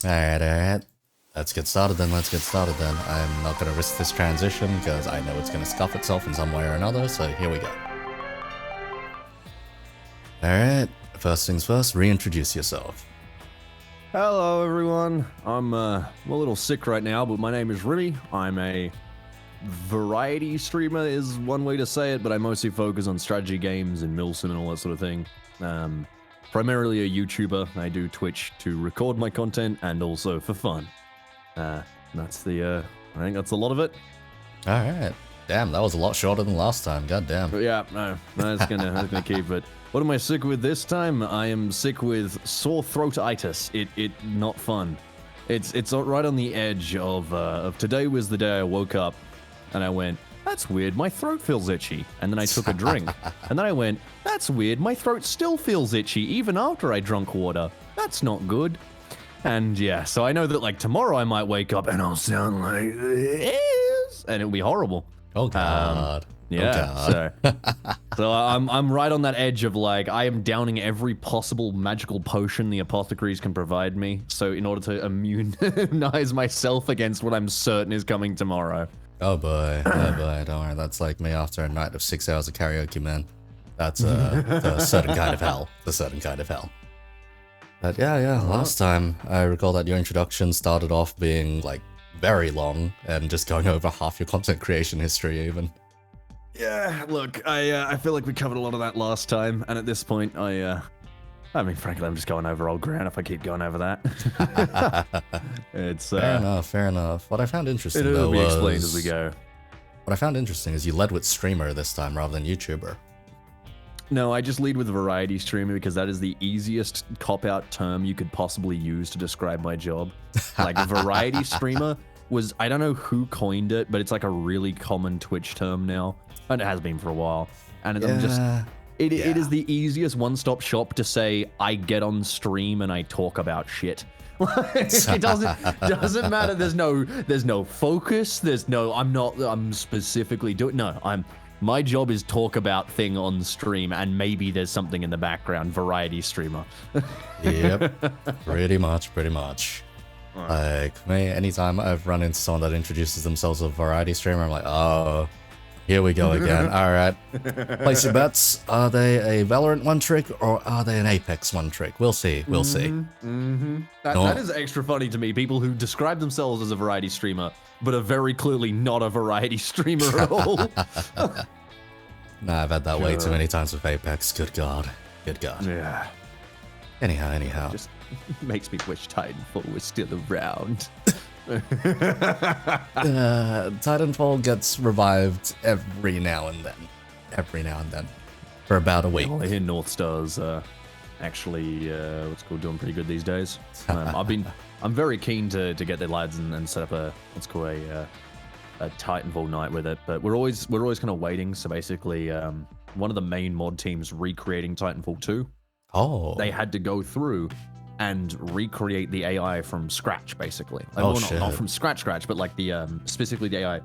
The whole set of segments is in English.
Alright. Let's get started then, I'm not gonna risk this transition because I know it's gonna scuff itself in some way or another, so here we go. Alright, first things first, reintroduce yourself. Hello everyone, I'm a little sick right now, but my name is Rimmy. I'm a variety streamer is one way to say it, but I mostly focus on strategy games and milsim and all that sort of thing. Primarily a YouTuber. I do Twitch to record my content and also for fun. That's the, I think that's a lot of it. Alright. Damn, that was a lot shorter than last time, god damn. But yeah, no, that's gonna keep it. What am I sick with this time? I am sick with sore throat-itis. It not fun. It's right on the edge of today was the day I woke up and I went, that's weird, my throat feels itchy. And then I took a drink. And then I went, that's weird, my throat still feels itchy even after I drank water. That's not good. And yeah, so I know that like tomorrow I might wake up and I'll sound like this, and it'll be horrible. Oh god. Yeah, oh god. so I'm right on that edge of like, I am downing every possible magical potion the apothecaries can provide me. So in order to immunize myself against what I'm certain is coming tomorrow. Oh boy, don't worry, that's like me after a night of 6 hours of karaoke, man. That's the certain kind of hell, But yeah, last time, I recall that your introduction started off being like very long and just going over half your content creation history even. Yeah, look, I feel like we covered a lot of that last time, and at this point, I mean, frankly, I'm just going over old ground if I keep going over that. It's fair enough. What I found interesting it'll be explained as we go. What I found interesting is you led with streamer this time rather than YouTuber. No, I just lead with variety streamer because that is the easiest cop-out term you could possibly use to describe my job. Like, a variety streamer was, I don't know who coined it, but it's like a really common Twitch term now. And it has been for a while. And I'm just, it is the easiest one-stop shop to say, I get on stream and I talk about shit. It doesn't matter. There's no focus. I'm specifically doing, my job is talk about thing on stream, and maybe there's something in the background. Variety streamer. Yep, pretty much. Like me, anytime I've run into someone that introduces themselves as a variety streamer, I'm like, oh, here we go again. All right, place your bets. Are they a Valorant one trick or are they an Apex one trick? We'll see. We'll see. That is extra funny to me. People who describe themselves as a variety streamer, but are very clearly not a variety streamer at all. Nah, I've had that way too many times with Apex. Good God. Yeah. Anyhow. Just makes me wish Titanfall was still around. Titanfall gets revived every now and then. For about a week. Well, I hear North Star's actually doing pretty good these days. I'm very keen to get their lads and set up a Titanfall night with it, but we're always kind of waiting. So basically, one of the main mod teams recreating Titanfall 2. Oh. They had to go through and recreate the AI from scratch, basically. Like, oh, well, shit. Not from scratch, but like the specifically the AI.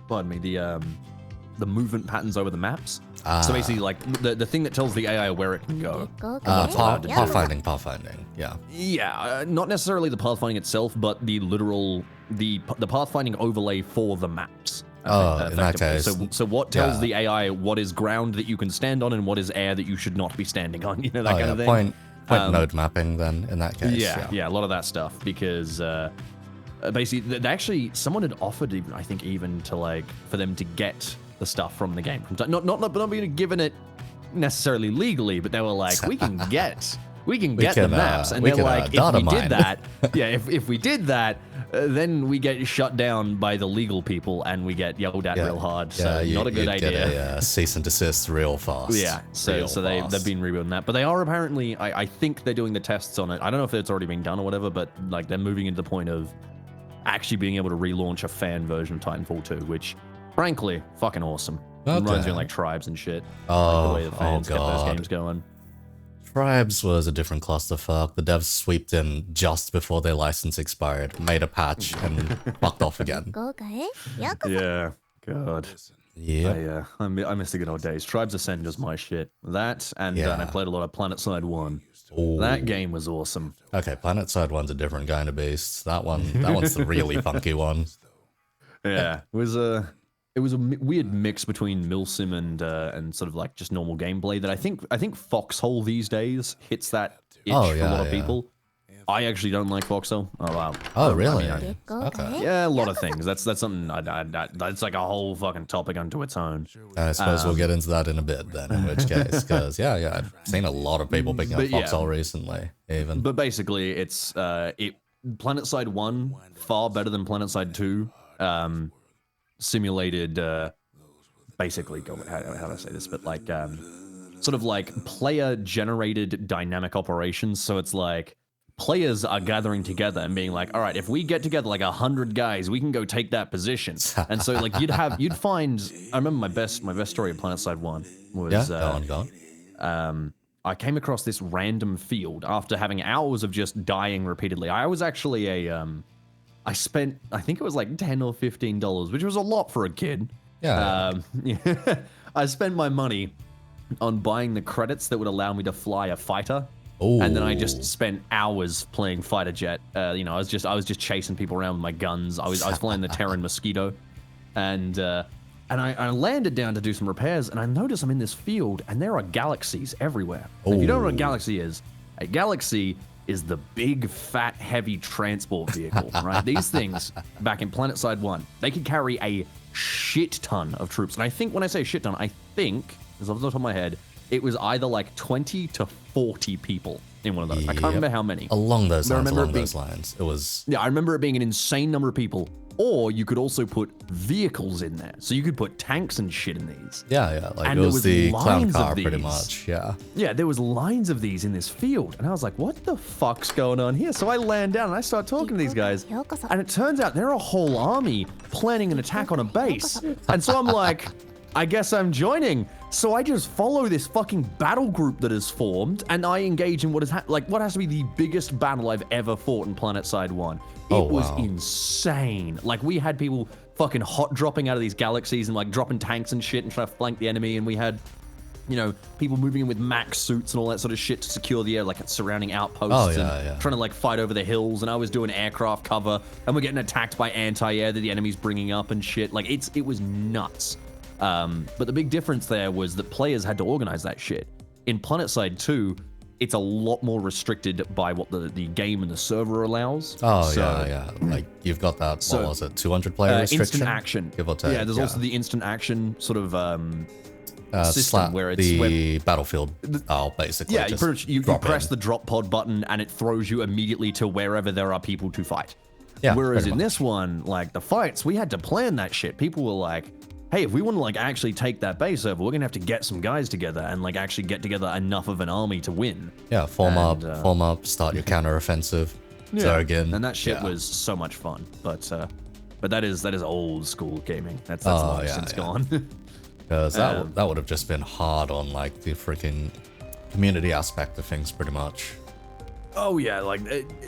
Pardon me, the movement patterns over the maps. So basically, like the thing that tells the AI where it can go. Pathfinding. Yeah. Yeah, not necessarily the pathfinding itself, but the literal the pathfinding overlay for the maps. In that case. So what tells the AI what is ground that you can stand on and what is air that you should not be standing on? You know, that kind of thing. Point node mapping then in that case. Yeah, a lot of that stuff because basically they actually someone had offered even to like for them to get the stuff from the game from not being given it necessarily legally, but they were like, we can get the maps, and they're like, if we did that, if we did that, then we get shut down by the legal people and we get yelled at real hard. So not a good idea. Get a cease and desist real fast. Yeah, so they've been rebuilding that, but they are apparently, I think they're doing the tests on it. I don't know if it's already been done or whatever, but like they're moving into the point of actually being able to relaunch a fan version of Titanfall 2, which frankly, fucking awesome. It reminds me of like Tribes and shit. Oh, like the way the fans kept those games going. Tribes was a different clusterfuck. The devs sweeped in just before their license expired, made a patch, and fucked off again. Yeah, God. Yeah. I miss the good old days. Tribes Ascend was my shit. That, and I played a lot of PlanetSide 1. Ooh. That game was awesome. Okay, PlanetSide 1's a different kind of beast. That one's the really funky one. Yeah, it was a weird mix between milsim and sort of like just normal gameplay that I think Foxhole these days hits that itch for a lot of people. I actually don't like Foxhole. Oh wow. Oh really? Okay. Yeah, a lot of things. That's something that's like a whole fucking topic unto its own. I suppose we'll get into that in a bit then. In which case, because I've seen a lot of people picking up Foxhole recently. Even. But basically, it's PlanetSide 1 far better than PlanetSide 2. Simulated basically how do I say this, but like sort of like player generated dynamic operations. So it's like players are gathering together and being like, all right, if we get together like 100 guys, we can go take that position. And so like you'd find, I remember my best story of PlanetSide 1 was go on. I came across this random field after having hours of just dying repeatedly. I was actually I spent, I think it was like $10 or $15, which was a lot for a kid. Yeah. I spent my money on buying the credits that would allow me to fly a fighter. Ooh. And then I just spent hours playing fighter jet. I was just chasing people around with my guns. I was flying the Terran Mosquito, and I landed down to do some repairs, and I noticed I'm in this field, and there are galaxies everywhere. If you don't know what a galaxy is the big, fat, heavy transport vehicle, right? These things, back in PlanetSide 1, they could carry a shit ton of troops. And I think when I say shit ton, I think, as off the top of my head, it was either like 20 to 40 people in one of those. I can't remember how many. Along those lines. It was... Yeah, I remember it being an insane number of people Or you could also put vehicles in there. So you could put tanks and shit in these. Yeah, like And it there was the clown lines of car pretty these. much, yeah. Yeah, there was lines of these in this field. And I was like, what the fuck's going on here? So I land down and I start talking to these guys. And it turns out they're a whole army planning an attack on a base. And so I'm like, I guess I'm joining. So I just follow this fucking battle group that is formed, and I engage in what is what has to be the biggest battle I've ever fought in PlanetSide 1. It was insane. Like, we had people fucking hot dropping out of these galaxies and like dropping tanks and shit and trying to flank the enemy, and we had, you know, people moving in with max suits and all that sort of shit to secure the air, like surrounding outposts and trying to like fight over the hills. And I was doing aircraft cover, and we're getting attacked by anti-air that the enemy's bringing up and shit. Like, it was nuts. But the big difference there was that players had to organize that shit. In PlanetSide 2, it's a lot more restricted by what the game and the server allows. Oh, so, yeah. Like, you've got that, what was it, 200 player restriction? Instant action. Give or take. Yeah, there's also the instant action sort of system where it's... the battlefield, basically. Yeah, you press the drop pod button and it throws you immediately to wherever there are people to fight. Yeah, whereas in this one, like, the fights, we had to plan that shit. People were like, hey, if we want to like actually take that base over, we're gonna have to get some guys together and like actually get together enough of an army to win. Yeah, form up, start your counter-offensive. Yeah, so again, and that shit was so much fun. But that is old school gaming. That's long since gone. Because that would have just been hard on like the freaking community aspect of things, pretty much. Oh yeah, like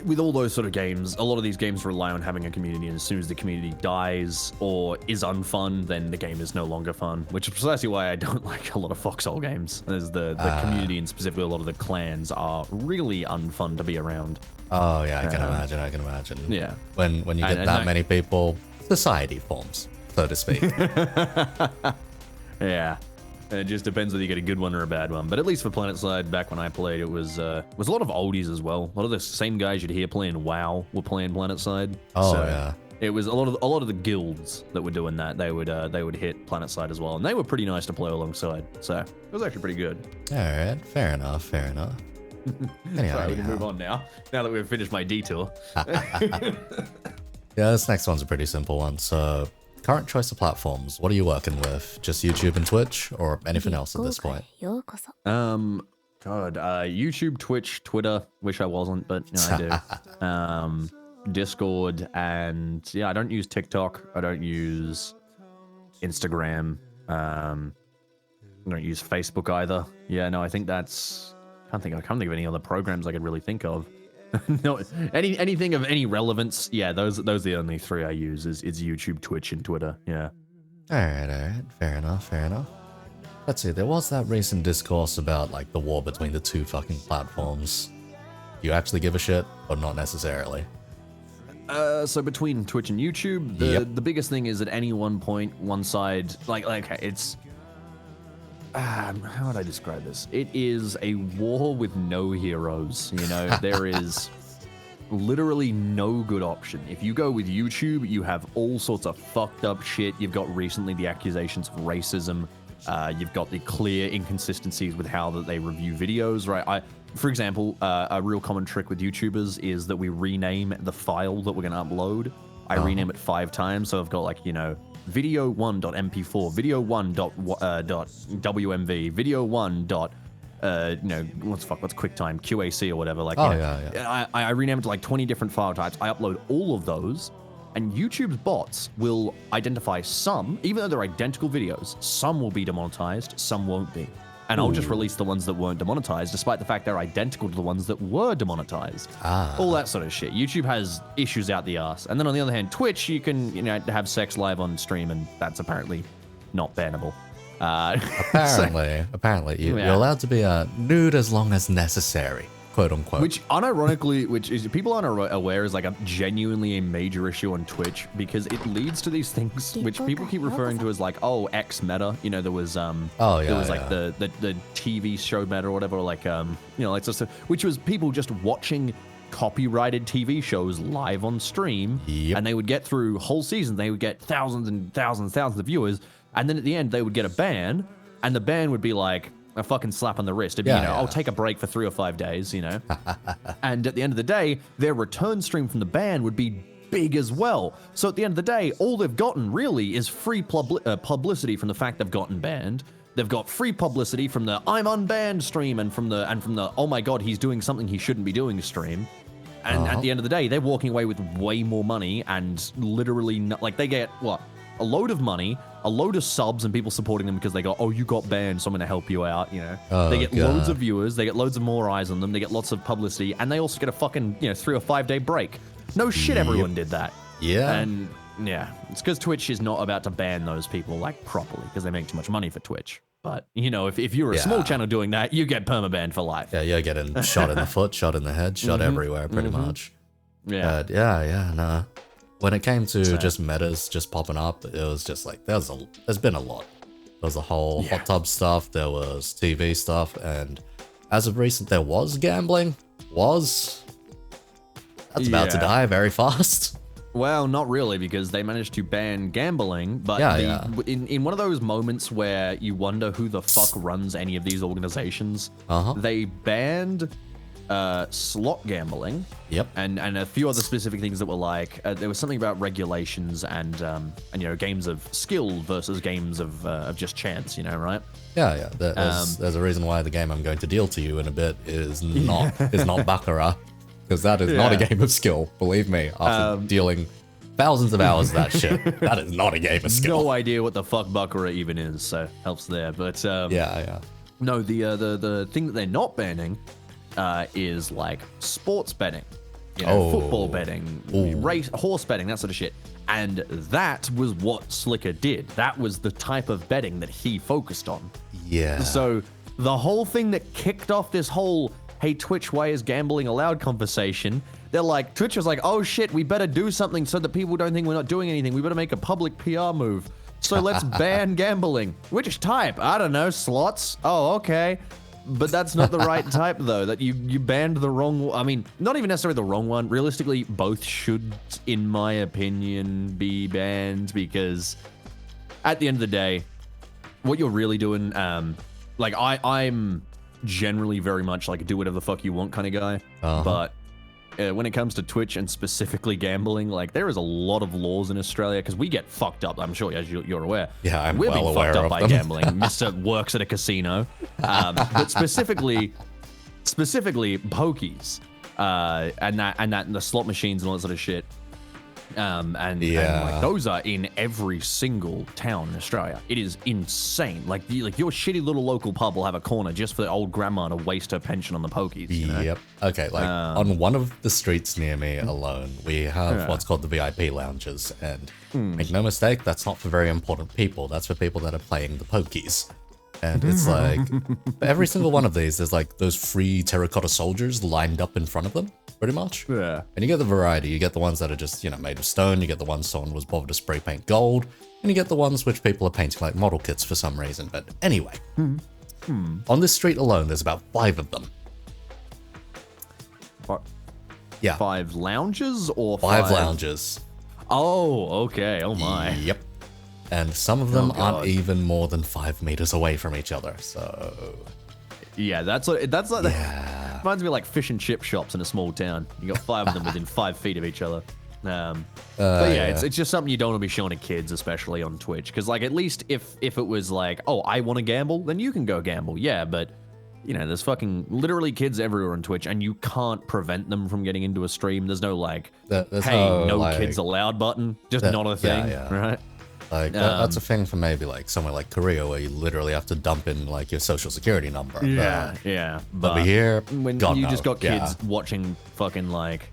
with all those sort of games, a lot of these games rely on having a community, and as soon as the community dies or is unfun, then the game is no longer fun, which is precisely why I don't like a lot of Foxhole games, as the community and specifically a lot of the clans are really unfun to be around. Oh yeah, I can imagine. Yeah. When you get that many people, society forms, so to speak. Yeah. It just depends whether you get a good one or a bad one. But at least for PlanetSide, back when I played, it was a lot of oldies as well. A lot of the same guys you'd hear playing WoW were playing PlanetSide. Oh, so yeah. It was a lot of the guilds that were doing that. They would hit PlanetSide as well, and they were pretty nice to play alongside. So it was actually pretty good. All right, fair enough. Anyhow, we can move on now. Now that we've finished my detour. Yeah, this next one's a pretty simple one. So, current choice of platforms. What are you working with? Just YouTube and Twitch, or anything else at this point? YouTube, Twitch, Twitter. Wish I wasn't, but I do. Discord, and yeah, I don't use TikTok. I don't use Instagram. I don't use Facebook either. Yeah, no, I think that's. I can't think of any other programs I could really think of. No, anything of any relevance. Yeah, those are the only three I use. Is YouTube, Twitch, and Twitter. Yeah. All right. Fair enough. Let's see. There was that recent discourse about like the war between the two fucking platforms. Do you actually give a shit, or not necessarily? So between Twitch and YouTube, the biggest thing is at any one point, one side, it's. How would I describe this? It is a war with no heroes. You know, there is literally no good option. If you go with YouTube, you have all sorts of fucked up shit. You've got recently the accusations of racism. You've got the clear inconsistencies with how that they review videos, right? For example, a real common trick with YouTubers is that we rename the file that we're going to upload. I rename it 5 times, so I've got like, you know, video1.mp4, video1.wmv, video1. What's QuickTime, QAC or whatever. Like, I rename it to like 20 different file types. I upload all of those, and YouTube's bots will identify some, even though they're identical videos, some will be demonetized, some won't be. And I'll just release the ones that weren't demonetized, despite the fact they're identical to the ones that were demonetized. All that sort of shit. YouTube has issues out the arse. And then on the other hand, Twitch, you can, have sex live on stream, and that's apparently not bannable. Apparently, you're allowed to be nude as long as necessary, quote unquote. Which unironically, people aren't aware is like a genuinely a major issue on Twitch, because it leads to these things which people keep referring to as like, X meta. You know, there was the TV show meta or whatever, like which was people just watching copyrighted TV shows live on stream, and they would get through whole seasons. They would get thousands and thousands of viewers, and then at the end they would get a ban, and the ban would be like a fucking slap on the wrist. It'd be, I'll take a break for 3 or 5 days, And at the end of the day, their return stream from the ban would be big as well. So at the end of the day, all they've gotten really is free publicity from the fact they've gotten banned. They've got free publicity from the "I'm unbanned" stream and from the "Oh my god, he's doing something he shouldn't be doing" stream. And at the end of the day, they're walking away with way more money and literally like they get what, a load of money, a load of subs, and people supporting them because they go, "Oh, you got banned, so I'm gonna help you out." You know, they get loads of viewers, they get loads of more eyes on them, they get lots of publicity, and they also get a fucking 3 or 5 day break. No shit, everyone did that. Yeah. And yeah, it's because Twitch is not about to ban those people like properly because they make too much money for Twitch. But if you're a small channel doing that, you get permabanned for life. Yeah, you're getting shot in the foot, shot in the head, shot everywhere, pretty much. Yeah. But nah. When it came to just metas just popping up, it was just like there's been a lot. There was the whole hot tub stuff, there was TV stuff, and as of recent, there was gambling. That's about to die very fast. Well, not really, because they managed to ban gambling, but in one of those moments where you wonder who the fuck runs any of these organizations, they banned slot gambling. Yep. And a few other specific things that were like, there was something about regulations and games of skill versus games of just chance, right? Yeah. There's a reason why the game I'm going to deal to you in a bit is not Baccarat. Because that is not a game of skill, believe me. After dealing thousands of hours of that shit, that is not a game of skill. No idea what the fuck Baccarat even is, so helps there. But no, the thing that they're not banning is like sports betting, football betting, horse betting, that sort of shit. And that was what Slicker did. That was the type of betting that he focused on. Yeah. So the whole thing that kicked off this whole "Hey Twitch, why is gambling allowed?" conversation, they're like, Twitch was like, "Oh shit, we better do something so that people don't think we're not doing anything. We better make a public PR move. So let's ban gambling." Which type? I don't know, slots? Oh, okay. But that's not the right type though, that you banned the wrong, I mean, not even necessarily the wrong one. Realistically, both should, in my opinion, be banned because at the end of the day, what you're really doing, like I'm generally very much like a do whatever the fuck you want kind of guy, but when it comes to Twitch and specifically gambling, like there is a lot of laws in Australia because we get fucked up. I'm sure, as you're aware. Yeah, we're well being aware fucked up of by them. gambling. Mr. works at a casino, but specifically pokies, and the slot machines and all that sort of shit. And like those are in every single town in Australia. It is insane. Like your shitty little local pub will have a corner just for the old grandma to waste her pension on the pokies. Yep. Okay, like on one of the streets near me alone, we have what's called the VIP lounges, and make no mistake, that's not for very important people. That's for people that are playing the pokies. And it's like, every single one of these, there's like those free terracotta soldiers lined up in front of them, pretty much. Yeah. And you get the variety. You get the ones that are just, made of stone. You get the ones someone was bothered to spray paint gold. And you get the ones which people are painting like model kits for some reason. But anyway, on this street alone, there's about 5 of them. Yeah. 5 lounges or 5 lounges. Oh, okay. Oh my. Yep. And some of them aren't even more than 5 meters away from each other, so... Yeah, that's like that reminds me of like fish and chip shops in a small town. You got 5 of them within 5 feet of each other. But it's just something you don't want to be showing to kids, especially on Twitch. Because like at least if it was like, oh, I want to gamble, then you can go gamble. Yeah, but there's fucking literally kids everywhere on Twitch, and you can't prevent them from getting into a stream. There's no like, hey, no kids allowed button. Just not a thing, right? Like, that's a thing for maybe, like, somewhere like Korea where you literally have to dump in, like, your social security number. But over here, when you just got kids watching fucking, like,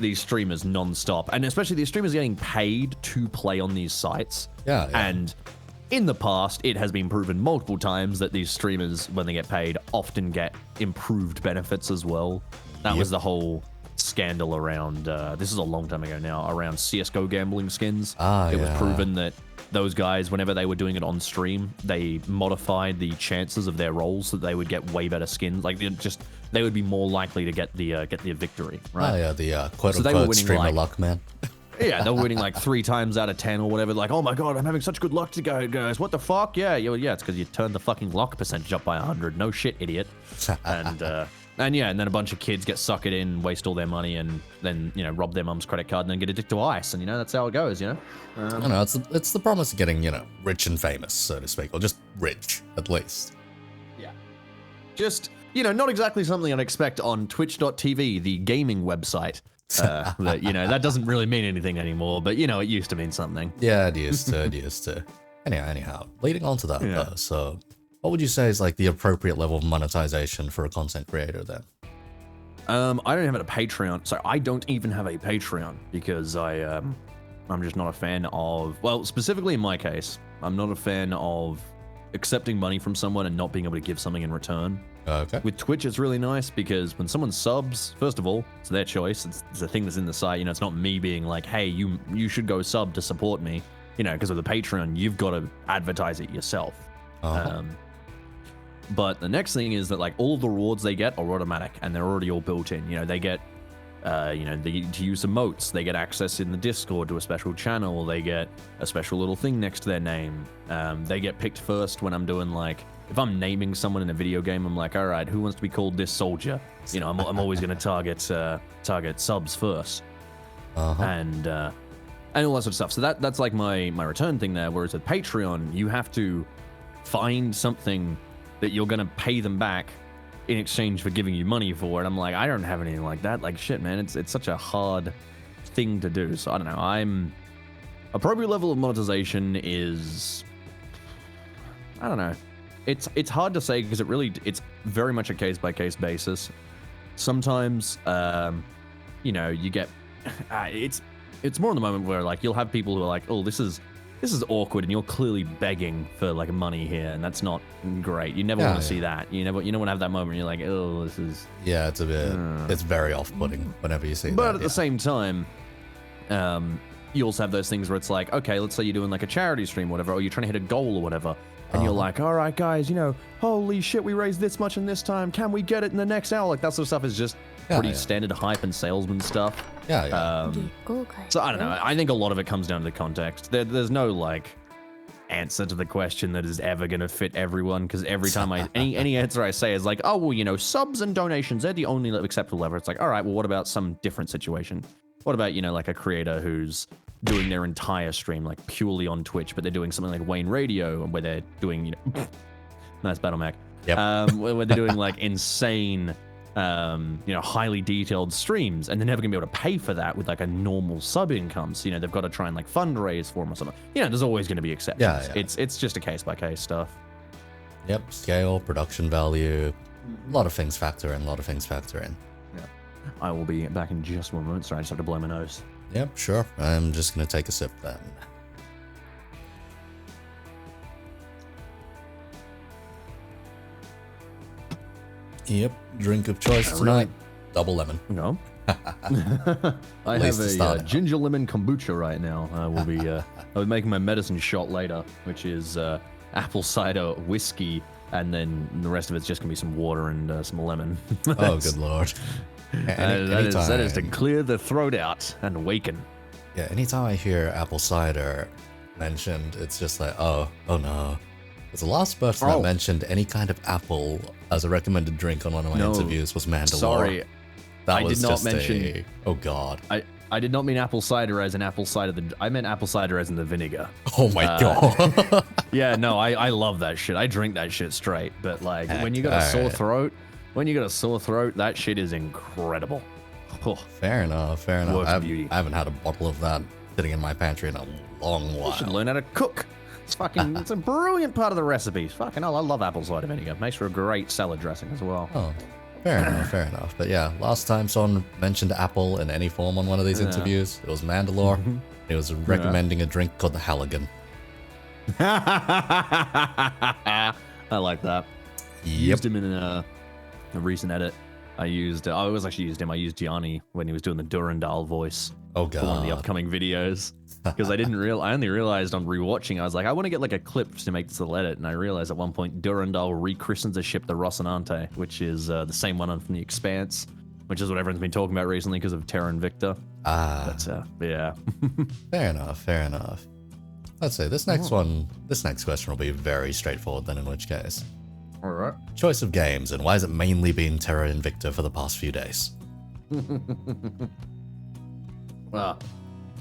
these streamers non-stop, and especially these streamers getting paid to play on these sites. And in the past, it has been proven multiple times that these streamers, when they get paid, often get improved benefits as well. That was the whole scandal around, this is a long time ago now, around CSGO gambling skins. It was proven that those guys, whenever they were doing it on stream, they modified the chances of their rolls so that they would get way better skins. Like, they would be more likely to get the victory, right? The quote-unquote streamer luck, man. Yeah, they were winning like 3 times out of 10 or whatever. Like, oh my god, I'm having such good luck today, guys. What the fuck? Yeah, it's because you turned the fucking luck percentage up by 100. No shit, idiot. And And yeah, and then a bunch of kids get suckered in, waste all their money, and then, you know, rob their mum's credit card and then get addicted to ice. And, you know, that's how it goes, you know? I don't know, it's the promise of getting, you know, rich and famous, so to speak, or just rich, at least. Yeah. Just, you know, not exactly something I'd expect on twitch.tv, the gaming website. That, you know, that doesn't really mean anything anymore, but, you know, it used to mean something. Yeah, it used to. Anyhow, leading on to that, though, so what would you say is, like, the appropriate level of monetization for a content creator, then? I don't have a Patreon, so I don't even have a Patreon, because I'm just not a fan of, well, specifically in my case, I'm not a fan of accepting money from someone and not being able to give something in return. Okay. With Twitch, it's really nice because when someone subs, first of all, it's their choice. It's the thing that's in the site. You know, it's not me being like, hey, you should go sub to support me. You know, because with a Patreon, you've got to advertise it yourself. But the next thing is that, like, all of the rewards they get are automatic and they're already all built in. You know, they get, you know, they get to use emotes. They get access in the Discord to a special channel. They get a special little thing next to their name. They get picked first when I'm doing, like, if I'm naming someone in a video game, I'm like, all right, who wants to be called this soldier? You know, I'm always going to target subs first. And all that sort of stuff. So that's like my return thing there. Whereas with Patreon, you have to find something that you're going to pay them back in exchange for giving you money for. And I'm like, I don't have anything like that. Like, shit, man, it's such a hard thing to do. So I don't know. Appropriate level of monetization is, I don't know. It's hard to say because it's very much a case-by-case basis. Sometimes, you know, you get, it's more in the moment where, like, you'll have people who are like, oh, this is awkward, and you're clearly begging for, like, money here, and that's not great. You never want to see that. You don't want to have that moment where you're like, oh, this is... Yeah, it's a bit... It's very off-putting whenever you see that. But at the same time, you also have those things where it's like, okay, let's say you're doing, like, a charity stream or whatever, or you're trying to hit a goal or whatever, and you're like, all right, guys, you know, holy shit, we raised this much in this time. Can we get it in the next hour? Like, that sort of stuff is just pretty standard hype and salesman stuff. Yeah. So I don't know. I think a lot of it comes down to the context. There's no, like, answer to the question that is ever going to fit everyone, because every time any answer I say is like, oh, well, you know, subs and donations, they're the only acceptable level. It's like, all right, well, what about some different situation? What about, you know, like a creator who's doing their entire stream, like, purely on Twitch, but they're doing something like Wayne Radio, where they're doing, you know, nice Battle Mac. Yep. Where they're doing, like, insane, you know, highly detailed streams, and they're never gonna be able to pay for that with, like, a normal sub income. So, you know, they've got to try and, like, fundraise for them or something. You know, there's always gonna be exceptions. Yeah. It's just a case by case stuff. Yep. Scale, production value, a lot of things factor in. Yeah. I will be back in just one moment. Sorry, I just have to blow my nose. Yep, sure. I'm just gonna take a sip then. Yep, drink of choice tonight. Double lemon. No. I have a ginger lemon kombucha right now. I'll be making my medicine shot later, which is apple cider whiskey, and then the rest of it's just gonna be some water and some lemon. Oh, good lord. That is to clear the throat out and awaken. Yeah, anytime I hear apple cider mentioned, it's just like, oh no. Because the last person that mentioned any kind of apple as a recommended drink on one of my interviews was Mandalore. Sorry, I did not mention. Oh god. I did not mean apple cider as an apple cider. I meant apple cider as in the vinegar. Oh my god. Yeah, no, I love that shit. I drink that shit straight. But like when you got a sore throat, that shit is incredible. Oh. Fair enough. I haven't had a bottle of that sitting in my pantry in a long while. You should learn how to cook. It's a brilliant part of the recipes. Fucking hell, I love apple cider vinegar. Makes for a great salad dressing as well. Oh, fair enough. But yeah, last time someone mentioned apple in any form on one of these interviews, it was Mandalore. It was recommending a drink called the Halligan. I like that. Used him in a recent edit. I used Gianni when he was doing the Durandal voice. Oh god. For one of the upcoming videos. Because I only realized on rewatching, I was like, I want to get like a clip to make this little edit, and I realized at one point Durandal rechristens a ship the Rocinante, which is the same one from The Expanse, which is what everyone's been talking about recently because of Terran Invicta. But yeah. Fair enough. Let's see, this next question will be very straightforward then, in which case. All right. Choice of games, and why has it mainly been Terran Invicta for the past few days? Well,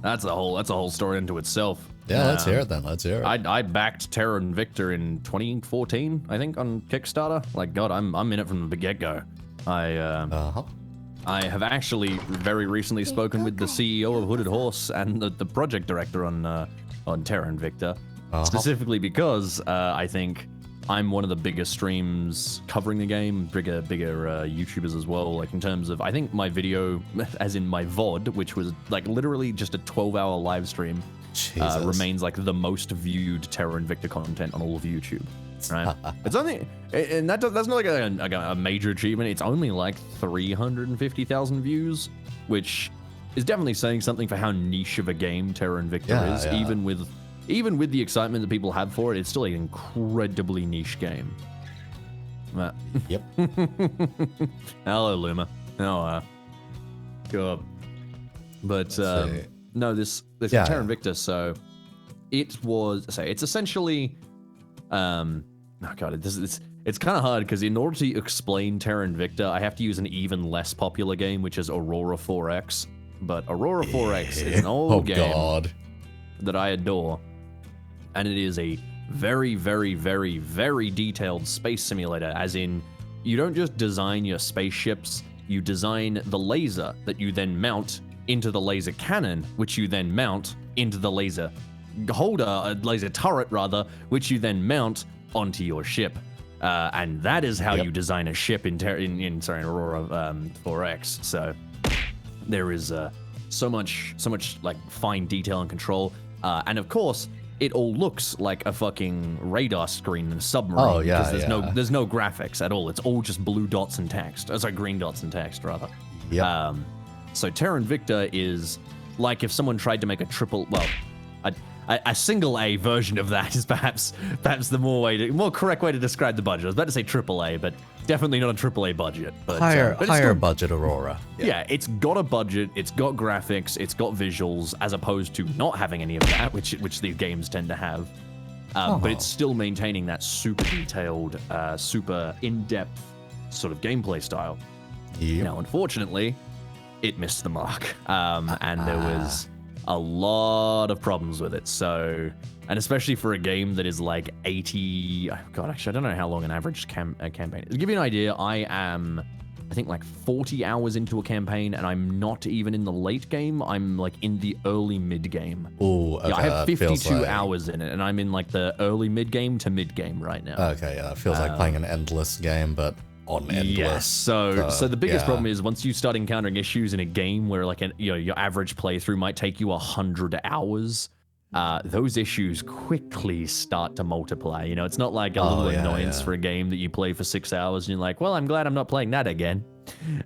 that's a whole story into itself. Yeah, let's hear it then. Let's hear it. I backed Terran Invicta in 2014, I think, on Kickstarter. Like, God, I'm in it from the get-go. I have actually very recently spoken with the CEO of Hooded Horse and the project director on Terran Invicta, specifically because I think I'm one of the biggest streams covering the game, bigger YouTubers as well. Like in terms of, I think my video, as in my VOD, which was like literally just a 12-hour live stream, remains like the most viewed Terran Invicta content on all of YouTube. Right? It's only, and that's not like a major achievement. It's only like 350,000 views, which is definitely saying something for how niche of a game Terran Invicta is. Yeah. Even with the excitement that people have for it, it's still an incredibly niche game. Yep. Hello, Luma. Oh, God. But no, this Terran Invicta. So it's essentially. Oh God, it's kind of hard because in order to explain Terran Invicta, I have to use an even less popular game, which is Aurora 4X. But Aurora 4X is an old game that I adore, and it is a very, very, very, very detailed space simulator. As in, you don't just design your spaceships; you design the laser that you then mount into the laser cannon, which you then mount into the laser laser turret rather, which you then mount onto your ship, and that is how you design a ship in Aurora 4X. So there is so much like fine detail and control, and of course it all looks like a fucking radar screen in a submarine. Oh yeah, because there's no graphics at all. It's all just blue dots and text. Sorry, green dots and text rather. Yeah. So Terran Invicta is like if someone tried to make a single A version of that is perhaps the more correct way to describe the budget. I was about to say AAA, but definitely not a AAA budget. But higher budget Aurora. Yeah, it's got a budget, it's got graphics, it's got visuals, as opposed to not having any of that, which these games tend to have. But it's still maintaining that super detailed, super in-depth sort of gameplay style. Yep. Now, unfortunately, it missed the mark, and there was a lot of problems with it. So, and especially for a game that is like 80, God, actually, I don't know how long an average campaign is. To give you an idea, I am, I think like 40 hours into a campaign, and I'm not even in the late game. I'm like in the early mid game. Oh, okay. Yeah, I have 52 hours in it, and I'm in like the early mid game to mid game right now. Okay, yeah, it feels like playing an endless game, but on endless. Yes. So the biggest problem is once you start encountering issues in a game where like your average playthrough might take you 100 hours, those issues quickly start to multiply. You know, it's not like a little annoyance for a game that you play for 6 hours and you're like, well, I'm glad I'm not playing that again.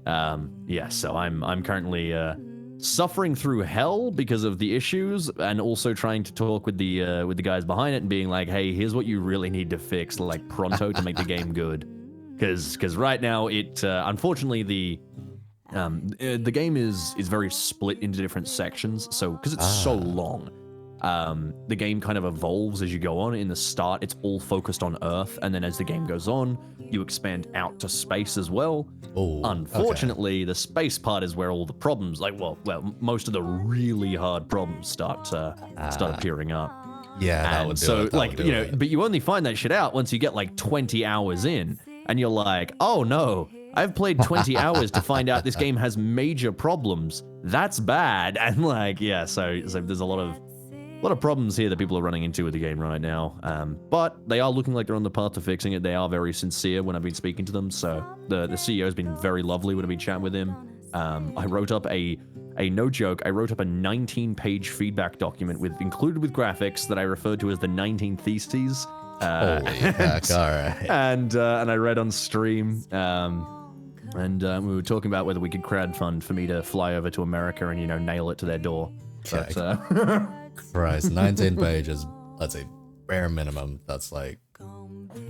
So I'm currently suffering through hell because of the issues, and also trying to talk with the guys behind it and being like, hey, here's what you really need to fix like pronto to make the game good. Because right now it unfortunately the game is very split into different sections. So because it's so long, the game kind of evolves as you go on. In the start, it's all focused on Earth, and then as the game goes on, you expand out to space as well. Unfortunately, the space part is where all the problems, most of the really hard problems start appearing up. Yeah, that would do it. But you only find that shit out once you get like 20 hours in. And you're like, oh no, I've played 20 hours to find out this game has major problems. That's bad. And so there's a lot of problems here that people are running into with the game right now. But they are looking like they're on the path to fixing it. They are very sincere when I've been speaking to them. So the CEO has been very lovely when I've been chatting with him. I wrote up a no joke, I wrote up a 19-page feedback document included with graphics that I referred to as the 19 Theses. Holy heck, all right. And I read on stream, and we were talking about whether we could crowdfund for me to fly over to America and, nail it to their door. Okay. But, Christ, 19 pages, let's say bare minimum, that's like...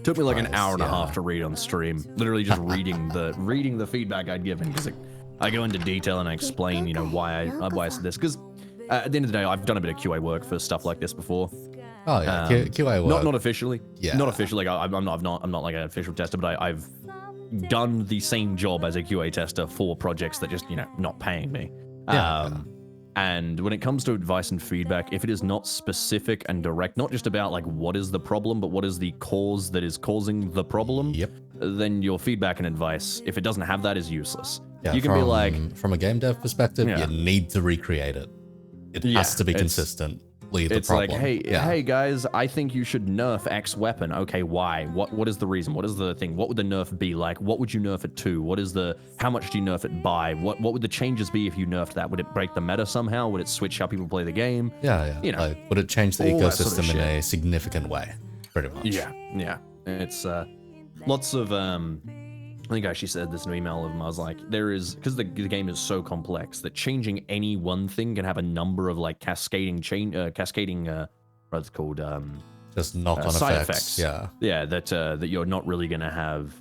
Took me like an hour and a half to read on stream. Literally just reading the feedback I'd given, because I go into detail and I explain, why I said this. Because at the end of the day, I've done a bit of QA work for stuff like this before. Oh yeah, QA work. Not officially. Yeah. Not officially. Like I'm not like an official tester, but I've done the same job as a QA tester for projects that just not paying me. And when it comes to advice and feedback, if it is not specific and direct, not just about like what is the problem, but what is the cause that is causing the problem, then your feedback and advice, if it doesn't have that, is useless. Yeah, you can be like, from a game dev perspective, you need to recreate it. It has to be consistent. It's like, hey guys, I think you should nerf X weapon. Okay, why? What is the reason? What is the thing? What would the nerf be like? What would you nerf it to? How much do you nerf it by? What would the changes be if you nerfed that? Would it break the meta somehow? Would it switch how people play the game? Yeah. Like, would it change the ecosystem in a significant way? Pretty much. Yeah. It's lots of I think I actually said this in an email of them. I was like, because the game is so complex that changing any one thing can have a number of like cascading what's it called? Just knock-on side effects. Yeah, that you're not really gonna have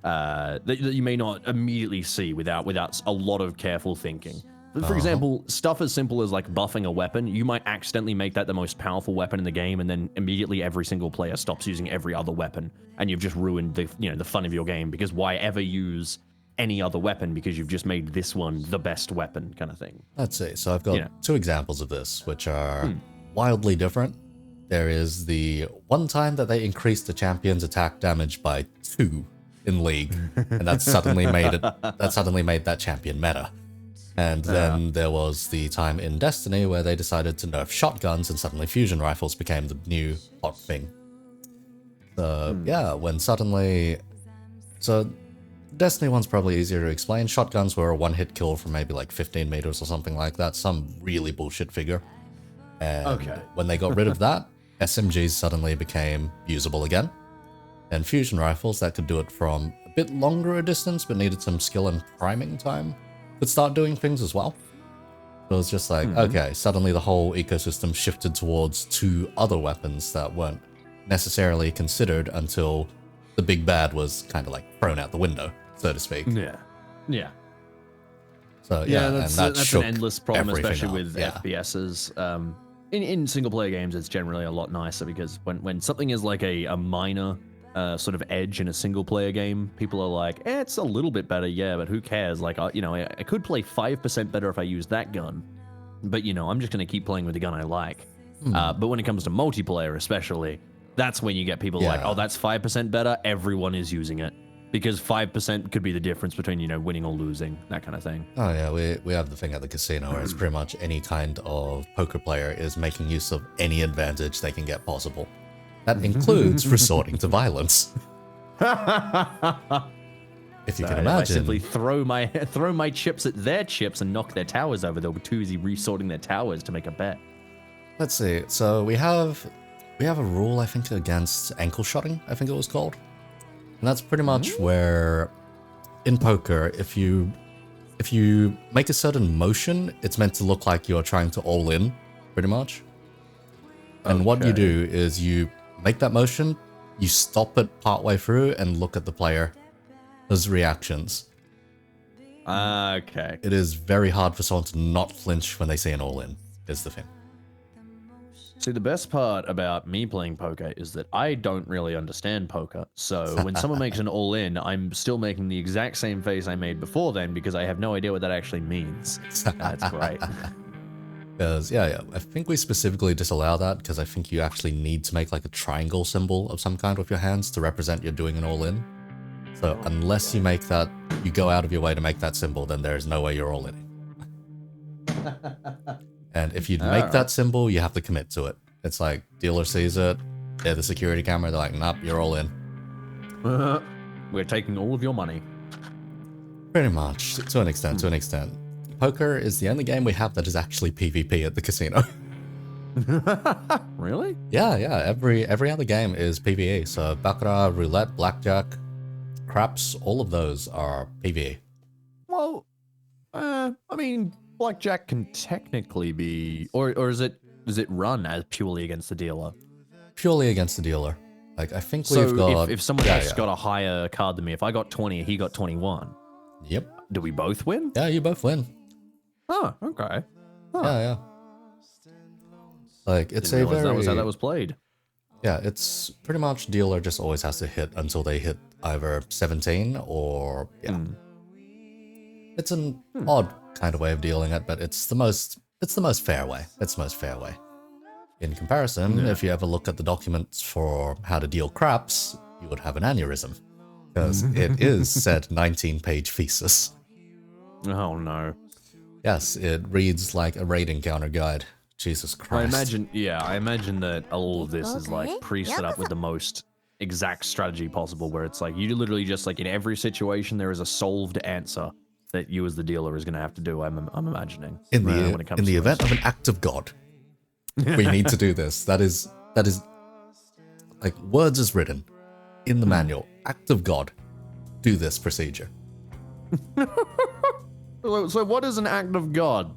that you may not immediately see without a lot of careful thinking. For example, stuff as simple as like buffing a weapon, you might accidentally make that the most powerful weapon in the game, and then immediately every single player stops using every other weapon, and you've just ruined the fun of your game, because why ever use any other weapon because you've just made this one the best weapon, kind of thing. Let's see. So I've got two examples of this, which are wildly different. There is the one time that they increased the champion's attack damage by 2 in League, and that suddenly made that champion meta. And then there was the time in Destiny where they decided to nerf shotguns, and suddenly fusion rifles became the new hot thing. So when suddenly... So Destiny 1's probably easier to explain. Shotguns were a one-hit kill from maybe like 15 meters or something like that. Some really bullshit figure. And when they got rid of that, SMGs suddenly became usable again. And fusion rifles that could do it from a bit longer a distance but needed some skill and priming time could start doing things as well. So it was just like, okay, suddenly the whole ecosystem shifted towards 2 other weapons that weren't necessarily considered until the big bad was kind of like thrown out the window, so to speak. Yeah. So that's an endless problem, especially up. with FPSs. In single player games, it's generally a lot nicer, because when something is like a minor sort of edge in a single player game, people are like, it's a little bit better, but who cares? Like, I could play 5% better if I used that gun, but I'm just going to keep playing with the gun I like. But when it comes to multiplayer especially, that's when you get people like, oh, that's 5% better, everyone is using it, because 5% could be the difference between winning or losing, that kind of thing. Oh yeah, we have the thing at the casino where it's pretty much any kind of poker player is making use of any advantage they can get possible. That includes resorting to violence. If you can imagine. I simply throw my chips at their chips and knock their towers over, they'll be too busy resorting their towers to make a bet. Let's see. So we have a rule, I think, against ankle shotting, I think it was called. And that's pretty much where in poker, if you make a certain motion, it's meant to look like you're trying to all in, pretty much. And what you do is you make that motion, you stop it partway through and look at the player's reactions. Okay. It is very hard for someone to not flinch when they see an all-in, is the thing. See, the best part about me playing poker is that I don't really understand poker. So when someone makes an all-in, I'm still making the exact same face I made before then, because I have no idea what that actually means. That's great. Because, I think we specifically disallow that because I think you actually need to make like a triangle symbol of some kind with your hands to represent you're doing an all-in. So unless you make that, you go out of your way to make that symbol, then there is no way you're all-in. And if you make that symbol, you have to commit to it. It's like, dealer sees it, they're the security camera, they're like, nope, you're all in. We're taking all of your money. Pretty much, to an extent. Poker is the only game we have that is actually PvP at the casino. Really? Yeah. Every other game is PvE. So Baccarat, Roulette, Blackjack, Craps, all of those are PvE. Well, I mean, Blackjack can technically be, or does it run as purely against the dealer? Purely against the dealer. Like, I think so we've got... if someone else got a higher card than me, if I got 20, he got 21. Yep. Do we both win? Yeah, you both win. Oh, okay. Yeah. Like, it's Didn't realize that was how that was played. Yeah, it's pretty much dealer just always has to hit until they hit either 17 or yeah. It's an odd kind of way of dealing it, but it's the most fair way. It's the most fair way. In comparison, if you ever look at the documents for how to deal craps, you would have an aneurysm. Because it is said 19-page thesis. Oh no. Yes, it reads like a raid encounter guide. Jesus Christ. I imagine that all of this is like pre-set up with the most exact strategy possible, where it's like you literally just like in every situation there is a solved answer that you as the dealer is going to have to do. I'm imagining in the event of an act of God, we need to do this. That is like words as written in the manual. Act of God, do this procedure. So what is an act of God?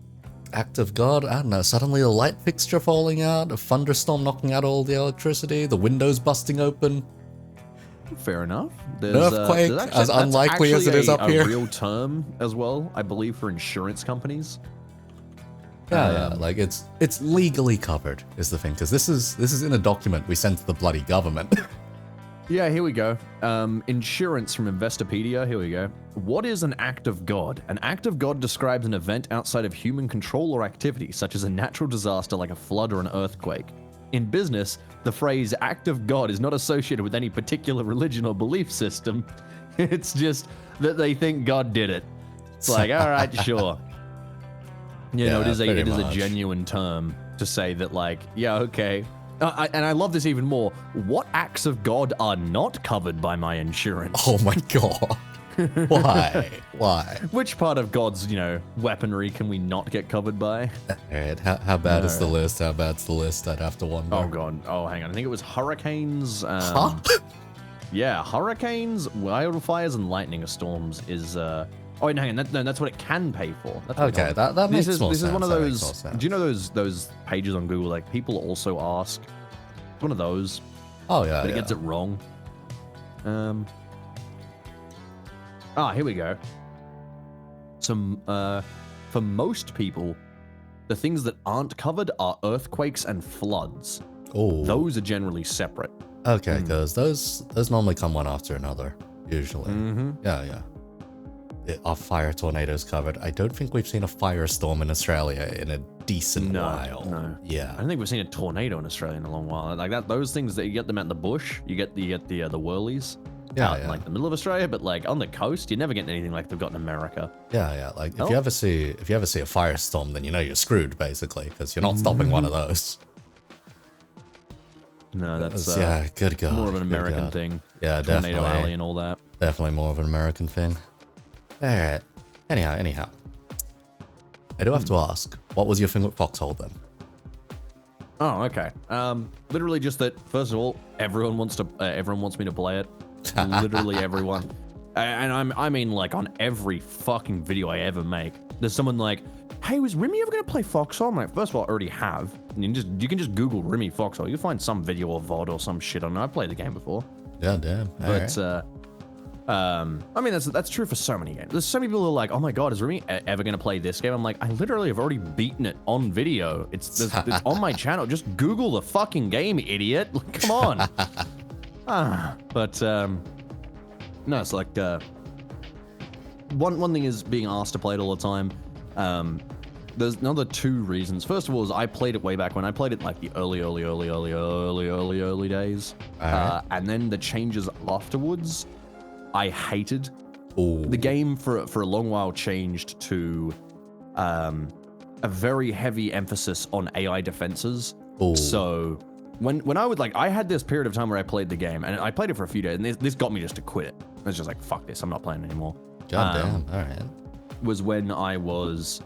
Act of God, I don't know, suddenly a light fixture falling out, a thunderstorm knocking out all the electricity, the windows busting open. Fair enough. An earthquake, as unlikely as it is up here. A real term as well, I believe, for insurance companies. Yeah, like it's legally covered is the thing, because this is in a document we sent to the bloody government. Yeah, here we go. Insurance from Investopedia. Here we go. What is an act of God? An act of God describes an event outside of human control or activity, such as a natural disaster like a flood or an earthquake. In business, the phrase act of God is not associated with any particular religion or belief system. It's just that they think God did it. It's like, all right, sure. You know, it is a genuine term to say that, like, yeah, okay. And I love this even more. What acts of God are not covered by my insurance? Oh my god. Why? Why? Which part of God's, weaponry can we not get covered by? Alright, how bad is the list? How bad's the list? I'd have to wonder. Oh god. Oh, hang on. I think it was hurricanes. Huh? Yeah, hurricanes, wildfires, and lightning storms is... Oh, no, hang on. That's what it can pay for. That's okay, that makes more sense. This is one of those... Do you know those pages on Google, like, people also ask? It's one of those. Oh, yeah, but it gets it wrong. Here we go. For most people, the things that aren't covered are earthquakes and floods. Oh. Those are generally separate. Okay, because those normally come one after another, usually. Yeah. Are fire tornadoes covered? I don't think we've seen a firestorm in Australia in a decent while. No. Yeah. I don't think we've seen a tornado in Australia in a long while. Like that, those things that you get them out in the bush, you get the whirlies. Out in like the middle of Australia, but like on the coast, you're never getting anything like they've got in America. Yeah. Like if you ever see a firestorm, then you know you're screwed basically, because you're not stopping one of those. No, that's good God. More of an American thing. Yeah, Tornado definitely. Alley and all that. Definitely more of an American thing. Alright. Anyhow. I do have to ask, what was your thing with Foxhole then? Oh, okay. Literally just that. First of all, everyone wants me to play it. Literally everyone. And I mean, like, on every fucking video I ever make, there's someone like, hey, was Rimmy ever gonna play Foxhole? I'm like, first of all, I already have. And you can just Google Rimmy Foxhole. You'll find some video or VOD or some shit on it. I've played the game before. Yeah, damn. But I mean, that's true for so many games. There's so many people who are like, oh my god, is Rimmy ever gonna play this game? I'm like, I literally have already beaten it on video. It's on my channel. Just Google the fucking game, idiot. Like, come on. But no, it's like one thing is being asked to play it all the time. There's another two reasons. First of all, is I played it way back when I played it like the early days, and then the changes afterwards, I hated. Ooh. The game for a long while changed to a very heavy emphasis on AI defenses. Ooh. So when I would I had this period of time where I played the game, and I played it for a few days, and this got me just to quit it. I was just like, fuck this, I'm not playing anymore. God damn, alright. Was when I was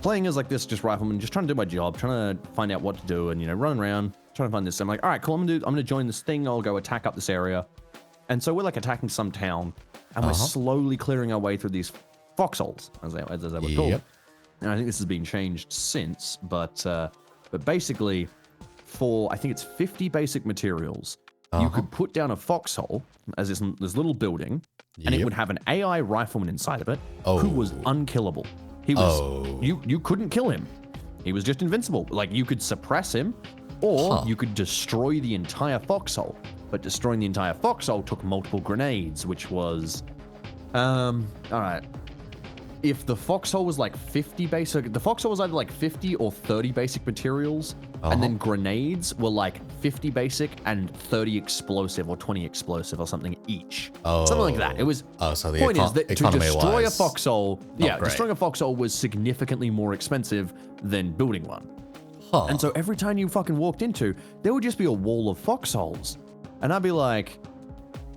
playing as like this just rifleman, just trying to do my job, trying to find out what to do, and running around, trying to find this. I'm like, all right, cool, I'm gonna join this thing, I'll go attack up this area. And so we're like attacking some town, and we're slowly clearing our way through these foxholes, as they were called. And I think this has been changed since, but basically, for I think it's 50 basic materials, you could put down a foxhole as this little building, and it would have an AI rifleman inside of it who was unkillable. He was you couldn't kill him. He was just invincible. Like, you could suppress him, Or you could destroy the entire foxhole. But destroying the entire foxhole took multiple grenades, which was... alright. If the foxhole was like 50 basic... The foxhole was either like 50 or 30 basic materials, and then grenades were like 50 basic and 30 explosive or 20 explosive or something each. Something like that. It was... so the point is that to destroy a wise, foxhole... Yeah, destroying a foxhole was significantly more expensive than building one. And so every time you fucking walked into, there would just be a wall of foxholes. And I'd be like,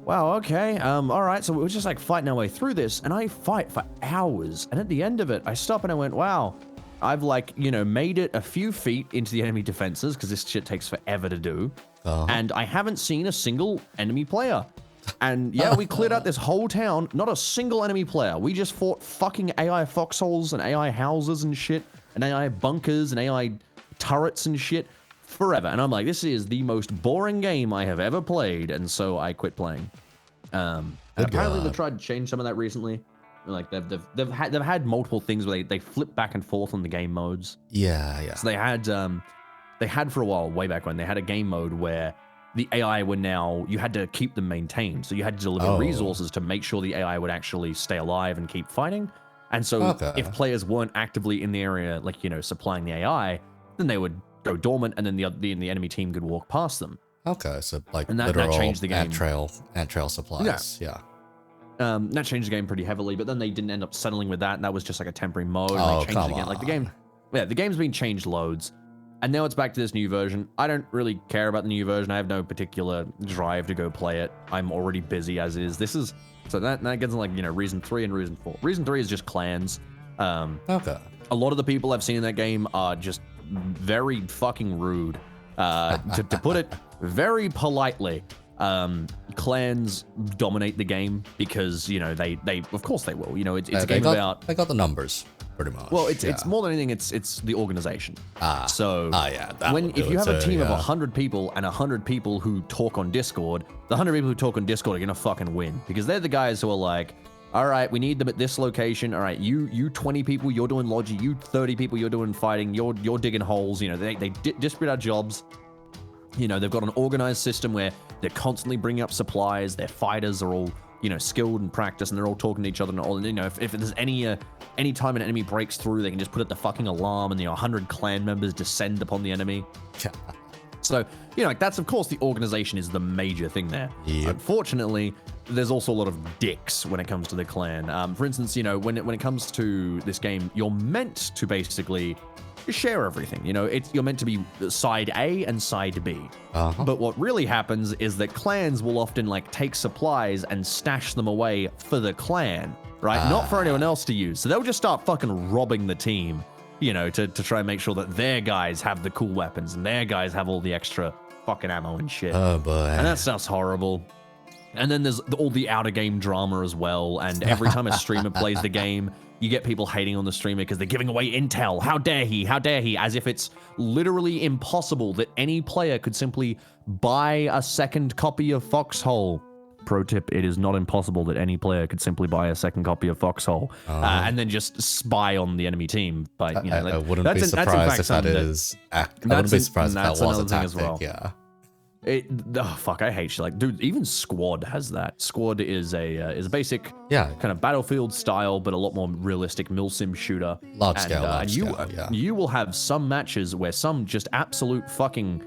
wow, okay, all right. So we were just like fighting our way through this, and I fight for hours. And at the end of it, I stop and I went, wow, I've like, you know, made it a few feet into the enemy defenses, because this shit takes forever to do. And I haven't seen a single enemy player. And yeah, we cleared out this whole town, not a single enemy player. We just fought fucking AI foxholes and AI houses and shit, and AI bunkers and AI turrets and shit forever. And I'm like, this is the most boring game I have ever played, and so I quit playing. And apparently they've tried to change some of that recently. Like they've had multiple things where they flip back and forth on the game modes. Yeah. So they had for a while, way back when, they had a game mode where the AI were now, you had to keep them maintained. So you had to deliver resources to make sure the AI would actually stay alive and keep fighting. And so if players weren't actively in the area, like, you know, supplying the AI, then they would go dormant, and then the enemy team could walk past them. Okay, so like and that changed the game. Ant trail supplies. Yeah. That changed the game pretty heavily, but then they didn't end up settling with that, and that was just like a temporary mode. And they changed it again. Like the game's been changed loads, and now it's back to this new version. I don't really care about the new version. I have no particular drive to go play it. I'm already busy as is. So that gets in, like, you know, Reason 3 and Reason 4. Reason 3 is just clans. Okay. A lot of the people I've seen in that game are just very fucking rude. To put it very politely, clans dominate the game because, you know, they of course they will. You know, it's a game about... They got the numbers, pretty much. Well, it's more than anything, it's the organization. If you have a team of 100 people and 100 people who talk on Discord, the 100 people who talk on Discord are gonna fucking win, because they're the guys who are like, all right, we need them at this location. All right, you 20 people, you're doing logi. You 30 people, you're doing fighting. You're digging holes. You know, they distribute our jobs. You know, they've got an organized system where they're constantly bringing up supplies. Their fighters are all, you know, skilled and practiced, and they're all talking to each other. And all, you know, if there's any time an enemy breaks through, they can just put up the fucking alarm, and 100 clan members descend upon the enemy. So, you know, like, that's, of course, the organization is the major thing there. Yep. Unfortunately, there's also a lot of dicks when it comes to the clan. For instance, you know, when it comes to this game, you're meant to basically share everything. You know, you're meant to be side A and side B. But what really happens is that clans will often, like, take supplies and stash them away for the clan, right? Not for anyone else to use. So they'll just start fucking robbing the team, you know, to try and make sure that their guys have the cool weapons and their guys have all the extra fucking ammo and shit. Oh boy. And that stuff's horrible. And then there's all the outer game drama as well. And every time a streamer plays the game, you get people hating on the streamer because they're giving away intel. How dare he? How dare he? As if it's literally impossible that any player could simply buy a second copy of Foxhole. Pro tip, it is not impossible that any player could simply buy a second copy of Foxhole and then just spy on the enemy team. But, you know, I wouldn't be surprised if that is... I wouldn't be surprised if that was a tactic, as well. Yeah. Fuck, I hate shit. Like, dude, even Squad has that. Squad is a basic kind of Battlefield style, but a lot more realistic milsim shooter. Large scale, you will have some matches where some just absolute fucking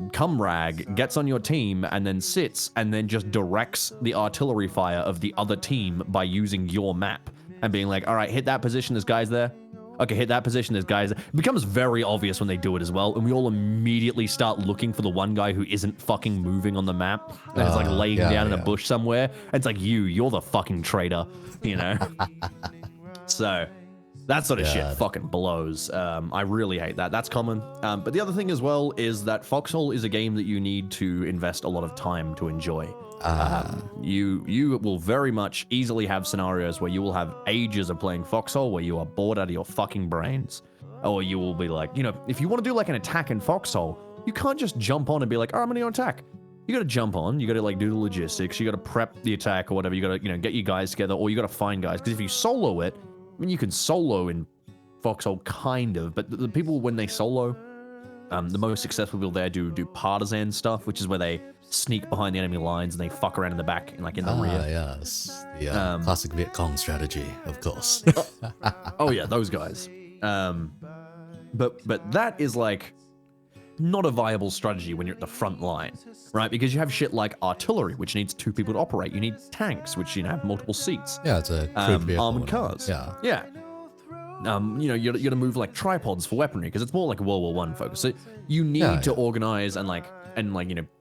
cumrag gets on your team and then sits and then just directs the artillery fire of the other team by using your map and being like, all right, hit that position, there's guys there. Okay, hit that position, there's guys there. It becomes very obvious when they do it as well, and we all immediately start looking for the one guy who isn't fucking moving on the map and is like laying down in a bush somewhere. And it's like, you're the fucking traitor, you know? So that sort of shit fucking blows. I really hate that. That's common. But the other thing as well is that Foxhole is a game that you need to invest a lot of time to enjoy. You will very much easily have scenarios where you will have ages of playing Foxhole where you are bored out of your fucking brains. Or you will be like, you know, if you want to do like an attack in Foxhole, you can't just jump on and be like, oh, I'm going to attack. You got to jump on, you got to like do the logistics, you got to prep the attack or whatever, you got to, you know, get your guys together, or you got to find guys. Because if you solo it, I mean, you can solo in Foxhole kind of, but the people when they solo, The most successful people there do partisan stuff, which is where they sneak behind the enemy lines and they fuck around in the back and like in the rear. Yes, the classic Viet Cong strategy, of course. Oh yeah, those guys. But that is like not a viable strategy when you're at the front line, right? Because you have shit like artillery, which needs 2 people to operate. You need tanks, which have multiple seats. Yeah, it's a crewed vehicle. Armored cars. Yeah. Yeah. You gotta move like tripods for weaponry because it's more like a World War I focus. So you need to organize and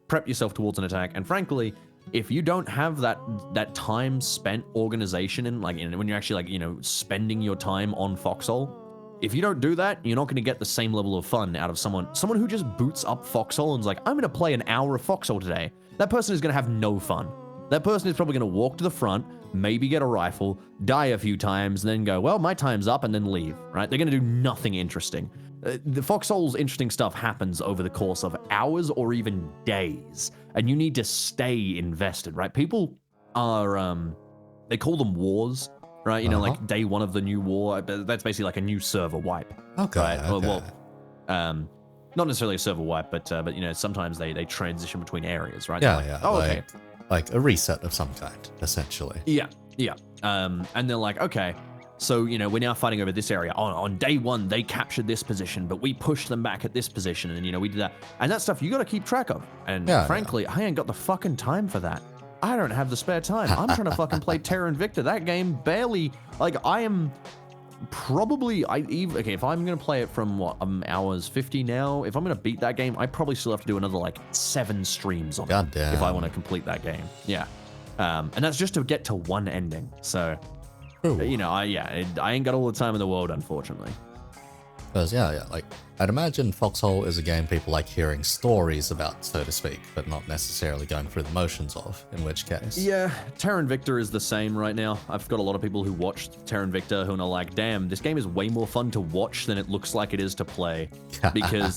prep yourself towards an attack. And frankly, if you don't have that time spent organization and when you're actually spending your time on Foxhole, if you don't do that, you're not going to get the same level of fun out of someone who just boots up Foxhole and is like, I'm going to play an hour of Foxhole today. That person is going to have no fun. That person is probably going to walk to the front, maybe get a rifle, die a few times, and then go, well, my time's up, and then leave, right? They're going to do nothing interesting. The Foxhole's interesting stuff happens over the course of hours or even days, and you need to stay invested, right? People are, they call them wars, right? Like day 1 of the new war, that's basically like a new server wipe. Okay. Right? Okay. Well, not necessarily a server wipe, but sometimes they transition between areas, right? Yeah, like, yeah. oh, okay. Like a reset of some kind, essentially. Yeah, yeah. And they're like, okay, so, we're now fighting over this area. On day 1, they captured this position, but we pushed them back at this position, and, we did that. And that stuff you got to keep track of. And frankly, I ain't got the fucking time for that. I don't have the spare time. I'm trying to fucking play Terran Invicta. That game barely, I am probably, if I'm going to play it from, hours 50 now, if I'm going to beat that game, I probably still have to do another, 7 streams on it if I want to complete that game. Yeah. And that's just to get to one ending. So, I ain't got all the time in the world, unfortunately. Because, I'd imagine Foxhole is a game people like hearing stories about, so to speak, but not necessarily going through the motions of, in which case. Yeah, Terran Invicta is the same right now. I've got a lot of people who watched Terran Invicta who are like, damn, this game is way more fun to watch than it looks like it is to play. Because,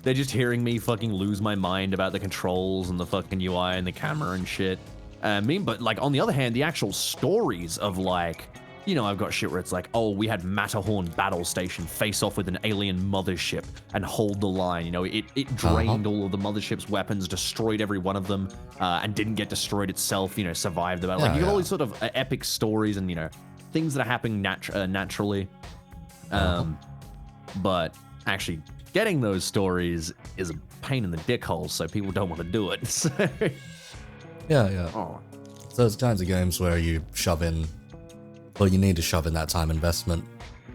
they're just hearing me fucking lose my mind about the controls and the fucking UI and the camera and shit. But, on the other hand, the actual stories of, I've got shit where it's like, oh, we had Matterhorn Battle Station face off with an alien mothership and hold the line. It drained all of the mothership's weapons, destroyed every one of them, and didn't get destroyed itself, survived the battle. You got all these sort of epic stories and, things that are happening naturally. But actually getting those stories is a pain in the dick hole, so people don't want to do it. So. Yeah. Oh. So those kinds of games where you shove in, well, you need to shove in that time investment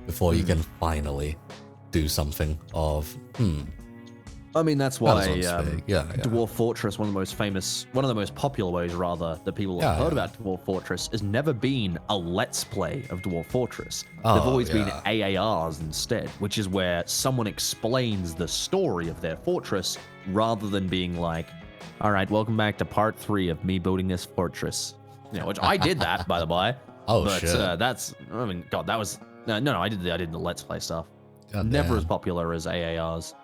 before you can finally do something of, that's why Dwarf Fortress, one of the most popular ways, rather, that people have heard about Dwarf Fortress has never been a Let's Play of Dwarf Fortress. They've always been AARs instead, which is where someone explains the story of their fortress rather than being like, all right, welcome back to part 3 of me building this fortress. Which I did that, by the by. Oh, but, shit. That was... No, I did the Let's Play stuff. God Never damn. as popular as AARs.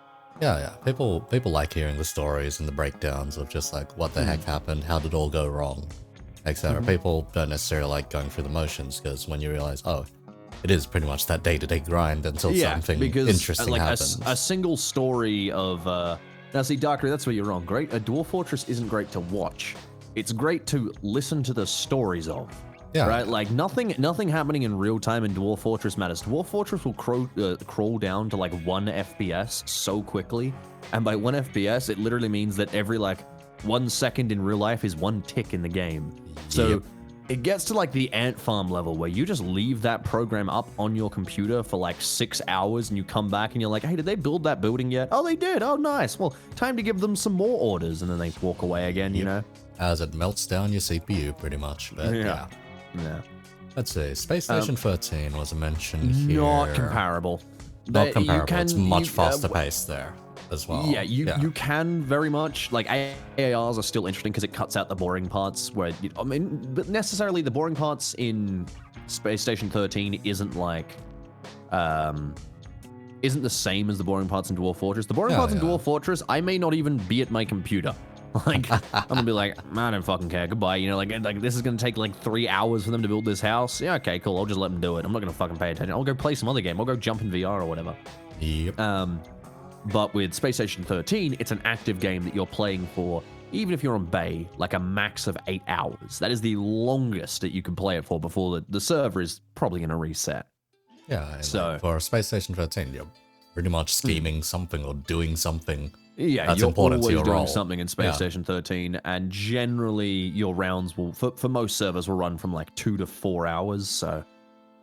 Yeah. People like hearing the stories and the breakdowns of just what the heck happened, how did it all go wrong, etc. People don't necessarily like going through the motions because when you realize, it is pretty much that day-to-day grind until something interesting happens. A single story of... Now, see, Darker, that's where you're wrong. A Dwarf Fortress isn't great to watch. It's great to listen to the stories of. Yeah. Right? Nothing happening in real time in Dwarf Fortress matters. Dwarf Fortress will crawl down to 1 FPS so quickly. And by 1 FPS, it literally means that every 1 second in real life is 1 tick in the game. So it gets to the ant farm level where you just leave that program up on your computer for 6 hours and you come back and you're like, hey, did they build that building yet? Oh, they did. Oh, nice. Well, time to give them some more orders. And then they walk away again, As it melts down your CPU, pretty much. But yeah. Let's see. Space Station 13 was mentioned here. Not comparable. Not comparable. It's much faster paced there as well. Yeah, you can very much. AARs are still interesting because it cuts out the boring parts where, but necessarily the boring parts in Space Station 13 isn't isn't the same as the boring parts in Dwarf Fortress. The boring parts in Dwarf Fortress, I may not even be at my computer. I'm gonna be like, I don't fucking care. Goodbye. This is gonna take 3 hours for them to build this house. Yeah, okay, cool. I'll just let them do it. I'm not gonna fucking pay attention. I'll go play some other game. I'll go jump in VR or whatever. Yep. But with Space Station 13, it's an active game that you're playing for, even if you're on Bay, like a max of 8 hours. That is the longest that you can play it for before the server is probably going to reset. Yeah, so like for Space Station 13, you're pretty much scheming something or doing something. Yeah, that's you're important always to your doing role. something in Space Station 13, and generally your rounds will, for most servers, will run from like 2 to 4 hours, so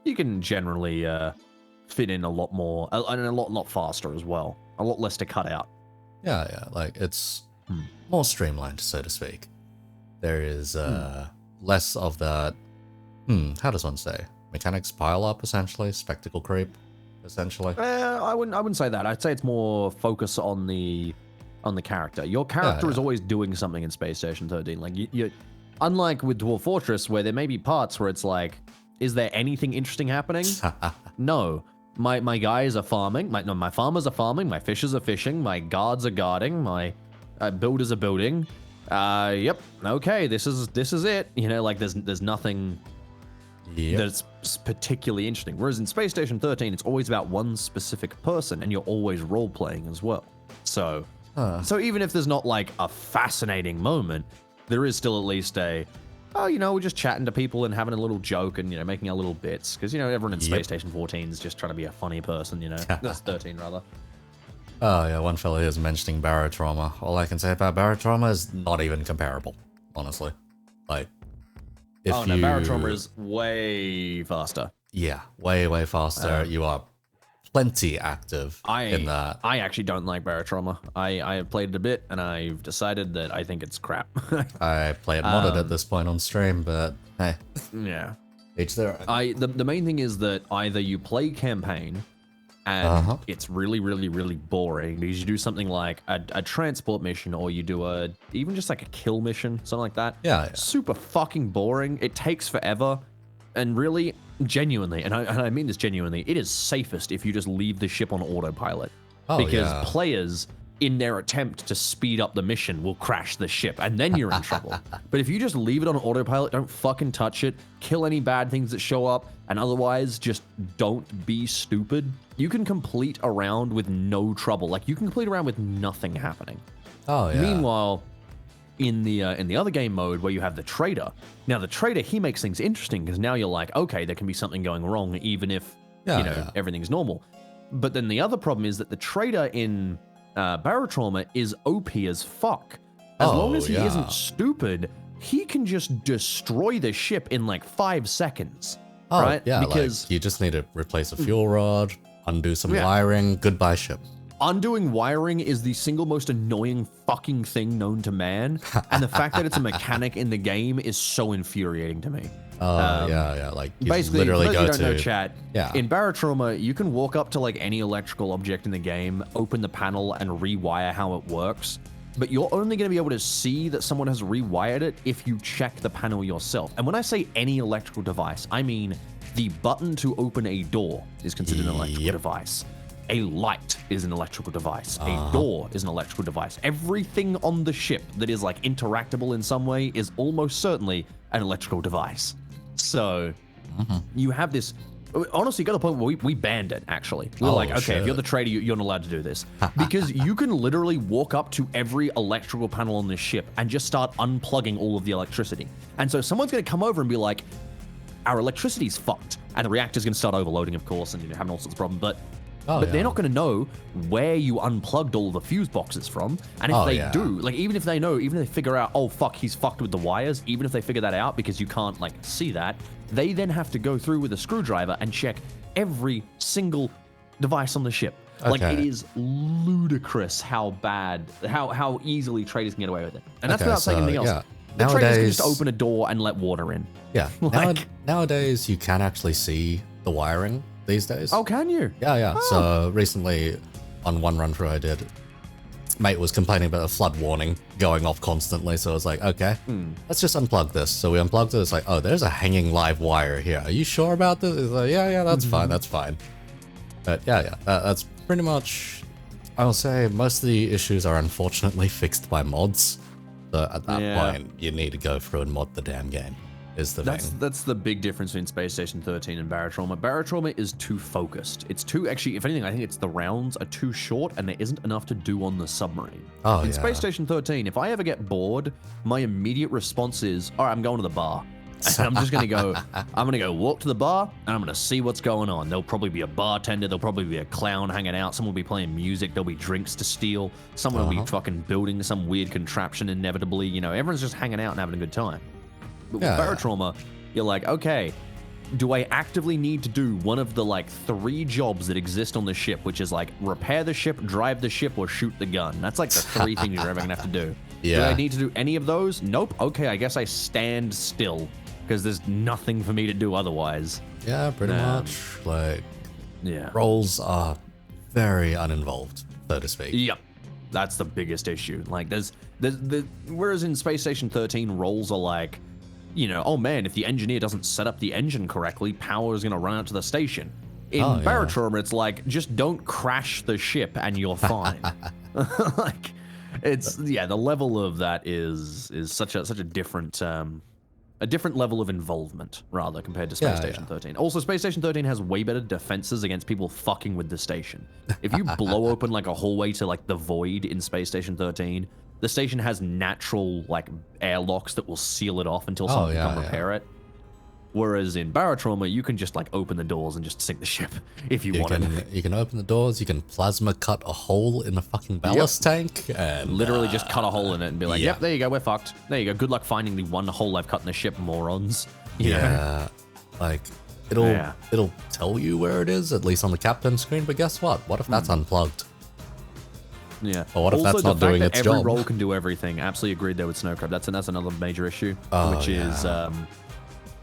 you can generally fit in a lot more, and a lot faster as well. A lot less to cut out. Yeah, like it's more streamlined, so to speak. There is less of that, how does one say? Mechanics pile up, essentially, spectacle creep, essentially. I wouldn't say that. I'd say it's more focus on the character. Your character is always doing something in Space Station 13. Like you unlike with Dwarf Fortress, where there may be parts where it's like, is there anything interesting happening? No. My guys are farming. My farmers are farming. My fishers are fishing. My guards are guarding. My builders are building. Yep. Okay. This is it. You know, like there's nothing that's particularly interesting. Whereas in Space Station 13, it's always about one specific person, and you're always role playing as well. So even if there's not like a fascinating moment, there is still at least we're just chatting to people and having a little joke and, making our little bits. Because, everyone in Space Station 14 is just trying to be a funny person, That's 13, rather. Oh, yeah, one fellow here is mentioning Barotrauma. All I can say about Barotrauma is not even comparable, honestly. Like, Barotrauma is way faster. Yeah, way faster. You are plenty active in that. I actually don't like Barotrauma. I have played it a bit, and I've decided that I think it's crap. I play it modded at this point on stream, but hey. Yeah. Each their own. The main thing is that either you play campaign, and it's really, really, really boring because you do something like a transport mission, or you do even just like a kill mission, something like that. Yeah. Super fucking boring. It takes forever. And really, genuinely, and I mean this genuinely, it is safest if you just leave the ship on autopilot. Because players, in their attempt to speed up the mission, will crash the ship, and then you're in trouble. But if you just leave it on autopilot, don't fucking touch it, kill any bad things that show up, and otherwise just don't be stupid, you can complete a round with no trouble. Like, you can complete a round with nothing happening. Oh, yeah. Meanwhile, in the other game mode where you have the trader, now the trader, he makes things interesting because now you're like, okay, there can be something going wrong even if everything's normal. But then the other problem is that the trader in Barotrauma is OP as fuck. As long as he isn't stupid, he can just destroy the ship in like 5 seconds. Right? Yeah, because like you just need to replace a fuel rod, undo some wiring, goodbye ship. Undoing wiring is the single most annoying fucking thing known to man, and the fact that it's a mechanic in the game is so infuriating to me. Like you basically, literally go you don't to know, chat. Yeah. In Barotrauma, you can walk up to like any electrical object in the game, open the panel, and rewire how it works. But you're only going to be able to see that someone has rewired it if you check the panel yourself. And when I say any electrical device, I mean the button to open a door is considered an electrical device. A light is an electrical device. A door is an electrical device. Everything on the ship that is like interactable in some way is almost certainly an electrical device. So you have this. Honestly, got to the point where we banned it, actually. We were like, okay, if you're the trader, you're not allowed to do this. Because you can literally walk up to every electrical panel on this ship and just start unplugging all of the electricity. And so someone's going to come over and be like, our electricity's fucked. And the reactor's going to start overloading, of course, and having all sorts of problems. But they're not going to know where you unplugged all the fuse boxes from. And if they do, like, even if they know, even if they figure out, oh, fuck, he's fucked with the wires, even if they figure that out because you can't, like, see that, they then have to go through with a screwdriver and check every single device on the ship. Okay. Like, it is ludicrous how easily traders can get away with it. And that's without saying anything else. Yeah. The traders can just open a door and let water in. Yeah. Nowadays, you can actually see the wiring these days. Oh, can you? Yeah. Oh. So recently, on one run through I did, mate was complaining about a flood warning going off constantly. So I was like, okay, let's just unplug this. So we unplugged it. It's like, oh, there's a hanging live wire here. Are you sure about this? It's like, yeah, that's fine. That's fine. But that's pretty much, I'll say most of the issues are unfortunately fixed by mods. So at that point, you need to go through and mod the damn game. is the thing. That's the big difference between Space Station 13 and Barotrauma. Barotrauma is too focused. It's too, actually, if anything, I think it's the rounds are too short and there isn't enough to do on the submarine. Oh, in yeah. Space Station 13, if I ever get bored, my immediate response is, all right, I'm going to the bar. And I'm just going to go walk to the bar and I'm going to see what's going on. There'll probably be a bartender. There'll probably be a clown hanging out. Someone will be playing music. There'll be drinks to steal. Someone will be fucking building some weird contraption inevitably. You know, everyone's just hanging out and having a good time. But with Barotrauma, you're like, okay, do I actively need to do one of the like 3 jobs that exist on the ship, which is like repair the ship, drive the ship, or shoot the gun? That's like the 3 things you're ever going to have to do. Yeah. Do I need to do any of those? Nope. Okay, I guess I stand still. Because there's nothing for me to do otherwise. Yeah, pretty much. Like, yeah, roles are very uninvolved, so to speak. Yep, that's the biggest issue. Like, whereas in Space Station 13, roles are like, you know, oh man, if the engineer doesn't set up the engine correctly, power is going to run out to the station. In Barotrauma, it's like, just don't crash the ship and you're fine. Like, it's, yeah, the level of that is such a different, a different level of involvement, rather, compared to Space Station 13. Also, Space Station 13 has way better defenses against people fucking with the station. If you blow open, like, a hallway to, like, the void in Space Station 13, the station has natural, like, airlocks that will seal it off until someone can come repair it. Whereas in Barotrauma, you can just, like, open the doors and just sink the ship if you wanted. You can open the doors, you can plasma cut a hole in the fucking ballast tank, and literally just cut a hole in it and be like, yep, there you go, we're fucked. There you go, good luck finding the one hole I've cut in the ship, morons. You know? Like, it'll tell you where it is, at least on the captain screen, but guess what? What if that's unplugged? Yeah. Or what if that's not doing its job? Every role can do everything. Absolutely agreed there with Snowcrab. That's another major issue, which is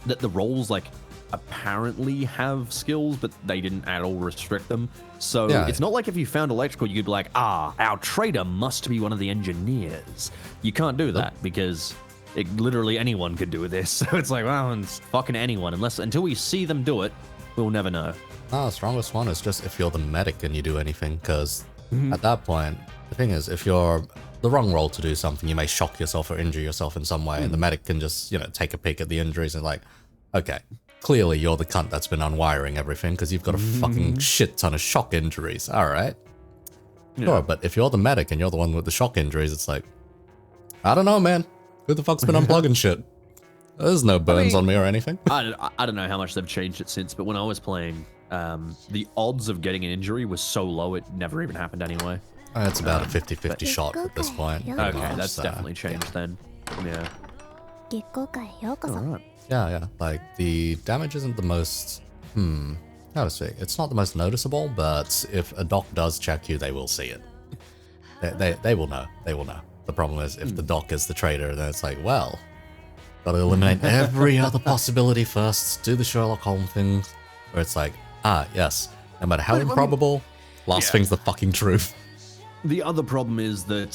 that the roles, like, apparently have skills, but they didn't at all restrict them. So it's not like if you found electrical, you'd be like, our trader must be one of the engineers. You can't do that because literally anyone could do this. So it's like, well, it's fucking anyone. Until we see them do it, we'll never know. No, the strongest one is just if you're the medic and you do anything, because at that point, the thing is, if you're the wrong role to do something, you may shock yourself or injure yourself in some way, and the medic can just, you know, take a peek at the injuries and like, okay, clearly you're the cunt that's been unwiring everything because you've got a fucking shit ton of shock injuries. All right. Sure, but if you're the medic and you're the one with the shock injuries, it's like, I don't know, man. Who the fuck's been unplugging shit? There's no burns on me or anything. I don't know how much they've changed it since, but when I was playing, the odds of getting an injury was so low it never even happened anyway. It's about a 50-50 shot at this point. Okay, that's definitely changed then. Yeah. Alright. Yeah. Like, the damage isn't the most, how to say, it's not the most noticeable, but if a doc does check you, they will see it. They will know. They will know. The problem is, if the doc is the traitor, then it's like, well, gotta eliminate every other possibility first, do the Sherlock Holmes thing, where it's like, yes, no matter how improbable, last thing's the fucking truth. The other problem is that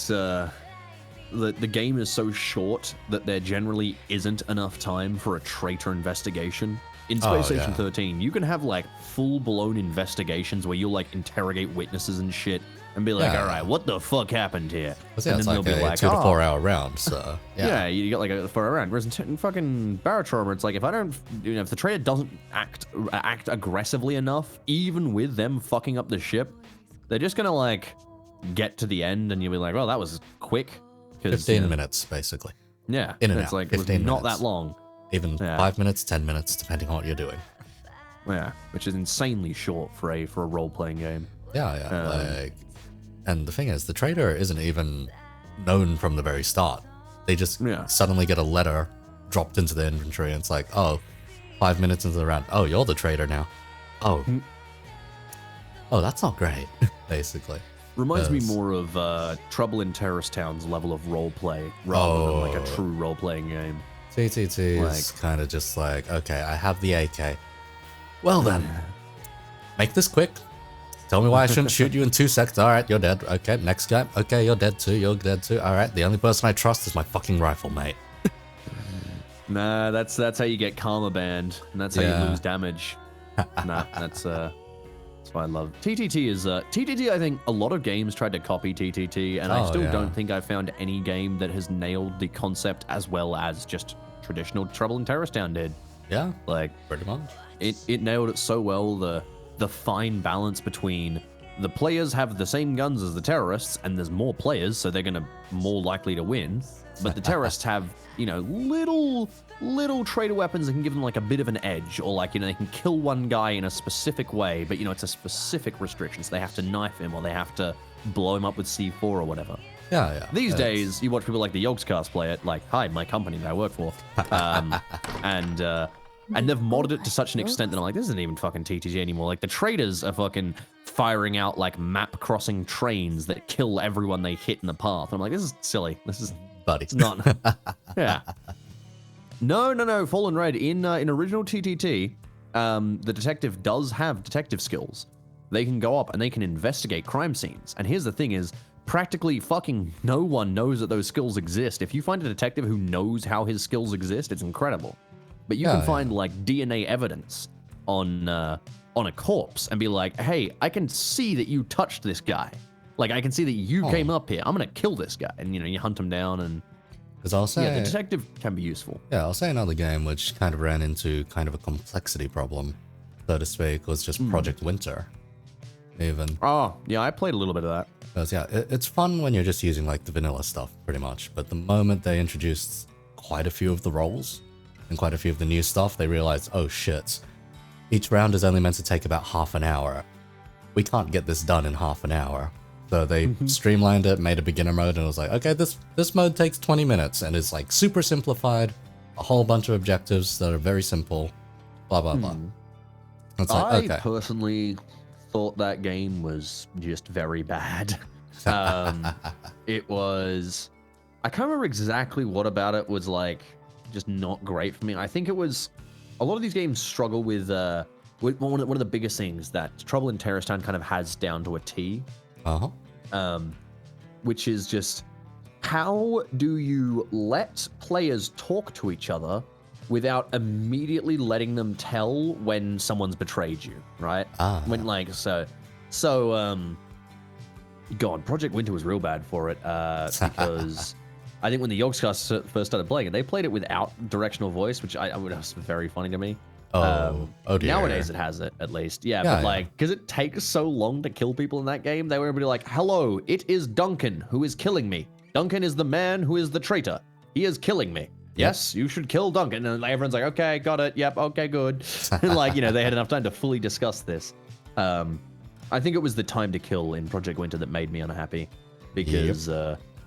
the game is so short that there generally isn't enough time for a traitor investigation. In Space Station 13, you can have, like, full-blown investigations where you'll, like, interrogate witnesses and shit and be like, all right, what the fuck happened here? And then they'll be like, 2 to 4 hour round, so... Yeah, you got, like, a 4 hour round. Whereas in fucking Barotrauma, it's like, if I don't... You know, if the traitor doesn't act aggressively enough, even with them fucking up the ship, they're just gonna, like, get to the end and you'll be like, well, that was quick. 15 minutes, basically. Yeah. In and it's out. like, 15 minutes. not that long. Even 5 minutes, 10 minutes, depending on what you're doing. Yeah, which is insanely short for a role-playing game. Yeah. Like, and the thing is, the traitor isn't even known from the very start. They just suddenly get a letter dropped into the inventory, and it's like, oh, 5 minutes into the round, oh, you're the traitor now. Oh, that's not great. Basically. Reminds me more of Trouble in Terrorist Town's level of roleplay rather than like a true role-playing game. TTT is kind of just like, okay, I have the AK. Well then, make this quick. Tell me why I shouldn't shoot you in 2 seconds. All right, you're dead. Okay, next guy. Okay, you're dead too. You're dead too. All right, the only person I trust is my fucking rifle, mate. Nah, that's how you get karma banned, and that's how you lose damage. Nah, that's what I love. TTT is TTT. I think a lot of games tried to copy TTT, and I still don't think I found any game that has nailed the concept as well as just traditional Trouble in Terrorist Town did. Yeah, Like, pretty much. it nailed it so well, the fine balance between the players have the same guns as the terrorists, and there's more players, so they're gonna more likely to win. But the terrorists have, you know, little traitor weapons that can give them like a bit of an edge, or like, you know, they can kill one guy in a specific way, but you know, it's a specific restriction, so they have to knife him or they have to blow him up with C4 or whatever. Yeah. These days, you watch people like the Yogscast play it, like, hi, my company that I work for. And they've modded it to such an extent that I'm like, this isn't even fucking TTG anymore. Like, the traders are fucking firing out, like, map-crossing trains that kill everyone they hit in the path. I'm like, this is silly. This is... Buddy. It's not... Yeah. No. Fallen Red, in original TTT, the detective does have detective skills. They can go up and they can investigate crime scenes. And here's the thing is, practically fucking no one knows that those skills exist. If you find a detective who knows how his skills exist, it's incredible. But you can find like DNA evidence on a corpse and be like, hey, I can see that you touched this guy. Like, I can see that you came up here. I'm gonna kill this guy. And you know, you hunt him down, and because I'll say, the detective can be useful. Yeah, I'll say another game which kind of ran into kind of a complexity problem, so to speak, was just Project Winter. Even. Oh, yeah, I played a little bit of that. Because yeah, it's fun when you're just using like the vanilla stuff, pretty much. But the moment they introduced quite a few of the roles and quite a few of the new stuff, they realized, oh shit, each round is only meant to take about half an hour. We can't get this done in half an hour. So they streamlined it, made a beginner mode, and it was like, okay, this mode takes 20 minutes, and it's like super simplified, a whole bunch of objectives that are very simple, blah, blah, blah. It's like, I personally thought that game was just very bad. It was... I can't remember exactly what about it was like just not great for me. I think it was... A lot of these games struggle with one of the biggest things that Trouble in Terrorist Town kind of has down to a T. Which is just, how do you let players talk to each other without immediately letting them tell when someone's betrayed you, right? When like, God, Project Winter was real bad for it, because I think when the Yogscast first started playing it, they played it without directional voice, which was very funny to me. Oh dear. Nowadays it has it, at least. Yeah, but like, because it takes so long to kill people in that game, they were able to be like, hello, it is Duncan who is killing me. Duncan is the man who is the traitor. He is killing me. Yes, you should kill Duncan. And everyone's like, okay, got it. Yep, okay, good. Like, you know, they had enough time to fully discuss this. I think it was the time to kill in Project Winter that made me unhappy. Because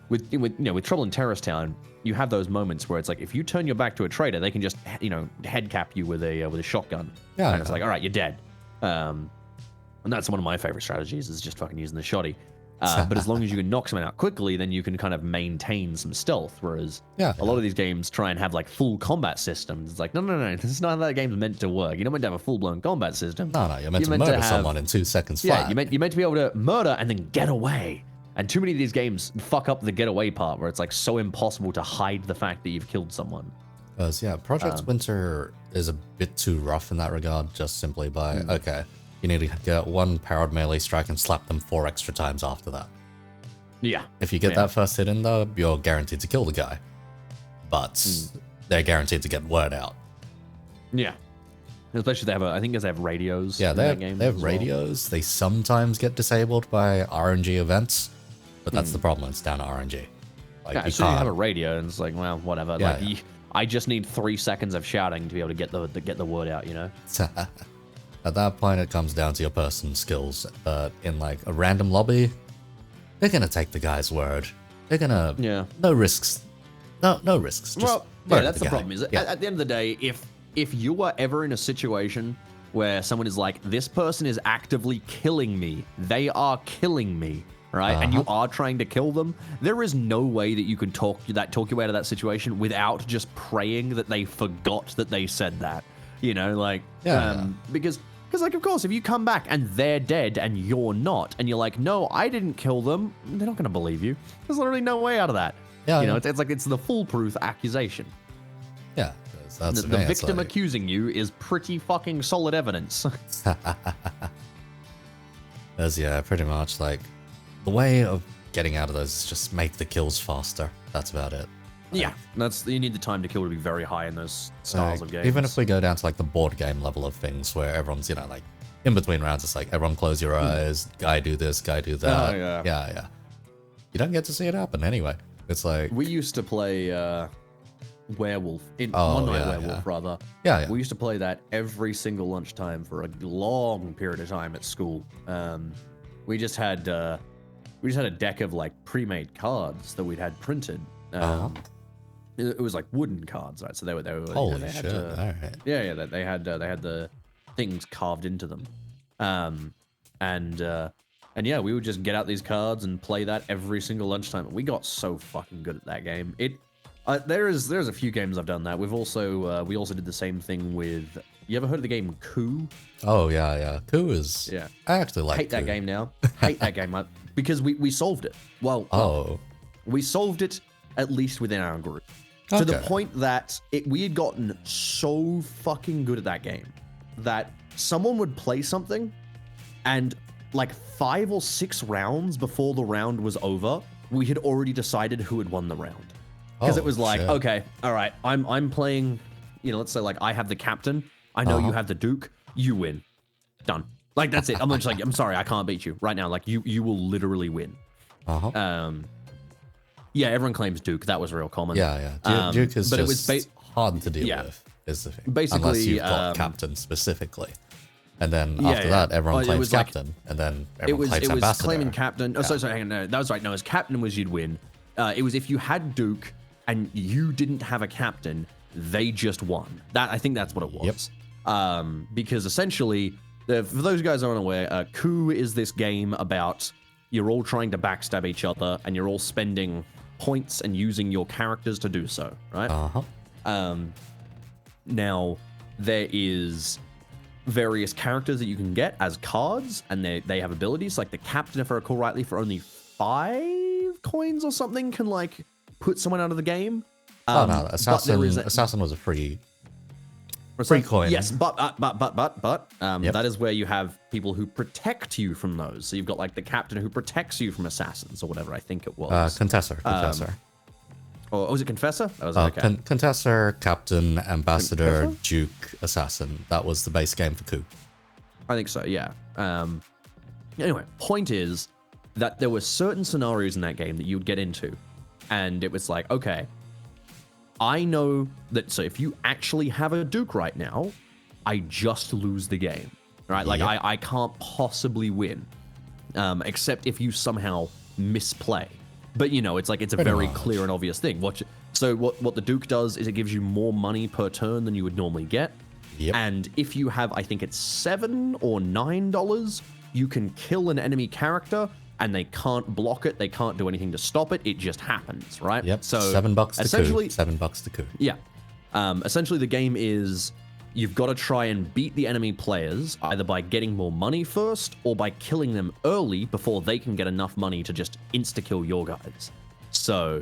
with Trouble in Terrorist Town, you have those moments where it's like, if you turn your back to a traitor, they can just, you know, head cap you with a shotgun. Yeah. And it's like, all right, you're dead. And that's one of my favorite strategies, is just fucking using the shotty. But as long as you can knock someone out quickly, then you can kind of maintain some stealth. Whereas a lot of these games try and have like full combat systems. It's like, no, this is not how that game's meant to work. You're not meant to have a full-blown combat system. No, you're meant to murder someone in 2 seconds flat. Yeah, you're meant to be able to murder and then get away. And too many of these games fuck up the getaway part, where it's like so impossible to hide the fact that you've killed someone. Because Project Winter is a bit too rough in that regard, just simply by, okay, you need to get one powered melee strike and slap them 4 extra times after that. Yeah. If you get that first hit in though, you're guaranteed to kill the guy. But they're guaranteed to get word out. Yeah. Especially they have I think they have radios. Yeah, they have radios. They sometimes get disabled by RNG events, but that's the problem. It's down to RNG. Like, yeah, so you have a radio, and it's like, well, whatever. Yeah, like, I just need 3 seconds of shouting to be able to get the word out, you know? At that point, it comes down to your person's skills. In like a random lobby, they're gonna take the guy's word. They're gonna no risks. No risks. Just that's the problem. Is at the end of the day, if you are ever in a situation where someone is like, this person is actively killing me, they are killing me, right? And you are trying to kill them, there is no way that you can talk your way out of that situation without just praying that they forgot that they said that. You know, like, because like, of course, if you come back and they're dead and you're not, and you're like, no, I didn't kill them, they're not going to believe you. There's literally no way out of that. You know, it's like, it's the foolproof accusation. Yeah. That's the victim accusing you is pretty fucking solid evidence. Pretty much. Like, the way of getting out of those is just make the kills faster. That's about it. Yeah, you need the time to kill to be very high in those styles of games. Even if we go down to like the board game level of things, where everyone's like in between rounds, it's like everyone close your eyes, guy do this, guy do that. Yeah. You don't get to see it happen anyway. It's like we used to play Werewolf One Night Werewolf rather. Yeah. We used to play that every single lunchtime for a long period of time at school. We just had a deck of like pre-made cards that we'd had printed. It was like wooden cards, right? So they were holy shit! All right. Yeah. They had the things carved into them, and yeah, we would just get out these cards and play that every single lunchtime. We got so fucking good at that game. There's a few games I've done that. We also did the same thing with. You ever heard of the game Coup? Oh yeah. Coup is. Yeah. I actually like. Hate that game now. Hate that game because we solved it. We solved it at least within our group. To the point that we had gotten so fucking good at that game that someone would play something and like 5 or 6 rounds before the round was over, we had already decided who had won the round. Because it was like, okay, all right, I'm playing, let's say like I have the captain. I know you have the Duke. You win. Done. Like, that's it. I'm just like, I'm sorry, I can't beat you right now. Like, you will literally win. Yeah, everyone claims Duke. That was real common. Yeah. Duke is just hard to deal with, is the thing. Basically, unless you've got captain specifically. And then after that, everyone claims captain. And then everyone claims ambassador. It was claiming captain. Oh, sorry, hang on. No, that was right. No, as captain was you'd win. It was if you had Duke and you didn't have a captain, they just won. I think that's what it was. Yep. Because essentially, for those guys who aren't aware, Coup is this game about you're all trying to backstab each other and you're all spending points and using your characters to do so, right? Now, there is various characters that you can get as cards, and they have abilities. Like the captain, if I recall rightly, for only 5 coins or something, can like put someone out of the game. No, assassin was a free coin. Yes, but that is where you have people who protect you from those. So you've got like the captain who protects you from assassins or whatever I think it was. Contessor. Or was it Confessor? That was okay. Contessor, Captain, Ambassador, Confessor? Duke, Assassin. That was the base game for Coup. I think so, yeah. Anyway, point is that there were certain scenarios in that game that you would get into, and it was like, okay, I know that, so if you actually have a Duke right now, I just lose the game, right? Like, I can't possibly win, except if you somehow misplay. But, it's like, it's a very clear and obvious thing. So what the Duke does is it gives you more money per turn than you would normally get. Yep. And if you have, I think it's $7 or $9, you can kill an enemy character and they can't block it. They can't do anything to stop it. It just happens, right? Yep. So $7 to essentially, coup. $7 to coup. Yeah. Essentially, the game is you've got to try and beat the enemy players either by getting more money first or by killing them early before they can get enough money to just insta-kill your guys. So,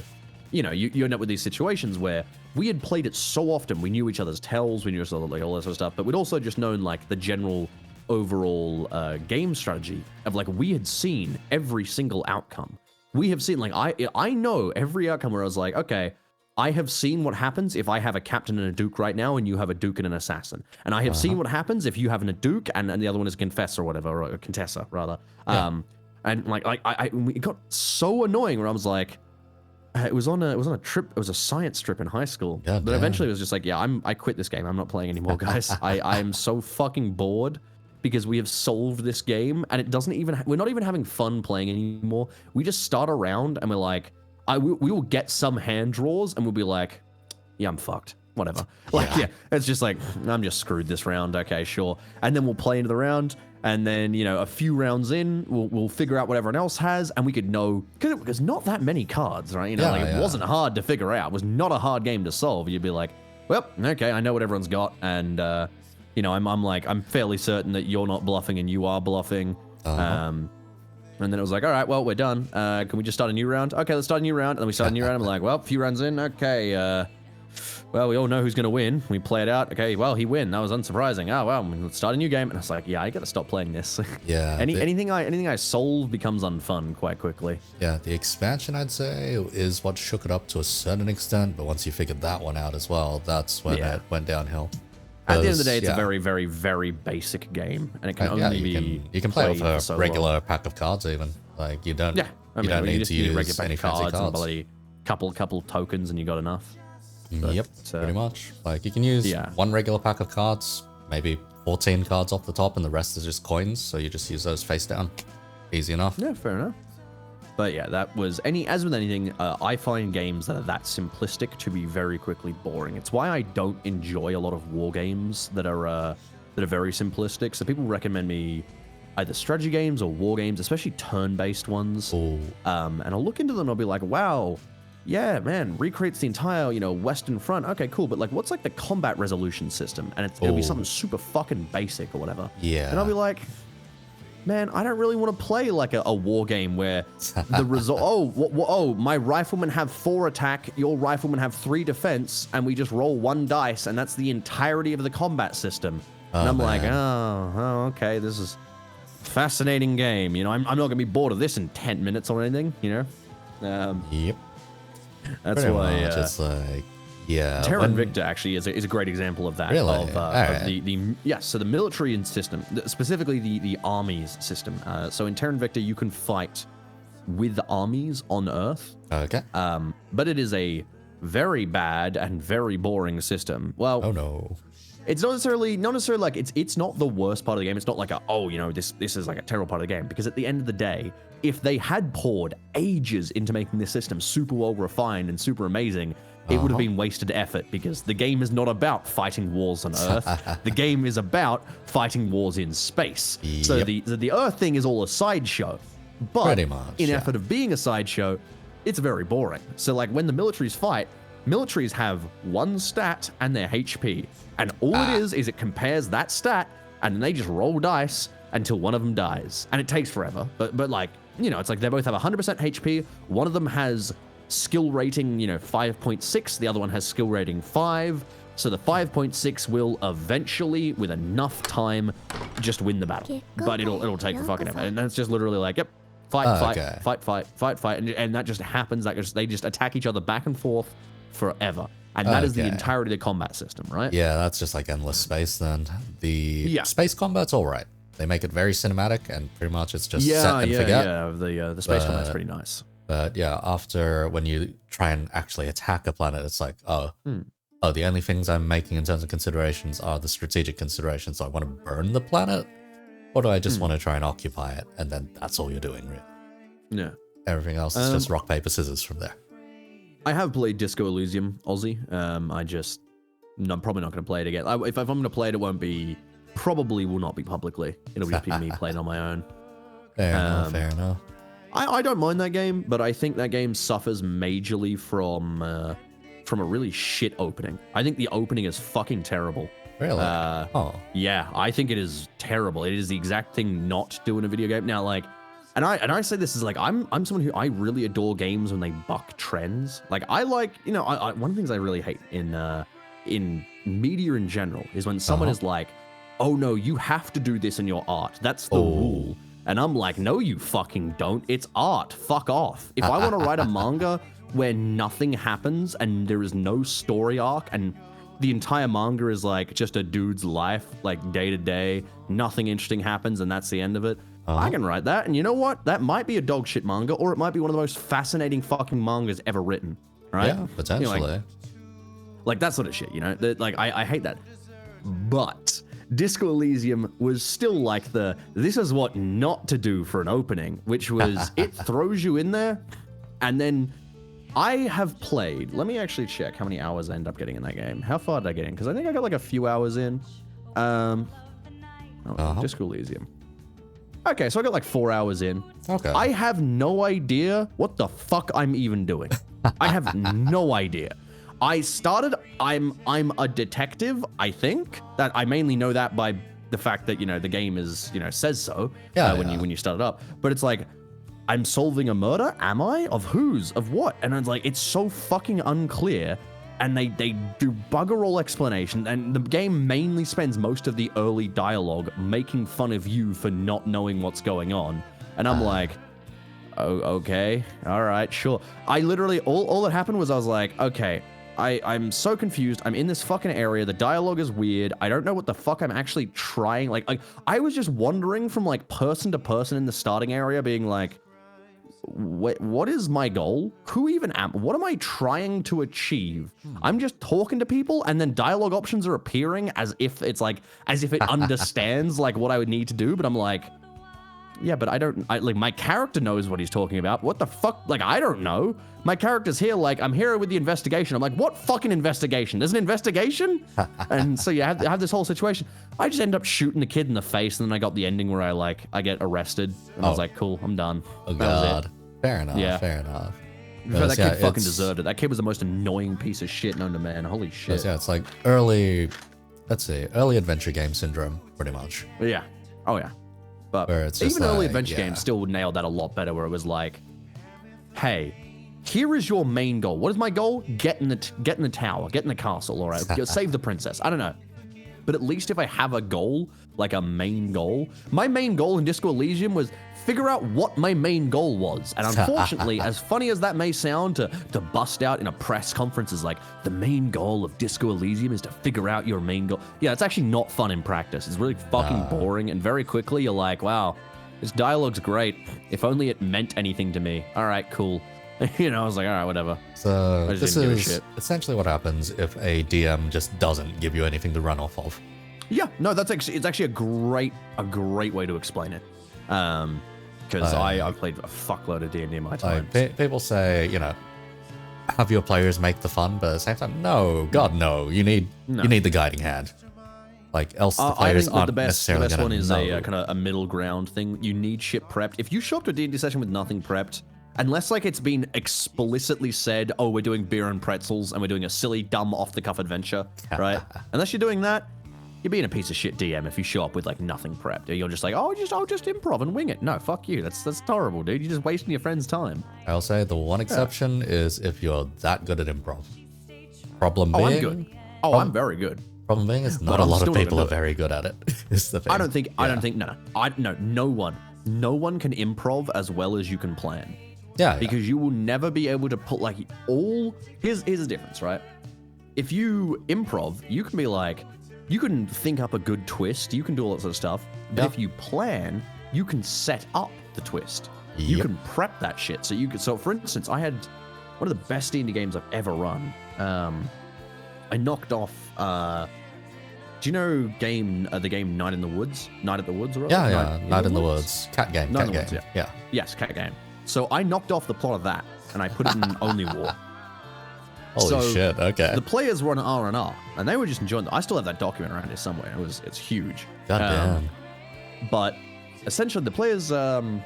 you end up with these situations where we had played it so often, we knew each other's tells, we knew all that sort of stuff, but we'd also just known like the general overall game strategy of like we had seen every single outcome. We have seen like I know every outcome where I was like, okay, I have seen what happens if I have a captain and a Duke right now and you have a Duke and an assassin. And I have seen what happens if you have a Duke and the other one is a Confessor or whatever, or a Contessa rather. Yeah. And like it got so annoying where I was like, it was on a trip. It was a science trip in high school. But eventually it was just like, I quit this game. I'm not playing anymore, guys. I'm so fucking bored because we have solved this game and it doesn't even, we're not even having fun playing anymore. We just start around and we're like, we will get some hand draws and we'll be like, yeah, I'm fucked. Whatever. Like, yeah, it's just like, I'm just screwed this round. Okay, sure. And then we'll play into the round. And then, a few rounds in, we'll figure out what everyone else has. And we could know, because there's not that many cards, right? It wasn't hard to figure out. It was not a hard game to solve. You'd be like, well, okay, I know what everyone's got. And, I'm fairly certain that you're not bluffing and you are bluffing. And then it was like, all right, well, we're done. Can we just start a new round? Okay, let's start a new round. And then we start a new round. I'm like, well, a few rounds in. Okay, well, we all know who's going to win. We play it out. Okay, well, he win. That was unsurprising. Oh, well, let's start a new game. And I was like, yeah, I got to stop playing this. Yeah. anything I solve becomes unfun quite quickly. Yeah, the expansion, I'd say, is what shook it up to a certain extent. But once you figured that one out as well, that's when it went downhill. At the end of the day, it's a very, very, very basic game. And it can only be you can play with a so regular long. pack of cards even. Like, you don't, Yeah. I mean, you don't you need just to need a use regular any pack of fancy cards and cards. bloody couple tokens and you got enough. But, Yep, pretty much. Like, you can use one regular pack of cards, maybe 14 cards off the top, and the rest is just coins, so you just use those face down. Easy enough. Yeah, fair enough. But yeah, that was as with anything, I find games that are that simplistic to be very quickly boring. It's why I don't enjoy a lot of war games that are very simplistic. So people recommend me either strategy games or war games, especially turn-based ones. Ooh. And I'll look into them and I'll be like, wow, yeah, man, recreates the entire, Western Front. Okay, cool. But like, what's like the combat resolution system? And it'll be something super fucking basic or whatever. Yeah. And I'll be like, man, I don't really want to play like a war game where the result. Oh, my riflemen have 4 attack, your riflemen have 3 defense, and we just roll 1 dice, and that's the entirety of the combat system. And I'm like, oh, okay, this is a fascinating game. I'm not gonna be bored of this in 10 minutes or anything. Yep. That's Pretty why. much, it's like, yeah. Terran Invicta actually is a great example of that. Really? So the military system, specifically the armies system. So in Terran Invicta, you can fight with armies on Earth. Okay. But it is a very bad and very boring system. Well, Oh no. it's not necessarily like it's not the worst part of the game. It's not like this is like a terrible part of the game, because at the end of the day, if they had poured ages into making this system super well refined and super amazing, it would have been wasted effort, because the game is not about fighting wars on Earth. The game is about fighting wars in space. Yep. So the Earth thing is all a sideshow. But Pretty much, in yeah. effort of being a sideshow, it's very boring. So like when the militaries fight, militaries have 1 stat and their HP. And all it is it compares that stat, and then they just roll dice until one of them dies. And it takes forever. But like, it's like they both have 100% HP. One of them has skill rating, 5.6. The other one has skill rating 5. So the 5.6 will eventually, with enough time, just win the battle. But it'll take a fucking effort. And that's just literally like, yep, fight, and that just happens. They just attack each other back and forth forever. And that is the entirety of the combat system, right? Yeah, that's just like endless space then. The space combat's alright. They make it very cinematic, and pretty much it's just set and forget. Yeah, the space combat's pretty nice. But yeah, after when you try and actually attack a planet, it's like, the only things I'm making in terms of considerations are the strategic considerations. So I want to burn the planet, or do I just want to try and occupy it? And then that's all you're doing, really. Yeah. Everything else is just rock, paper, scissors from there. I have played Disco Elysium, Aussie. I'm probably not going to play it again. If I'm going to play it, it probably will not be publicly. It'll just be me playing on my own. Fair enough. I don't mind that game, but I think that game suffers majorly from a really shit opening. I think the opening is fucking terrible. Really? Yeah, I think it is terrible. It is the exact thing not to do in a video game. Now, like, and I say this is like, I'm someone who I really adore games when they buck trends. Like, I like, one of the things I really hate in media in general is when someone is like, oh no, you have to do this in your art. That's the rule. And I'm like, no, you fucking don't. It's art. Fuck off. If I want to write a manga where nothing happens and there is no story arc and the entire manga is like just a dude's life, like day to day, nothing interesting happens and that's the end of it, I can write that. And you know what? That might be a dog shit manga, or it might be one of the most fascinating fucking mangas ever written. Right? Yeah, potentially. Like that sort of shit, Like, I hate that. But Disco Elysium was still like this is what not to do for an opening, which was it throws you in there, and then I have played, let me actually check how many hours I end up getting in that game. How far did I get in? Because I think I got like a few hours in. Disco Elysium. Okay, so I got like 4 hours in. Okay. I have no idea what the fuck I'm even doing. I have no idea. I started, I'm a detective, I think. That I mainly know that by the fact that, the game is, says so when you start it up. But it's like, I'm solving a murder? Am I? Of whose? Of what? And it's like, it's so fucking unclear. and they do bugger all explanation, and the game mainly spends most of the early dialogue making fun of you for not knowing what's going on. And I'm like, oh, okay, all right, sure. I literally, all that happened was I was like, okay, I'm so confused. I'm in this fucking area. The dialogue is weird. I don't know what the fuck I'm actually trying. Like I was just wandering from like person to person in the starting area being like, what is my goal? Who even am? What am I trying to achieve? I'm just talking to people, and then dialogue options are appearing as if it's like, as if it understands like what I would need to do. But I'm like, yeah, but like my character knows what he's talking about. What the fuck? Like, I don't know. My character's here like, I'm here with the investigation. I'm like, what fucking investigation? There's an investigation? And so you have this whole situation. I just end up shooting the kid in the face, and then I got the ending where I get arrested. And I was like, cool, I'm done. Oh, God. Fair enough, yeah. fair enough. That kid fucking deserved it. That kid was the most annoying piece of shit known to man. Holy shit. Yeah, it's like early adventure game syndrome, pretty much. Yeah. Oh, yeah. But even early adventure games still nailed that a lot better, where it was like, hey, here is your main goal. What is my goal? Get in the tower, get in the castle, all right? Save the princess. I don't know. But at least if I have a goal, like a main goal, my main goal in Disco Elysium was figure out what my main goal was. And unfortunately, as funny as that may sound to bust out in a press conference is like, the main goal of Disco Elysium is to figure out your main goal. Yeah, it's actually not fun in practice. It's really fucking boring. And very quickly, you're like, wow, this dialogue's great. If only it meant anything to me. All right, cool. You know, I was like, all right, whatever. So this is essentially what happens if a DM just doesn't give you anything to run off of. Yeah, no, it's actually a great way to explain it. Because I've played a fuckload of D&D in my time. People say, you know, have your players make the fun, but at the same time, no, God, no. You need the guiding hand. Like, else the players aren't necessarily the best one is know. a kind of a middle ground thing. You need shit prepped. If you show up to a D&D session with nothing prepped, unless like it's been explicitly said, oh, we're doing beer and pretzels and we're doing a silly, dumb, off-the-cuff adventure, right? Unless you're doing that, you're being a piece of shit DM if you show up with like nothing prepped. You're just like, oh, I'll just improv and wing it. No, fuck you. That's horrible, dude. You're just wasting your friend's time. I'll say the one exception is if you're that good at improv. Problem being, I'm good. I'm very good. Problem being is not a lot of people are very good at it. Is the thing. I don't think no one can improv as well as you can plan. Yeah. Because you will never be able to put like here's the difference, right? If you improv, you can be like, you can think up a good twist, you can do all that sort of stuff. But if you plan, you can set up the twist. You can prep that shit. So for instance, I had one of the best D&D games I've ever run. I knocked off do you know the game Night in the Woods? Night at the Woods, or Night in the Woods. Cat game. Yeah. Yes, cat game. So I knocked off the plot of that and I put it in Only War. Holy shit, okay. The players were on R&R, and they were just enjoying it. I still have that document around here somewhere. It's huge. Goddamn. But essentially, the players were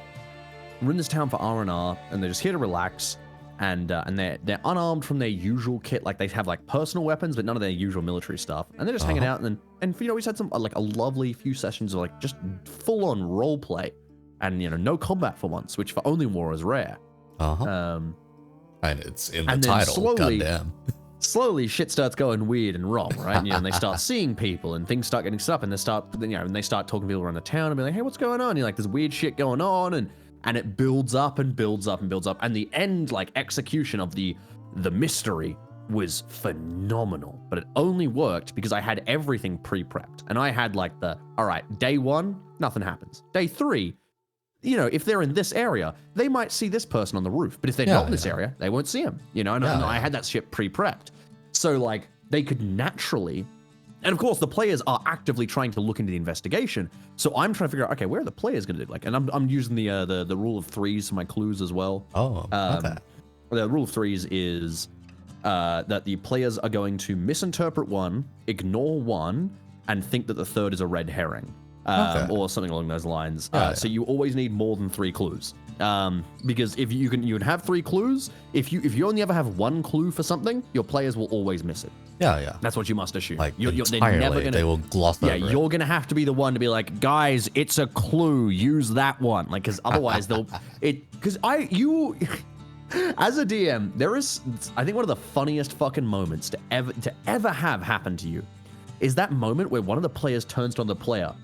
in this town for R&R, and they're just here to relax, and they're unarmed from their usual kit. Like, they have, like, personal weapons, but none of their usual military stuff. And they're just hanging out, and you know, we had some, like, a lovely few sessions of, like, just full-on role play. And, you know, no combat for once, which for Only War is rare. And it's in the title, goddamn. Slowly, shit starts going weird and wrong, right? And, you know, and they start seeing people, and things start getting stuff, and they start talking to people around the town, and be like, "Hey, what's going on?" And you're like, "There's weird shit going on," and it builds up and builds up and builds up, and the end, like, execution of the mystery was phenomenal. But it only worked because I had everything pre-prepped, and I had like all right, day 1, nothing happens. Day 3. You know, if they're in this area, they might see this person on the roof. But if they're not in this area, they won't see him. You know, and I had that shit pre-prepped. So, like, they could naturally... And, of course, the players are actively trying to look into the investigation. So I'm trying to figure out, okay, where are the players going to do? Like, and I'm using the rule of threes for my clues as well. Okay. The rule of threes is that the players are going to misinterpret one, ignore one, and think that the third is a red herring. Or something along those lines. So you always need more than 3 clues. Because if you can have 3 clues, if you only ever have 1 clue for something, your players will always miss it. Yeah. That's what you must assume. Like, they're never gonna, they will gloss over it. Yeah, you're gonna have to be the one to be like, guys, it's a clue. Use that one. Like, because otherwise As a DM, there is, I think, one of the funniest fucking moments to ever have happen to you is that moment where one of the players turns to another player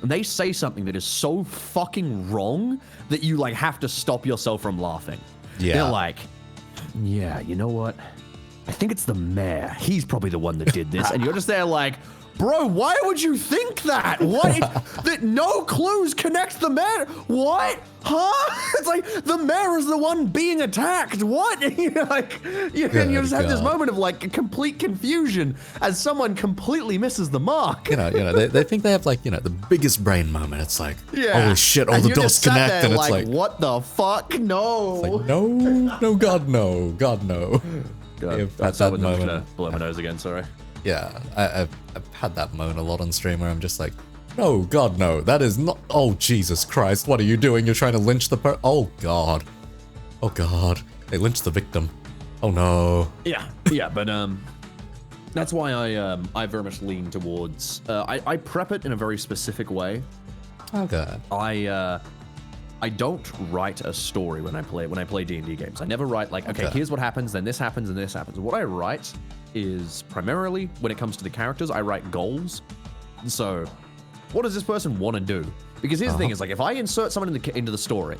and they say something that is so fucking wrong that you like have to stop yourself from laughing. Yeah. They're like, yeah, you know what? I think it's the mayor. He's probably the one that did this. And you're just there like, bro, why would you think that? What? That no clues connect the mayor? What? Huh? It's like the mayor is the one being attacked. What? You're like, and you just have this moment of like complete confusion as someone completely misses the mark. They think they have like, the biggest brain moment. It's like, Yeah. holy shit, all And the you're dots just sat connect, there and it's like, like, what the fuck? No. it's like, no, God, no, God, no. God, I've had that moment. Blow my nose again, sorry. Yeah, I've had that moment a lot on stream where I'm just like, no, God, no, that is not. Oh, Jesus Christ, what are you doing? You're trying to lynch the oh God, they lynched the victim. Oh no. Yeah, but that's why I very much lean towards I prep it in a very specific way. Okay. I don't write a story when I play D&D games. I never write like, okay, here's what happens, then this happens, and this happens. What I write is primarily, when it comes to the characters, I write goals. So, what does this person want to do? Because here's the thing: is like if I insert someone into the story,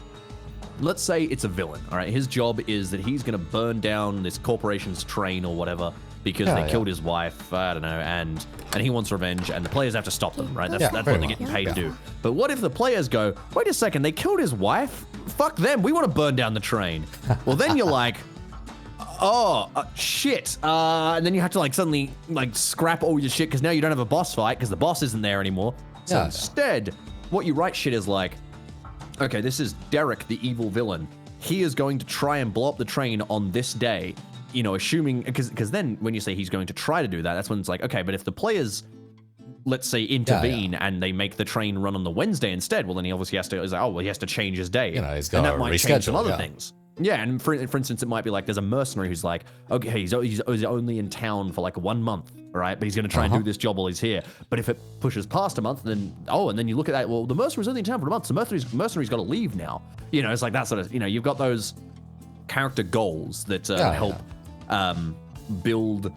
let's say it's a villain. All right, his job is that he's going to burn down this corporation's train or whatever because they killed his wife. I don't know, and he wants revenge, and the players have to stop them. Right? That's what they're getting paid to do. But what if the players go, wait a second, they killed his wife? Fuck them. We want to burn down the train. Well, then you're like, oh, shit. And then you have to like suddenly like scrap all your shit because now you don't have a boss fight because the boss isn't there anymore. So instead, what you write shit is like, okay, this is Derek, the evil villain. He is going to try and blow up the train on this day, assuming, because then when you say he's going to try to do that, that's when it's like, okay, but if the players, let's say, intervene and they make the train run on the Wednesday instead, well, then he obviously has to, he has to change his day. He's got and to that might reschedule change some other things. Yeah, and for instance, it might be like there's a mercenary who's like, okay, he's only in town for like 1 month, all right? But he's going to try and do this job while he's here. But if it pushes past a month, then, and then you look at that, well, the mercenary's only in town for a month, so mercenary's got to leave now. It's like that sort of, you've got those character goals that help build,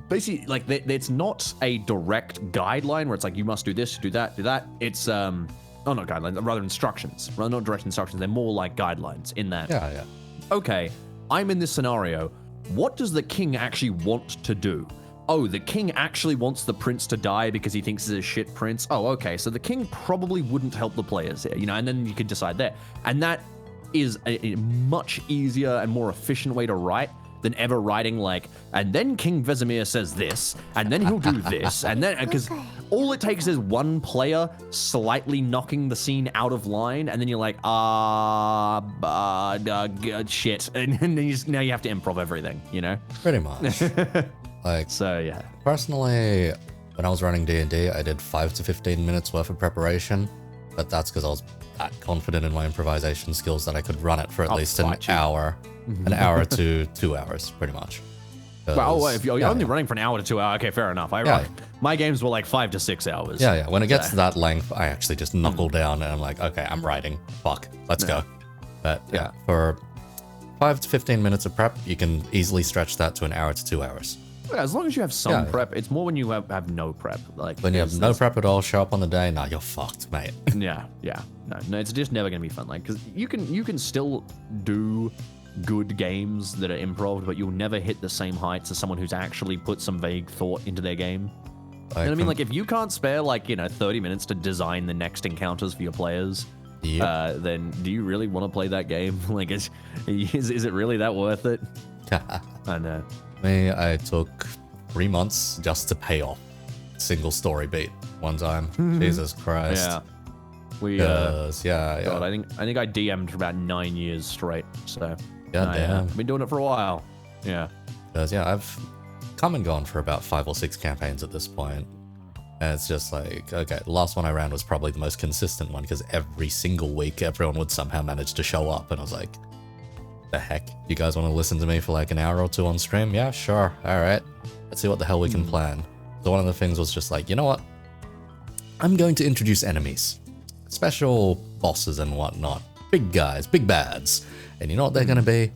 basically, like, it's not a direct guideline where it's like, you must do this, do that, do that. It's, not guidelines, rather instructions. Rather not direct instructions, they're more like guidelines in that. Yeah. Okay, I'm in this scenario. What does the king actually want to do? Oh, the king actually wants the prince to die because he thinks he's a shit prince. Oh, okay, so the king probably wouldn't help the players here, and then you could decide there. And that is a much easier and more efficient way to write than ever writing like, and then King Vesemir says this, and then he'll do this, and then, because all it takes is one player slightly knocking the scene out of line, and then you're like, shit, and then now you have to improv everything, Pretty much. Like, so yeah. Personally, when I was running D&D, I did 5 to 15 minutes worth of preparation, but that's because I was that confident in my improvisation skills that I could run it for at least an hour to 2 hours, pretty much. Well, if you're only running for an hour to 2 hours, okay, fair enough. My games were like 5 to 6 hours. Yeah. When it gets to that length, I actually just knuckle down and I'm like, okay, I'm writing. Fuck, let's go. But yeah, for 5 to 15 minutes of prep, you can easily stretch that to an hour to 2 hours. Yeah, as long as you have some prep. It's more when you have no prep. Like when you have no prep at all, show up on the day, you're fucked, mate. Yeah. No, it's just never gonna be fun. Like, because you can still do good games that are improv, but you'll never hit the same heights as someone who's actually put some vague thought into their game. You know what I mean? Like, if you can't spare 30 minutes to design the next encounters for your players, then do you really want to play that game? Like, is it really that worth it? I know. Me, I took 3 months just to pay off a single story beat one time. Jesus Christ. Yeah. God, I think I DM'd for about 9 years straight. So damn. I've been doing it for a while. Yeah. Because I've come and gone for about 5 or 6 campaigns at this point. And it's just like, okay, the last one I ran was probably the most consistent one because every single week everyone would somehow manage to show up, and I was like, the heck? You guys want to listen to me for like an hour or 2 on stream? Yeah, sure. All right. Let's see what the hell we can plan. So one of the things was just like, you know what? I'm going to introduce enemies. Special bosses and whatnot. Big guys, big bads. And you know what they're going to be?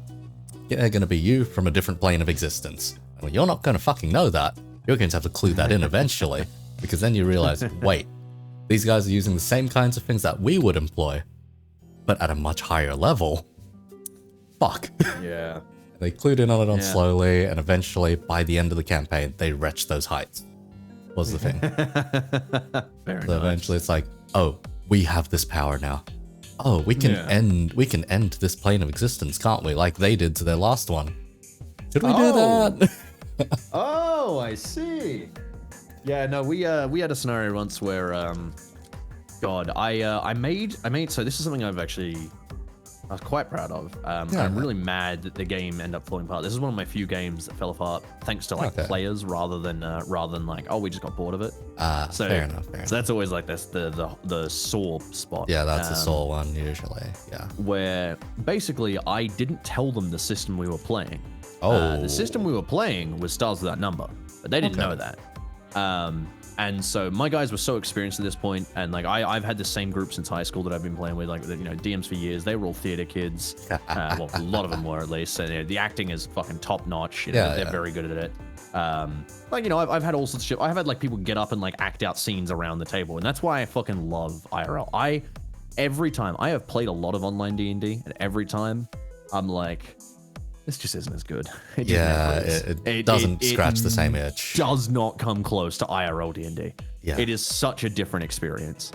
they're going to be you from a different plane of existence. Well, you're not going to fucking know that. You're going to have to clue that in eventually, because then you realize, wait, these guys are using the same kinds of things that we would employ, but at a much higher level. Fuck. Yeah. They clued in on it slowly, and eventually, by the end of the campaign, they reached those heights. Was the thing. Very So nice. eventually it's like, oh, we have this power now. Oh, we can end this plane of existence, can't we? Like they did to their last one. Should we do that? Oh, I see. Yeah, no, we had a scenario once where God, I made so this is something I was quite proud of. I'm really mad that the game ended up falling apart. This is one of my few games that fell apart thanks to like players rather than like, oh, we just got bored of it. So fair enough. So that's always like this the sore spot. Yeah, that's a sore one usually. Yeah. Where basically I didn't tell them the system we were playing. Oh. The system we were playing was Stars Without Number, but they didn't know that. And so my guys were so experienced at this point, and like I've had the same group since high school that I've been playing with, like DMs for years. They were all theater kids. Well, a lot of them were at least. And, the acting is fucking top notch. They're very good at it. I've had all sorts of shit. I've had like people get up and like act out scenes around the table, and that's why I fucking love IRL. Every time I have played a lot of online D&D, and every time I'm like, this just isn't as good. It doesn't scratch the same itch. Does not come close to IRL D&D. Yeah. It is such a different experience.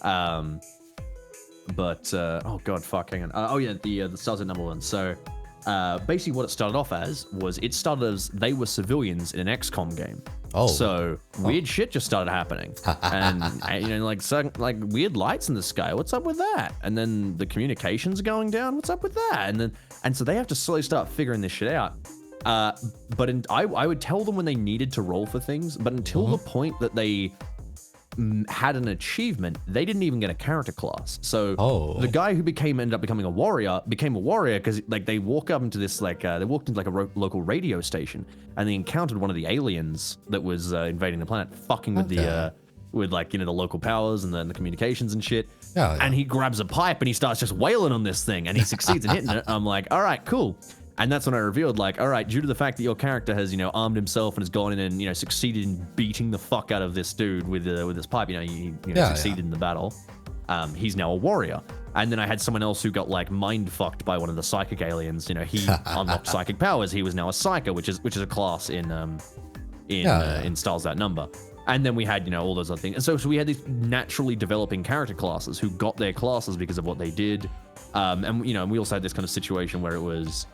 Oh god, fuck, hang on. The Stars at number 1. So basically what it started off as was they were civilians in an XCOM game. Oh. So weird shit just started happening. And like weird lights in the sky. What's up with that? And then the communications going down. What's up with that? And so they have to slowly start figuring this shit out. I would tell them when they needed to roll for things, but until the point that they had an achievement, they didn't even get a character class. So the guy who ended up becoming a warrior became a warrior because like they walked into a local radio station, and they encountered one of the aliens that was invading the planet, fucking with the local powers and the communications and shit. And he grabs a pipe and he starts just wailing on this thing, and he succeeds in hitting it. I'm like, all right, cool. And that's when I revealed, like, all right, due to the fact that your character has, armed himself and has gone in and, succeeded in beating the fuck out of this dude with his pipe, he succeeded in the battle. He's now a warrior. And then I had someone else who got like mind fucked by one of the psychic aliens. He unlocked psychic powers. He was now a psyker, which is a class in Stars That Number. And then we had, all those other things. And so we had these naturally developing character classes who got their classes because of what they did. And we also had this kind of situation where it was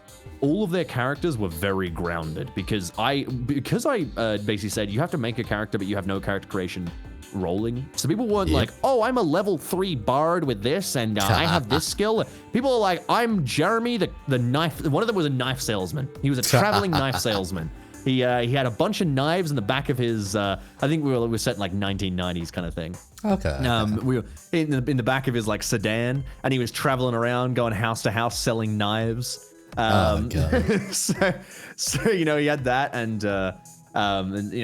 all of their characters were very grounded because I basically said you have to make a character, but you have no character creation rolling. So people weren't like, oh, I'm a level 3 bard with this, and I have this skill. People are like, I'm Jeremy, the knife. One of them was a knife salesman. He was a traveling knife salesman. He had a bunch of knives in the back of his. I think we were set in like 1990s kind of thing. Okay. We were in the back of his like sedan, and he was traveling around, going house to house selling knives. So he had that, and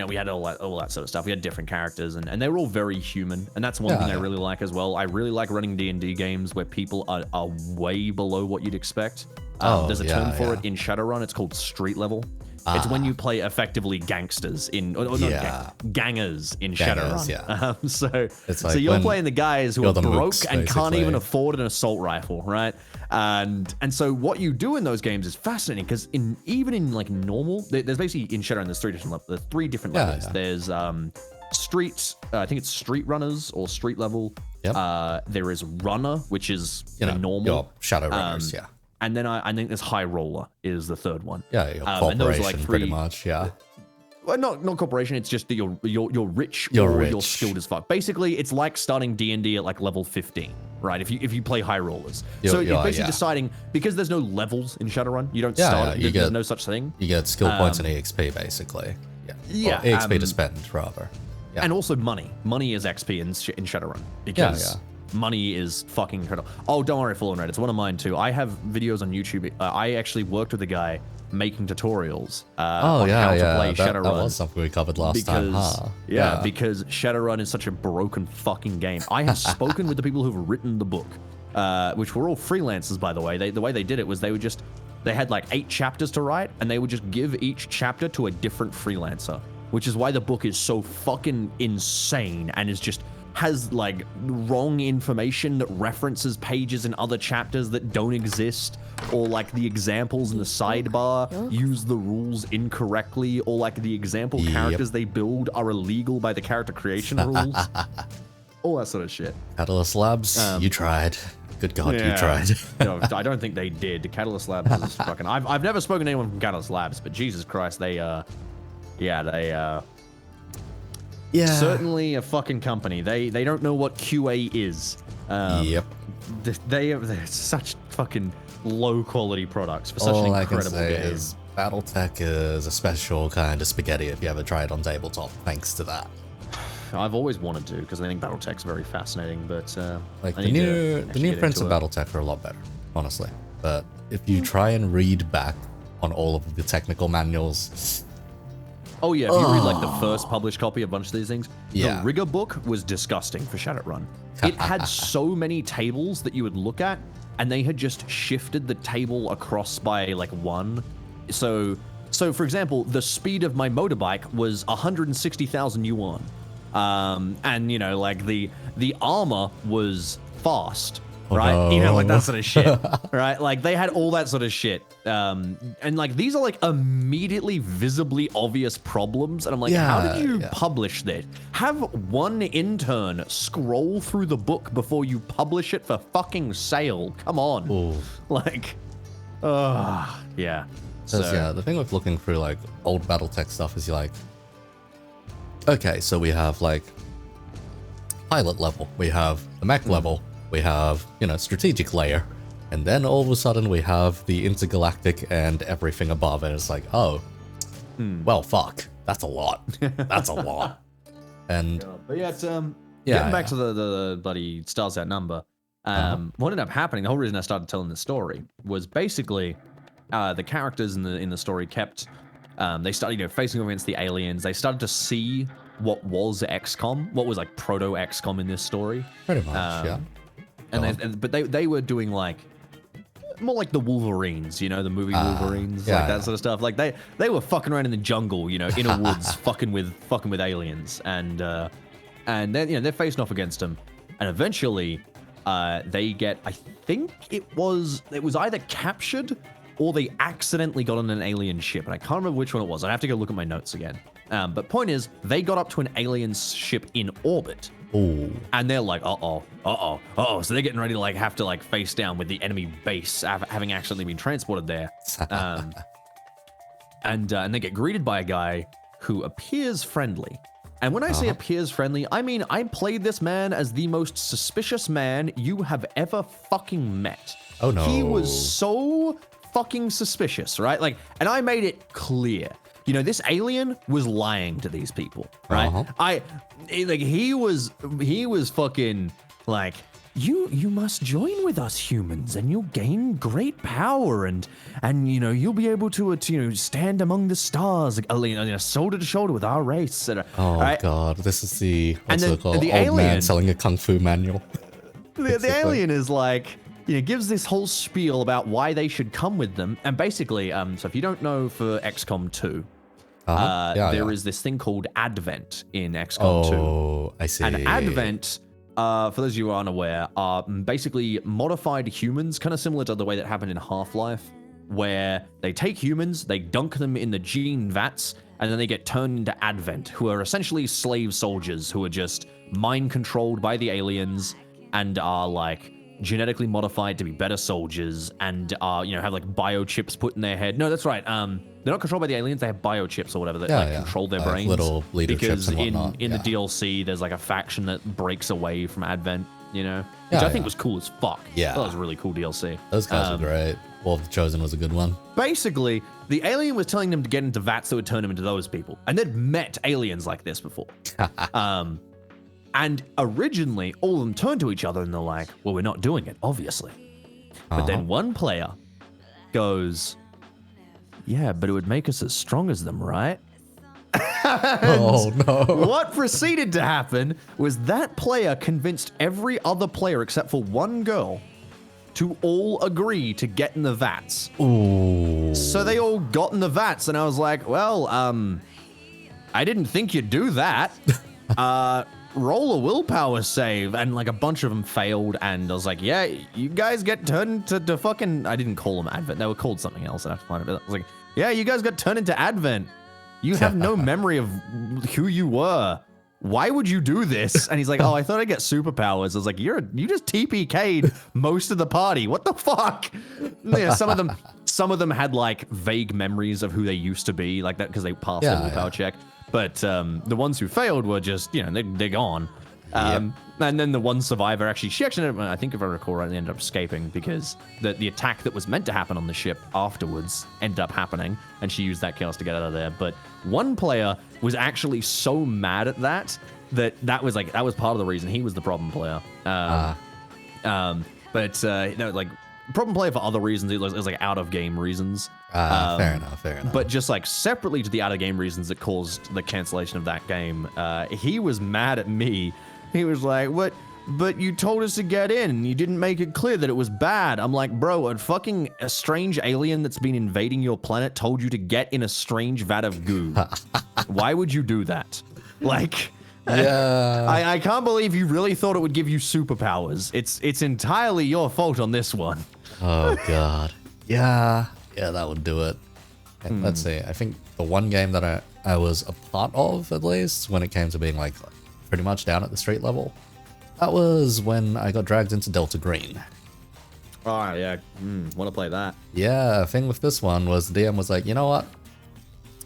we had all that sort of stuff. We had different characters, and they were all very human, and that's one thing I really like as well. I really like running D&D games where people are way below what you'd expect. There's a term for it in Shadowrun. It's called street level. It's when you play effectively gangsters gangers in Shadowrun. Yeah. So you're playing the guys who are broke and can't even afford an assault rifle, right? And so what you do in those games is fascinating because even in like normal, there's basically in Shadowrun there's 3 different levels. There's 3 different levels. Yeah. There's street, I think it's street runners or street level. Yep. There is runner, which is normal. Your shadow runners, And then I think there's high roller is the 3rd one. Yeah, your corporation, and those are like 3, pretty much. Yeah. Well, not corporation. It's just that you're rich you're or rich. you're skilled as fuck. Basically, it's like starting D&D at like level 15, right? If you play high rollers, you're basically deciding because there's no levels in Shadowrun. You don't start. There's no such thing. You get skill points and EXP basically. Yeah. Or EXP to spend rather. Yeah. And also money. Money is XP in Shadowrun because. Money is fucking incredible. Oh, don't worry, Fallen Red. It's one of mine too. I have videos on YouTube. I actually worked with a guy making tutorials on how to play Shadowrun. That was something we covered last time. Because Shadowrun is such a broken fucking game. I have spoken with the people who've written the book, which were all freelancers, by the way. The way they did it was they would just They had like 8 chapters to write, and they would just give each chapter to a different freelancer, which is why the book is so fucking insane and is just has like wrong information that references pages in other chapters that don't exist, or like the examples in the sidebar use the rules incorrectly, or like the example characters they build are illegal by the character creation rules. All that sort of shit. Catalyst Labs, you tried. Good God, you tried. No, I don't think they did. Catalyst Labs is fucking... I've never spoken to anyone from Catalyst Labs, but Jesus Christ, they certainly a fucking company. They don't know what QA is. Yep. They're such fucking low quality products for such an incredible game. Is BattleTech is a special kind of spaghetti if you ever try it on tabletop, thanks to that. I've always wanted to, because I think BattleTech's very fascinating, but like the new prints of BattleTech are a lot better, honestly. But if you try and read back on all of the technical manuals, oh yeah, if you read like the first published copy of a bunch of these things, the Rigger book was disgusting for Shadowrun. It had so many tables that you would look at, and they had just shifted the table across by like 1. So for example, the speed of my motorbike was 160,000 yuan. And you know, like the armor was fast, right? No. You know, like that sort of shit, right? Like they had all that sort of shit. And like these are like immediately visibly obvious problems. And I'm like, how did you publish that? Have one intern scroll through the book before you publish it for fucking sale. Come on. Ooh. Like, yeah. So yeah, the thing with looking through like old BattleTech stuff is you're like, okay, so we have like pilot level, we have the mech level, we have, you know, strategic layer, and then all of a sudden we have the intergalactic and everything above, and it's like, oh, well, fuck, that's a lot. That's a lot. And but yeah, it's getting back to the bloody stars out number. What ended up happening, the whole reason I started telling the story was basically the characters in the story kept they started, you know, facing off against the aliens. They started to see what was XCOM, what was like proto XCOM in this story. Pretty much, yeah. But they were doing like more like the Wolverines, you know, the movie Wolverines, like that sort of stuff. Like they were fucking around in the jungle, you know, in a woods, fucking with aliens, and then, you know, they're facing off against them, and eventually they get, I think it was either captured or they accidentally got on an alien ship, and I can't remember which one it was. I have to go look at my notes again. But point is, they got up to an alien ship in orbit. Ooh. And they're like, So they're getting ready to like have to like face down with the enemy base, having accidentally been transported there. And they get greeted by a guy who appears friendly. And when I say appears friendly, I mean I played this man as the most suspicious man you have ever fucking met. Oh no. He was so fucking suspicious, right? Like, and I made it clear, you know, this alien was lying to these people, right? He was fucking like, you must join with us humans, and you'll gain great power, and you know, you'll be able to you know, stand among the stars, you know, shoulder to shoulder with our race. Oh god, this is the old alien man selling a kung fu manual. The alien is like, you know, gives this whole spiel about why they should come with them, and basically, so if you don't know, for XCOM 2, there is this thing called Advent in XCOM 2. Oh, I see. And Advent, for those of you who are unaware, are basically modified humans, kind of similar to the way that happened in Half-Life, where they take humans, they dunk them in the gene vats, and then they get turned into Advent, who are essentially slave soldiers who are just mind-controlled by the aliens and are like genetically modified to be better soldiers, and you know, have like biochips put in their head. No, that's right. They're not controlled by the aliens. They have biochips or whatever that control their brains. Little leader because chips and whatnot. in the DLC, there's like a faction that breaks away from Advent, you know, which I think was cool as fuck. Yeah, that was a really cool DLC. Those guys were great. Wolf the Chosen was a good one. Basically, the alien was telling them to get into vats that would turn them into those people, and they'd met aliens like this before. And originally, all of them turned to each other and they're like, well, we're not doing it, obviously. But then one player goes, yeah, but it would make us as strong as them, right? Oh, no. What proceeded to happen was that player convinced every other player except for one girl to all agree to get in the vats. Ooh. so they all got in the vats, and I was like, well, I didn't think you'd do that. Roll a willpower save, and like a bunch of them failed, and I was like, yeah, you guys get turned to fucking, I didn't call them Advent, they were called something else, I have to find it. I was like, yeah, you guys got turned into Advent. You have no memory of who you were. Why would you do this? And he's like, oh, I thought I'd get superpowers. I was like, you just TPK'd most of the party. What the fuck? Yeah, some of them had like vague memories of who they used to be, like that, because they passed their willpower check. But the ones who failed were just, they're gone. And then the one survivor she actually, I think if I recall right, they ended up escaping because the attack that was meant to happen on the ship afterwards ended up happening, and she used that chaos to get out of there. But one player was actually so mad at that was part of the reason he was the problem player. But like problem player for other reasons. It was like out of game reasons. Fair enough. But just like separately to the out of game reasons that caused the cancellation of that game, he was mad at me. He was like, "What? But you told us to get in, and you didn't make it clear that it was bad." I'm like, bro, a strange alien that's been invading your planet told you to get in a strange vat of goo. Why would you do that? Like, yeah, I can't believe you really thought it would give you superpowers. It's entirely your fault on this one. Oh god, yeah, that would do it. Okay, let's see. I think the one game that I was a part of, at least, when it came to being like pretty much down at the street level, that was when I got dragged into Delta Green. Oh, yeah. Want to play that. Yeah, the thing with this one was the DM was like, you know what?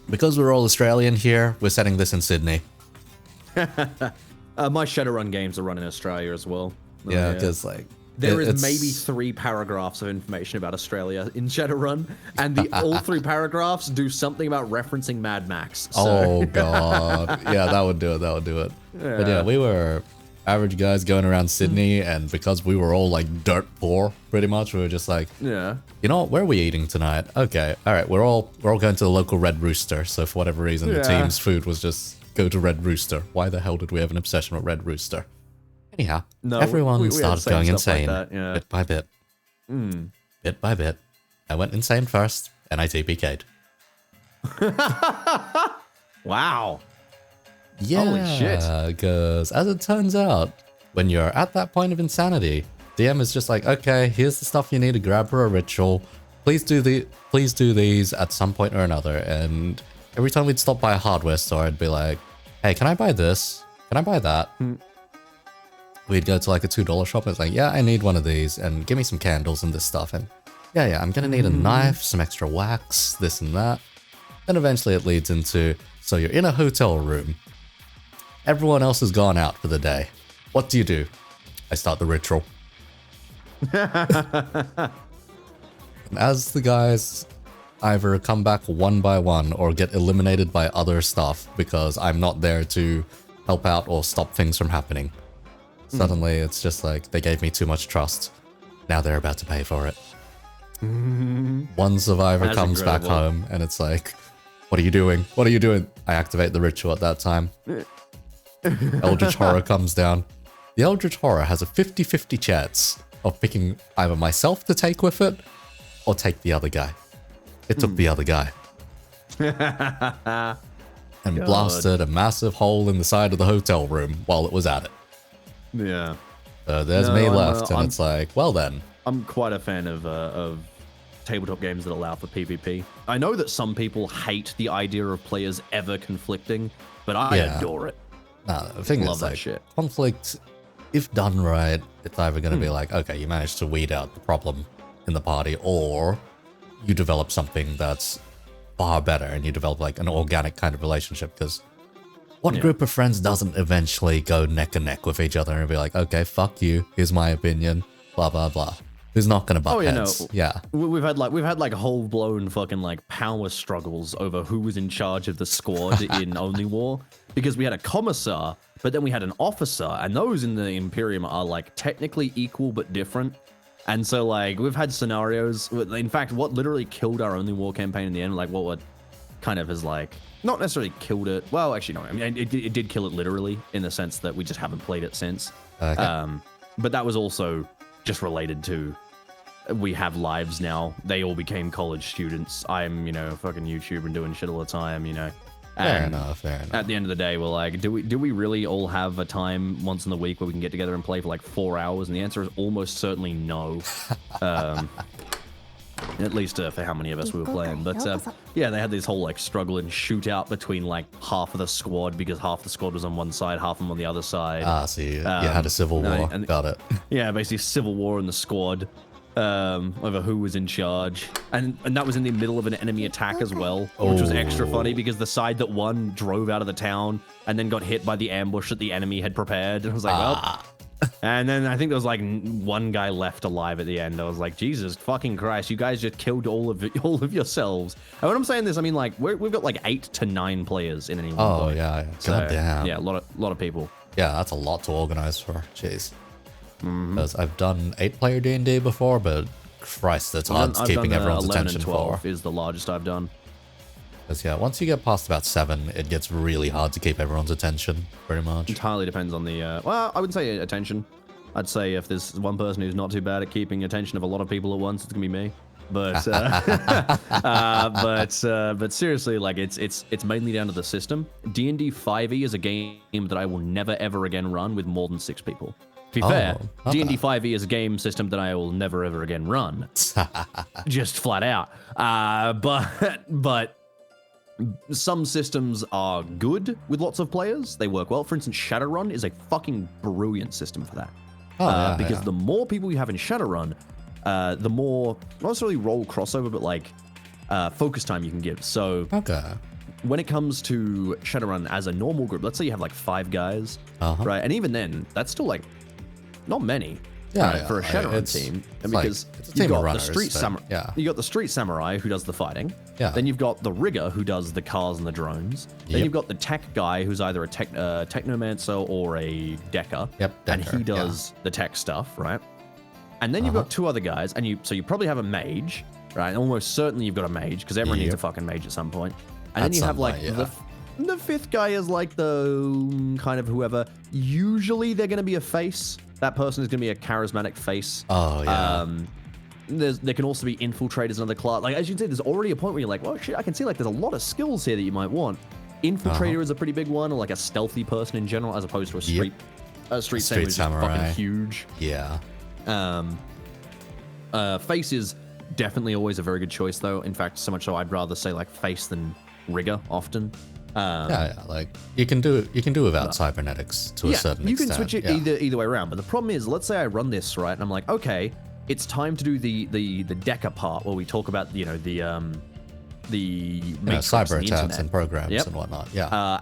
Because we're all Australian here, we're setting this in Sydney. My Shadowrun games are run in Australia as well. Yeah, because like... There is maybe 3 paragraphs of information about Australia in Shadowrun, and all 3 paragraphs do something about referencing Mad Max. So. Oh, God. Yeah, that would do it. Yeah. But yeah, we were average guys going around Sydney, and because we were all like dirt poor, pretty much, we were just like, yeah, you know what, where are we eating tonight? Okay, all right, we're all going to the local Red Rooster. So for whatever reason, the team's food was just go to Red Rooster. Why the hell did we have an obsession with Red Rooster? Anyhow, everyone started going insane, like that, bit by bit. Bit by bit. I went insane first, and I TPK'd. Wow. Yeah, holy shit. Because as it turns out, when you're at that point of insanity, DM is just like, okay, here's the stuff you need to grab for a ritual. Please do these at some point or another. And every time we'd stop by a hardware store, I'd be like, hey, can I buy this? Can I buy that? We'd go to like a $2 shop and it's like, yeah, I need one of these, and give me some candles and this stuff. And yeah, I'm gonna need a knife, some extra wax, this and that. Then eventually it leads into, so you're in a hotel room. Everyone else has gone out for the day. What do? I start the ritual. And as the guys either come back one by one or get eliminated by other stuff because I'm not there to help out or stop things from happening, suddenly it's just like they gave me too much trust. Now they're about to pay for it. One survivor comes back home and it's like, what are you doing? What are you doing? I activate the ritual at that time. Eldritch Horror comes down. The Eldritch Horror has a 50-50 chance of picking either myself to take with it or take the other guy. It took the other guy. And blasted a massive hole in the side of the hotel room while it was at it. Yeah. So there's me left, and it's like, well then. I'm quite a fan of tabletop games that allow for PvP. I know that some people hate the idea of players ever conflicting, but I adore it. Nah, the thing is, like, conflict, if done right, it's either going to be like, okay, you managed to weed out the problem in the party, or you develop something that's far better and you develop like an organic kind of relationship. Because what group of friends doesn't eventually go neck and neck with each other and be like, okay, fuck you, here's my opinion, blah blah blah. Who's not gonna butt heads? Yeah, we've had like whole blown fucking like power struggles over who was in charge of the squad in Only War, because we had a commissar, but then we had an officer, and those in the Imperium are like technically equal but different. And so like we've had scenarios. In fact, what literally killed our Only War campaign in the end, like what kind of has like not necessarily killed it. Well, actually no. I mean, it did kill it literally in the sense that we just haven't played it since. Okay. But that was also just related to we have lives now. They all became college students. I'm, fucking YouTube and doing shit all the time, Fair enough. At the end of the day, we're like, do we really all have a time once in the week where we can get together and play for like 4 hours? And the answer is almost certainly no. At least for how many of us we were playing. But yeah, they had this whole like struggle and shootout between like half of the squad, because half the squad was on one side, half of them on the other side. So you had a civil war. Got it. Yeah, basically civil war in the squad. Over who was in charge, and that was in the middle of an enemy attack as well, which was extra funny because the side that won drove out of the town and then got hit by the ambush that the enemy had prepared. And I was like, well, and then I think there was like one guy left alive at the end. I was like, Jesus fucking Christ, you guys just killed all of yourselves. And when I'm saying this, I mean like we've got like 8 to 9 players in any one point. Yeah, so, goddamn. Yeah, a lot of people. Yeah, that's a lot to organize for. Jeez. Because I've done 8-player D&D before, but Christ, that's hard keeping everyone's 11 attention and 12 for. is the largest I've done. Because yeah, once you get past about 7, it gets really hard to keep everyone's attention, pretty much. Entirely depends on the, well, I wouldn't say attention. I'd say if there's one person who's not too bad at keeping attention of a lot of people at once, it's gonna be me. But but seriously, like it's mainly down to the system. D&D 5e is a game that I will never ever again run with more than 6 people. To be fair, D&D 5e is a game system that I will never ever again run. Just flat out. But some systems are good with lots of players. They work well. For instance, Shadowrun is a fucking brilliant system for that. Because the more people you have in Shadowrun, the more, not necessarily role crossover, but like focus time you can give. So when it comes to Shadowrun as a normal group, let's say you have like 5 guys, right? And even then, that's still like not many for a Shadowrun team. And because you've got the street samurai, you got the street samurai who does the fighting. Then you've got the rigger who does the cars and the drones. Then you've got the tech guy who's either a technomancer or a decker. And he does the tech stuff, right? And then you've got 2 other guys, and you probably have a mage, right? Almost certainly you've got a mage, because everyone needs a fucking mage at some point. And then you have like the 5th guy is like the kind of whoever. Usually they're going to be a face. That person is going to be a charismatic face. There can also be infiltrators in other class. Like, as you can see, there's already a point where you're like, well, shit, I can see like there's a lot of skills here that you might want. Infiltrator is a pretty big one, or like a stealthy person in general, as opposed to a street samurai, which is fucking huge. Face is definitely always a very good choice, though. In fact, so much so I'd rather say like face than rigger often. Like you can do without cybernetics to a certain extent. You can switch it either way around. But the problem is, let's say I run this right, and I'm like, okay, it's time to do the decker part where we talk about the cyber attacks and programs and whatnot.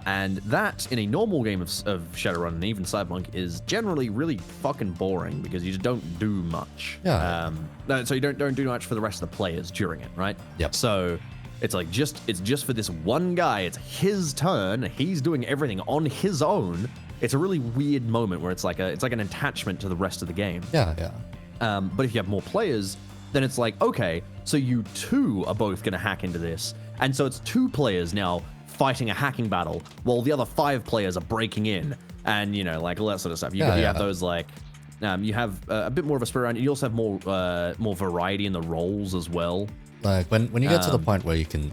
And that in a normal game of Shadowrun and even Cyberpunk is generally really fucking boring because you just don't do much. So you don't do much for the rest of the players during it, right? So it's like it's just for this one guy. It's his turn. He's doing everything on his own. It's a really weird moment where it's like an attachment to the rest of the game. But if you have more players, then it's like, okay, so you 2 are both going to hack into this. And so it's 2 players now fighting a hacking battle while the other 5 players are breaking in and, like all that sort of stuff. You have those like, you have a bit more of a spirit around. You also have more variety in the roles as well. Like when you get to the point where you can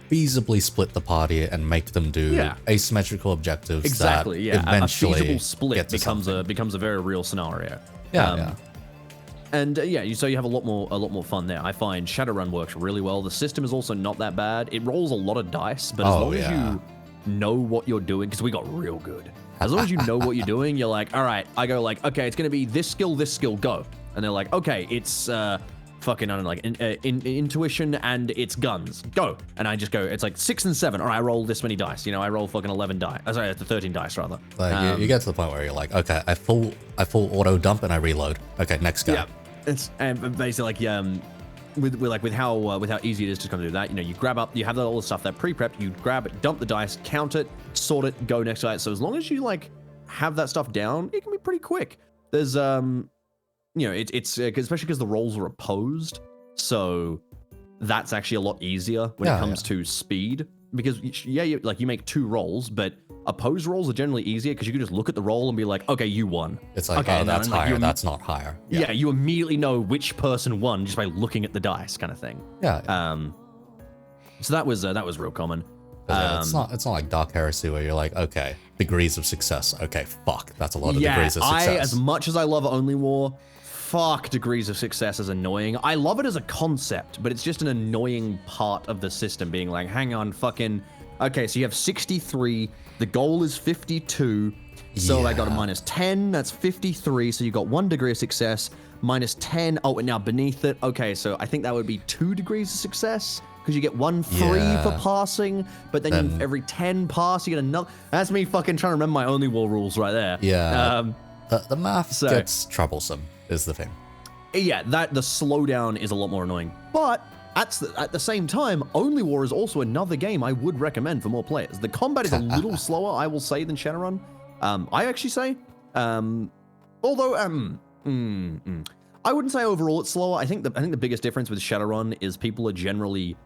feasibly split the party and make them do asymmetrical objectives. Exactly, that eventually a feasible split becomes a very real scenario. And so you have a lot more fun there. I find Shadowrun works really well. The system is also not that bad. It rolls a lot of dice, but as long as you know what you're doing, because we got real good. As long as you know what you're doing, you're like, all right. I go like, okay, it's gonna be this skill, go. And they're like, okay, it's fucking, I don't know, like intuition and it's guns, go. And I just go, it's like 6 and 7. All right, I roll this many dice. I roll fucking 11 dice. Sorry, 13 dice rather. Like you get to the point where you're like, okay, I full auto dump and I reload. Okay, next guy. It's and basically like with how easy it is to come do that. You grab up, you have all the stuff that pre-prepped. You grab it, dump the dice, count it, sort it, go next guy. So as long as you like have that stuff down, it can be pretty quick. There's it's especially because the rolls are opposed, so that's actually a lot easier when it comes to speed. Because you make 2 rolls, but Opposed rolls are generally easier because you can just look at the roll and be like, okay, you won. It's like, okay, oh, that's like, higher, that's not higher. Yeah, you immediately know which person won just by looking at the dice, kind of thing. Yeah. So that was real common. Yeah, it's not like Dark Heresy where you're like, okay, degrees of success. Okay, fuck, that's a lot of degrees of success. As much as I love Only War, fuck, degrees of success is annoying. I love it as a concept, but it's just an annoying part of the system being like, hang on, fucking, okay, so you have 63, the goal is 52, so I got a minus 10, that's 53, so you got 1 degree of success, minus 10, oh, and now beneath it, okay, so I think that would be 2 degrees of success, because you get 1 free for passing, but then every 10 pass, you get another. That's me fucking trying to remember my Only War rules right there. Yeah. The math gets troublesome, is the thing. Yeah, the slowdown is a lot more annoying. But at the same time, Only War is also another game I would recommend for more players. The combat is a little slower, I will say, than Shadowrun. I actually say, although I wouldn't say overall it's slower. I think the biggest difference with Shadowrun is people are generally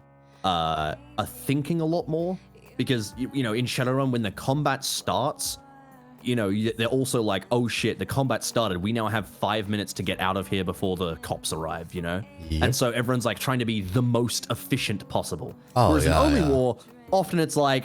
are thinking a lot more, because you know, in Shadowrun when the combat starts, you know, they're also like, oh shit, the combat started, we now have 5 minutes to get out of here before the cops arrive, you know? And so everyone's like trying to be the most efficient possible. Whereas in Only War, often it's like,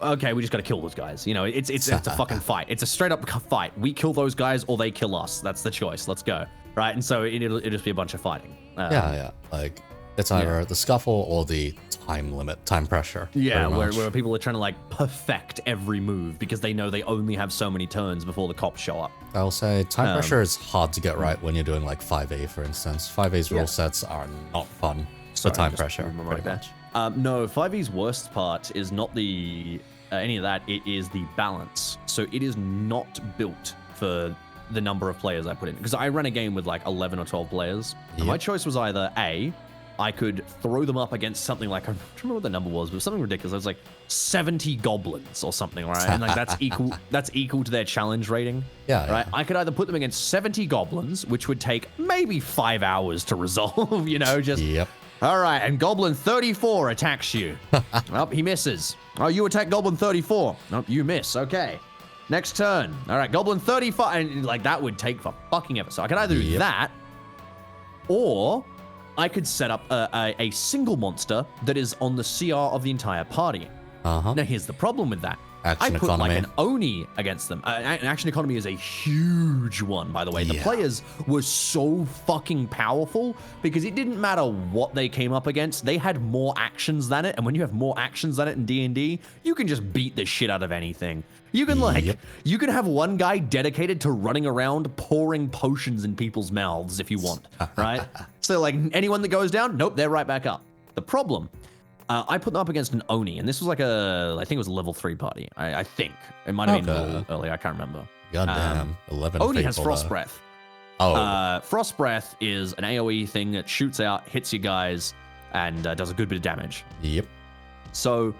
okay, we just gotta kill those guys, you know? It's a fucking fight. It's a straight up fight. We kill those guys or they kill us. That's the choice. Let's go. Right? And so it'll just be a bunch of fighting. Like, it's either the scuffle or the time limit, time pressure. Yeah, where people are trying to like perfect every move because they know they only have so many turns before the cops show up. I'll say time pressure is hard to get right when you're doing like 5A, for instance. 5A's rule sets are not fun for time pressure, pretty much. No, 5E's worst part is not the any of that. It is the balance. So it is not built for the number of players I put in. Because I ran a game with like 11 or 12 players. And my choice was either A, I could throw them up against something like, I don't remember what the number was, but something ridiculous. It was like 70 goblins or something, right? And like that's equal to their challenge rating. Right? I could either put them against 70 goblins, which would take maybe 5 hours to resolve, you know, just all right, and Goblin 34 attacks you. Oh, he misses. Oh, you attack Goblin 34. Nope, you miss. Okay. Next turn. All right, Goblin 35. And like that would take for fucking ever. So I could either do that, or I could set up a single monster that is on the CR of the entire party. Now, here's the problem with that. I put like an Oni against them. Action economy is a huge one, by the way. The players were so fucking powerful because it didn't matter what they came up against. They had more actions than it, and when you have more actions than it in D&D, you can just beat the shit out of anything. You can you can have one guy dedicated to running around pouring potions in people's mouths if you want, right? So like anyone that goes down, nope, they're right back up. The problem, I put them up against an Oni, and this was like I think it was a level 3 party. I think it might have been a little early. I can't remember. Goddamn, 11. Oni has Frost Breath. Frost Breath is an AOE thing that shoots out, hits you guys, and does a good bit of damage. So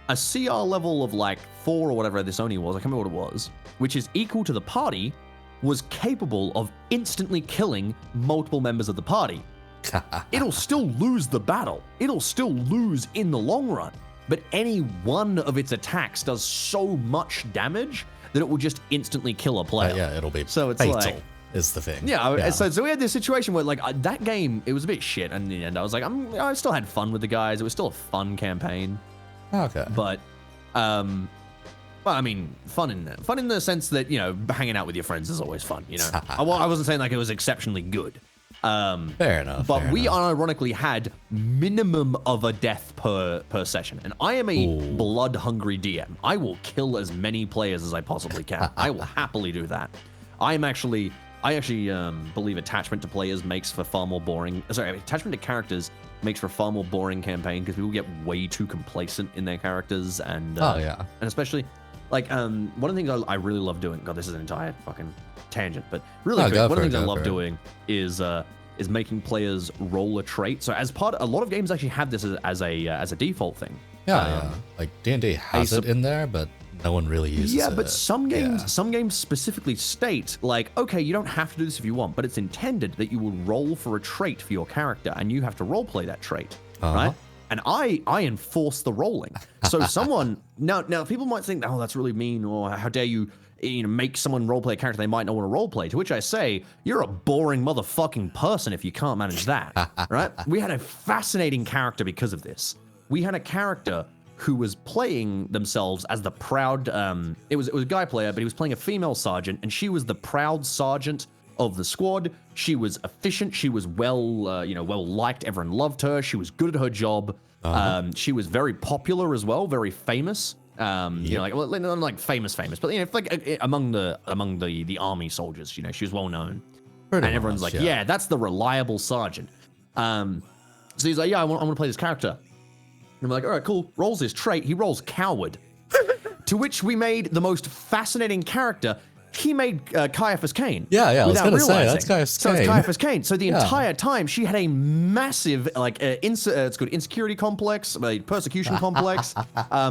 a CR level of like 4 or whatever this Oni was, I can't remember what it was, which is equal to the party, was capable of instantly killing multiple members of the party. It'll still lose the battle. It'll still lose in the long run. But any one of its attacks does so much damage that it will just instantly kill a player. It'll be so it's fatal, like, is the thing. So we had this situation where like that game, it was a bit shit. And in the end, I was like, I still had fun with the guys. It was still a fun campaign. But, well, I mean, fun in the sense that, you know, hanging out with your friends is always fun, you know. I wasn't saying like it was exceptionally good. Fair enough. But we unironically had minimum of a death per session. And I am a blood-hungry DM. I will kill as many players as I possibly can. I will happily do that. I actually believe attachment to players makes for far more boring. Sorry, attachment to characters makes for a far more boring campaign because people get way too complacent in their characters, and and especially like one of the things I really love doing. God, this is an entire fucking tangent, but really quick, one of the things I love doing is making players roll a trait. So as part, a lot of games actually have this as a default thing. Like D&D has it in there, but no one really uses it. But some games specifically state like, okay, you don't have to do this if you want, but it's intended that you will roll for a trait for your character, and you have to role play that trait, right? And I enforce the rolling. So someone now people might think, oh, that's really mean, or how dare you make someone roleplay a character they might not want to roleplay. To which I say, you're a boring motherfucking person if you can't manage that, right? We had a fascinating character because of this. We had a character who was playing themselves as the proud, it was a guy player, but he was playing a female sergeant, and she was the proud sergeant of the squad. She was efficient. She was well liked. Everyone loved her. She was good at her job. She was very popular as well, very famous. Not like famous, but like among the army soldiers, she was well known. And everyone's like, yeah, that's the reliable sergeant. So he's like, yeah, I want to play this character. And I'm like, all right, cool. Rolls his trait. He rolls coward. To which we made the most fascinating character. He made Caiaphas Cain. Yeah, I was going to say, that's Caiaphas Cain. So it's Caiaphas Cain. So the entire time, she had a massive, it's called insecurity complex, persecution complex.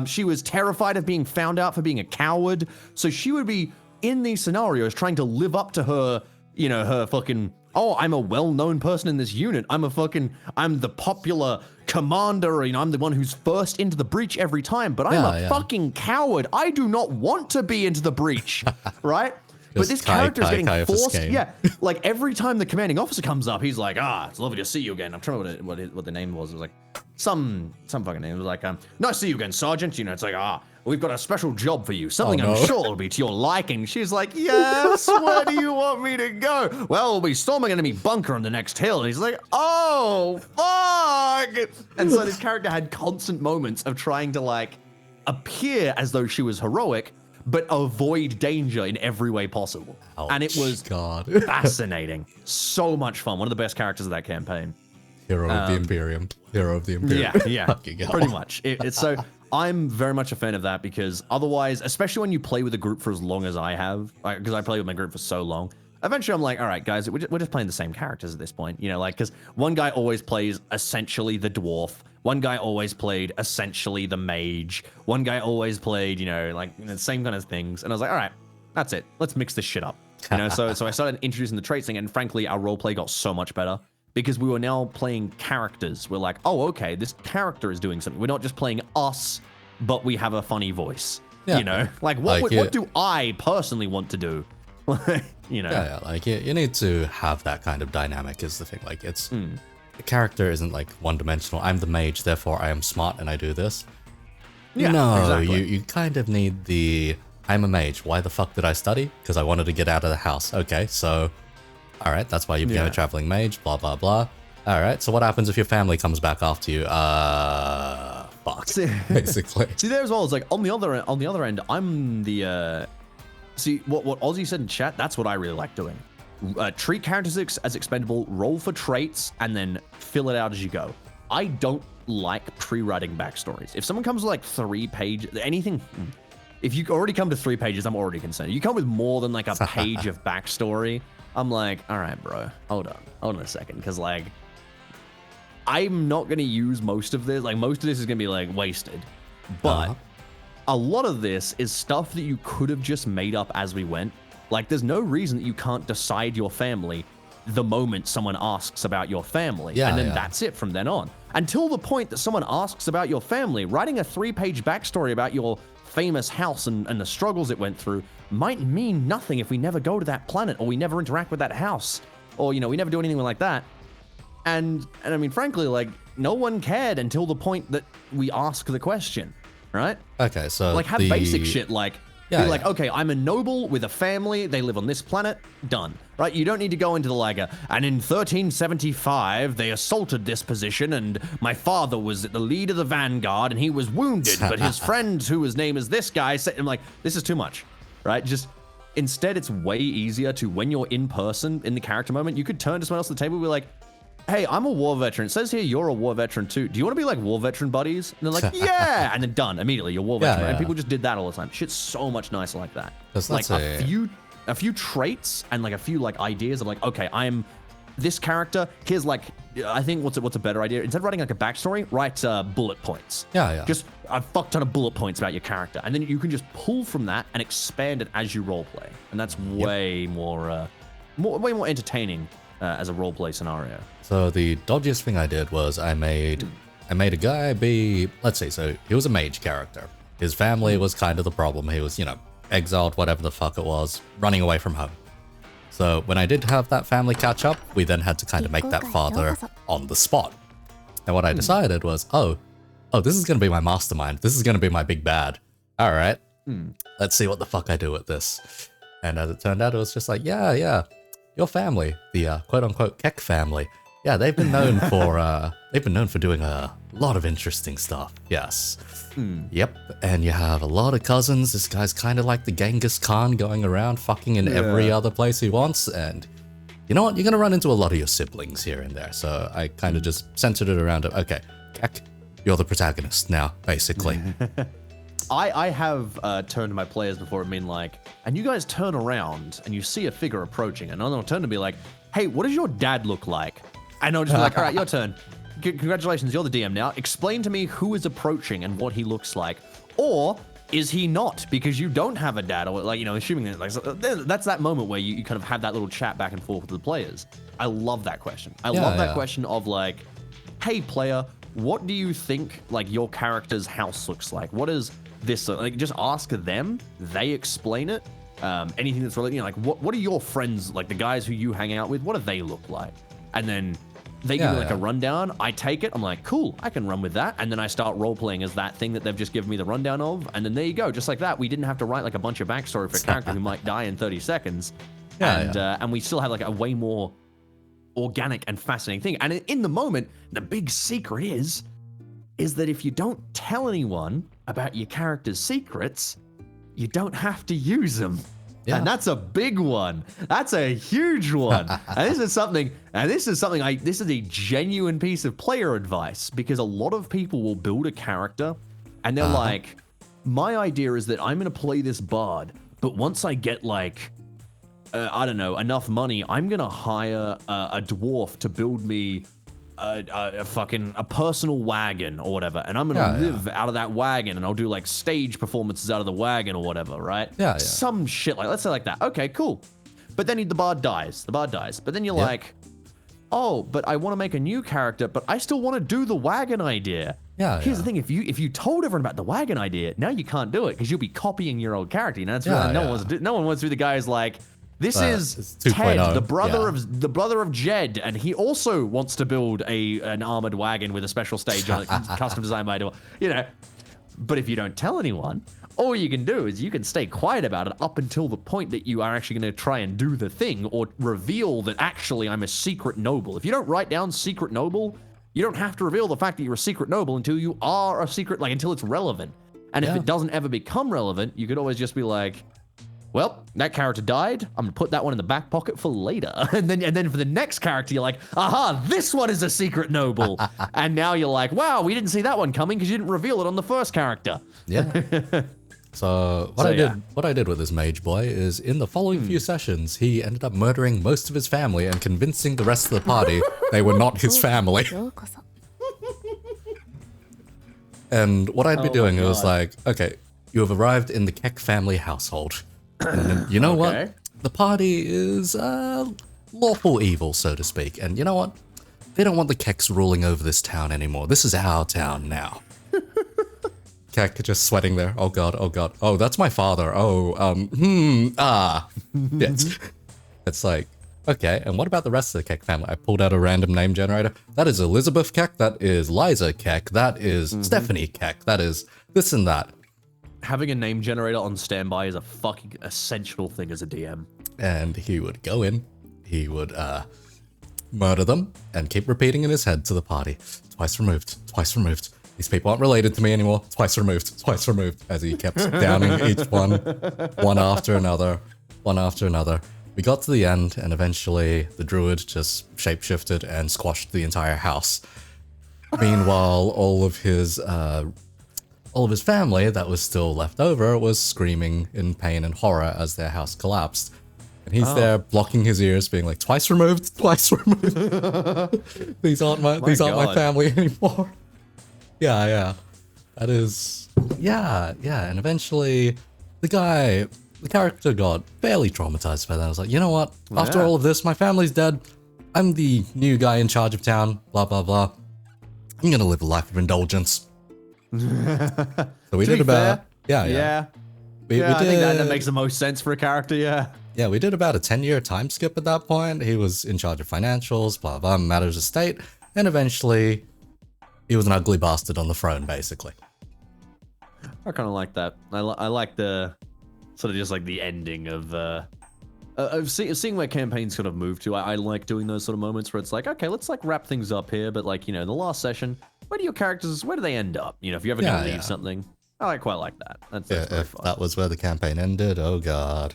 She was terrified of being found out for being a coward. So she would be in these scenarios trying to live up to her, her fucking, oh, I'm a well-known person in this unit. I'm the popular commander, I'm the one who's first into the breach every time, but I'm a fucking coward. I do not want to be into the breach, right? But this character is getting forced. Yeah, like every time the commanding officer comes up, he's like, it's lovely to see you again. I'm trying to remember what the name was. It was like some fucking name. It was like, nice to see you again, Sergeant. It's like, we've got a special job for you. Something I'm sure will be to your liking. She's like, yes, where do you want me to go? Well, we'll be storming an enemy bunker on the next hill. And he's like, oh, fuck. And so this character had constant moments of trying to appear as though she was heroic, but avoid danger in every way possible. Ouch, and it was fascinating. So much fun. One of the best characters of that campaign. Hero of the Imperium. Yeah, pretty much. It's so... I'm very much a fan of that because otherwise, especially when you play with a group for as long as I have, because I play with my group for so long, eventually I'm like, all right, guys, we're just playing the same characters at this point. Because one guy always plays essentially the dwarf. One guy always played essentially the mage. One guy always played, the same kind of things. And I was like, all right, that's it. Let's mix this shit up. So I started introducing the traits thing, and frankly, our roleplay got so much better. Because we were now playing characters. We're like, oh, okay, this character is doing something. We're not just playing us, but we have a funny voice. Yeah. What do I personally want to do? You need to have that kind of dynamic is the thing. The character isn't one-dimensional. I'm the mage, therefore I am smart and I do this. Yeah, no, exactly. you kind of need the, I'm a mage. Why the fuck did I study? Because I wanted to get out of the house. Okay, so... all right, that's why you became a traveling mage, blah, blah, blah. All right, so what happens if your family comes back after you? Fuck, basically. See, there as well, it's on the other end, I'm the, see, what Ozzy said in chat, that's what I really like doing. Treat characters as expendable, roll for traits, and then fill it out as you go. I don't like pre-writing backstories. If someone comes with 3 pages, anything... If you already come to 3 pages, I'm already concerned. You come with more than a page of backstory... I'm like, all right, bro, hold on a second, because I'm not gonna use most of this. Most of this is gonna be wasted, but a lot of this is stuff that you could have just made up as we went. There's no reason that you can't decide your family the moment someone asks about your family, and then that's it from then on. Until the point that someone asks about your family, writing a 3-page backstory about your famous house and the struggles it went through might mean nothing if we never go to that planet, or we never interact with that house, or we never do anything like that. And I mean, frankly, no one cared until the point that we ask the question, right? Okay, so have basic shit okay, I'm a noble with a family, they live on this planet, done, right? You don't need to go into and in 1375 they assaulted this position, and my father was at the lead of the vanguard and he was wounded, but his friend whose name is this guy said, I'm this is too much. Right? Just instead, it's way easier to, when you're in person in the character moment, you could turn to someone else at the table and be like, hey, I'm a war veteran. It says here you're a war veteran too. Do you want to be war veteran buddies? And they're like, yeah. And then done immediately. You're war veteran. And people just did that all the time. Shit's so much nicer like that. A few traits and a few ideas of okay, I'm this character. Here's I think what's a better idea? Instead of writing a backstory, write bullet points. Yeah. Just a fuck ton of bullet points about your character, and then you can just pull from that and expand it as you roleplay, and that's way more entertaining as a roleplay scenario. So the dodgiest thing I did was I made I made a guy be, let's see, so he was a mage character. His family was kind of the problem. He was, you know, exiled, whatever the fuck it was, running away from home. So when I did have that family catch up, we then had to kind of make that father on the spot. And what I decided was, oh, this is going to be my mastermind. This is going to be my big bad. All right, let's see what the fuck I do with this. And as it turned out, it was just like, yeah, your family, the quote-unquote Keck family, yeah, they've been known for doing a lot of interesting stuff. Yes. Yep. And you have a lot of cousins. This guy's kind of like the Genghis Khan going around fucking in every other place he wants. And you know what? You're going to run into a lot of your siblings here and there. So I kind of just centered it around, okay, Keck, you're the protagonist now, basically. I have turned to my players before and been like, and you guys turn around and you see a figure approaching, and I'll turn to be like, hey, what does your dad look like? And I'll just be like, all right, your turn. Congratulations, you're the DM now. Explain to me who is approaching and what he looks like. Or is he not? Because you don't have a dad, or like, you know, assuming that, like, that's that moment where you kind of have that little chat back and forth with the players. I love that question. I love that question of like, hey, player, what do you think like your character's house looks like? What is this, like, just ask them, they explain it. Anything that's related, you know, like what are your friends, like the guys who you hang out with, what do they look like? And then they give me like a rundown, I take it, I'm like, cool, I can run with that. And then I start role-playing as that thing that they've just given me the rundown of, and then there you go, just like that. We didn't have to write like a bunch of backstory for a character who might die in 30 seconds. And we still have like a way more organic and fascinating thing. And in the moment, the big secret is that if you don't tell anyone about your character's secrets, you don't have to use them. Yeah. And that's a big one. That's a huge one. And this is a genuine piece of player advice, because a lot of people will build a character and they're like, my idea is that I'm going to play this bard, but once I get like, I don't know, enough money, I'm going to hire a dwarf to build me a personal wagon or whatever, and I'm gonna live out of that wagon, and I'll do like stage performances out of the wagon or whatever, right? Some shit like, let's say like that. Okay, cool. But then the bard dies. But then you're like, oh, but I want to make a new character, but I still want to do the wagon idea. Here's the thing: if you told everyone about the wagon idea, now you can't do it because you'll be copying your old character. You know, no one wants to be the guy who's like, this is Ted, the brother of Jed, and he also wants to build an armored wagon with a special stage on it, custom designed by Dwarf. You know, but if you don't tell anyone, all you can do is you can stay quiet about it up until the point that you are actually going to try and do the thing, or reveal that actually I'm a secret noble. If you don't write down secret noble, you don't have to reveal the fact that you're a secret noble until you are a secret, like until it's relevant. And if it doesn't ever become relevant, you could always just be like, well, that character died. I'm gonna put that one in the back pocket for later. And then for the next character, you're like, aha, this one is a secret noble. And now you're like, wow, we didn't see that one coming because you didn't reveal it on the first character. Yeah. So what I did with this mage boy is in the following few sessions, he ended up murdering most of his family and convincing the rest of the party they were not his family. And what I'd be doing was like, okay, you have arrived in the Keck family household. And you know what? The party is lawful evil, so to speak. And you know what? They don't want the Kecks ruling over this town anymore. This is our town now. Keck just sweating there. Oh god, oh god. Oh, that's my father. Yes. It's like, okay, and what about the rest of the Keck family? I pulled out a random name generator. That is Elizabeth Keck. That is Liza Keck. That is Stephanie Keck. That is this and that. Having a name generator on standby is a fucking essential thing as a DM. And he would go in, he would murder them, and keep repeating in his head to the party, twice removed, twice removed. These people aren't related to me anymore, twice removed, as he kept downing each one after another, one after another. We got to the end, and eventually the druid just shapeshifted and squashed the entire house. Meanwhile, all of his family that was still left over was screaming in pain and horror as their house collapsed. And he's there blocking his ears, being like, twice removed, twice removed. These aren't my family anymore. Yeah. That is, yeah. And eventually the character got fairly traumatized by that. I was like, you know what? After all of this, my family's dead. I'm the new guy in charge of town, blah, blah, blah. I'm gonna live a life of indulgence. So we To did be about fair, yeah. We I think did that makes the most sense for a character. Yeah, we did about a 10-year time skip at that point. He was in charge of financials, blah blah, matters of state, and eventually he was an ugly bastard on the throne, basically. I kind of like that. I like the sort of just like the ending of seeing where campaigns sort of move to. I like doing those sort of moments where it's like, okay, let's like wrap things up here, but like, you know, in the last session, where do they end up? You know, if you're ever gonna leave something, I quite like that. That's if fun. that was where the campaign ended, oh god.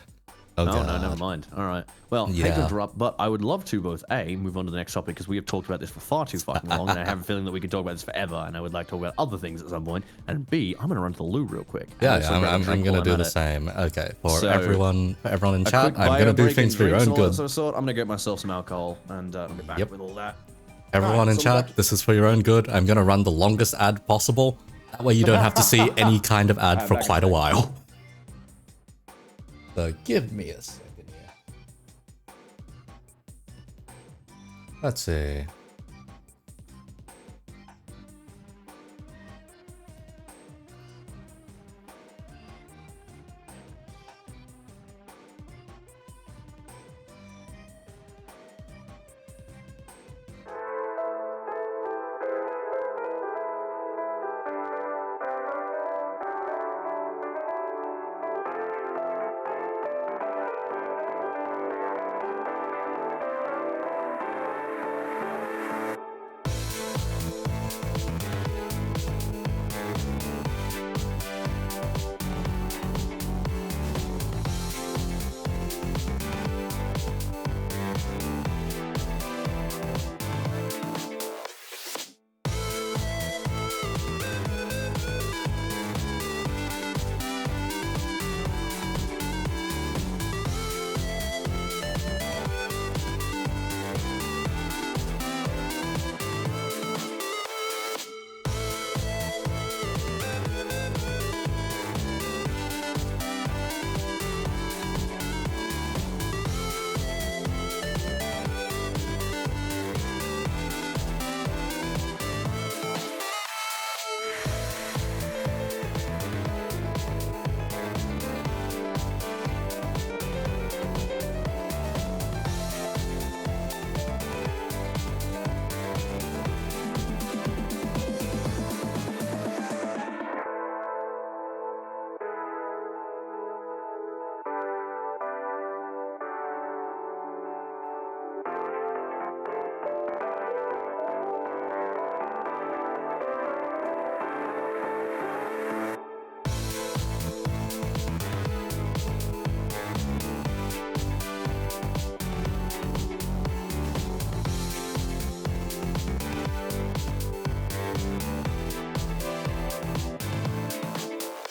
Oh god. No, never mind. All right. Well, hate to interrupt, but I would love to both A, move on to the next topic because we have talked about this for far too fucking long, and I have a feeling that we can talk about this forever, and I would like to talk about other things at some point. And B, I'm gonna run to the loo real quick. I'm gonna do the same. Okay, for everyone in chat, I'm gonna do things for your own good. I'm gonna get myself some alcohol and I'll get back with all that. Everyone in chat, this is for your own good. I'm gonna run the longest ad possible. That way you don't have to see any kind of ad for quite a while. So give me a second here. Let's see.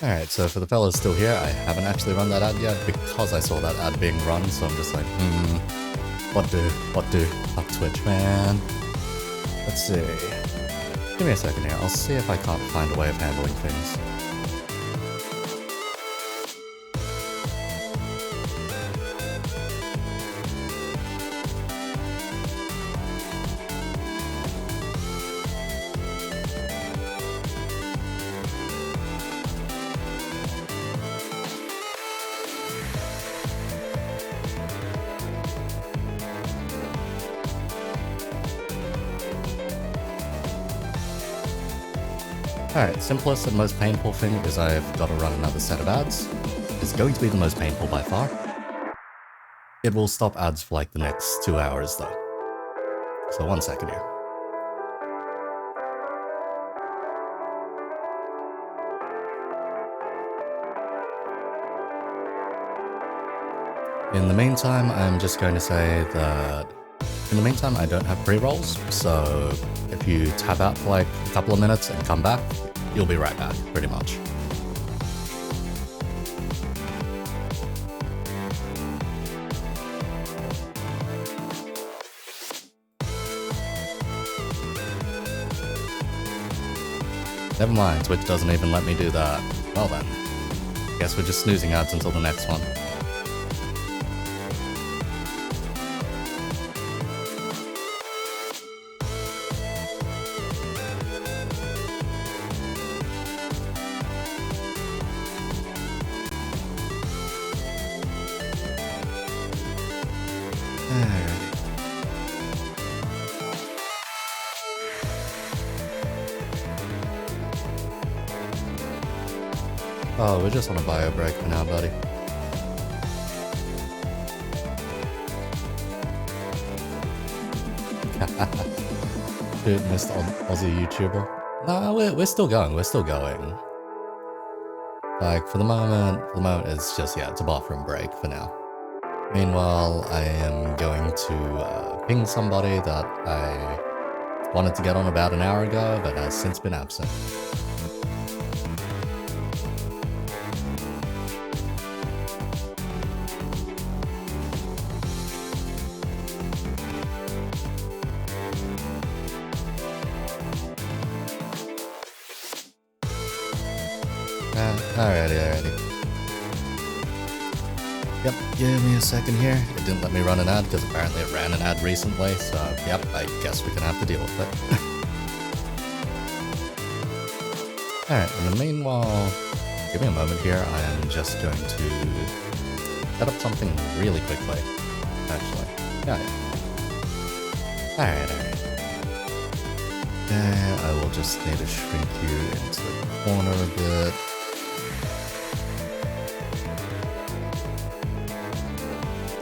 Alright, so for the fellas still here, I haven't actually run that ad yet because I saw that ad being run, so I'm just like, what do? Up Twitch, man. Let's see. Give me a second here, I'll see if I can't find a way of handling things. Alright, simplest and most painful thing is I've got to run another set of ads. It's going to be the most painful by far. It will stop ads for like the next 2 hours though. So 1 second here. In the meantime, I'm just going to say that in the meantime, I don't have pre-rolls, so if you tab out for like a couple of minutes and come back, you'll be right back, pretty much. Never mind, Twitch doesn't even let me do that. Well then, guess we're just snoozing ads until the next one. Oh, we're just on a bio break for now, buddy. Dude, missed Aussie YouTuber. No, we're still going. We're still going. Like for the moment it's just it's a bathroom break for now. Meanwhile, I am going to ping somebody that I wanted to get on about an hour ago, but has since been absent. Alrighty. Yep, give me a second here. It didn't let me run an ad because apparently it ran an ad recently, so yep, I guess we're gonna have to deal with it. Alright, in the meanwhile, give me a moment here. I am just going to set up something really quickly, actually. Alright. I will just need to shrink you into the corner a bit.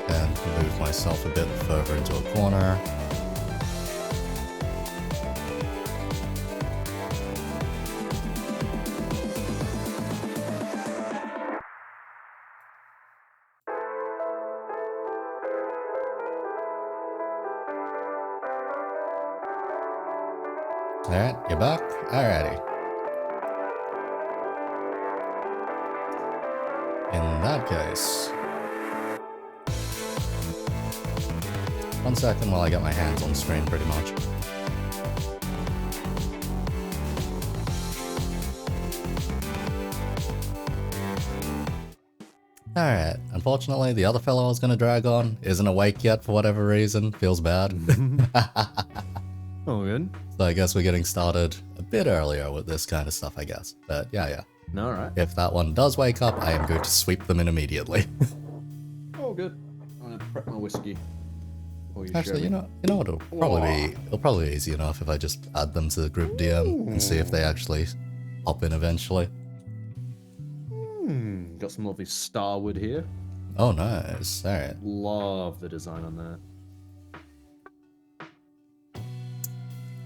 And move myself a bit further into a corner. Alright, you're back? Alrighty. In that case... 1 second while I get my hands on screen, pretty much. Alright, unfortunately the other fellow I was gonna drag on isn't awake yet for whatever reason. Feels bad. Oh, good. So I guess we're getting started a bit earlier with this kind of stuff, I guess. But yeah. Alright. If that one does wake up, I am going to sweep them in immediately. Oh, good. I'm gonna prep my whiskey. Actually, you know what? It'll probably be easy enough if I just add them to the group DM and see if they actually hop in eventually. Got some lovely starwood here. Oh, nice. Alright. Love the design on that.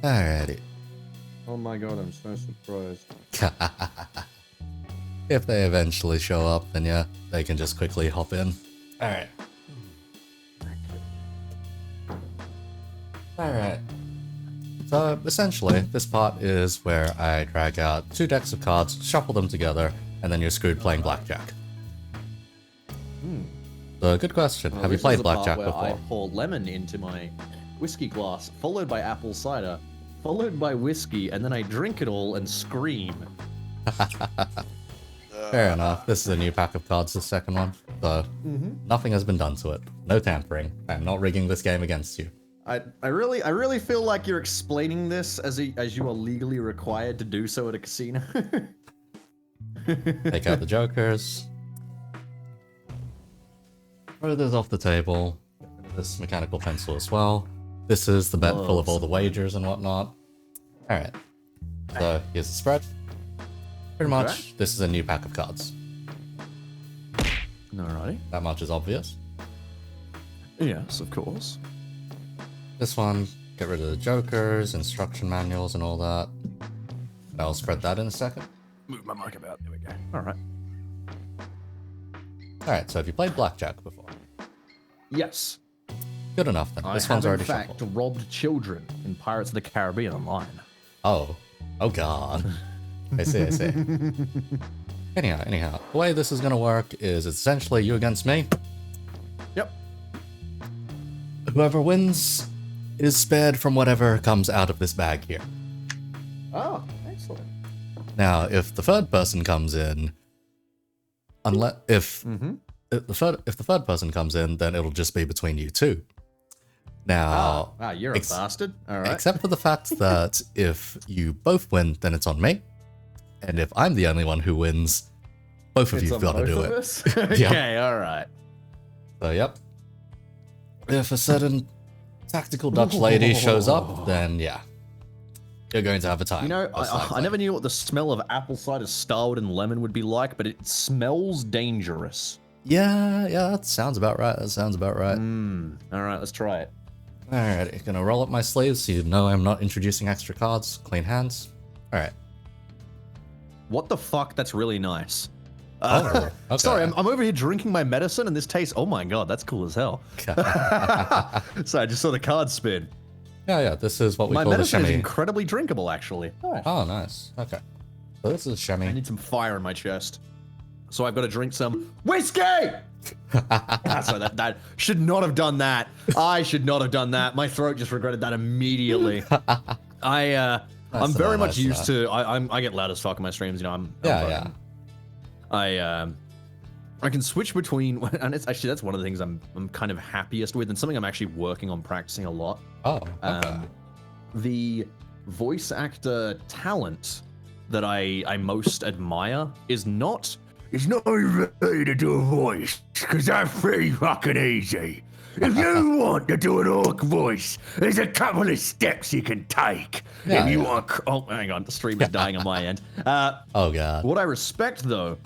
Alrighty. Oh my god, I'm so surprised. If they eventually show up, then yeah, they can just quickly hop in. Alright. Alright. So essentially, this part is where I drag out 2 decks of cards, shuffle them together, and then you're screwed playing Blackjack. So good question. Have you played Blackjack before? I pour lemon into my whiskey glass, followed by apple cider, followed by whiskey, and then I drink it all and scream. Fair enough. This is a new pack of cards, the second one. So nothing has been done to it. No tampering. I'm not rigging this game against you. I really feel like you're explaining this as you are legally required to do so at a casino. Take out the jokers. Throw this off the table. Get rid of this mechanical pencil as well. This is the bet full of all the wagers and whatnot. Alright. So here's the spread. Pretty much, this is a new pack of cards. Alrighty. That much is obvious. Yes, of course. This one, get rid of the jokers, instruction manuals and all that. And I'll spread that in a second. Move my mic about. There we go. Alright. Alright, so have you played Blackjack before? Yes. Good enough then. This I one's have already in fact shuffled. robbed children in Pirates of the Caribbean Online. Oh. Oh god. I see. Anyhow, the way this is gonna work is essentially you against me. Yep. Whoever wins is spared from whatever comes out of this bag here. Oh, excellent. Now, if the third person comes in, if the third person comes in, then it'll just be between you two. Now, you're a bastard. All right. Except for the fact that if you both win, then it's on me, and if I'm the only one who wins, both of you've got to do it. Okay, all right. So, yep. If a certain tactical Dutch lady shows up, then yeah. you're going to have a time. You know, I never knew what the smell of apple cider starward and lemon would be like, but it smells dangerous. Yeah, that sounds about right. All right, let's try it. All right, I'm gonna roll up my sleeves so you know I'm not introducing extra cards. Clean hands. All right. What the fuck? That's really nice. Okay. Sorry, I'm over here drinking my medicine, and this tastes. Oh my god, that's cool as hell. So I just saw the card spin. Yeah. This is what we my call the medicine is chamois. incredibly drinkable, actually. Oh, nice. Okay. So this is chamois. I need some fire in my chest, so I've got to drink some whiskey. Sorry, that should not have done that. I should not have done that. My throat just regretted that immediately. I'm very much used to. I get loud as fuck in my streams. You know, I can switch between, and it's actually that's one of the things I'm kind of happiest with, and something I'm actually working on practicing a lot. Oh, okay. The voice actor talent that I most admire is not. It's not really to do a voice, because that's pretty fucking easy. If you want to do an orc voice, there's a couple of steps you can take. If you want, oh, hang on, the stream is dying on my end. Oh god. What I respect though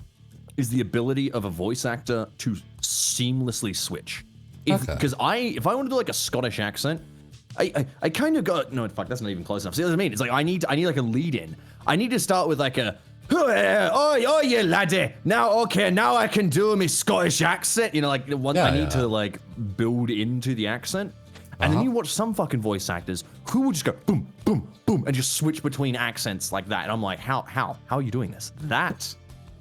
is the ability of a voice actor to seamlessly switch. Because if I want to do like a Scottish accent, I kind of got fuck, that's not even close enough. See what I mean? It's like I need like a lead in. I need to start with like a. Oh, yeah, laddie. Now I can do my Scottish accent. You know, like I need to like build into the accent. And then you watch some fucking voice actors who will just go boom, boom, boom, and just switch between accents like that. And I'm like, how are you doing this? That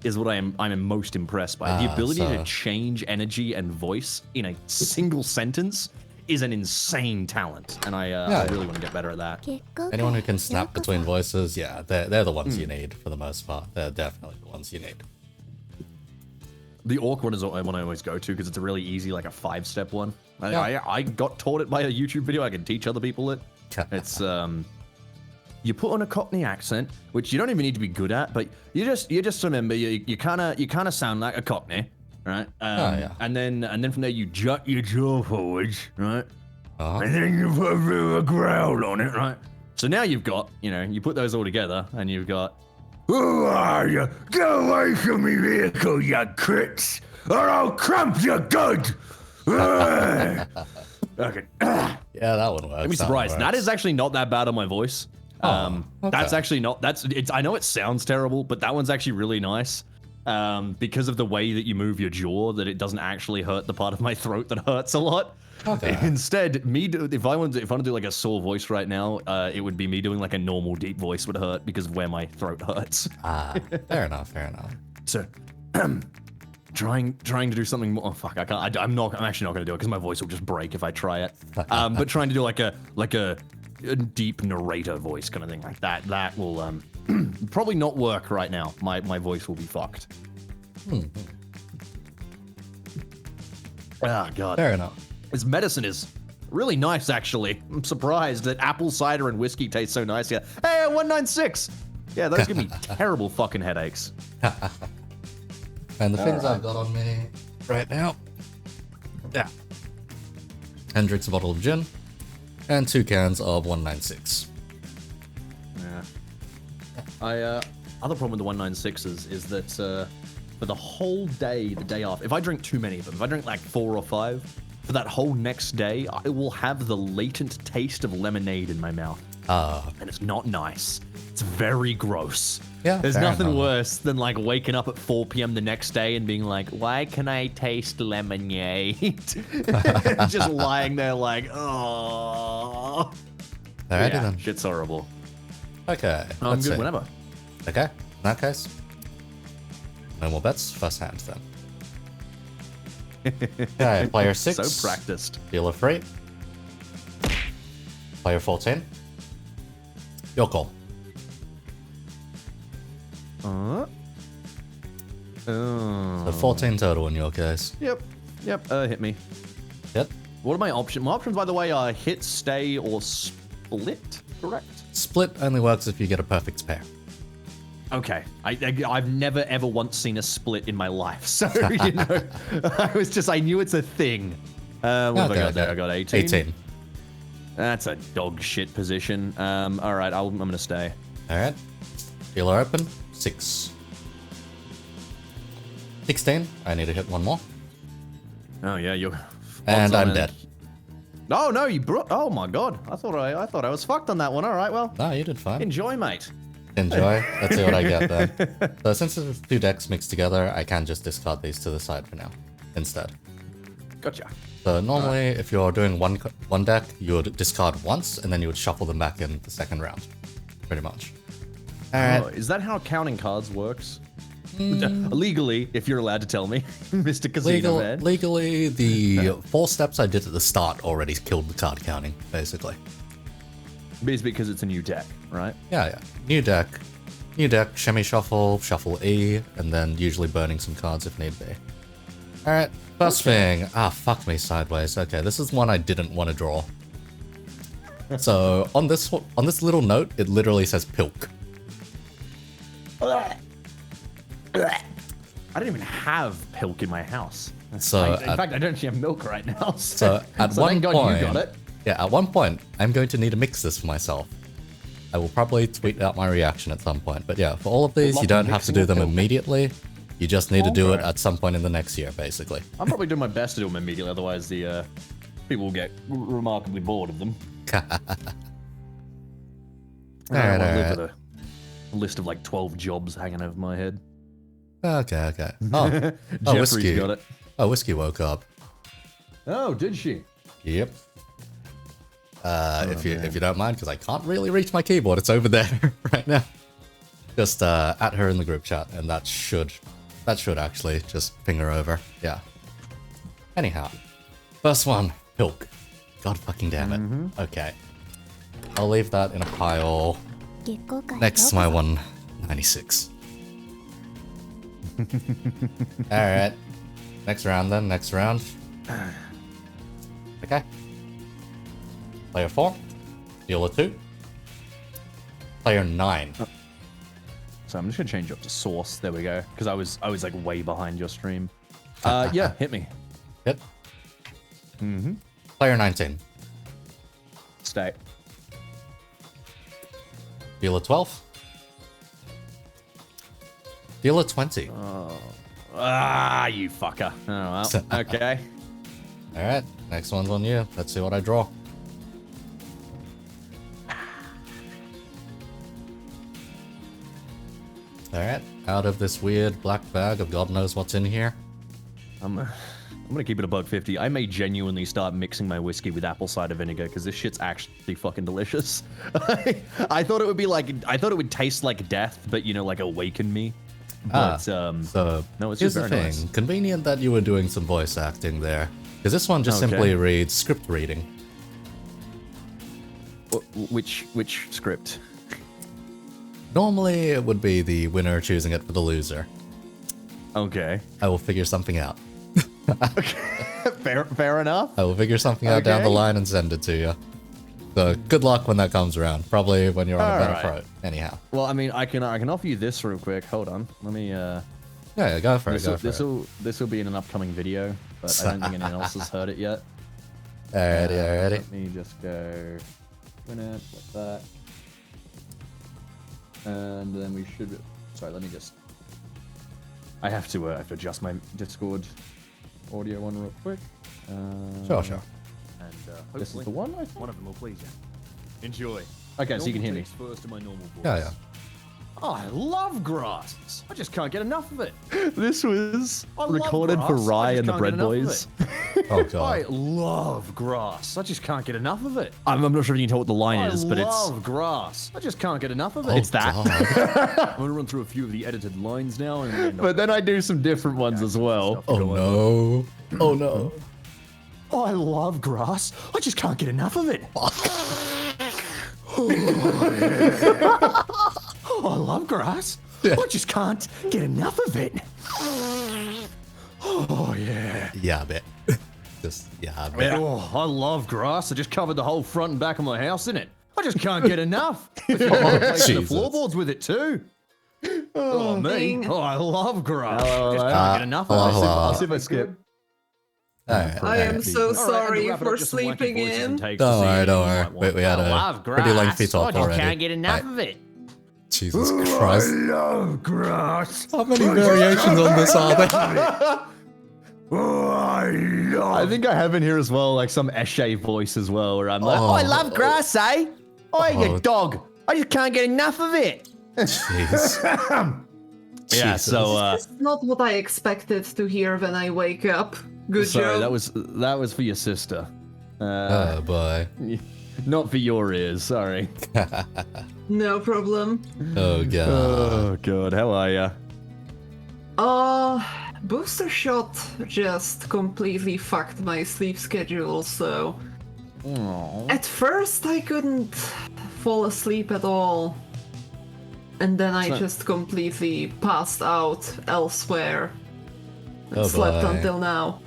is what I'm most impressed by. The ability to change energy and voice in a single sentence is an insane talent, and I really want to get better at that. Anyone who can snap between voices, they're the ones you need for the most part. They're definitely the ones you need. The orc one is one I always go to because it's a really easy, like a 5-step one. I got taught it by a YouTube video. I can teach other people it. It's you put on a Cockney accent, which you don't even need to be good at, but you just remember you kind of sound like a Cockney. Right, and then from there you jut your jaw forwards, right, and then you put a bit of a growl on it, right. So now you've got, you put those all together, and you've got, who are you? Get away from me vehicle, you crits, or I'll crump you good. Okay. Yeah, that one works. I'd be surprised. That is actually not that bad on my voice. That's actually not. I know it sounds terrible, but that one's actually really nice. Because of the way that you move your jaw, that it doesn't actually hurt the part of my throat that hurts a lot. Okay. Instead, if I want to do like a sore voice right now, it would be me doing like a normal deep voice would hurt because of where my throat hurts. Fair enough. So, trying to do something more. Oh fuck, I can't. I'm actually not going to do it because my voice will just break if I try it. But trying to do like a deep narrator voice kind of thing like that. That will probably not work right now. My voice will be fucked. Oh god. Fair enough. This medicine is really nice, actually. I'm surprised that apple cider and whiskey taste so nice. Yeah. Hey, 196. Yeah, those give me terrible fucking headaches. And the things I've got on me right now. Yeah. Hendrick's a bottle of gin and 2 cans of 196. Yeah. Other problem with the 196s is that for the whole day, the day off, if I drink too many of them, if I drink like 4 or 5, for that whole next day, I will have the latent taste of lemonade in my mouth. And it's not nice. It's very gross. Yeah, there's nothing worse than like waking up at 4 p.m. the next day and being like, why can I taste lemonade? Just lying there like, oh. Alrighty then. Shit's horrible. Okay. I'm good whenever. Okay. In that case, no more bets. First hand then. Okay, player 6. So practiced. Dealer 3. Player 14. Your call. So 14 total in your case. Yep. Hit me. Yep. What are my options? My options, by the way, are hit, stay, or split. Correct. Split only works if you get a perfect pair. Okay. I've never ever once seen a split in my life, so I knew it's a thing. What have I got there? I got 18. 18. That's a dog shit position. All right, I'm gonna stay. All right. Dealer open. 6. 16. I need to hit one more. Oh yeah, you're. And I'm dead. Oh no, you brought. Oh my god, I thought I was fucked on that one. All right, well. No, you did fine. Enjoy, mate. Enjoy. Let's see what I get then. So since there's 2 decks mixed together, I can just discard these to the side for now, instead. Gotcha. So normally, if you're doing one deck, you would discard once, and then you would shuffle them back in the second round, pretty much. Alright. Oh, is that how counting cards works? Legally, if you're allowed to tell me, Mr. Casino Man. Legally, the 4 steps I did at the start already killed the card counting, basically. Basically because it's a new deck, right? Yeah. New deck, shimmy shuffle, shuffle E, and then usually burning some cards if need be. Alright, first thing. Ah, fuck me sideways. Okay, this is one I didn't want to draw. So, on this little note, it literally says Pilk. I don't even have Pilk in my house. So, in fact, I don't actually have milk right now. So, at so one thank God point, you got it. Yeah, at one point, I'm going to need to mix this for myself. I will probably tweet out my reaction at some point. But yeah, for all of these, you don't have to do them immediately. You just need to do it at some point in the next year, basically. I'm probably doing my best to do them immediately, otherwise the people will get remarkably bored of them. I live with a list of like 12 jobs hanging over my head. Okay. Oh, Jeffrey's Whiskey. got it. Oh, Whiskey woke up. Oh, did she? Yep. If you don't mind, because I can't really reach my keyboard, it's over there right now. Just at her in the group chat, and that should actually just ping her over. Yeah. Anyhow, first one, Pilk. God fucking damn it. Okay. I'll leave that in a pile next to my 196. Alright. Next round then, next round. Okay. Player 4. Dealer 2. Player 9. So I'm just gonna change up to source. There we go. Because I was like way behind your stream. Yeah, hit me. Hit. Player 19. Stay. Dealer 12. Dealer 20. Ah, you fucker. Oh, well. Okay. Alright, next one's on you. Let's see what I draw. Alright, out of this weird black bag of God knows what's in here. I'm gonna keep it $1.50. I may genuinely start mixing my whiskey with apple cider vinegar because this shit's actually fucking delicious. I thought it would be like, I thought it would taste like death, but you know, like awaken me. But, So, no, it's here's just the very thing. nice. Convenient that you were doing some voice acting there. Because this one just simply reads script reading. Which script? Normally, it would be the winner choosing it for the loser. Okay. I will figure something out. Fair enough. I will figure something out down the line and send it to you. So good luck when that comes around. Probably when you're on a better throat. Anyhow. Well, I mean, I can offer you this real quick. Hold on. Let me. Yeah, go for it. This will be in an upcoming video, but I don't think anyone else has heard it yet. Alrighty. Let me just go. Win it. Like that. And then we should. Sorry. Let me just. I have to adjust my Discord audio one real quick. Sure. And this is the one, I think? One of them will please you. Enjoy. Okay, so you can hear me. First to my normal voice. Yeah. Oh, I love grass. I just can't get enough of it. This was I love recorded for grass. Rye I just and the can't Bread get enough Boys. Oh I god. love grass. I just can't get enough of it. I'm not sure if you can tell what the line is, but I it's love grass. I just can't get enough of it. It's that. I'm gonna run through a few of the edited lines now, and But then I do some different ones as well. Oh no. Oh no. oh, I love grass. I just can't get enough of it. Oh, I love grass. I just can't get enough of it. Oh yeah. Yeah, a bit. Just a bit. Oh, I love grass. I just covered the whole front and back of my house in it. I just can't get enough. Replacing the Jesus. floorboards with it too. Oh, me. Oh, I love grass. I just can't get enough of it. hello. I'll see if I skip. Alright, I am alright. so All right, and to sorry wrap it for up, just some wacky sleeping voices and in. takes to Don't see worry, if don't you worry. might want We had to- a pretty lengthy talk already. Can't get enough Right. of it. Jesus Christ. love grass. How many variations on this are there? I think I have in here as well, like some Eshe voice as well, where I'm like, Oh. I love grass, eh? Oh, Oh. you dog. I just can't get enough of it. Jeez. yeah. Jesus. So, That's not what I expected to hear when I wake up. Good sorry, job. that was for your sister, Oh boy. not for your ears. Sorry. No problem. Oh god. Oh god, how are ya? Booster shot just completely fucked my sleep schedule, so... At first I couldn't fall asleep at all. And then I So- just completely passed out elsewhere. And Oh, slept boy. until now.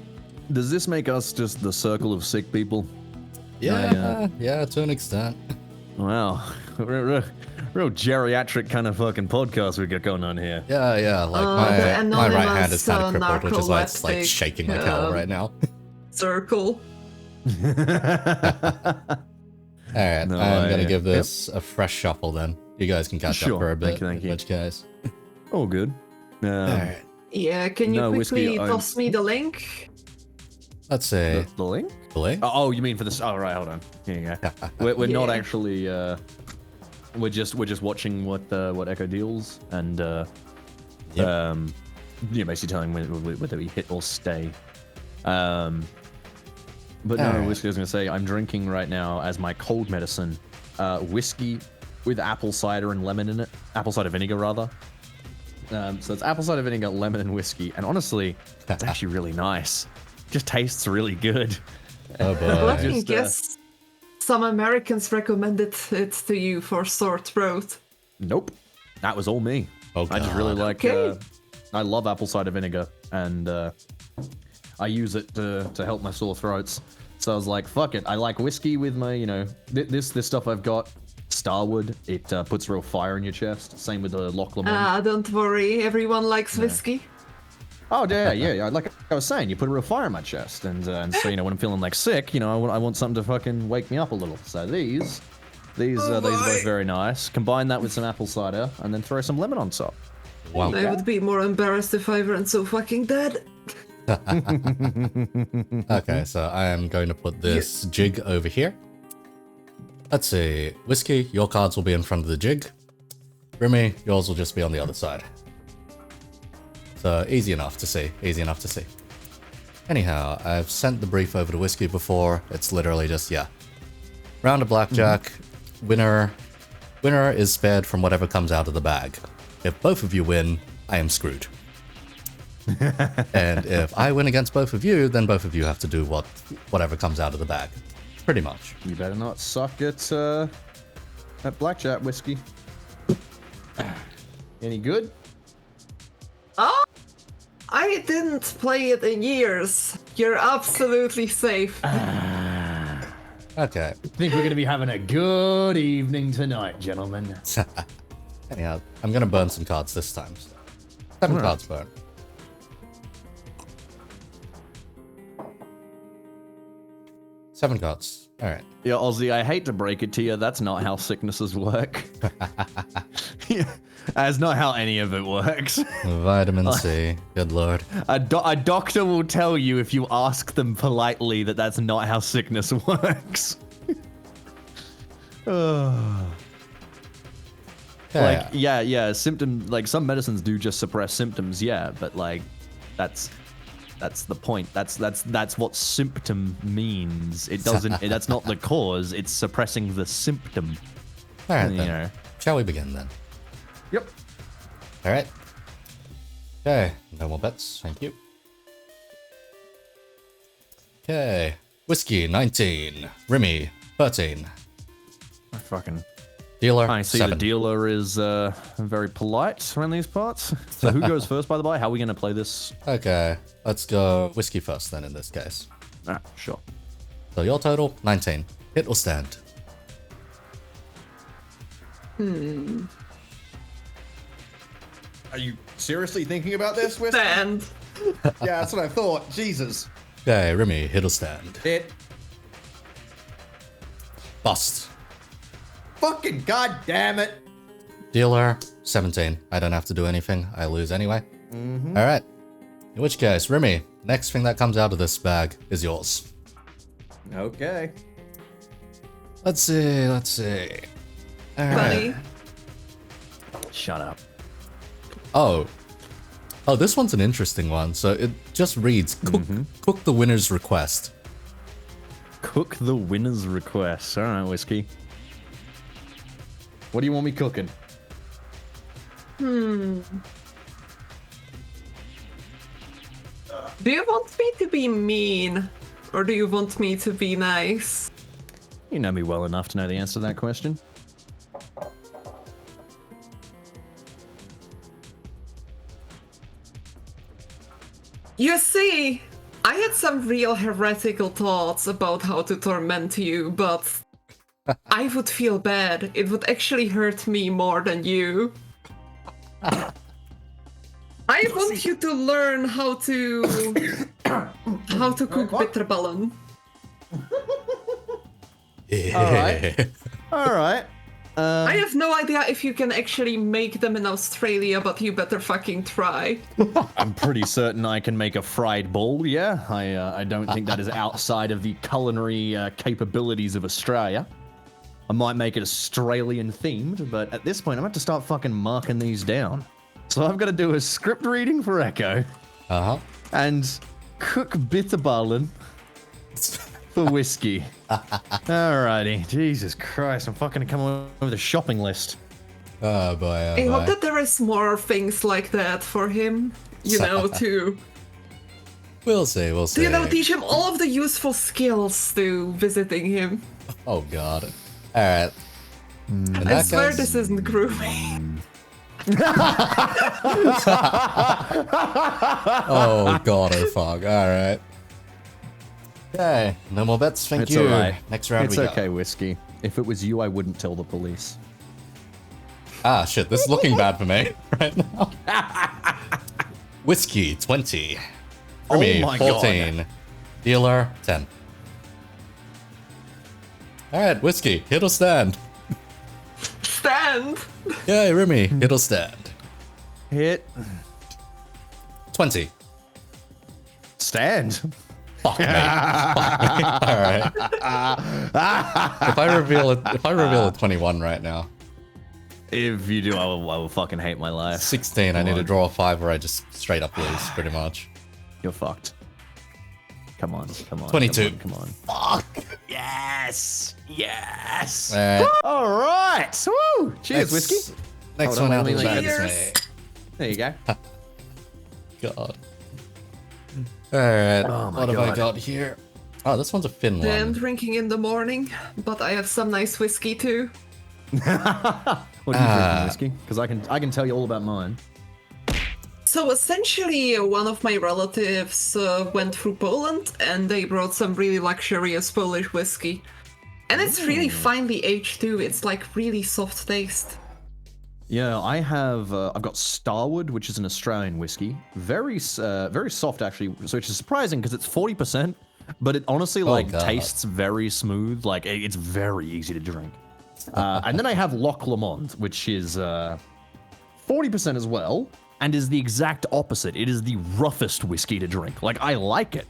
Does this make us just the circle of sick people? Yeah, yeah, to an extent. Wow, real geriatric kind of fucking podcast we got going on here. Yeah, yeah, like the my right hand is kind of anonymous, crippled, which is why it's like narcoleptic, shaking like hell right now. Circle. Alright, No, I'm gonna I- give this a fresh shuffle then. You guys can catch Sure, up for a bit. thank you. Which guys? Oh, good. Alright. Yeah, can you No, quickly Whiskey, toss me the link? Let's see. The link? The link? Oh, you mean for this? Oh, right. Hold on. Here you go. We're not Yeah. actually. We're just watching what Echo deals and Yep. basically telling whether we hit or stay. But no, Alright. Whiskey, I was gonna say I'm drinking right now as my cold medicine, whiskey with apple cider and lemon in it. Apple cider vinegar rather. So it's apple cider vinegar, lemon, and whiskey. And honestly, it's actually really nice. Just tastes really good. Oh Well, I boy. can Just, guess some Americans recommended it to you for sore throat. Nope, that was all me. Oh, I just really God. like. Okay. I love apple cider vinegar, and I use it to help my sore throats. So I was like, "Fuck it." I like whiskey with my, this stuff I've got. Starwood, it puts real fire in your chest. Same with the Loch Lomond. Don't worry, everyone likes whiskey. Oh yeah. Like I was saying, you put a real fire in my chest, and so when I'm feeling like sick, I want something to fucking wake me up a little. So these are both very nice. Combine that with some apple cider, and then throw some lemon on top. Wow. I would be more embarrassed if I weren't so fucking dead. Okay, so I am going to put this jig over here. Let's see. Whiskey, your cards will be in front of the jig. Rimmy, yours will just be on the other side. So easy enough to see. Easy enough to see. Anyhow, I've sent the brief over to Whiskey before. It's literally just, round of blackjack. Winner is spared from whatever comes out of the bag. If both of you win, I am screwed. And if I win against both of you, then both of you have to do whatever comes out of the bag. Pretty much. You better not suck at blackjack whiskey. Any good? Oh! I didn't play it in years. You're absolutely safe. Okay. Think we're gonna be having a good evening tonight, gentlemen. Anyhow, I'm gonna burn some cards this time. 7 cards burn. Seven cards. Alright. Yeah, Ozzy, I hate to break it to you, that's not how sicknesses work. That's not how any of it works. Vitamin C. Good lord. A doctor will tell you if you ask them politely that that's not how sickness works. Okay. Yeah, symptom, like some medicines do just suppress symptoms, yeah, but like that's the point. That's what symptom means. It doesn't. That's not the cause. It's suppressing the symptom. Alright You then. know. Shall we begin then? Yep. Alright. Okay. No more bets. Thank you. Okay. Whiskey, 19. Rimmy, 13. Fucking. Dealer, I see 7. the dealer is very polite around these parts. So who goes first, by the way? How are we gonna play this? Okay. Let's go whiskey first then in this case. Ah, sure. So your total, 19. Hit or stand? Are you seriously thinking about this, Wes? Stand. Yeah, that's what I thought. Jesus. Okay, Rimmy, hit or stand. Hit. Bust. Fucking goddamn it. Dealer, 17. I don't have to do anything. I lose anyway. Alright. In which case, Rimmy, next thing that comes out of this bag is yours. Okay. Let's see. Alright. Funny. Shut up. Oh, this one's an interesting one. So it just reads, cook the winner's request. Cook the winner's request. All right, Whiskey. What do you want me cooking? Do you want me to be mean? Or do you want me to be nice? You know me well enough to know the answer to that question. You see, I had some real heretical thoughts about how to torment you, but I would feel bad. It would actually hurt me more than you. I want you to learn how to cook bitterballen. All right. I have no idea if you can actually make them in Australia, but you better fucking try. I'm pretty certain I can make a fried bull. Yeah, I don't think that is outside of the culinary capabilities of Australia. I might make it Australian themed, but at this point I'm going to have to start fucking marking these down. So I've got to do a script reading for Echo and cook bitterballen for Whiskey. Alrighty. Jesus Christ, I'm fucking coming up with a shopping list. Oh boy. I hope that there is more things like that for him, you know, to... We'll see. To, you know, teach him all of the useful skills to visiting him. Oh god. Alright. I swear this isn't grooming. Oh god, oh fuck. Alright. Okay, no more bets, thank you. Alright. Next round It's we okay, go. Whiskey. If it was you, I wouldn't tell the police. Ah shit, this is looking bad for me right now. Whiskey, 20. Remy, my 14. God. Dealer, 10. Alright, Whiskey, hit or stand? Stand! Yay, Remy, hit or stand? Hit. 20. Stand. Fuck me. Alright. If I reveal a 21 right now. If you do, I will fucking hate my life. 16, I need to draw a 5 or I just straight up lose, pretty much. You're fucked. Come on, come on. 22. Come on. Fuck! Yes! Yes! Alright. All right! Woo! Cheers, Whiskey. Next Hold one on, out let of me the bag make is me. There you go. God. Alright, Oh my what have I God. got here? Oh, this one's a thin I am one. drinking in the morning, but I have some nice whiskey too. What are you drinking, Whiskey? Because I can tell you all about mine. So essentially, one of my relatives went through Poland and they brought some really luxurious Polish whiskey. And it's really finely aged too, it's like really soft taste. Yeah, I've got Starwood, which is an Australian whiskey. Very soft actually, so which is surprising because it's 40%, but it honestly like God. tastes very smooth. Like it's very easy to drink. And then I have Loch Lomond, which is 40% as well, and is the exact opposite. It is the roughest whiskey to drink. Like I like it,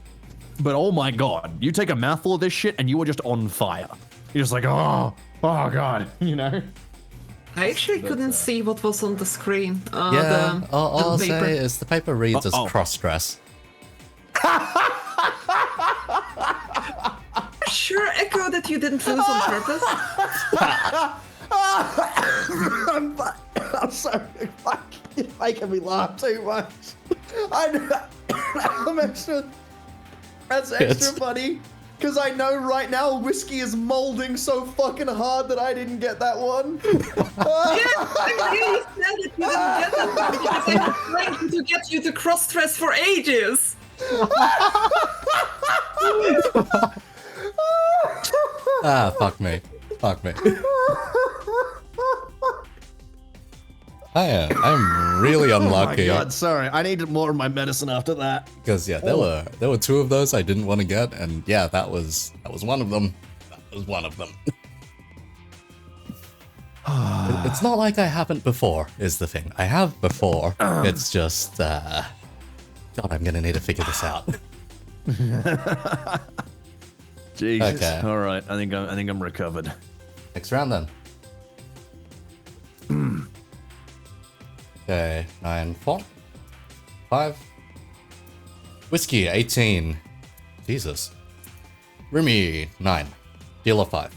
but oh my god, you take a mouthful of this shit and you are just on fire. You're just like, oh god, you know. I actually couldn't see what was on the screen. Yeah, all I'll the paper. say is the paper reads as cross-dress. Sure, Echo, that you didn't lose on purpose? I'm sorry, you're making me laugh too much. I'm extra. That's extra funny because I know right now whiskey is molding so fucking hard that I didn't get that one. Yes, I'm really sad that you didn't get that because I've been trying to get you to cross-dress for ages. Ah, fuck me. Fuck me. I'm really unlucky. Oh my god, sorry. I needed more of my medicine after that. Because yeah, there were two of those I didn't want to get, and yeah, that was one of them. That was one of them. It's not like I haven't before, is the thing. I have before. It's just God, I'm gonna need to figure this out. Jesus. Okay. All right. I think I'm recovered. Next round then. Okay, 9, 4, 5. Whiskey, 18. Jesus. Remy, 9. Dealer 5.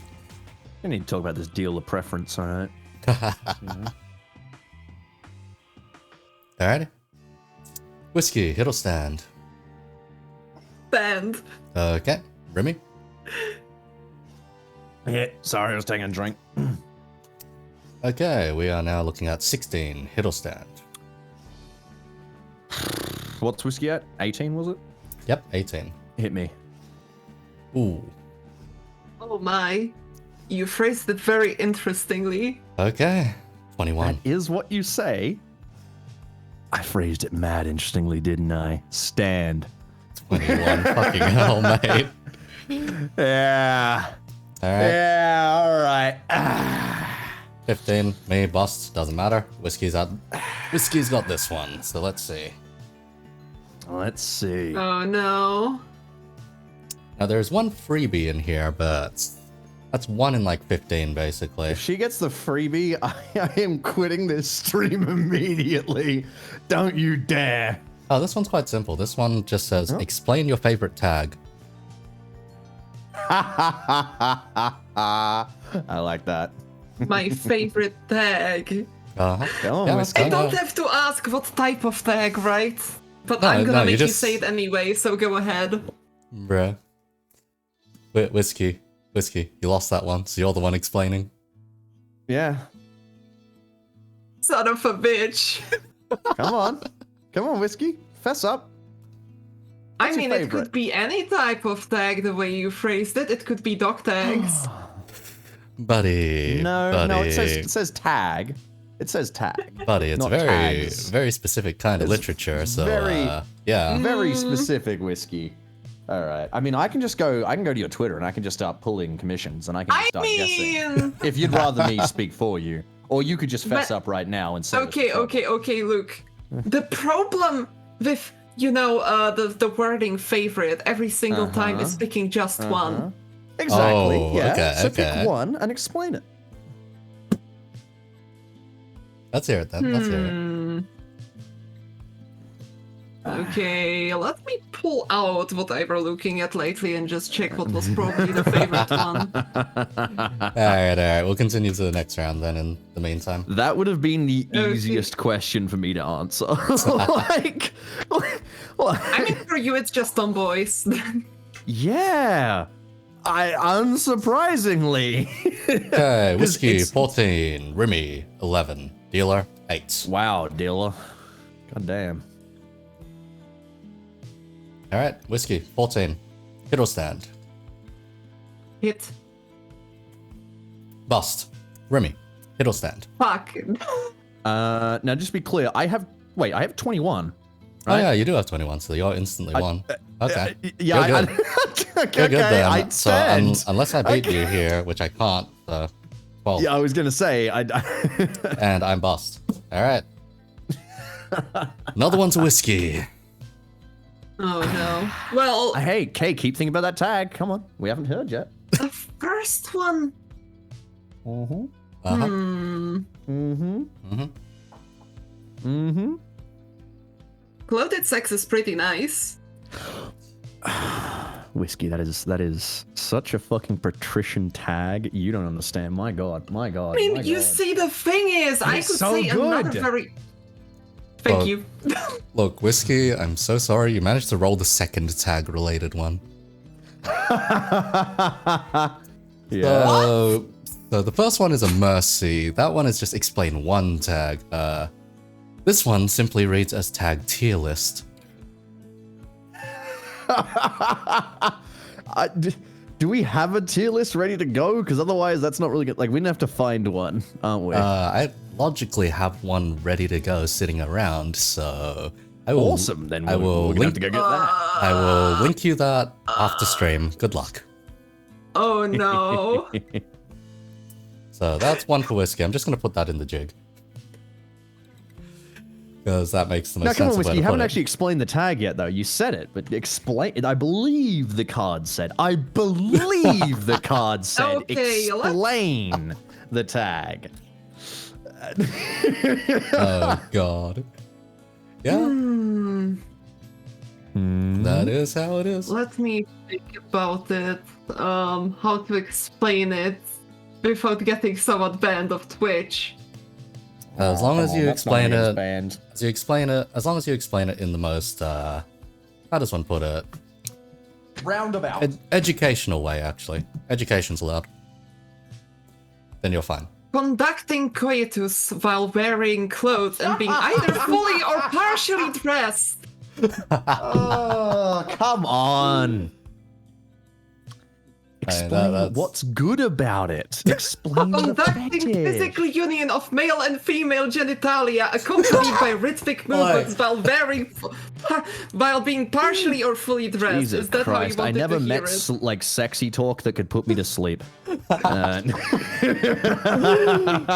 I need to talk about this dealer preference, alright? Alrighty. Whiskey, hit or stand. Stand. Okay, Remy. Yeah, sorry, I was taking a drink. Okay, we are now looking at 16. Hit or stand. What's whiskey at? 18, was it? Yep, 18. Hit me. Ooh. Oh my. You phrased it very interestingly. Okay, 21. That is what you say. I phrased it mad interestingly, didn't I? Stand. 21. Fucking hell, mate. Yeah. Alright. Yeah, alright. 15. Me, bust. Doesn't matter. Whiskey's got this one, so let's see. Let's see. Oh no. Now, there's one freebie in here, but that's 1 in like 15, basically. If she gets the freebie, I am quitting this stream immediately. Don't you dare. Oh, this one's quite simple. This one just says, explain your favorite tag. I like that. My favorite tag. Uh-huh. Come on, Yeah, Whiskey. I don't have to ask what type of tag, right? But No, I'm gonna no, you make you just- say it anyway, so go ahead. Bruh. Whiskey, you lost that one, so you're the one explaining. Yeah. Son of a bitch. Come on. Come on, Whiskey. Fess up. I What's your mean, it favorite? could be any type of tag the way you phrased it. It could be dog tags. Buddy. No, buddy, it says tag. It says tag. Buddy, it's not very, tags. very specific kind of literature, so, very- yeah. Very specific, Whiskey. All right. I mean, I can go to your Twitter and I can just start pulling commissions and I can just I start guessing. mean, If you'd rather me speak for you. Or you could just fess But- up right now and say okay, look. The problem with, the wording favorite every single time is picking just one. Exactly. Oh, yeah. okay, So okay. pick one and explain it. Let's hear it then, let's hear it. Okay, let me pull out what I were looking at lately and just check what was probably the favorite one. Alright, we'll continue to the next round then in the meantime. That would have been the Okay. easiest question for me to answer. like, I mean, for you, it's just tomboys. yeah. Unsurprisingly. Okay, Whiskey, it's- 14. Remy, 11. Dealer, 8. Wow, dealer. God damn. Alright, Whiskey, 14. Hit or stand. Hit. Bust. Remy, hit or stand. Fuck. Now just be clear. I have 21. Oh yeah, you do have 21, so you're instantly won. Okay. Yeah, You're good. okay, You're good then. I So stand. unless I beat you here, which I can't, so 12. Yeah, I was gonna say And I'm bust. Alright. Another one to Whiskey. Oh no. Well, Hey, Kay, keep thinking about that tag. Come on, we haven't heard yet. the first one. Mm-hmm. Uh-huh. Mm-hmm. Mhm. Mm-hmm. Clouded sex is pretty nice. Whiskey, that is such a fucking patrician tag. You don't understand. My God. I mean, you see, the thing is, I could so say another good. very. Thank Oh. you. Look, Whiskey, I'm so sorry. You managed to roll the second tag related one. Yeah. So the first one is a mercy. That one is just explain one tag. This one simply reads as tag tier list. Do we have a tier list ready to go? Because otherwise, that's not really good. Like, we're gonna have to find one, aren't we? I logically have one ready to go sitting around, so I will. Awesome. Then I will we're gonna have to go get that. I will link you that after stream. Good luck. Oh no. So that's one for Whiskey. I'm just gonna put that in the jig. Because that makes the most Now, come sense. on, Whiskey, you haven't actually explained the tag yet, though. You said it, but explain it. I believe the card said. I believe the card said. Okay, explain the tag. Oh god. Yeah. That is how it is. Let me think about it. How to explain it without getting someone banned of Twitch. As long as you explain it, Band. as long as you explain it in the most, how does one put it? Roundabout. Educational way, actually. Education's allowed. Then you're fine. Conducting coitus while wearing clothes and being either fully or partially dressed. Oh, come on. Explain what's good about it. Explain the Conducting fetish. physical union of male and female genitalia accompanied by rhythmic movements while being partially or fully dressed. Jesus Is that Christ, how you I wanted never to hear met it? like sexy talk that could put me to sleep.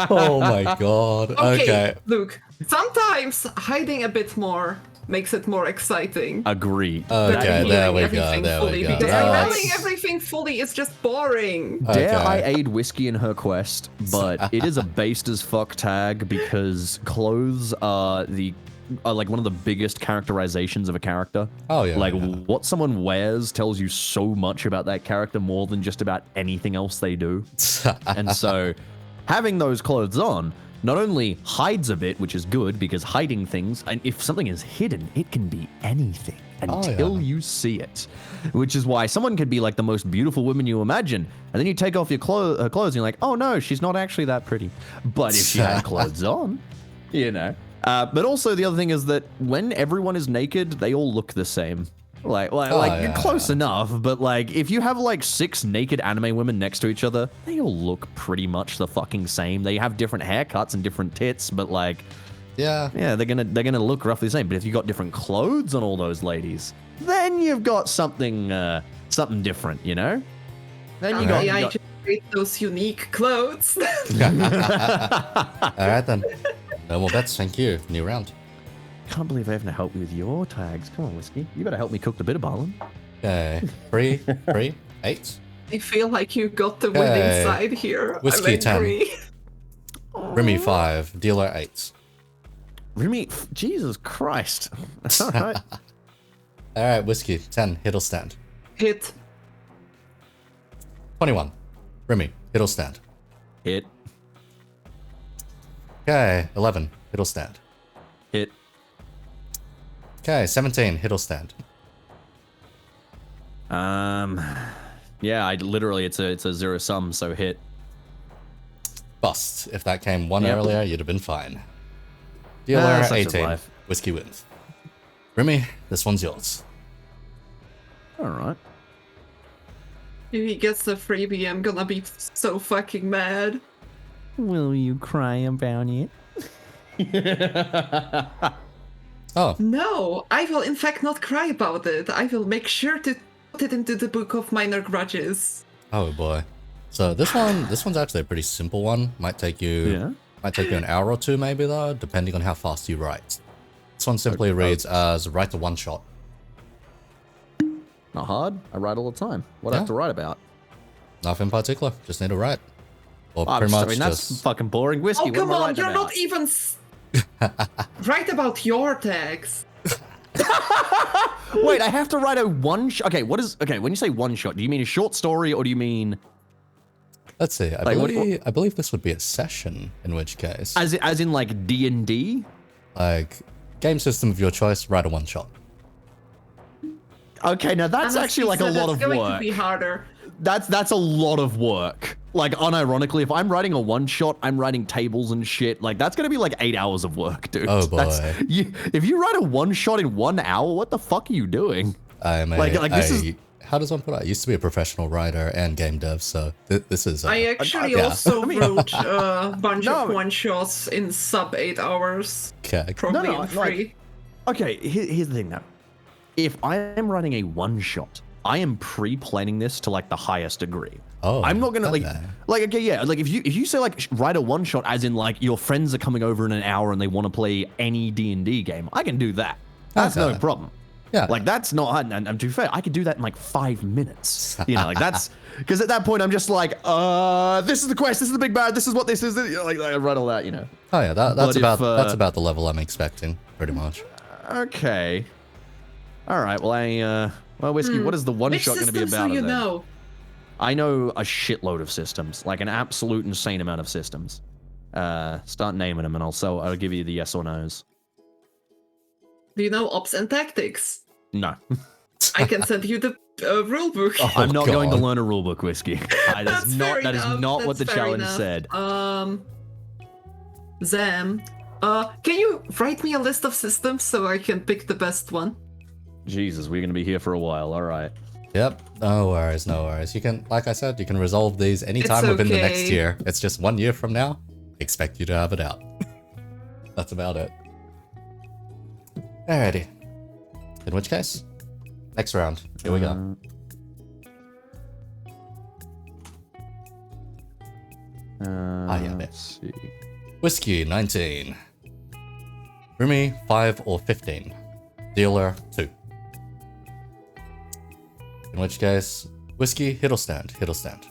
Oh my god. Okay. Luke, sometimes hiding a bit more makes it more exciting. Agree. Okay, there we go. Everything There fully, we go. Because That's- revealing everything fully is just boring. Dare Okay. I aid Whiskey in her quest, but it is a based as fuck tag because clothes are like one of the biggest characterizations of a character. Oh, yeah, Like yeah. what someone wears tells you so much about that character more than just about anything else they do. And so having those clothes on not only hides a bit, which is good because hiding things, and if something is hidden, it can be anything until you see it. Which is why someone could be like the most beautiful woman you imagine, and then you take off your her clothes and you're like, oh no, she's not actually that pretty. But if she had clothes on, you know. But also the other thing is that when everyone is naked, they all look the same. Like close enough, but like if you have like 6 naked anime women next to each other, they all look pretty much the fucking same. They have different haircuts and different tits, but like Yeah. they're gonna look roughly the same. But if you got different clothes on all those ladies, then you've got something different, you know? Then you got, I just hate those unique clothes. Alright then. No more bets, thank you. New round. Can't believe I haven't helped you with your tags. Come on, Whiskey. You better help me cook the bitter ballen. Okay. 3, 3, 8. I feel like you got the winning Okay. side here. Whiskey I'm 10. angry. Rimmy 5, dealer 8. Remy, Jesus Christ. All right. Alright, Whiskey 10, hit or stand. Hit. 21. Rimmy, hit or stand. Hit. Okay, 11, hit or stand. Hit. Okay, 17, hit or stand. Yeah, it's a zero sum, so hit. Bust. If that came one Yep. earlier, you'd have been fine. Dealer Such is 18, life. Whiskey wins. Rimmy, this one's yours. All right. If he gets the freebie, I'm gonna be so fucking mad. Will you cry about it? Oh, No, I will in fact not cry about it. I will make sure to put it into the book of minor grudges. oh boy. So this one's actually a pretty simple one. Might take you an hour or two maybe though, depending on how fast you write. This one simply reads as write a one shot. Not hard. I write all the time. What do I have to write about? Nothing in particular, just need to write. Or I pretty much mean, that's just fucking boring. Whiskey, Oh, what am come I on, writing you're about? not even write about your tags. Wait, I have to write a one shot. Okay, when you say one shot, do you mean a short story or do you mean let's see. Like, what- I believe this would be a session, in which case. as in like D&D? Like game system of your choice, write a one shot. Okay, now that's actually like a lot of It's going to work. be harder. That's a lot of work. Like, unironically, if I'm writing a one shot, I'm writing tables and shit. Like, that's gonna be like 8 hours of work, dude. Oh, boy. If you write a one shot in 1 hour, what the fuck are you doing? I'm Like, this is- how does one put it? I used to be a professional writer and game dev, so this is. I actually yeah. also wrote a bunch of one-shots in sub 8 hours. Okay. Probably in 3. Okay, here's the thing though. If I am writing a one-shot, I am pre-planning this to like the highest degree. Oh, I'm not gonna okay. like okay, yeah, like if you say like write a one-shot as in like your friends are coming over in an hour and they want to play any D&D game, I can do that. That's no problem. Yeah. Like that's not, and to be fair, I could do that in like 5 minutes. You know, like that's because at that point I'm just like, this is the quest, this is the big bad, this is what this is. Like I write all that, you know. Oh yeah, that's about the level I'm expecting, pretty much. Okay. All right. Well, well, Whiskey, what is the one shot going to be about? Which systems do you know? I know a shitload of systems, like an absolute insane amount of systems. Start naming them, and I'll give you the yes or no's. Do you know ops and tactics? No. I can send you the rulebook. Oh, I'm not going to God. learn a rulebook, Whiskey. That is not what the challenge said. Zam, can you write me a list of systems so I can pick the best one? Jesus, we're going to be here for a while. All right. Yep, no worries, no worries. You can, like I said, you can resolve these anytime within the next year. It's just 1 year from now. Expect you to have it out. That's about it. Alrighty. In which case, next round. Here we go. Yeah, Let's see. Whiskey, 19. Rimmy, 5 or 15. Dealer, 2. In which case, Whiskey, hit or stand? Hit or stand?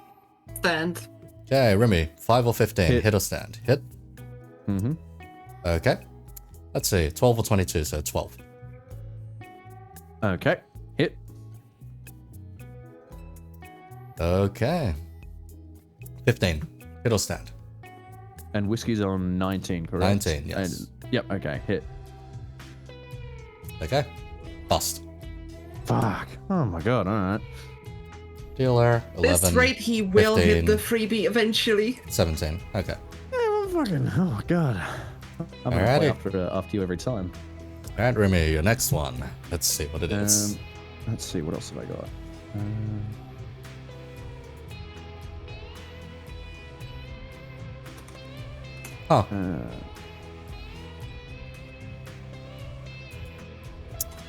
Stand. Okay, Rimmy, 5 or 15. Hit or stand? Hit? Mm-hmm. Okay. Let's see, 12 or 22, so 12. Okay. Hit. Okay. 15. Hit or stand? And Whiskey's on 19, correct? 19, yes. And, yep, okay. Hit. Okay. Bust. Fuck. Oh my god, alright. Dealer, 11. This rate, he will 15, hit the freebie eventually. 17. Okay. Yeah, well, fucking, oh my god. I'm gonna play after you every time. Alright, Remy, your next one. Let's see what it is. Let's see, what else have I got? Huh.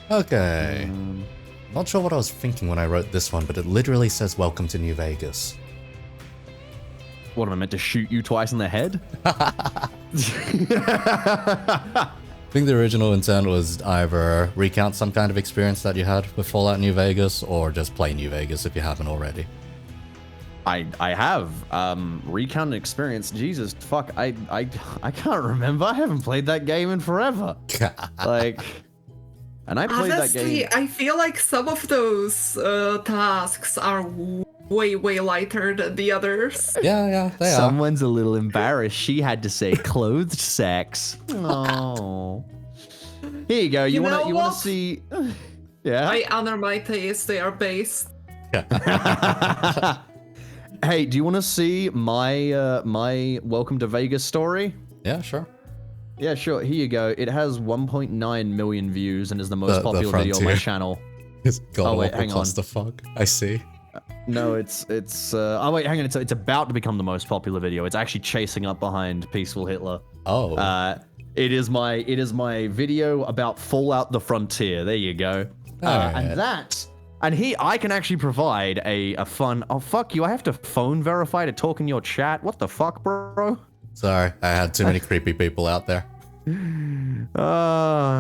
Okay. Not sure what I was thinking when I wrote this one, but it literally says welcome to New Vegas. What, am I meant to shoot you twice in the head? I think the original intent was either recount some kind of experience that you had with Fallout New Vegas, or just play New Vegas if you haven't already. I have recount an experience. Jesus, fuck, I can't remember. I haven't played that game in forever. Like, and I played Honestly, that game. I feel like some of those tasks are way lighter than the others. Yeah, they are. Someone's a little embarrassed. She had to say clothed sex. Oh. Here you go. You want to see? Yeah. I honor my taste. They are based. Hey, do you want to see my my Welcome to Vegas story? Yeah, sure. Yeah, sure. Here you go. It has 1.9 million views and is the most popular video on my channel. It's got wait, hang on. clusterfuck. I see. No, it's oh wait, hang on. It's about to become the most popular video. It's actually chasing up behind Peaceful Hitler. Oh. It is my video about Fallout: The Frontier. There you go. And here I can actually provide a fun. Oh fuck you! I have to phone verify to talk in your chat. What the fuck, bro? Sorry, I had too many creepy people out there. I'm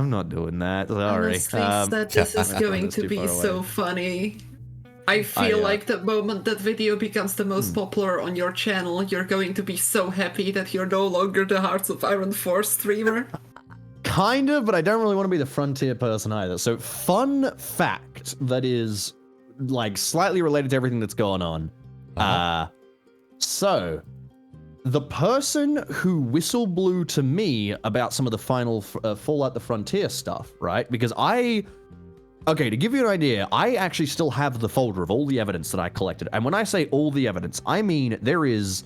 not doing that. Sorry. Honestly, that this is going to be so funny. I feel like the moment that video becomes the most popular on your channel, you're going to be so happy that you're no longer the Hearts of Iron 4 streamer. Kind of, but I don't really want to be the Frontier person either. So, fun fact that is, like, slightly related to everything that's going on. So, the person who whistle blew to me about some of the final Fallout: The Frontier stuff, right? Because okay, to give you an idea, I actually still have the folder of all the evidence that I collected. And when I say all the evidence, I mean there is,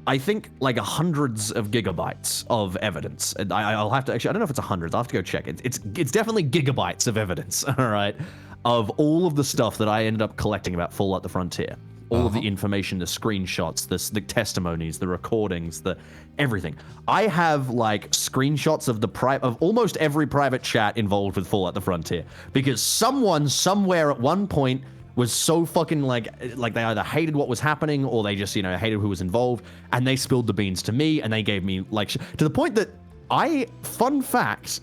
I think, like hundreds of gigabytes of evidence. And I'll have to, actually, I don't know if it's hundreds. I'll have to go check it. It's definitely gigabytes of evidence, all right? of all of the stuff that I ended up collecting about Fallout: The Frontier. All of the information, the screenshots, the testimonies, the recordings, the everything. I have like screenshots of of almost every private chat involved with Fallout: The Frontier, because someone somewhere at one point was so fucking like they either hated what was happening or they just, you know, hated who was involved, and they spilled the beans to me, and they gave me like to the point that fun fact,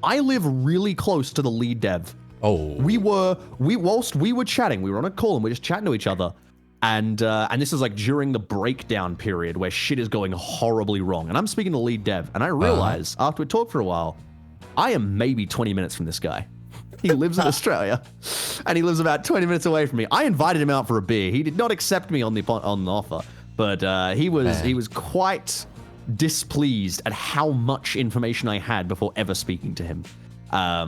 I live really close to the lead dev. Oh. Whilst we were chatting, we were on a call and we were just chatting to each other, and this is like during the breakdown period where shit is going horribly wrong, and I'm speaking to the lead dev, and I realize after we talked for a while, I am maybe 20 minutes from this guy. He lives in Australia, and he lives about 20 minutes away from me. I invited him out for a beer. He did not accept me on the offer, but he was quite displeased at how much information I had before ever speaking to him.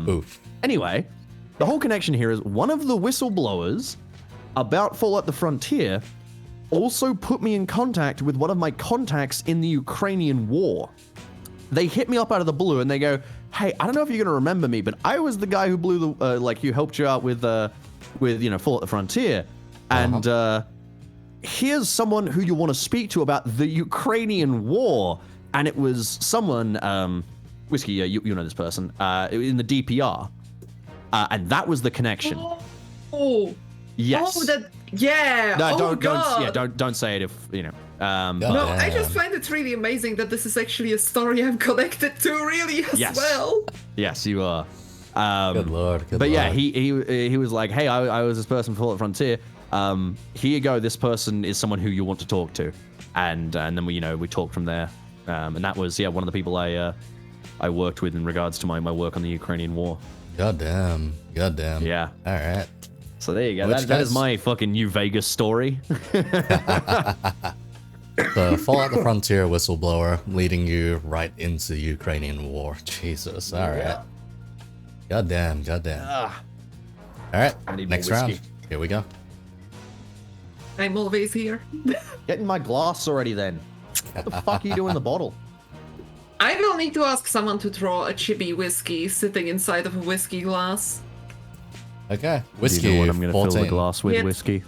Oof. Anyway, the whole connection here is one of the whistleblowers about Fallout: The Frontier also put me in contact with one of my contacts in the Ukrainian war. They hit me up out of the blue and they go, "Hey, I don't know if you're gonna remember me, but I was the guy who blew the who helped you out with you know, Fallout: The Frontier, and here's someone who you want to speak to about the Ukrainian war." And it was someone, Whiskey, you know this person, in the DPR. And that was the connection. Oh. Yes. Oh, that. Yeah. No, God. don't say it if you know. No, I just find it really amazing that this is actually a story I'm connected to, really, as well. Yes, you are. Good lord. Good but lord. yeah, he was like, "Hey, I was this person for Fallout: Frontier. Here you go. This person is someone who you want to talk to," and then we talked from there. And that was one of the people I worked with in regards to my work on the Ukrainian war. Goddamn. Yeah. All right. So there you go. That is my fucking New Vegas story. The Fallout: The Frontier whistleblower leading you right into the Ukrainian war. Jesus. All right. Goddamn. All right. Next round. Here we go. I'm always here. Get in my glass already, then. What the fuck are you doing in the bottle? I will need to ask someone to draw a chibi whiskey sitting inside of a whiskey glass. Okay. Whiskey. Do you know what I'm gonna 14. fill the glass with? Yep. Whiskey.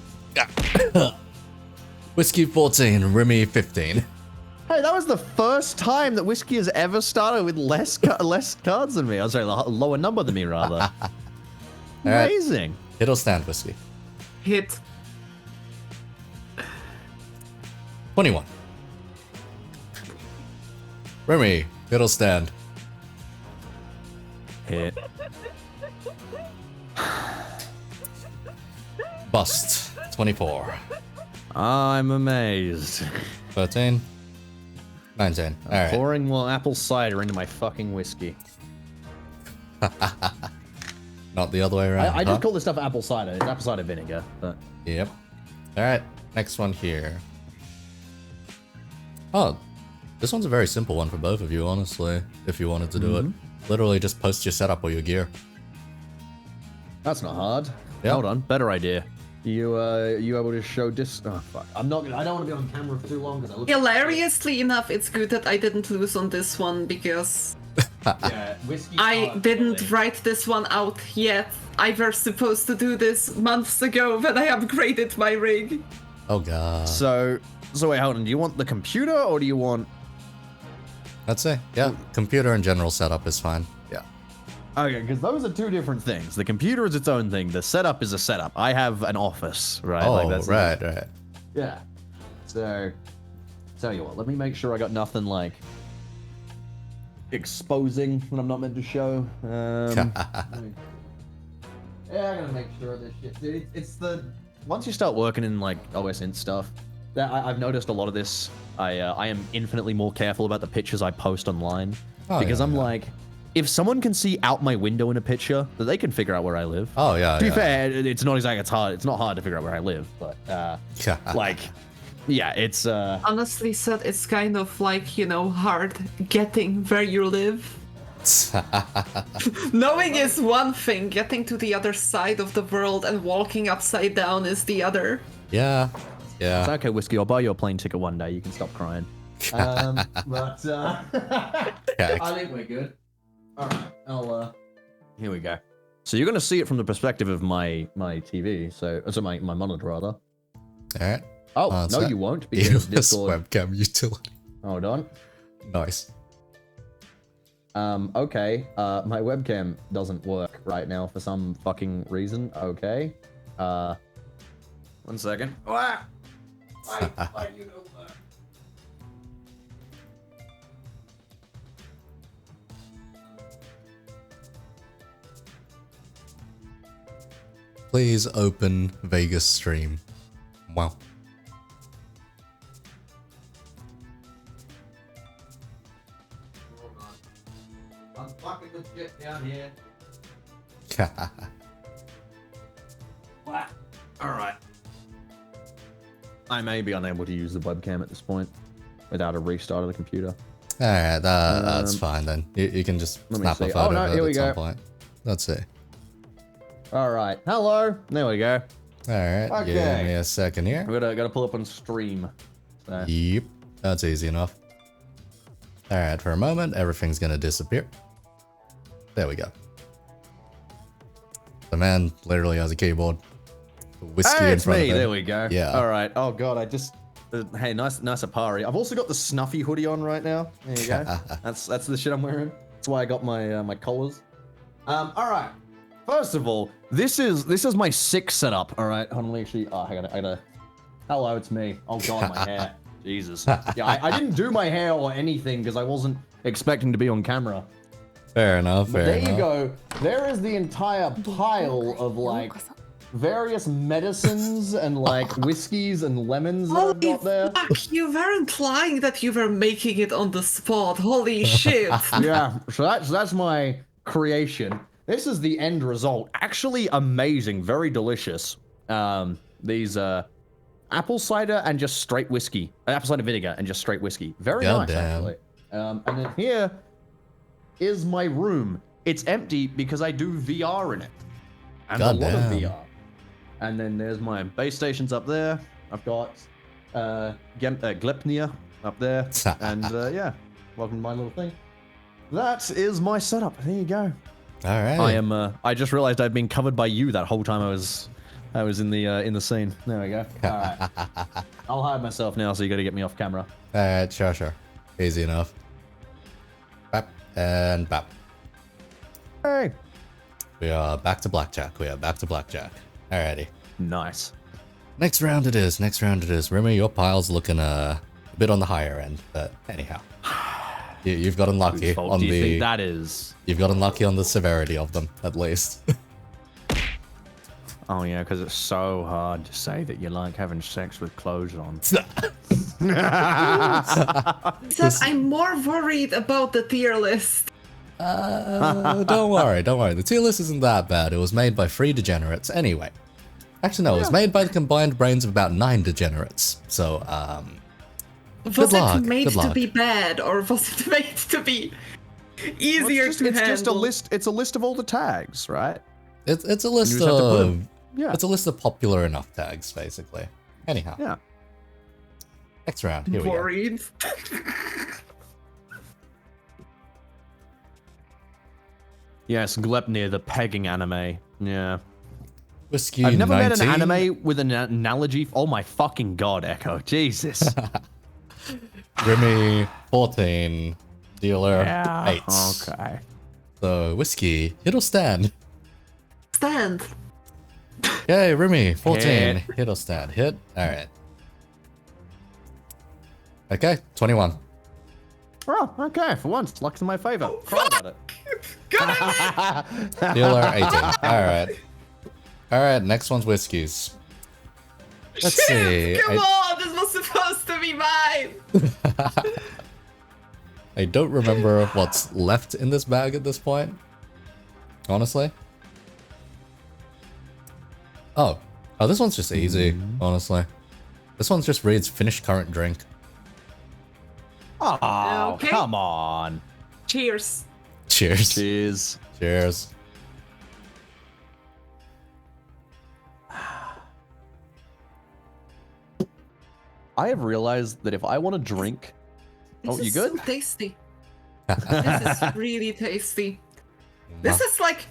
Whiskey 14, Rimmy 15. Hey, that was the first time that Whiskey has ever started with less cards than me. I'm sorry, a lower number than me, rather. Amazing. Hit or stand, Whiskey. Hit. 21. Rimmy, hit or stand. Hit. Bust. 24. I'm amazed. 13. 19. All right. Pouring more apple cider into my fucking whiskey. Not the other way around. I just call this stuff apple cider. It's apple cider vinegar. But Yep. All right. Next one here. Oh, this one's a very simple one for both of you, honestly, if you wanted to do it. Literally just post your setup or your gear. that's not hard. Yep. Hold on, better idea. You able to show this? Oh fuck! I don't want to be on camera for too long because I look. Hilariously enough, it's good that I didn't lose on this one because Whiskey. I didn't write this one out yet. I was supposed to do this months ago when I upgraded my rig. Oh, God. So wait, hold on. Do you want the computer or do you want? That's it. Yeah. Computer and general setup is fine. Yeah. Okay, because those are two different things. The computer is its own thing. The setup is a setup. I have an office, right? Oh, right. Yeah. So, tell you what. Let me make sure I got nothing like exposing when I'm not meant to show. Yeah, I gotta make sure of this shit, dude. It's the once you start working in like OS int stuff, that I've noticed a lot of this. I am infinitely more careful about the pictures I post online because I'm like, if someone can see out my window in a picture, that they can figure out where I live. Oh, yeah. To be fair, it's not exactly it's not hard to figure out where I live, but like, yeah, it's Honestly said, it's kind of like, you know, hard getting where you live. Knowing is one thing, getting to the other side of the world and walking upside down is the other. Yeah. It's okay, Whiskey. I'll buy you a plane ticket one day. You can stop crying. But I think we're good. All right, here we go. So you're going to see it from the perspective of my TV, so my monitor rather. All right. Oh, no, you won't, because Ecoest Discord... webcam utility. Hold on. Nice. Okay, my webcam doesn't work right now for some fucking reason. Okay. 1 second. Why you don't work? Please open Vegas stream. Wow. I'm fucking the shit down here. Alright. I may be unable to use the webcam at this point without a restart of the computer. Alright, that's fine then. You can just snap a photo of it at some point. Let's see. Alright, hello. There we go. Alright, Okay. give me a second here. We gotta pull up on stream. So. Yep, that's easy enough. Alright, for a moment, everything's gonna disappear. There we go. The man literally has a keyboard. Whiskey Hey, in it's front me. of him. There we go. Yeah. All right. Oh god, I just. Hey, nice Apari. I've also got the snuffy hoodie on right now. There you go. that's the shit I'm wearing. That's why I got my my collars. All right. First of all, this is my 6 setup. All right. Hold on, actually. Oh, I gotta. Hello, it's me. Oh god, my hair. Jesus. Yeah, I didn't do my hair or anything because I wasn't expecting to be on camera. Fair enough. But Fair there enough. you go. There is the entire pile of like various medicines and like whiskeys and lemons that I've got there. Fuck, you weren't lying that you were making it on the spot. Holy shit. Yeah, so that's my creation. This is the end result. Actually amazing, very delicious. These apple cider and just straight whiskey. Apple cider vinegar and just straight whiskey. Very nice, actually. And then here is my room. It's empty because I do VR in it. And a lot of VR. And then there's my base stations up there. I've got Glepnia up there. And yeah, welcome to my little thing. That is my setup. There you go. All right. I am. I just realized I've been covered by you that whole time I was in the scene. There we go. All right. I'll hide myself now, so you got to get me off camera. All right, sure. Easy enough. Bap and bap. Hey. We are back to Blackjack. Alrighty. Nice. Next round it is. Rimmy, your pile's looking a bit on the higher end, but anyhow. You've gotten lucky on do you the... think that is? You've gotten lucky on the severity of them, at least. Oh yeah, because it's so hard to say that you like having sex with clothes on. Except I'm more worried about the tier list. Don't worry. The tier list isn't that bad. It was made by 3 degenerates anyway. Actually, no, it was made by the combined brains of about 9 degenerates. So, Was it made to be bad, or was it made to be easier to handle? It's just a list. It's a list of all the tags, right? It's a list of... Yeah. It's a list of popular enough tags, basically. Anyhow. Yeah. Next round. Here we go. Worried. Yes, Glepnir, the pegging anime. Yeah. Whiskey I've never 19. met an anime with an analogy. Oh my fucking god, Echo. Jesus. Rimmy 14. Dealer 8. Okay. So, Whiskey, hit or stand? Stand. Okay, Rimmy 14. Hit or stand? Hit. Alright. Okay, 21. Oh, okay. For once, luck's in my favor. Cry about it. Dealer 18. Alright, next one's Whiskies. Let's see. Come on, this was supposed to be mine. I don't remember what's left in this bag at this point. Honestly. Oh, this one's just easy, honestly. This one's just reads finished current drink. Oh, Okay. come on. Cheers. Cheers. Cheers. Cheers. I have realized that if I want to drink... This you is good? so tasty. This is really tasty. This is like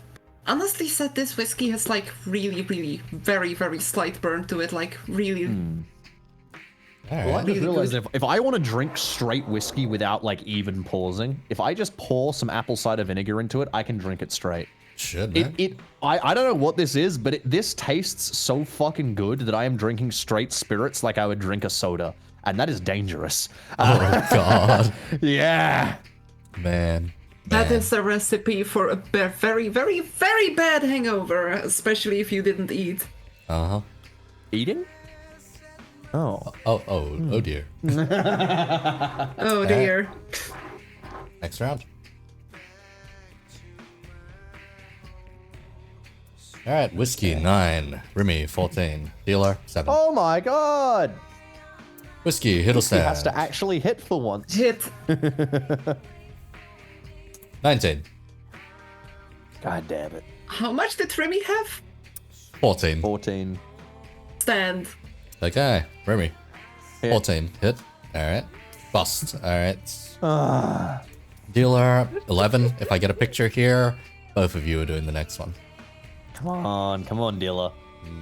honestly said this whiskey has like really, really very, very slight burn to it. Like really. All Well, I right. just Really realized good. if I want to drink straight whiskey without like even pausing, if I just pour some apple cider vinegar into it, I can drink it straight. Should, man. I don't know what this is, but this tastes so fucking good that I am drinking straight spirits like I would drink a soda, and that is dangerous. Oh, God. Yeah. Man. That is a recipe for a very, very, very bad hangover, especially if you didn't eat. Uh-huh. Eating? Oh. Oh dear. Oh dear. Next round. All right, whiskey 9, Rimmy 14, dealer 7. Oh my god! Whiskey, hit or He stand. has to actually hit for once. Hit. 19, God damn it. How much did Rimmy have? 14. 14. Stand. Okay, Rimmy. Hit. 14, hit. All right. Bust. All right. Dealer 11. If I get a picture here, both of you are doing the next one. Come on, dealer.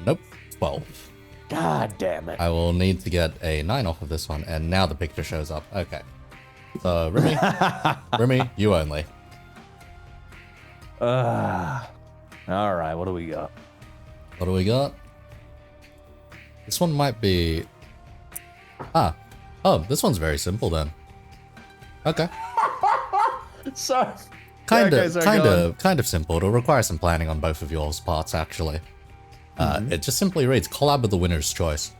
Nope. 12. God damn it. I will need to get a 9 off of this one, and now the picture shows up. Okay. So, Rimmy, Rimmy, you only. Alright, what do we got? What do we got? This one might be... Oh, this one's very simple then. Okay. So... Kind Okay, of, sorry, kind go of, kind of simple. It'll require some planning on both of yours parts, actually. It just simply reads, collab with the winner's choice.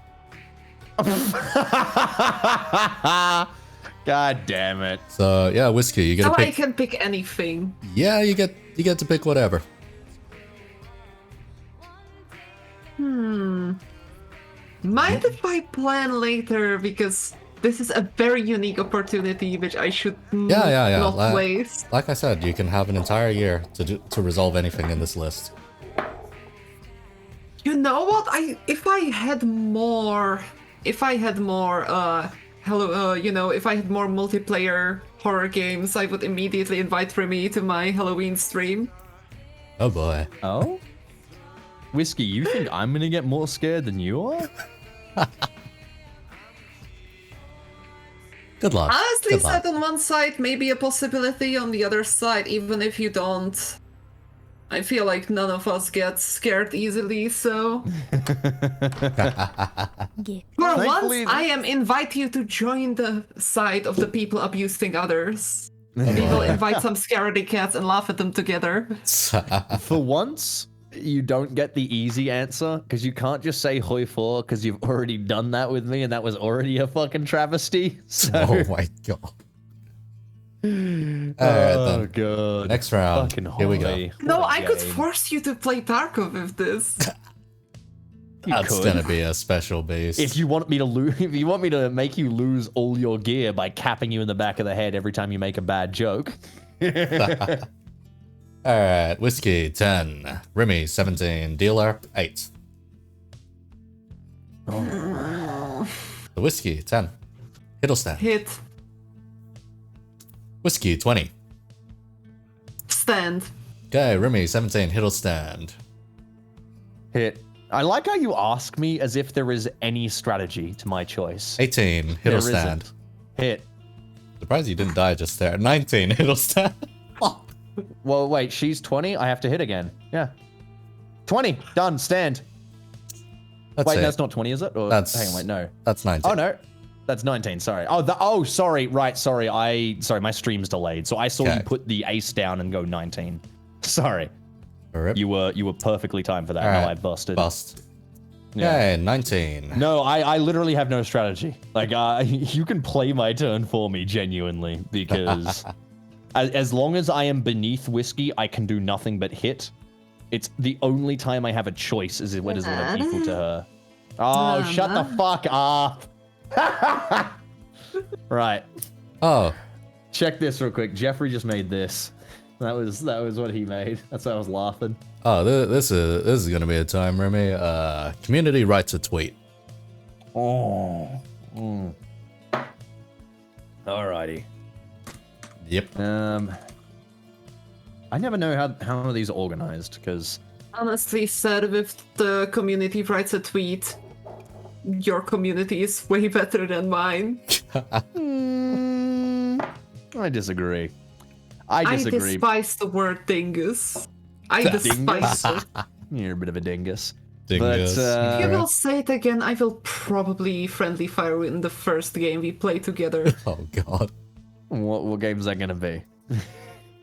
God damn it. So, yeah, Whiskey, you get So to I pick... can pick anything. Yeah, you get to pick whatever. Mind if I plan later, because this is a very unique opportunity which I should Yeah. not waste. Like I said, you can have an entire year to resolve anything in this list. You know what? If I had more multiplayer horror games, I would immediately invite Remy to my Halloween stream. Oh boy. Oh? Whiskey, you think I'm gonna get more scared than you are? Good luck. Honestly, Good luck. said on one side, maybe a possibility. On the other side, even if you don't, I feel like none of us get scared easily, so... For Thankfully- once, I am invite you to join the side of the people abusing others. We will invite some scaredy cats and laugh at them together. For once, you don't get the easy answer, because you can't just say hoi for, because you've already done that with me, and that was already a fucking travesty. So... Oh my god. Alright then. god. Next round. Fucking Here we go. holy. No, What a I could game. force you to play Tarkov with this. You That's could. gonna be a special beast. If you want me to lose, if you want me to make you lose all your gear by capping you in the back of the head every time you make a bad joke. Alright, Whiskey 10, Rimmy 17, Dealer 8. The Whiskey 10, Hiddleston. Hit. Whiskey 20. Stand. Okay, Rimmy 17, Hiddleston. Hit. I like how you ask me as if there is any strategy to my choice. 18, There Hiddleston. isn't. Hit. Surprised you didn't die just there. 19, Hiddleston. Well, wait, she's 20. I have to hit again. Yeah. 20. Done. Stand. That's Wait, it. that's not 20, is it? Or, That's- hang on, wait, no. That's 19. Oh, no. That's 19, sorry. Sorry, right, sorry. Sorry, my stream's delayed. So I saw Okay. you put the ace down and go 19. Sorry. Rip. You were perfectly timed for that. Alright, No, I busted. Bust. Yeah. Okay, 19. No, I literally have no strategy. Like, you can play my turn for me, genuinely, because as long as I am beneath Whiskey, I can do nothing but hit. It's the only time I have a choice is when I'm equal to her. Oh, shut the fuck up. Right. Oh, Check this real quick. Jeffrey just made this. That was what he made. That's why I was laughing. oh, this is gonna be a time, Remy. Community writes a tweet. Oh. Alrighty. Yep. I never know how these are organized, because... Honestly said, if the community writes a tweet, your community is way better than mine. I disagree. I disagree. I despise the word dingus. I despise it. You're a bit of a dingus. Dingus. But, If you will say it again, I will probably friendly fire in the first game we play together. Oh god. what game is that gonna be?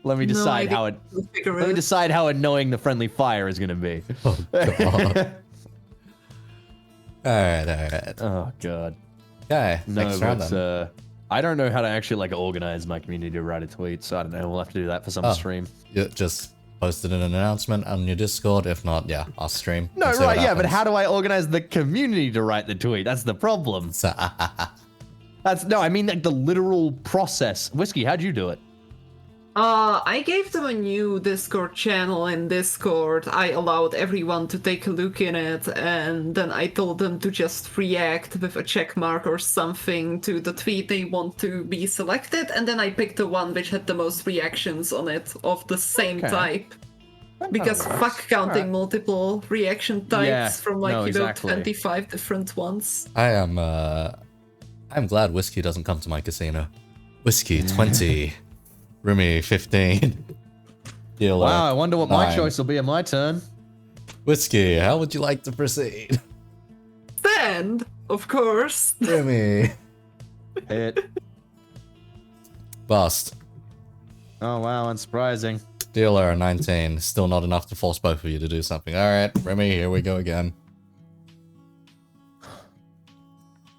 Let me No decide idea. how it. We'll figure Let me it. decide how annoying the friendly fire is gonna be. Oh god. Alright. Oh god. Okay, No, next round but then. I don't know how to actually like organize my community to write a tweet, so I don't know. We'll have to do that for some Oh. stream. You just posted an announcement on your Discord. If not, yeah, I'll stream. No, and see right, what yeah, but happens. how do I organize the community to write the tweet? That's the problem. I mean like the literal process. Whiskey, how'd you do it? I gave them a new Discord channel in Discord. I allowed everyone to take a look in it, and then I told them to just react with a check mark or something to the tweet they want to be selected, and then I picked the one which had the most reactions on it of the same Okay. type. Because fuck counting multiple reaction types Yeah, from no, exactly. 25 different ones. I'm glad Whiskey doesn't come to my casino. Whiskey 20. Rimmy 15. Dealer, Wow, I wonder what my 9. choice will be in my turn. Whiskey, how would you like to proceed? Stand, of course. Rimmy. Hit. Bust. Oh wow, unsurprising. Dealer 19. Still not enough to force both of you to do something. Alright, Rimmy, here we go again.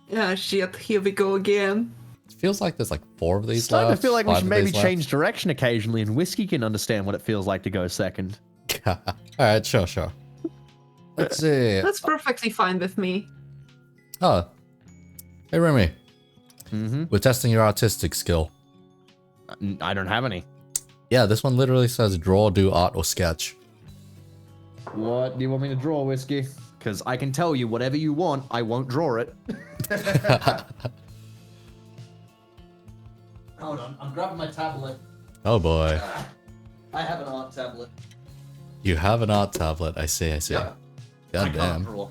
Yeah, shit, here we go again. Feels like there's like 4 of these Starting left. to feel like we 5 should of maybe these left. change direction occasionally, and Whiskey can understand what it feels like to go second. Alright, sure. Let's see. That's perfectly fine with me. Oh. Hey, Remy. Mm-hmm. We're testing your artistic skill. I don't have any. Yeah, this one literally says draw, do art, or sketch. What do you want me to draw, Whiskey? Because I can tell you whatever you want, I won't draw it. Hold on, I'm grabbing my tablet. Oh boy. I have an art tablet. You have an art tablet. I see. Yep. God damn. Draw.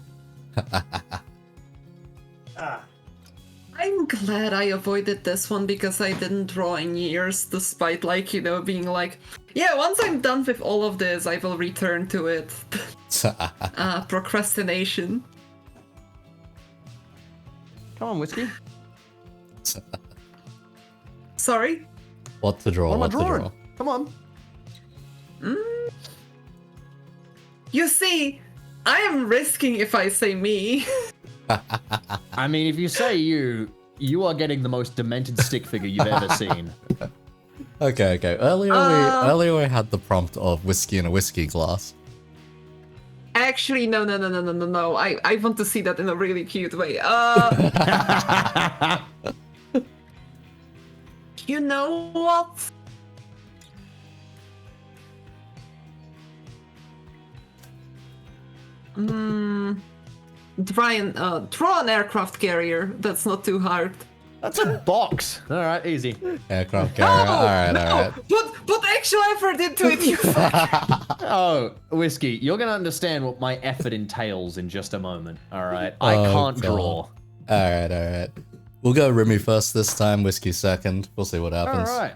I'm glad I avoided this one because I didn't draw in years, despite, like, you know, being like, yeah, once I'm done with all of this, I will return to it. Procrastination. Come on, Whiskey. Sorry? What to draw? What am I What to drawing? draw? Come on. You see, I am risking if I say me. I mean, if you say you are getting the most demented stick figure you've ever seen. Okay. Earlier we had the prompt of whiskey in a whiskey glass. Actually, no. I want to see that in a really cute way. You know what? Draw an aircraft carrier. That's not too hard. That's a box. All right, easy. Aircraft carrier. Alright. Put actual effort into it, you fucker. Oh, Whiskey, you're gonna understand what my effort entails in just a moment. All right, I Oh, can't God. draw. Alright. We'll go Remy first this time, whiskey second. We'll see what All happens. right.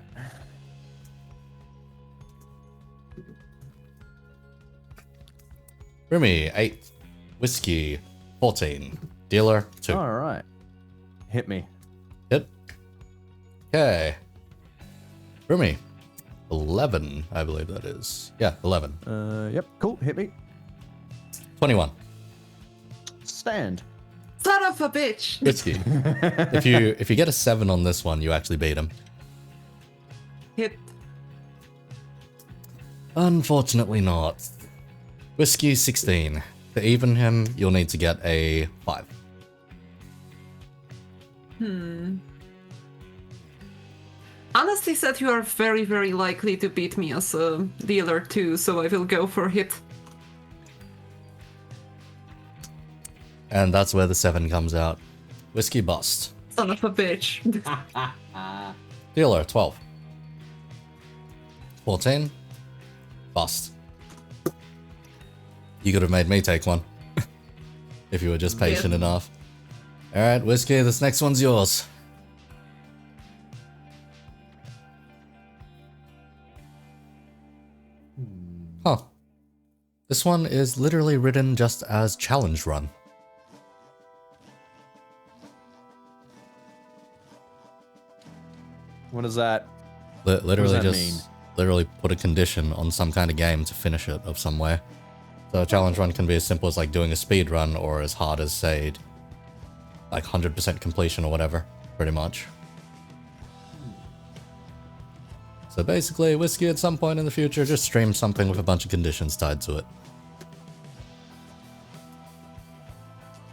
Remy 8. Whiskey 14. Dealer 2. All right. Hit me. Hit. Okay. Remy 11, I believe that is. Yeah, 11. Yep. Cool. Hit me. 21. Stand. Son of a bitch. Whiskey. if you get a 7 on this one, you actually beat him. Hit. Unfortunately not. Whiskey 16. To even him, you'll need to get a 5. Honestly said, you are very, very likely to beat me as a dealer too, so I will go for hit. And that's where the 7 comes out. Whiskey bust. Son of a bitch. Dealer 12. 14. Bust. You could have made me take one. If you were just patient enough. Alright, Whiskey, this next one's yours. Huh. This one is literally written just as challenge run. What is that? Literally what does that just literally put a condition on some kind of game to finish it of some way. So a challenge run can be as simple as like doing a speed run, or as hard as say like 100% completion or whatever, pretty much. So basically, Whiskey at some point in the future just stream something with a bunch of conditions tied to it.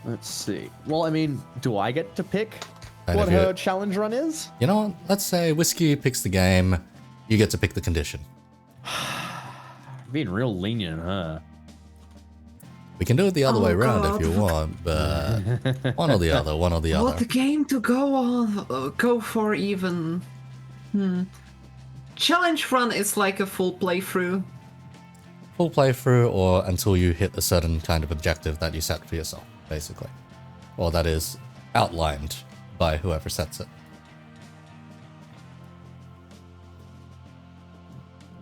Let's see. Well, I mean, do I get to pick Kind what of her it. challenge run is? You know what? Let's say Whiskey picks the game, you get to pick the condition. Being real lenient, huh? We can do it the other Oh, way around God. if you want, but one or the other, one or the other. What game to go on? Go for even? Challenge run is like a full playthrough. Full playthrough, or until you hit a certain kind of objective that you set for yourself, basically. Or that is outlined by whoever sets it.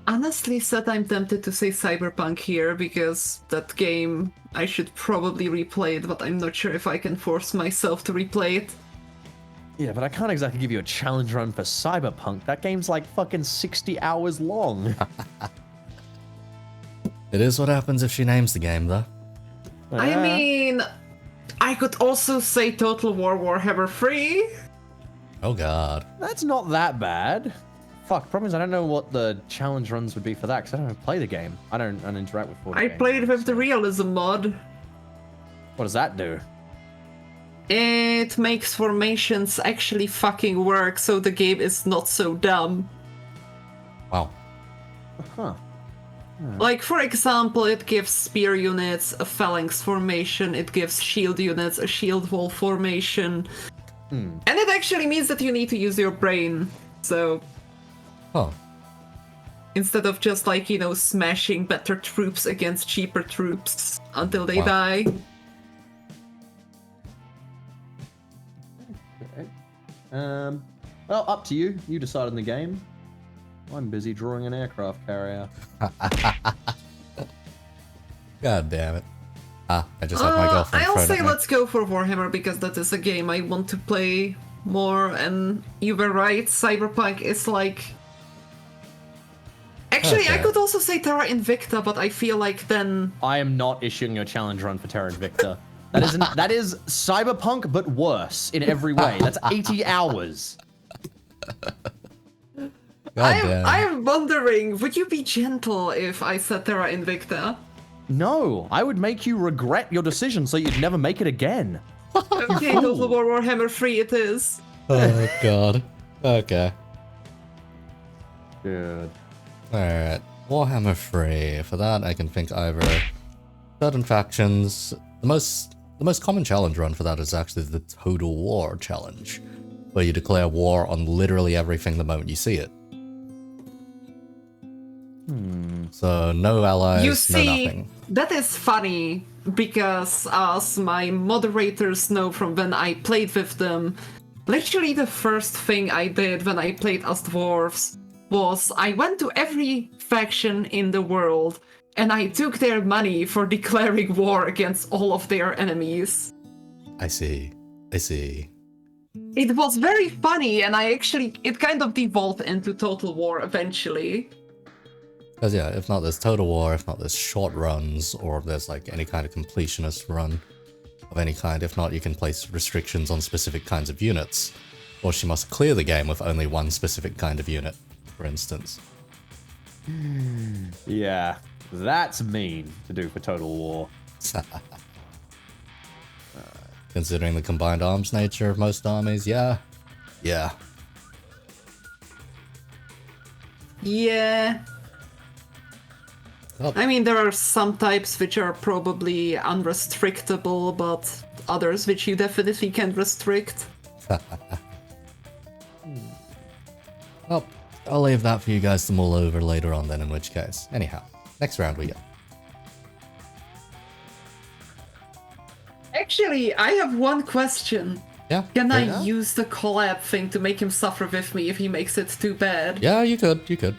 Honestly said, I'm tempted to say Cyberpunk here because that game, I should probably replay it, but I'm not sure if I can force myself to replay it. Yeah, but I can't exactly give you a challenge run for Cyberpunk. That game's like fucking 60 hours long. It is what happens if she names the game, though. I mean, I could also say Total War Warhammer 3. Oh god. That's not that bad. Fuck, problem is I don't know what the challenge runs would be for that, because I don't play the game. I don't interact with 4 I played with the realism mod. What does that do? It makes formations actually fucking work, so the game is not so dumb. Wow. Huh. Like, for example, it gives spear units a phalanx formation, it gives shield units a shield wall formation. And it actually means that you need to use your brain, so Huh. instead of just like, you know, smashing better troops against cheaper troops until they Wow. die. Okay. Well, up to you. You decide on the game. I'm busy drawing an aircraft carrier. God damn it. Ah, I just had my girlfriend I'll thrown say at me. let's go for Warhammer because that is a game I want to play more, and you were right, Cyberpunk is like... Actually, I Okay. could also say Terra Invicta, but I feel like then... I am not issuing a challenge run for Terran Invicta. That is Cyberpunk, but worse in every way. That's 80 hours. God damn. I'm wondering, would you be gentle if I said Terra Invicta? No, I would make you regret your decision so you'd never make it again. Okay, Total War Warhammer 3 it is. Oh god. Okay. Good. Alright. Warhammer 3. For that, I can think either certain factions. The most common challenge run for that is actually the Total War challenge, where you declare war on literally everything the moment you see it. So no allies, You no see, nothing. that is funny because as my moderators know from when I played with them, literally the first thing I did when I played as dwarves was I went to every faction in the world and I took their money for declaring war against all of their enemies. I see. I see. It was very funny, and it kind of devolved into Total War eventually. Because yeah, if not there's Total War, if not there's short runs, or there's like any kind of completionist run of any kind. If not, you can place restrictions on specific kinds of units. Or she must clear the game with only one specific kind of unit, for instance. Yeah, that's mean to do for Total War. Considering the combined arms nature of most armies, yeah. Yeah. Yeah. Oh, I mean, there are some types which are probably unrestrictable, but others which you definitely can restrict. well, I'll leave that for you guys to mull over later on then, in which case. Anyhow. next round we go. Actually, I have one question. Yeah. Can great. I use the collab thing to make him suffer with me if he makes it too bad? Yeah, you could. You could.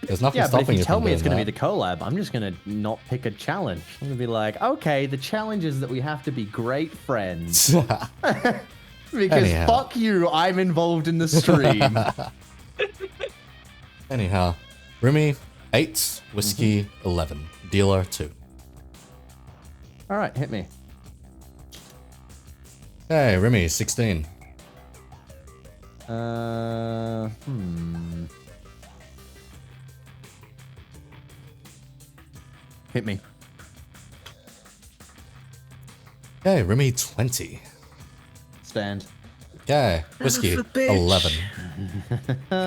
There's nothing Yeah, but if stopping you you tell from me it's doing going to that. be the collab, I'm just going to not pick a challenge. I'm going to be like, okay, the challenge is that we have to be great friends. Because Anyhow. fuck you, I'm involved in the stream. Anyhow, Rimmy 8, Whiskey 11, Dealer 2. All right, hit me. Hey, Rimmy 16. Hit me. Okay, Rimmy 20. Stand. Okay, Whiskey a bitch. 11.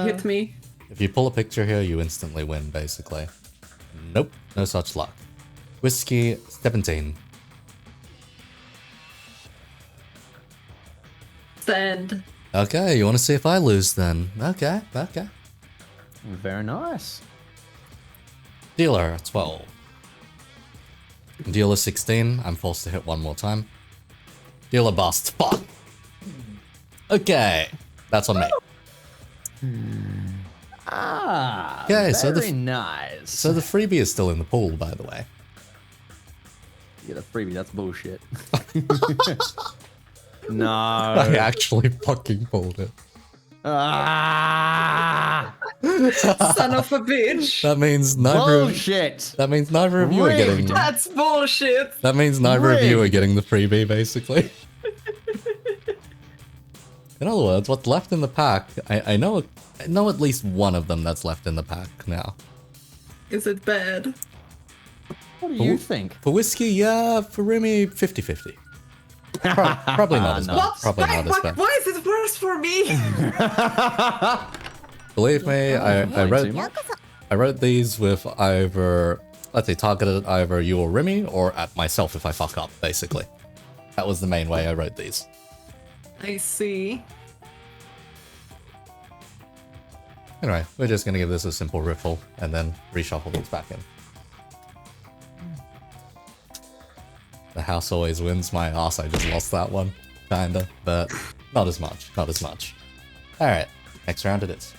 Hit me. If you pull a picture here, you instantly win, basically. Nope, no such luck. Whiskey 17. Stand. Okay, you want to see if I lose then? Okay, okay. Very nice. Dealer 12. Dealer 16. I'm forced to hit one more time. Dealer bust. Fuck. Okay, that's on me. Ah, Okay, so very the nice. So the freebie is still in the pool, by the way. You get a freebie, that's bullshit. No. I actually fucking pulled it. Ah, Son of a bitch. That means neither. bullshit. That means neither of you are getting. Rigged. That's bullshit. That means neither of you are Rigged. getting the freebie, basically. In other words, what's left in the pack? I know at least one of them that's left in the pack now. Is it bad? What do you think? For Whiskey, yeah. For Rimmy, 50-50. Probably not as bad. What? Probably not as bad. Why is it worse for me? Believe me, I wrote these with either, let's say, targeted at either you or Rimmy, or at myself if I fuck up, basically. That was the main way I wrote these. I see. Anyway, we're just gonna give this a simple riffle, and then reshuffle these back in. The house always wins. My ass, I just lost that one. Kinda, but not as much. Not as much. Alright, next round it is.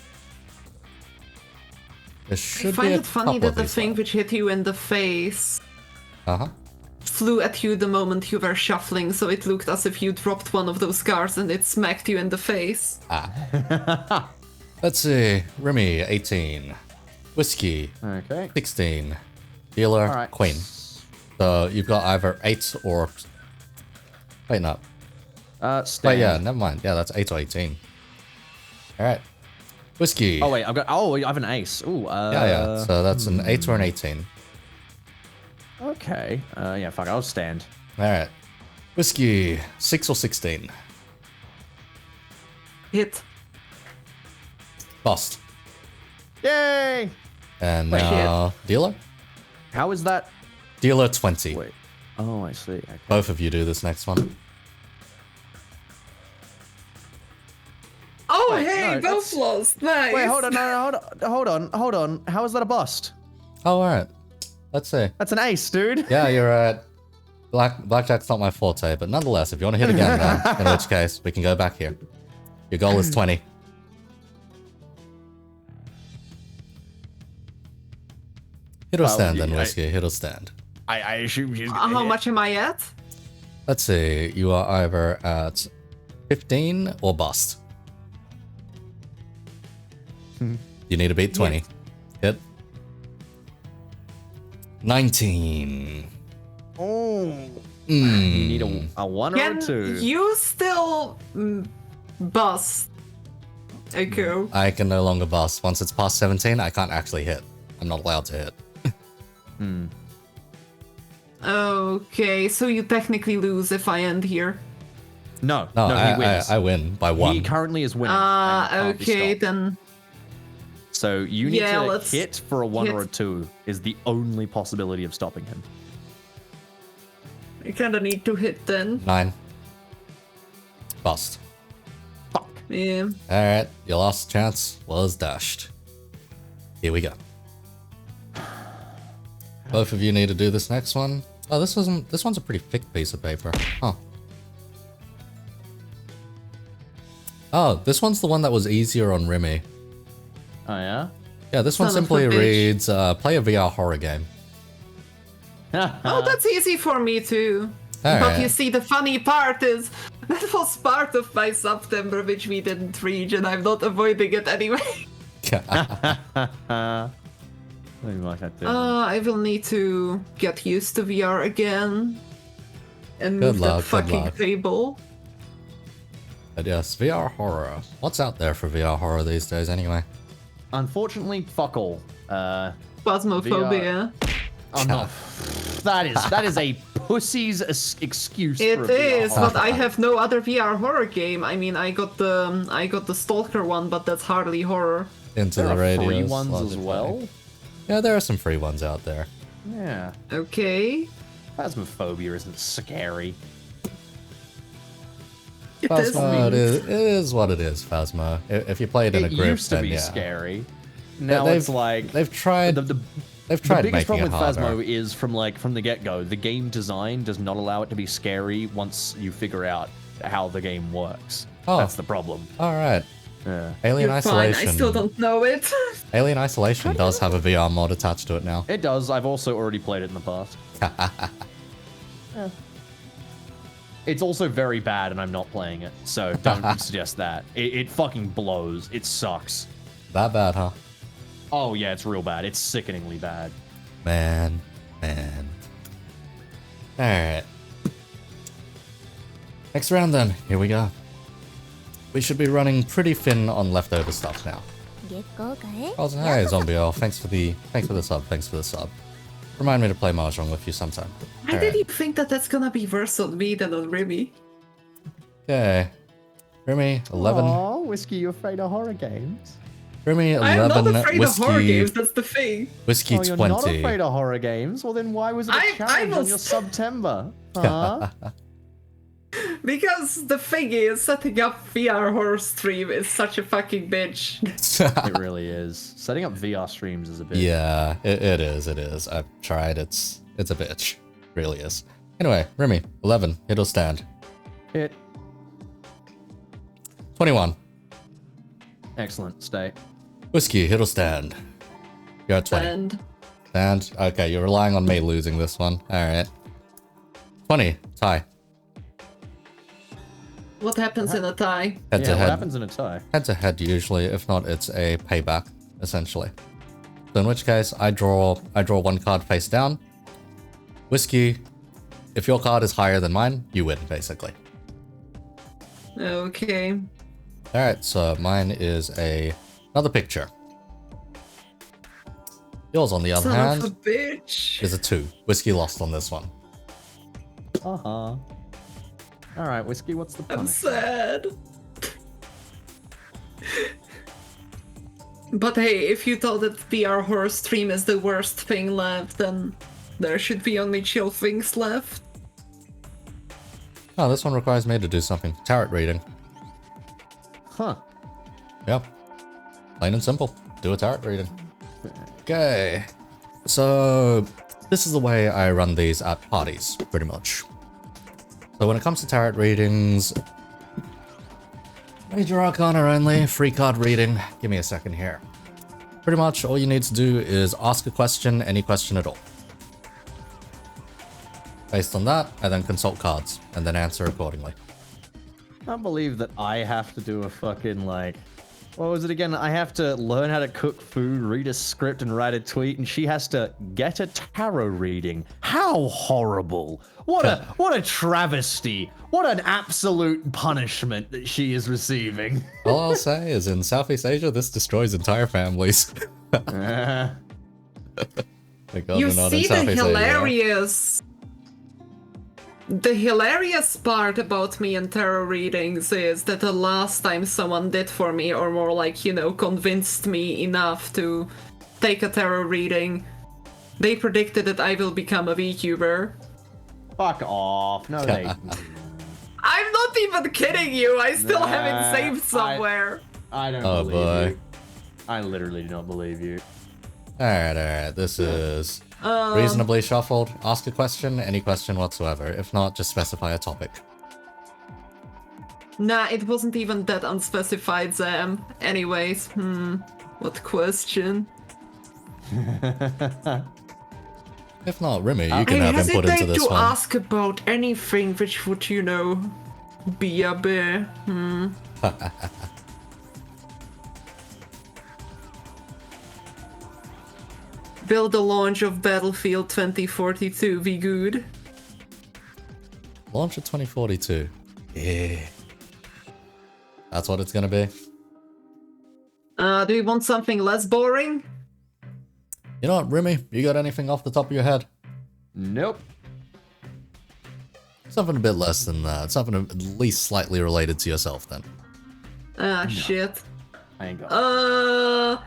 There I should find be a it funny couple that of the these thing left. which hit you in the face Uh-huh. flew at you the moment you were shuffling, so it looked as if you dropped one of those cards and it smacked you in the face. Let's see. Rimmy, 18. Whiskey, Okay. 16. Dealer, All right. Queen. So you've got either 8 or... Wait, no. Stand. But yeah, never mind. Yeah, that's 8 or 18. Alright. Whiskey. Oh wait, I have an ace. Ooh. Yeah. So that's an 8 or an 18. Okay. Yeah. Fuck. I'll stand. Alright. Whiskey, 6 or 16. Hit. Bust. Yay! And Wait, now, Dealer? How is that? Dealer, 20. Wait. Oh, I see. Okay. Both of you do this next one. Oh, Wait, hey, no, both that's- lost. Nice. Wait, hold on, hold on. How is that a bust? Oh, alright. Let's see. That's an ace, dude. Yeah, you're right. Blackjack's not my forte, but nonetheless, if you want to hit again, then, in which case, we can go back here. Your goal is 20. Hit or Well, stand then, I- Whiskey. Hit or stand. I assume she's. How much am I at? Let's see. You are either at 15 or bust. You need to beat 20. Hit. 19. Oh. Hmm. You need a one or Can a two. you still bust? Echo. I can no longer bust. Once it's past 17, I can't actually hit. I'm not allowed to hit. Okay, so you technically lose if I end here. No, No, he wins. I win by 1. He currently is winning. and can't be Okay, stopped. then. So you need Yeah, to let's hit for a one or a hit. two is the only possibility of stopping him. I kinda need to hit then. 9. Bust. Fuck. Yeah. Alright, your last chance was dashed. Here we go. Both of you need to do this next one. Oh, this one's a pretty thick piece of paper. Huh. Oh, this one's the one that was easier on Rimmy. Oh yeah? Yeah, this one Son of a simply bitch. reads, play a VR horror game. Oh, that's easy for me too. All But you right. see, the funny part is that was part of my September, which we didn't reach, and I'm not avoiding it anyway. We might have to. I will need to get used to VR again and Good move luck, that good fucking luck. table. But yes, VR horror. What's out there for VR horror these days anyway? Unfortunately, fuck all. Phasmophobia. Oh no. That is a pussy's excuse. It for a VR is, horror but I game. have no other VR horror game. I mean, I got the Stalker one, but that's hardly horror. Into There the are radio. free ones as well. Yeah, there are some free ones out there. Yeah. Okay. Phasmophobia isn't scary. It is Phasma, it me. is what it is, Phasma. If you play it in a It group, used to then be yeah. scary. Now they've- it's like They've tried. the They've tried biggest making problem it with harder. Phasmo is from the get-go. The game design does not allow it to be scary once you figure out how the game works. Oh. That's the problem. All right. Yeah. Alien You're fine. Isolation. I still don't know it. Alien Isolation does have a VR mod attached to it now. It does. I've also already played it in the past. Yeah. It's also very bad, and I'm not playing it, so don't suggest that. It fucking blows. It sucks. That bad, huh? Oh yeah, it's real bad. It's sickeningly bad. Man. Alright. Next round then. Here we go. We should be running pretty thin on leftover stuff now. Oh, hey, Zombie Elf. Thanks for the sub. Remind me to play Mahjong with you sometime. I Alright. didn't think that that's gonna be worse on me than on Rimmy. Okay. Remy, 11. Aw, Whiskey, you afraid of horror games? Remy, I'm not 11. afraid of horror Whiskey, games, that's the thing. Whiskey Oh, you're 20. not afraid of horror games? Well, then why was it a I challenge on was- your September? Huh? Because the thing is, setting up VR horror stream is such a fucking bitch. It really is. Setting up VR streams is a bit. Yeah, it is. I've tried. It's a bitch. Really is. Anyway, Remy, 11. It'll stand. Hit. 21. Excellent. Stay. Whiskey, it'll stand. You're at 20. And Stand. Okay, you're relying on me losing this one. Alright. 20. Tie. what happens in a tie? Head to Yeah, what head. happens in a tie? Head to head usually. If not, it's a payback, essentially. So in which case, I draw one card face down. Whiskey, if your card is higher than mine, you win, basically. Okay. Alright, so mine is another picture. Yours, on the other Son of a hand, bitch. is a 2. Whiskey lost on this one. Uh-huh. Alright, Whiskey, what's the I'm punishment? sad. But hey, if you thought that VR horror stream is the worst thing left, then there should be only chill things left. Oh, this one requires me to do something. Tarot reading. Huh. Yep. Plain and simple. Do a tarot reading. Okay. So, this is the way I run these at parties, pretty much. So when it comes to tarot readings, Major Arcana only, free card reading. Give me a second here. Pretty much all you need to do is ask a question, any question at all. Based on that, I then consult cards, and then answer accordingly. I can't believe that I have to do a fucking, like... What was it again? I have to learn how to cook food, read a script, and write a tweet, and she has to get a tarot reading. How horrible! What a travesty! What an absolute punishment that she is receiving. All I'll say is in Southeast Asia, this destroys entire families. Thank God You we're not in see Southeast Asia. The hilarious part about me and tarot readings is that the last time someone did for me, or more like, you know, convinced me enough to take a tarot reading, they predicted that I will become a VTuber. Fuck off. No, they... I'm not even kidding you, I still have it Nah, saved somewhere. I don't Oh, believe boy. you. I literally do not believe you. Alright. This is reasonably shuffled. Ask a question, any question whatsoever. If not, just specify a topic. Nah, it wasn't even that unspecified, Zam. Anyways, what question? If not, Rimmy, you can have input into this to one. ask about anything which would, be a bit, Build the launch of Battlefield 2042, be good. Launch of 2042. Yeah. That's what it's gonna be. Do you want something less boring? You know what, Rimmy? You got anything off the top of your head? Nope. Something a bit less than that. Something at least slightly related to yourself, then. Shit. I ain't got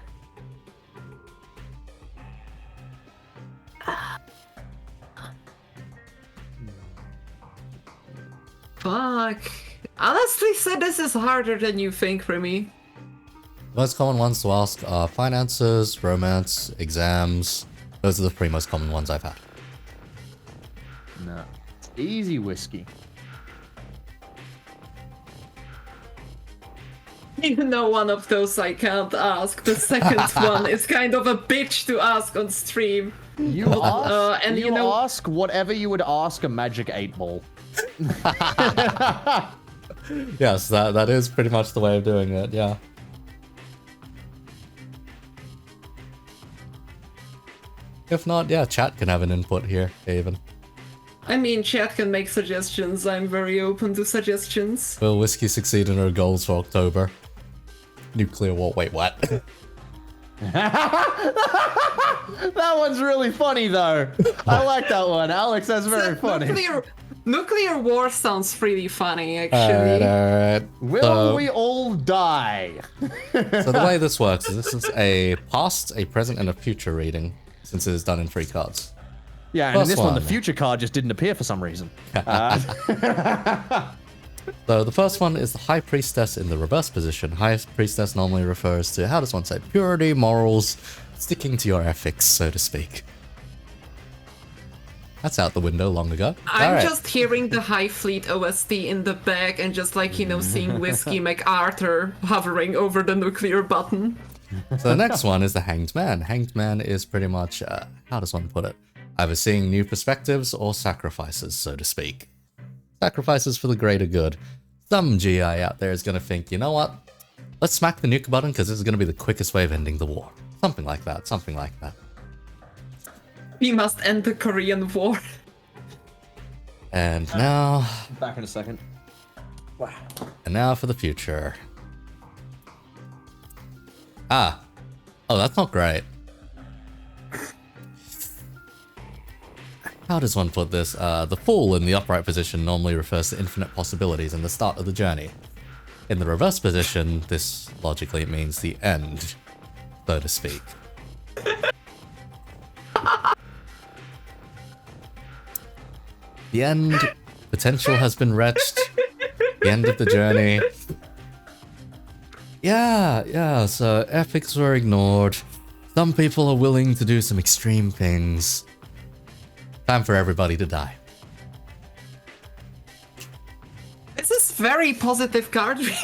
Fuck. Honestly said, this is harder than you think, Remy. Most common ones to ask are finances, romance, exams. Those are the three most common ones I've had. No. Easy whiskey. You know, one of those I can't ask. The second one is kind of a bitch to ask on stream. You ask, and you ask whatever you would ask a magic 8-ball. Yes, that is pretty much the way of doing it, yeah. If not, yeah, chat can have an input here, even. I mean, chat can make suggestions. I'm very open to suggestions. Will Whiskey succeed in her goals for October? Nuclear war. Wait, what? That one's really funny, though. I like that one. Alex, that's very funny. Nuclear war sounds pretty funny, actually. Alright. Will we all die? So the way this works is this is a past, a present, and a future reading, since it is done in 3 cards. Yeah, and in First this one, the one. future card just didn't appear for some reason. So the first one is the High Priestess in the reverse position. High Priestess normally refers to, how does one say, purity, morals, sticking to your ethics, so to speak. That's out the window long ago. I'm just hearing the High Fleet OST in the back and just like, seeing Whiskey MacArthur hovering over the nuclear button. So the next one is the Hanged Man. Hanged Man is pretty much, how does one put it? Either seeing new perspectives or sacrifices, so to speak. Sacrifices for the greater good. Some GI out there is going to think, you know what? Let's smack the nuke button because this is going to be the quickest way of ending the war. Something like that, something like that. We must end the Korean War. And now... Back in a second. Wow. And now for the future. Ah. Oh, that's not great. How does one put this? The Fool in the upright position normally refers to infinite possibilities and the start of the journey. In the reverse position, this logically means the end, so to speak. The end potential has been reached. The end of the journey. Yeah, so ethics were ignored. Some people are willing to do some extreme things. Time for everybody to die. This is very positive card reading.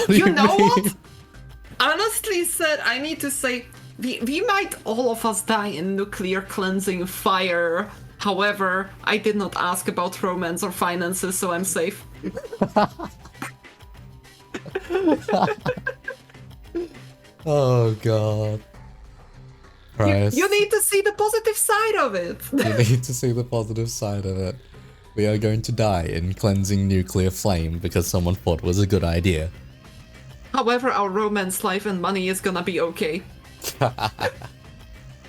You know what? Honestly said, I need to say, we might all of us die in nuclear cleansing fire. However, I did not ask about romance or finances, so I'm safe. Oh god. Christ. You need to see the positive side of it. You need to see the positive side of it. We are going to die in cleansing nuclear flame because someone thought it was a good idea. However, our romance life and money is gonna be okay.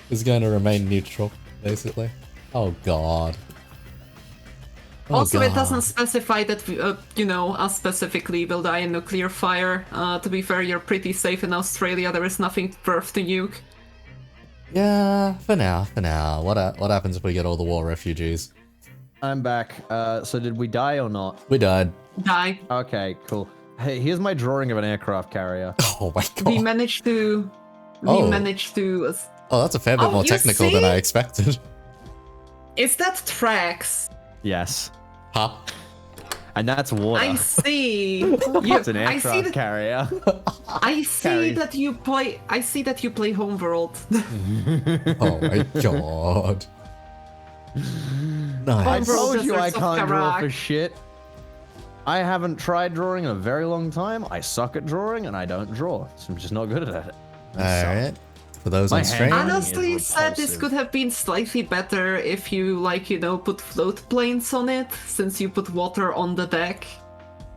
It's going to remain neutral, basically. Oh god. Oh, Also, god. it doesn't specify that, us specifically will die in nuclear fire. To be fair, you're pretty safe in Australia. There is nothing worth to nuke. Yeah, for now. What happens if we get all the war refugees? I'm back. So did we die or not? We died. Die. Okay, cool. Hey, here's my drawing of an aircraft carrier. Oh my god. We managed to we managed to. Oh, that's a fair bit more you technical than I see? expected. Is that tracks? Yes. Huh? And that's water. I see. It's an I see aircraft that. carrier. I see Carries. that you play. I see that you play Homeworld. Oh my god. I Nice. told you I Deserts of can't draw Karak. for shit. I haven't tried drawing in a very long time. I suck at drawing and I don't draw. So I'm just not good at it. Alright. For those My on stream. hand- Honestly, is said this repulsive. could have been slightly better if you, like, put float planes on it, since you put water on the deck.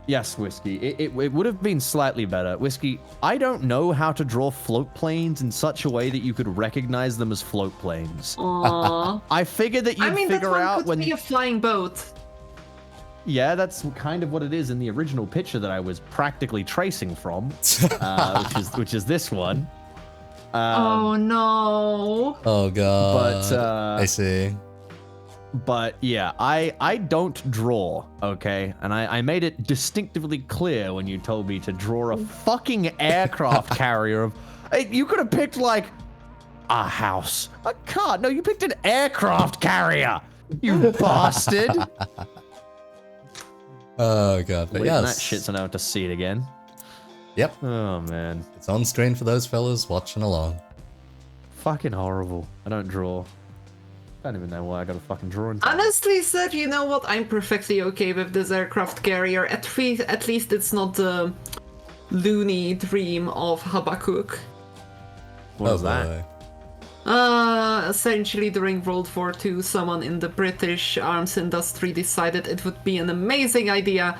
Yes, Whiskey. It would have been slightly better. Whiskey, I don't know how to draw float planes in such a way that you could recognize them as float planes. Aww. I figured that you'd I mean, that figure one out could when... be a flying boat. Yeah, that's kind of what it is in the original picture that I was practically tracing from, which is this one. Oh no. Oh god. But, I see. But yeah, I don't draw, okay? And I made it distinctively clear when you told me to draw a fucking aircraft carrier of... Hey, you could have picked, like, a house. A car. No, you picked an aircraft carrier, you bastard. Oh god. But Wait, yes. that shit so I don't have to see it again. Yep. Oh, man. It's on screen for those fellas watching along. Fucking horrible. I don't draw. I don't even know why I got a fucking drawing. Honestly said, you know what? I'm perfectly okay with this aircraft carrier. At least it's not the loony dream of Habakkuk. What was that? boy. Essentially during World War II, someone in the British arms industry decided it would be an amazing idea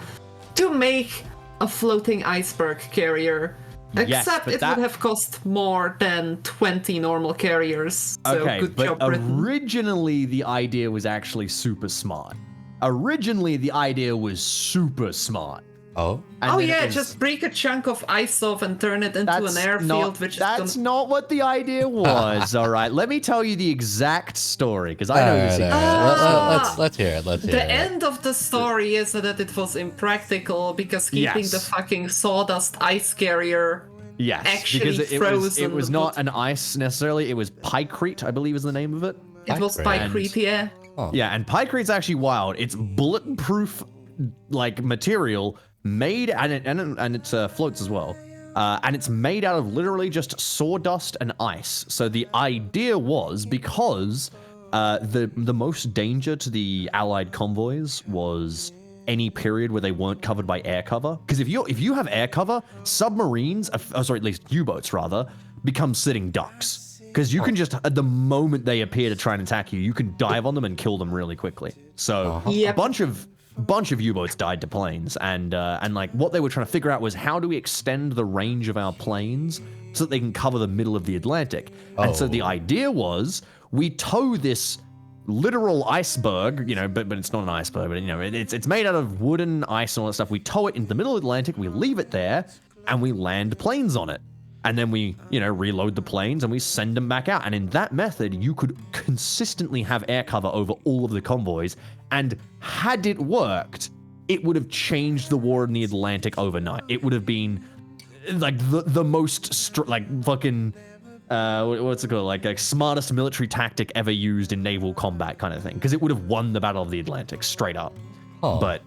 to make a floating iceberg carrier. Yes, Except but it that- would have cost more than 20 normal carriers. So Okay, good but job, Britain. originally the idea was actually super smart. Originally the idea was super smart. Oh. And Oh then it yeah, was- just break a chunk of ice off and turn it into an airfield, not, which is that's gonna... not what the idea was. All right, let me tell you the exact story because I know Alright, this. alright. Let's hear it. Let's hear The it. end of the story is that it was impractical because keeping Yes. the fucking sawdust ice carrier. Yes, actually because it frozen was the not bottom. an ice necessarily. It was pykrete, I believe, is the name of it. It was Pykrete. Pykrete, yeah. Yeah, and pycrete's actually wild. It's bulletproof, like material made, and it floats as well. And it's made out of literally just sawdust and ice. So the idea was because the most danger to the Allied convoys was any period where they weren't covered by air cover. Because if you have air cover, submarines, at least U-boats rather, become sitting ducks. Because you can just, at the moment they appear to try and attack you, you can dive on them and kill them really quickly. So Yep. a bunch of U-boats died to planes, and like what they were trying to figure out was how do we extend the range of our planes so that they can cover the middle of the Atlantic. And so the idea was we tow this literal iceberg, but it's not an iceberg, but it's made out of wood and ice and all that stuff. We tow it into the middle of the Atlantic, we leave it there, and we land planes on it. And then we, reload the planes and we send them back out. And in that method, you could consistently have air cover over all of the convoys. And had it worked, it would have changed the war in the Atlantic overnight. It would have been like the most fucking what's it called? Like smartest military tactic ever used in naval combat kind of thing. Because it would have won the Battle of the Atlantic straight up. Huh. But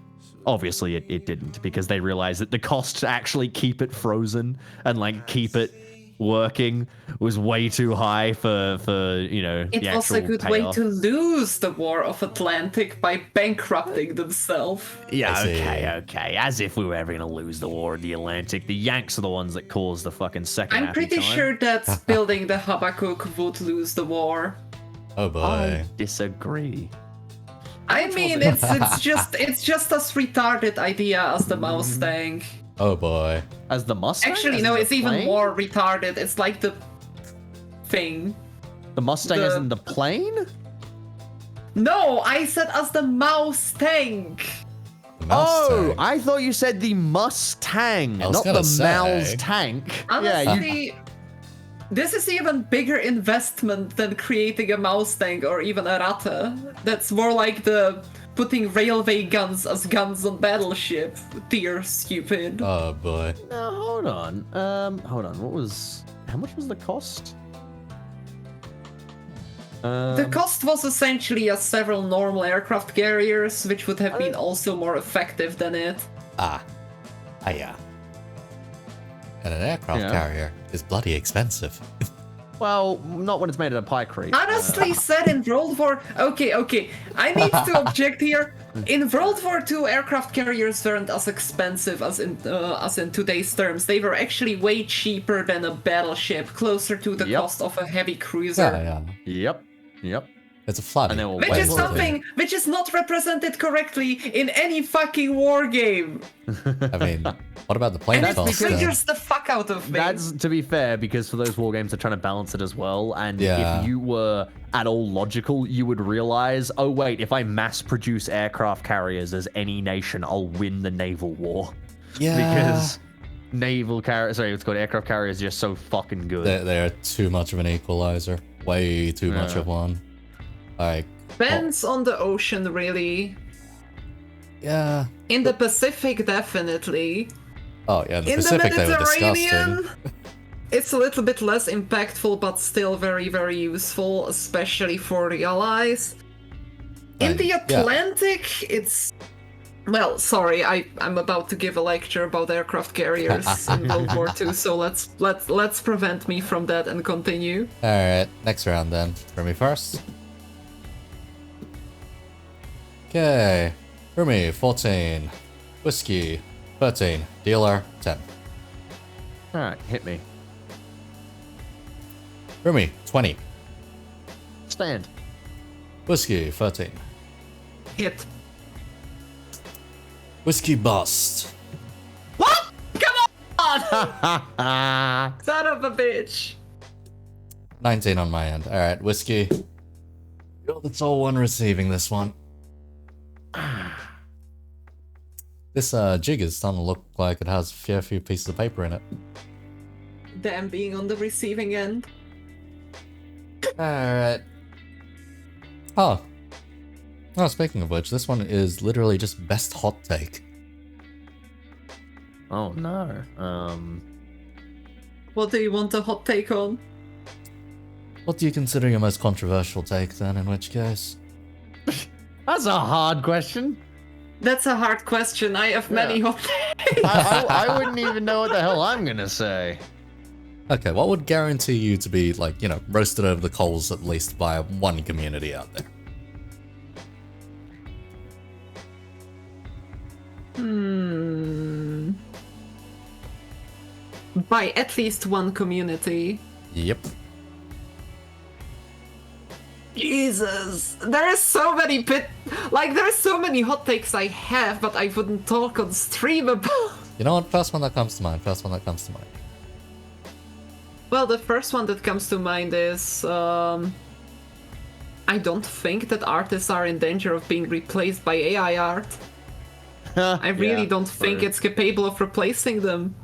obviously it didn't, because they realized that the cost to actually keep it frozen and like keep it working was way too high for It the was actual a good payoff. way to lose the War of Atlantic by bankrupting themselves. Yeah, I see. okay. As if we were ever gonna lose the war of the Atlantic. The Yanks are the ones that caused the fucking second. I'm happy pretty time. sure that building the Habakkuk would lose the war. Oh boy. I disagree. I mean, it's just as retarded idea as the Mustang. Oh boy. As the Mustang? Actually, As no, the it's even plane? more retarded. It's like the thing. The Mustang the- is in the plane? No, I said as the Mustang. The mouse Oh, tank. I thought you said the Mustang, I was not gonna the say. Mal's tank. Honestly, this is even bigger investment than creating a Mustang or even a Ratte. That's more like the putting railway guns as guns on battleship. Dear stupid. Oh boy. No, hold on. What was? How much was the cost? The cost was essentially several normal aircraft carriers, which would have been also more effective than it. Yeah. And an aircraft carrier is bloody expensive. Well, not when it's made out of pie crate. Honestly said, in World War... Okay. I need to object here. In World War II, aircraft carriers weren't as expensive as in today's terms. They were actually way cheaper than a battleship, closer to the cost of a heavy cruiser. Yeah. Yep. It's a flood. Which is something which is not represented correctly in any fucking war game. I mean, what about the plane And it cost? triggers the fuck out of me. That's to be fair, because for those war games, they're trying to balance it as well. And if you were at all logical, you would realize, oh wait, if I mass produce aircraft carriers as any nation, I'll win the naval war. Yeah. Because it's called aircraft carriers, are just so fucking good. They're too much of an equalizer. Way too much of one. Like, depends on the ocean, really. Yeah. In the Pacific, definitely. Oh yeah, in the In Pacific the they were Mediterranean, disgusting. it's a little bit less impactful, but still very, very useful, especially for the Allies. In the Atlantic, it's... Well, sorry, I'm about to give a lecture about aircraft carriers in World War II, so let's prevent me from that and continue. Alright, next round then. For me first. Okay. For me, 14. Whiskey, 13. Dealer, 10. Alright, hit me. For me, 20. Stand. Whiskey, 13. Hit. Whiskey bust. What? Come on! Son of a bitch. 19 on my end. Alright, Whiskey. You're the tall one receiving this one. This jig is starting to look like it has a fair few pieces of paper in it. Damn, being on the receiving end. Alright. Oh, speaking of which, this one is literally just best hot take. Oh no. What do you want a hot take on? What do you consider your most controversial take then, in which case? That's a hard question. That's a hard question. I have many hot takes. I wouldn't even know what the hell I'm gonna say. Okay, what would guarantee you to be, like, you know, roasted over the coals at least by one community out there? By at least one community. Yep. Jesus, there's so many there's so many hot takes I have, but I wouldn't talk on stream about. You know what? First one that comes to mind. Well, the first one that comes to mind is I don't think that artists are in danger of being replaced by AI art. I really don't think it's capable of replacing them.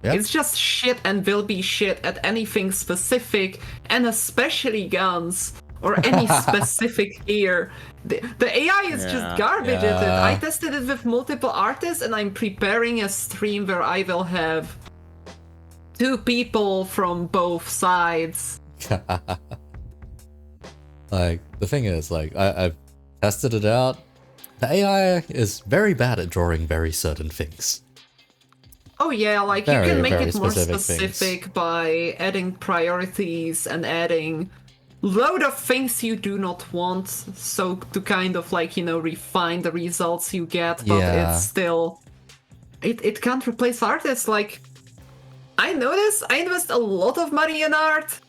Yep. It's just shit and will be shit at anything specific, and especially guns. Or any specific gear. The AI is just garbage at it. I tested it with multiple artists, and I'm preparing a stream where I will have 2 people from both sides. Like, the thing is, like, I've tested it out. The AI is very bad at drawing very certain things. Oh yeah, like Very, you can make very it more specific specific by adding priorities and adding load of things you do not want, so to kind of like, you know, refine the results you get, but it's still it can't replace artists. Like, I notice I invest a lot of money in art.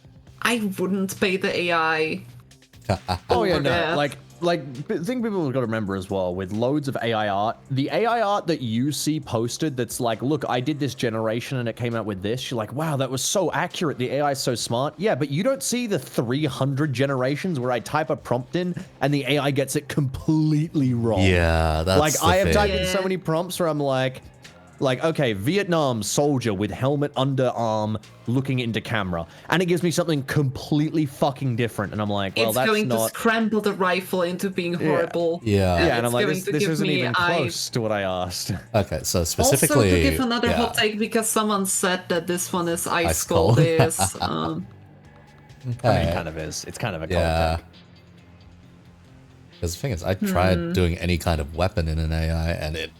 I wouldn't pay the AI. Oh yeah, over no, that. like the thing people have got to remember as well, with loads of AI art, the AI art that you see posted that's like, look, I did this generation and it came out with this, you're like, wow, that was so accurate, the AI is so smart. Yeah, but you don't see the 300 generations where I type a prompt in and the AI gets it completely wrong. Yeah, that's like, the I have thing. typed in so many prompts where I'm like, Like, okay, Vietnam soldier with helmet underarm looking into camera. And it gives me something completely fucking different. And I'm like, well, it's that's going not... to scramble the rifle into being horrible. Yeah. Yeah, and I'm it's like, going this to give isn't me even close to what I asked. Okay, so specifically... Also, to give another yeah. hot take, because someone said that this one is ice Ice cold, cold. is... I mean, it kind of is. It's kind of a cold Yeah. take. Because the thing is, I tried doing any kind of weapon in an AI, and it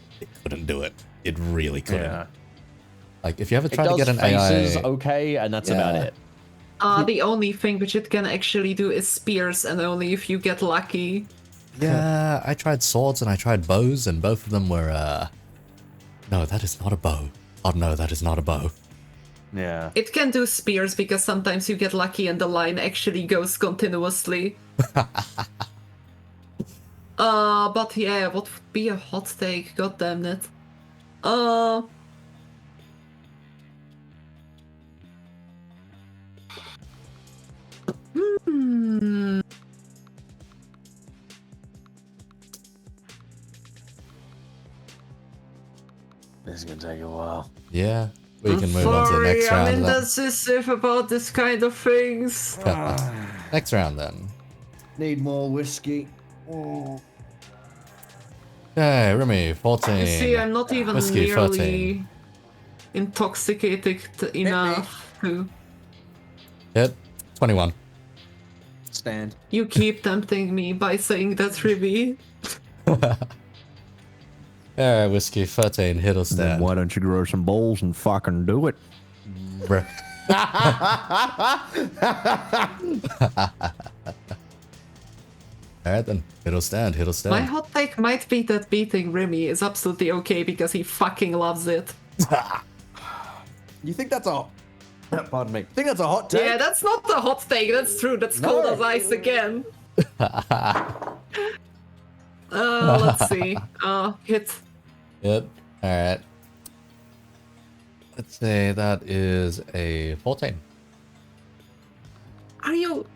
couldn't do it. It really couldn't. Yeah. Like, if you ever It try to does get an faces AI... okay, and that's about Yeah. it. The only thing which it can actually do is spears, and only if you get lucky. Yeah, I tried swords and I tried bows, and both of them were, no, that is not a bow. Oh no, that is not a bow. Yeah. It can do spears because sometimes you get lucky and the line actually goes continuously. But yeah, what would be a hot take? God damn it. This is gonna take a while. Yeah, we can move on to the next round. I'm then. indecisive about this kind of things. Next round then. Need more whiskey. Okay, Rimmy, 14. You see, I'm not even Whiskey, nearly 13. intoxicated enough to... Hit, 21. Stand. You keep tempting me by saying that's Rimmy. Alright, Whiskey, 13, hit or Then stand. why don't you grow some balls and fucking do it? Bruh. Alright then, hit or stand, hit or My stand. hot take might be that beating Rimmy is absolutely okay because he fucking loves it. You think that's a... Pardon me. Think that's a hot take? Yeah, that's not a hot take, that's true, that's cold as ice again. Let's see. Hit. Hit, alright. Let's say that is a 14. Are you...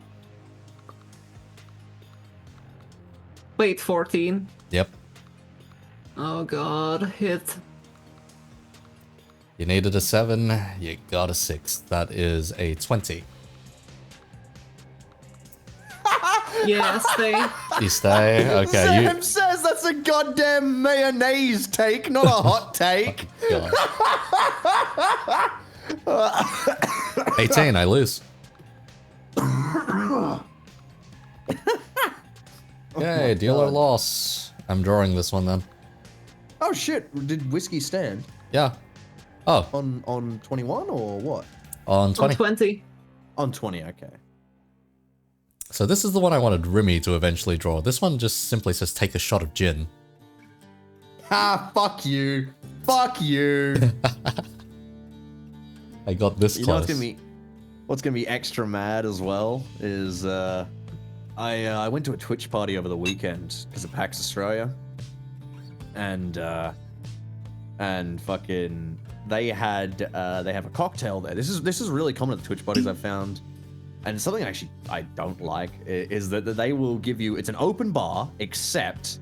Wait, 14? Yep. Oh god, hit. You needed a 7, you got a 6. That is a 20. Yeah, stay. You stay? Okay, Sam says that's a goddamn mayonnaise take, not a hot take. God. 18, I lose. Okay, deal or loss. I'm drawing this one then. Oh shit, did whiskey stand? Yeah. Oh, On 21 or what? on 20. On 20. On 20, okay. So this is the one I wanted Rimmy to eventually draw. This one just simply says take a shot of gin. Ah, fuck you. Fuck you. I got this You know close. what's gonna be extra mad as well is I went to a Twitch party over the weekend because of PAX Australia, and fucking they have a cocktail there. This is really common at the Twitch parties I've found, and something actually I don't like is that they will give you, it's an open bar, except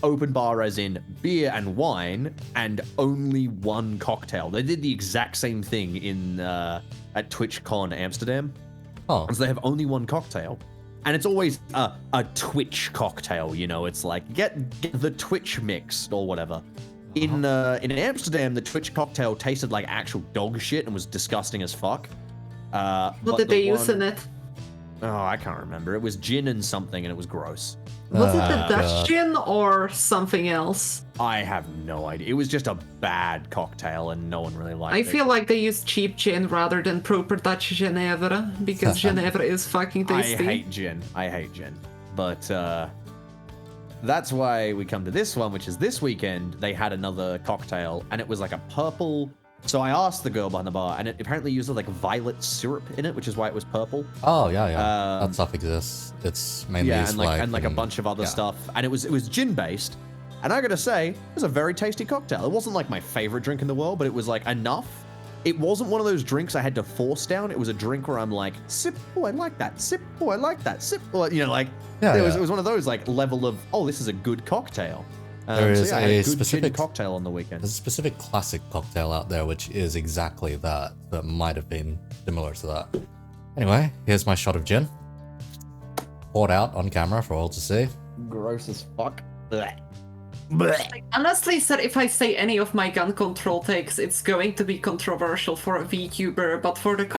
open bar as in beer and wine and only one cocktail. They did the exact same thing in at TwitchCon Amsterdam. Oh, So they have only one cocktail, and it's always a Twitch cocktail. You know, it's like get the Twitch mix or whatever. In Amsterdam, the Twitch cocktail tasted like actual dog shit and was disgusting as fuck. What did they use in it? Oh, I can't remember. It was gin and something, and it was gross. Was it the God. Dutch gin or something else? I have no idea. It was just a bad cocktail, and no one really liked I it. feel like they used cheap gin rather than proper Dutch Genever, because Genever is fucking tasty. I hate gin. But that's why we come to this one, which is this weekend. They had another cocktail, and it was like a purple. So I asked the girl behind the bar, and it apparently used like violet syrup in it, which is why it was purple. oh yeah. That stuff exists. It's mainly Yeah, used and like a bunch of other yeah. stuff. And it was gin based. And I gotta say, it was a very tasty cocktail. It wasn't like my favorite drink in the world, but it was like enough. It wasn't one of those drinks I had to force down. It was a drink where I'm like, sip, oh I like that, sip, oh I like that, sip, oh, you know, like Yeah, it was yeah. one of those like level of, oh, this is a good cocktail. There is so yeah, I had a a good gin specific cocktail on the weekend. There's a specific classic cocktail out there which is exactly that, that might have been similar to that. Anyway, here's my shot of gin. Poured out on camera for all to see. Gross as fuck. Blech. Honestly said, if I say any of my gun control takes, it's going to be controversial for a VTuber, but for the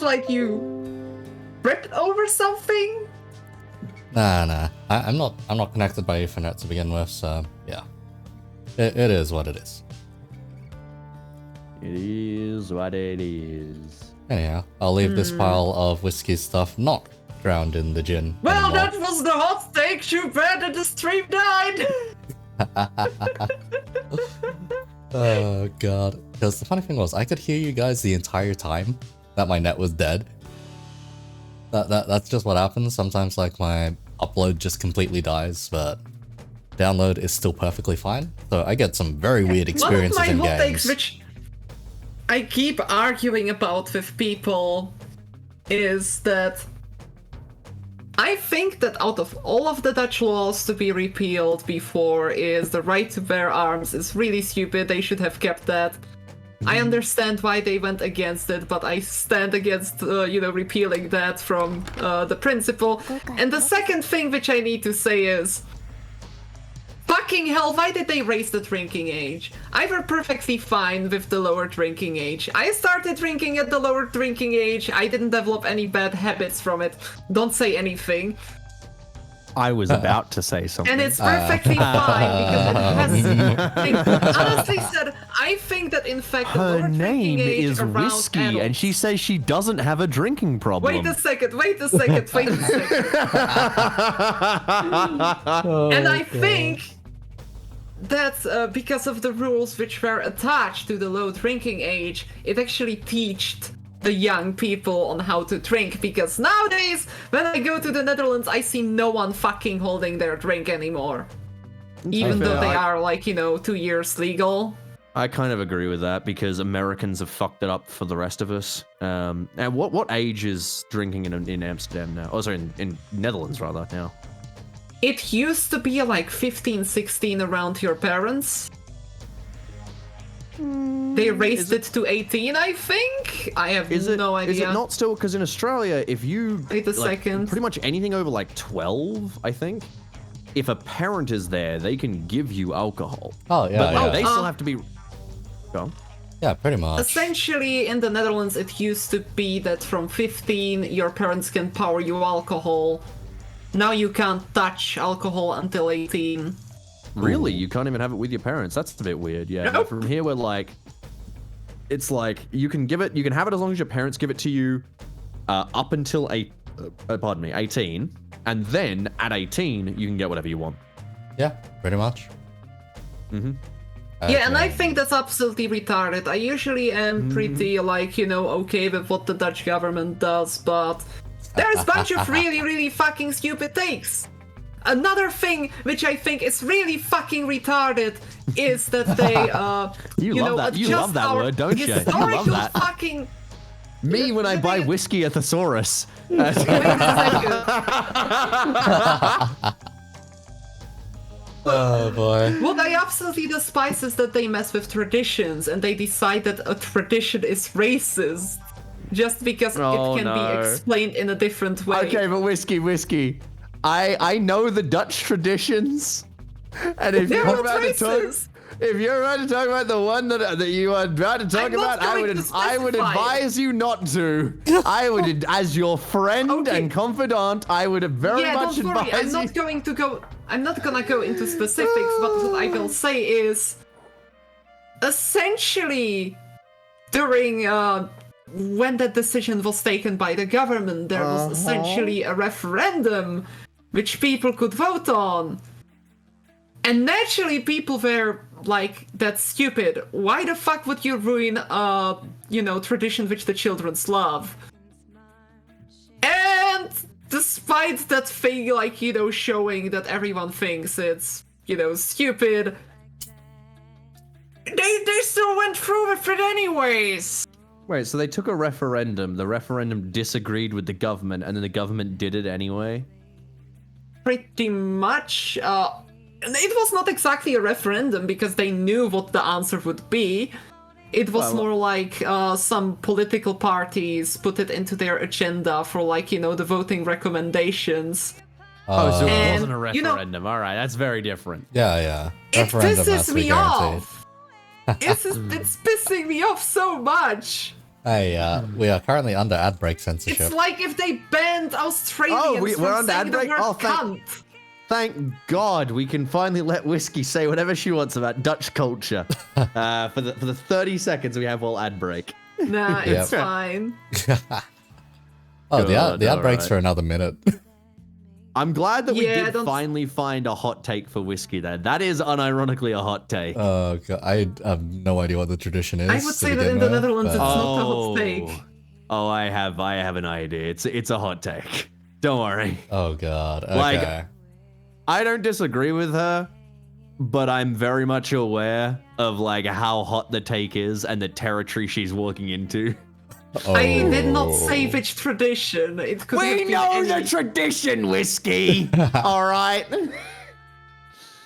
like you ripped over something? Nah. I'm not connected by Ethernet to begin with, so yeah. It is what it is. It is what it is. Anyhow, I'll leave this pile of whiskey stuff not drowned in the gin. Well, anymore. that was the hot take. Too bad that the stream died. Oh god. Because the funny thing was, I could hear you guys the entire time that my net was dead. That's just what happens. Sometimes like my upload just completely dies, but download is still perfectly fine. So I get some very weird experiences One of in my hot games. takes, which I keep arguing about with people, is that I think that out of all of the Dutch laws to be repealed before is the right to bear arms is really stupid. They should have kept that. I understand why they went against it, but I stand against, repealing that from the principle. And the second thing which I need to say is, fucking hell, why did they raise the drinking age? I were perfectly fine with the lower drinking age. I started drinking at the lower drinking age. I didn't develop any bad habits from it. Don't say anything. I was about to say something. And it's perfectly fine because it has. Honestly said, I think that in fact the Her lower name drinking age is around Whiskey, and adults- she says she doesn't have a drinking problem. Wait a second. And I think that because of the rules which were attached to the low drinking age, it actually taught the young people on how to drink, because nowadays when I go to the Netherlands I see no one fucking holding their drink anymore, even though they are 2 years legal. I kind of agree with that, because Americans have fucked it up for the rest of us. And what age is drinking in Amsterdam now? Oh, sorry, in Netherlands rather now. It used to be 15, 16 around your parents. They raised it to 18, I think? I have no idea. Is it not still? Because in Australia, if you... Wait a second. Pretty much anything over 12, I think, if a parent is there, they can give you alcohol. Oh, yeah, But yeah. they still have to be... Go on. Yeah, pretty much. Essentially, in the Netherlands, it used to be that from 15, your parents can power you alcohol. Now you can't touch alcohol until 18. Really? You can't even have it with your parents? That's a bit weird, yeah. Nope. From here, we're it's you can have it as long as your parents give it to you up until 18, and then at 18, you can get whatever you want. Yeah, pretty much. Mm-hmm. Yeah, and I think that's absolutely retarded. I usually am pretty, okay with what the Dutch government does, but there's a bunch of really, really fucking stupid takes. Another thing which I think is really fucking retarded is that they, You love that. You love that word, don't you? You love historical that. fucking... Me when I buy whiskey at Thesaurus. Wait a second. Oh boy. What I absolutely despise is that they mess with traditions and they decide that a tradition is racist just because it can be explained in a different way. Okay, but whiskey. I know the Dutch traditions, and if They're you're not about to talk, racist. if you're about to talk about the one that you are about to talk I'm not about, I going would to advise you not to. I would, as your friend Okay. and confidant, I would very Yeah, much don't worry. advise I'm you. not going to go. I'm not gonna go into specifics, but what I will say is, essentially, during when that decision was taken by the government, there was essentially a referendum which people could vote on. And naturally, people were like, "That's stupid. Why the fuck would you ruin tradition which the children's love?" And despite that thing, like, showing that everyone thinks it's, stupid, they still went through with it anyways. Wait, so they took a referendum, the referendum disagreed with the government, and then the government did it anyway? Pretty much. It was not exactly a referendum because they knew what the answer would be. It was more like some political parties put it into their agenda for, like, the voting recommendations. So it And, wasn't a referendum. All right, that's very different. Yeah. It Referendum has pisses to be me guaranteed. off. It's pissing me off so much. Hey, we are currently under ad break censorship. It's like if they banned Australians we're from under saying ad the break? word Oh, cunt. Thank God we can finally let Whiskey say whatever she wants about Dutch culture. For the 30 seconds we have all ad break. Nah, it's fine. Oh, the ad God, break's alright. for another minute. I'm glad that we Yeah, did don't- finally find a hot take for Whiskey there. That is unironically a hot take. Oh god, I have no idea what the tradition is. I would to say that begin in the with, Netherlands but- it's not a hot take. I have an idea. It's a hot take. Don't worry. Oh god. Okay. Like, I don't disagree with her, but I'm very much aware of like how hot the take is and the territory she's walking into. I did not Oh. say which tradition. It could We have been know any... the tradition, Whiskey. All right.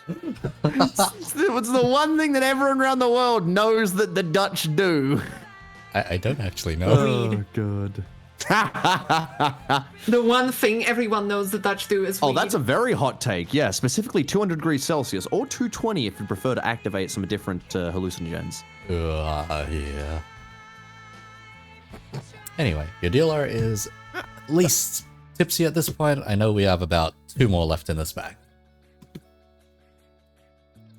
It's the one thing that everyone around the world knows that the Dutch do. I don't actually know. Oh god. The one thing everyone knows the Dutch do is Oh, weed. that's a very hot take. Yeah, specifically 200 degrees Celsius or 220 if you prefer to activate some different hallucinogens. Yeah. Anyway, your dealer is at least tipsy at this point. I know we have about 2 more left in this bag.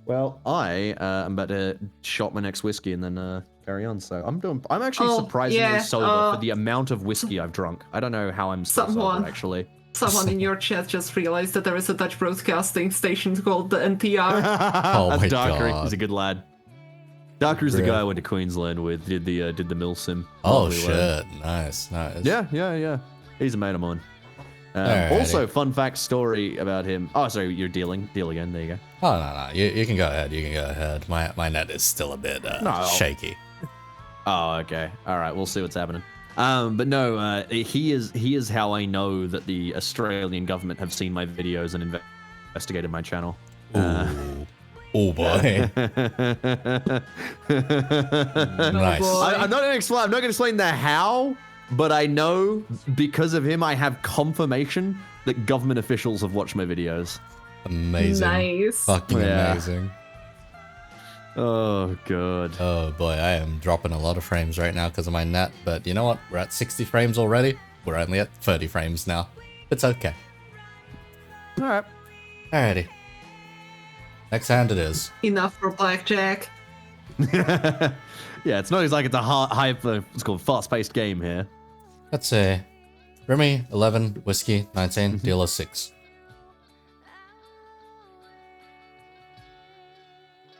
Well, I am about to shot my next whiskey and then carry on. So I'm actually surprisingly yeah, sober for the amount of whiskey I've drunk. I don't know how I'm so Someone- sober actually. Someone in your chat just realized that there is a Dutch broadcasting station called the NTR. Oh my That's Darkry. god. He's a good lad. Darkry's the Really? guy I went to Queensland with. Did the mill sim. Oh Lovely lad. shit. Nice. Yeah. He's a mate of mine. Alrighty. Also, fun fact story about him. Oh, sorry, you're dealing. Deal again. There you go. Oh no. You can go ahead. My net is still a bit shaky. Oh, okay. All right, we'll see what's happening. But no, he is how I know that the Australian government have seen my videos and investigated my channel. Oh boy. Nice. boy. I'm not gonna explain. I'm not gonna explain the how, but I know because of him, I have confirmation that government officials have watched my videos. Amazing. Nice. Fucking Yeah. amazing. Oh god. Oh boy, I am dropping a lot of frames right now because of my net, but you know what? We're at 60 frames already. We're only at 30 frames now. It's okay. All right. Alrighty. Next hand it is. Enough for Blackjack. Yeah, it's not like it's a it's called fast-paced game here. Let's say Rimmy 11, Whiskey 19, Dealer 6.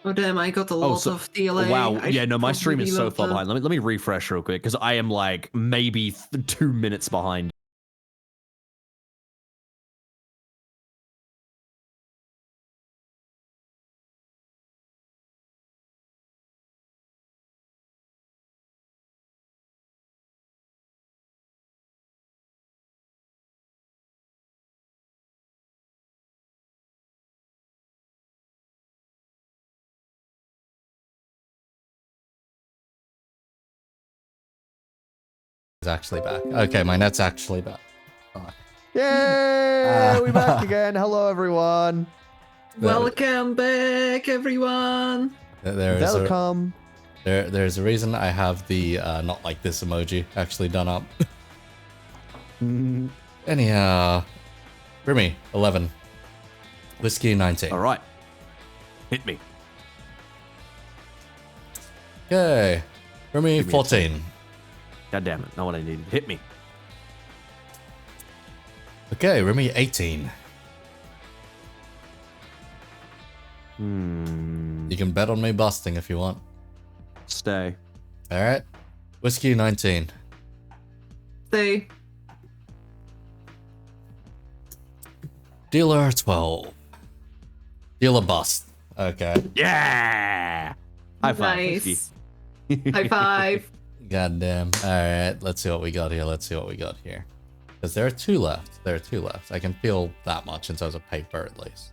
Oh damn, I got a lot of delay. Wow. I Yeah, should no, my stream is so probably far reload behind. Let me refresh real quick because I am like maybe 2 minutes behind. It's actually back. Okay, my net's actually back. Fuck. Yay! We back again. Hello, everyone. Welcome back, everyone. There's Welcome. there's a reason I have the not like this emoji actually done up. Anyhow, Rimmy 11, Whiskey 19. All right. Hit me. Okay, Rimmy me a 14. God damn it. Not what I needed. Hit me. Okay, Rimmy 18. You can bet on me busting if you want. Stay. All right. Whiskey 19. Stay. Dealer 12. Dealer bust. Okay. Yeah. High five. Nice. High five. Goddamn. All right. Let's see what we got here. Because there are 2 left. I can feel that much in terms of paper at least.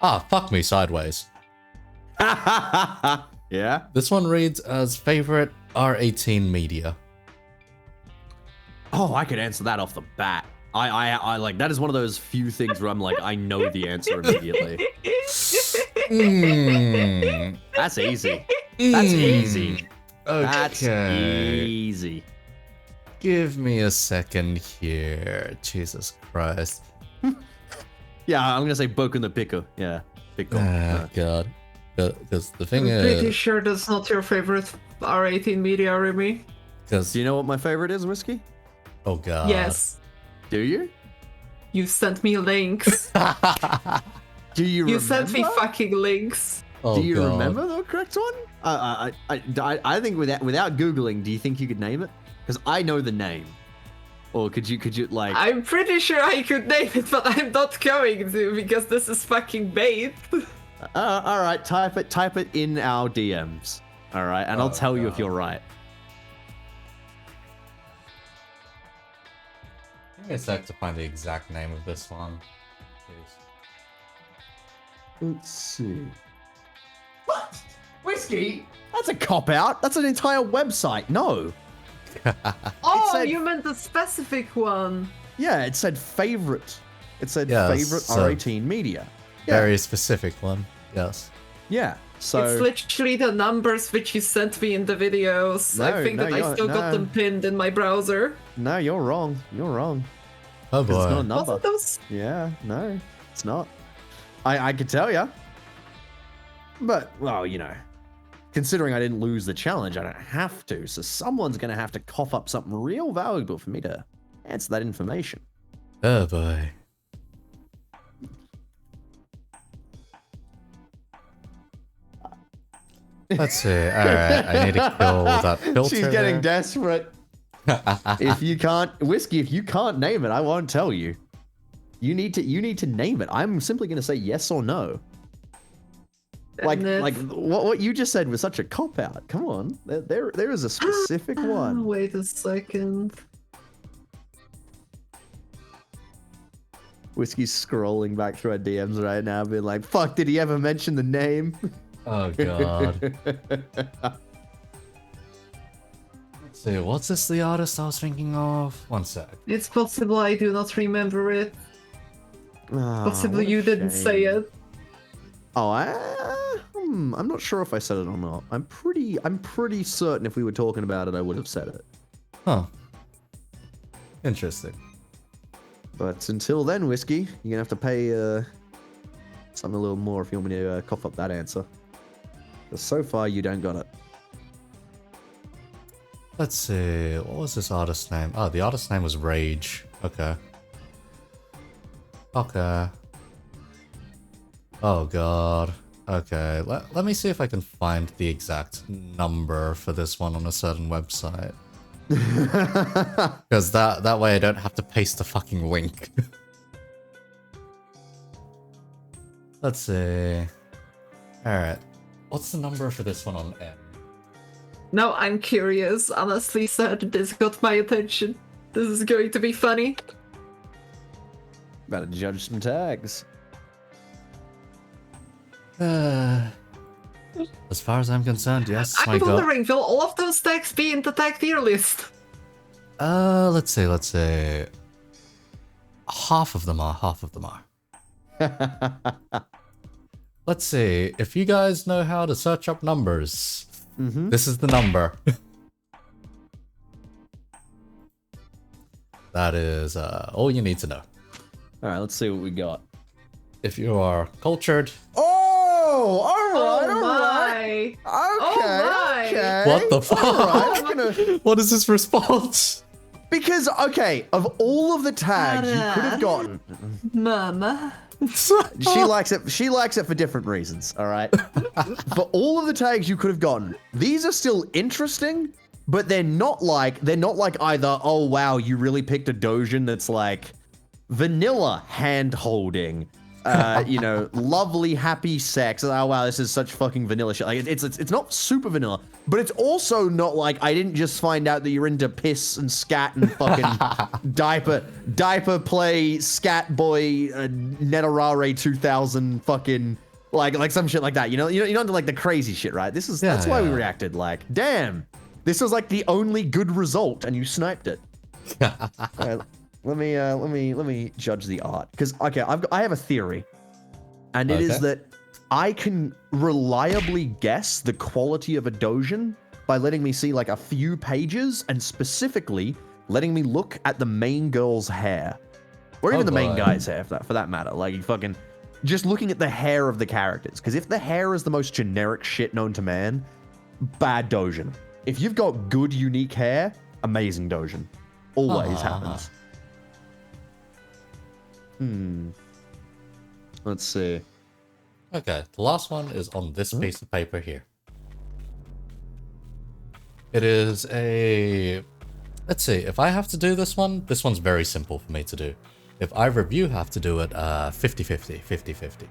Ah, fuck me sideways. Yeah. This one reads as favorite R18 media. Oh, I could answer that off the bat. I like that is one of those few things where I'm like, I know the answer immediately. That's easy. That's easy. That's Okay. easy. Give me a second here. Jesus Christ. Yeah, I'm gonna say Boku no Pico. Yeah, Pico. Oh, God. Because the thing I'm pretty is... sure that's not your favorite R18 media, Rimmy. Because... Do you know what my favorite is, Whiskey? Oh, God. Yes. Do you? You sent me links. Do you remember? You sent me fucking links. Oh, Do you God. remember the correct one? I think without googling, do you think you could name it? Because I know the name. Or could you like? I'm pretty sure I could name it, but I'm not going to because this is fucking bait. All right, type it in our DMs. All right, and I'll tell you if you're right. Give me a sec to find the exact name of this one. Please. Let's see. What? Whiskey? That's a cop out. That's an entire website. No. Oh, said- you meant the specific one. Yeah, it said favorite. It said Yeah, favorite so- R18 media. Yeah. Very specific one. Yes. Yeah. So It's literally the numbers which you sent me in the videos. I No, think no, that I you're- still got no. them pinned in my browser. no, you're wrong. You're wrong. Oh, 'Cause it's not a boy. number. Wasn't those? Yeah, no, it's not. I could tell you. But, well, you know, considering I didn't lose the challenge, I don't have to. So someone's going to have to cough up something real valuable for me to answer that information. Oh, boy. Let's see. Alright, I need to kill that filter. She's getting there. desperate. If you can't, Whiskey, if you can't name it, I won't tell you. You need to name it. I'm simply going to say yes or no. Like what you just said was such a cop out. Come on, there is a specific one. Wait a second. Whiskey's scrolling back through our DMs right now, being like, "Fuck, did he ever mention the name?" Oh, God. Let's see. What's this the artist I was thinking of? One sec. It's possible I do not remember it. Ah, Possibly what a you didn't say shame. it. Oh, I'm not sure if I said it or not. I'm pretty certain if we were talking about it, I would have said it. Huh. Interesting. But until then, Whiskey, you're gonna have to pay something a little more if you want me to cough up that answer. Because so far, you don't got it. Let's see. What was this artist's name? Oh, the artist's name was Rage. Okay. Okay. Oh, God. Okay. Let me see if I can find the exact number for this one on a certain website. Because that way I don't have to paste a fucking link. Let's see. Alright. What's the number for this one on M? Now I'm curious. Honestly, said this got my attention. This is going to be funny. Better judge some tags. As far as I'm concerned, yes, my I'm god. wondering, will all of those tags be in the tag tier list? Let's see. Half of them are. Let's see. If you guys know how to search up numbers, this is the number. That is all you need to know. All right, let's see what we got. If you are cultured. Oh, all Oh right. my! Okay, my. okay. What the fuck? All right, I'm gonna What is this response? Because, okay, of all of the tags you could have gotten, Mama. she likes it for different reasons, all right? For all of the tags you could have gotten, these are still interesting, but they're not like either, oh wow, you really picked a Dojin that's like vanilla hand holding, lovely happy sex. Oh wow, this is such fucking vanilla shit. Like it's not super vanilla, but it's also not like I didn't just find out that you're into piss and scat and fucking diaper play scat boy Netarare 2000 fucking like some shit like that. You're not into like the crazy shit, right? That's why we reacted like, damn, this was like the only good result and you sniped it. Right, let me judge the art, because okay, I have a theory, and it is that I can reliably guess the quality of a Dojin by letting me see like a few pages, and specifically letting me look at the main girl's hair, or even the main guy's hair, for that matter. Like you fucking just looking at the hair of the characters, because if the hair is the most generic shit known to man, bad Dojin. If you've got good unique hair, amazing Dojin. Always happens. Let's see. Okay, the last one is on this piece of paper here. It is a... Let's see, if I have to do this one's very simple for me to do. If either of you have to do it, 50-50, 50-50.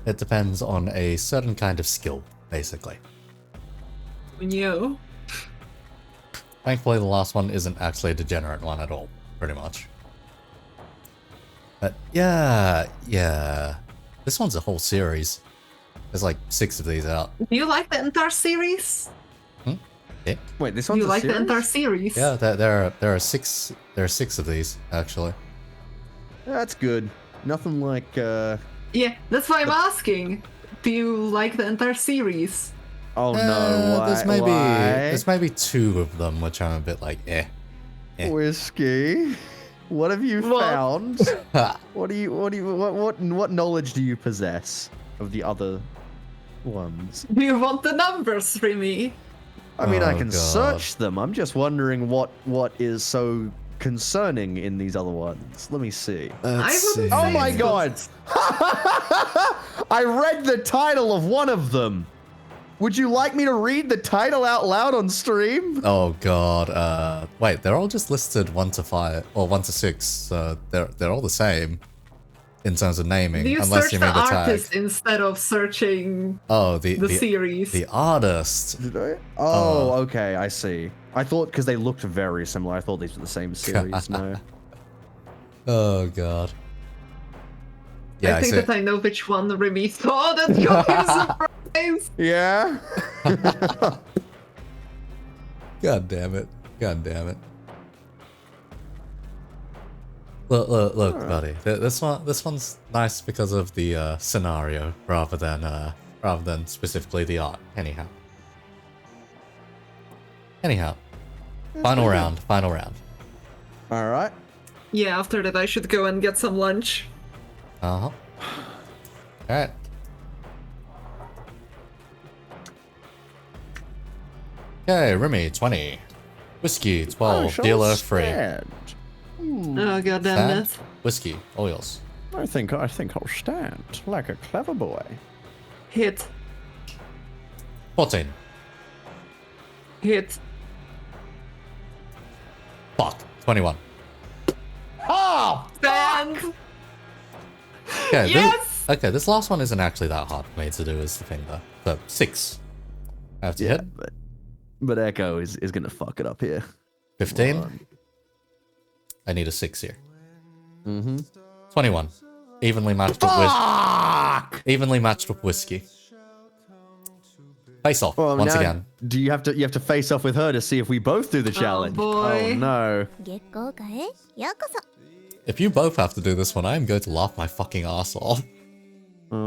It depends on a certain kind of skill, basically. Yo. Thankfully, the last one isn't actually a degenerate one at all, pretty much. But yeah. This one's a whole series. There's like 6 of these out. Do you like the entire series? Yeah. Wait, this Do one's you like the entire series? Yeah, there are 6 of these actually. That's good. Nothing like Yeah, that's why I'm asking. Do you like the entire series? Oh no, there's maybe 2 of them which I'm a bit like Whiskey. What have you found? What knowledge do you possess of the other ones? Do you want the numbers, Rimmy? I mean, I Oh, can God. search them. I'm just wondering what is so concerning in these other ones. Let me see. Let's I wouldn't see. Oh say my it's god! I read the title of one of them. Would you like me to read the title out loud on stream? Oh god, wait, they're all just listed 1 to 5, or 1 to 6, so they're all the same in terms of naming, Do you unless search you the mean the tag. artist instead of searching Oh, the series? The artist. Did I? Oh, okay, I see. I thought because they looked very similar, I thought these were the same series. No. Oh god. Yeah, I think see. that I know which one Rimmy saw. That's your surprise. Yeah. God damn it. God damn it. Look, buddy. This one's nice because of the scenario rather than specifically the art. Anyhow. Final round. All right. Yeah, after that I should go and get some lunch. All right. Okay, Rimmy 20, whiskey 12, dealer free. Oh god damn it. Whiskey, all yours. I think I'll stand like a clever boy. Hit. 14. Hit. Fuck. 21. Oh! Stand. Okay, Yes! this last one isn't actually that hard for me to do is the thing though. So 6. I have to hit. But Echo is gonna fuck it up here. 15. I need a 6 here. Mm-hmm. 21. Evenly matched with whiskey. Face off once again. Do you have to face off with her to see if we both do the challenge? boy. Oh no. If you both have to do this one, I am going to laugh my fucking ass off. Come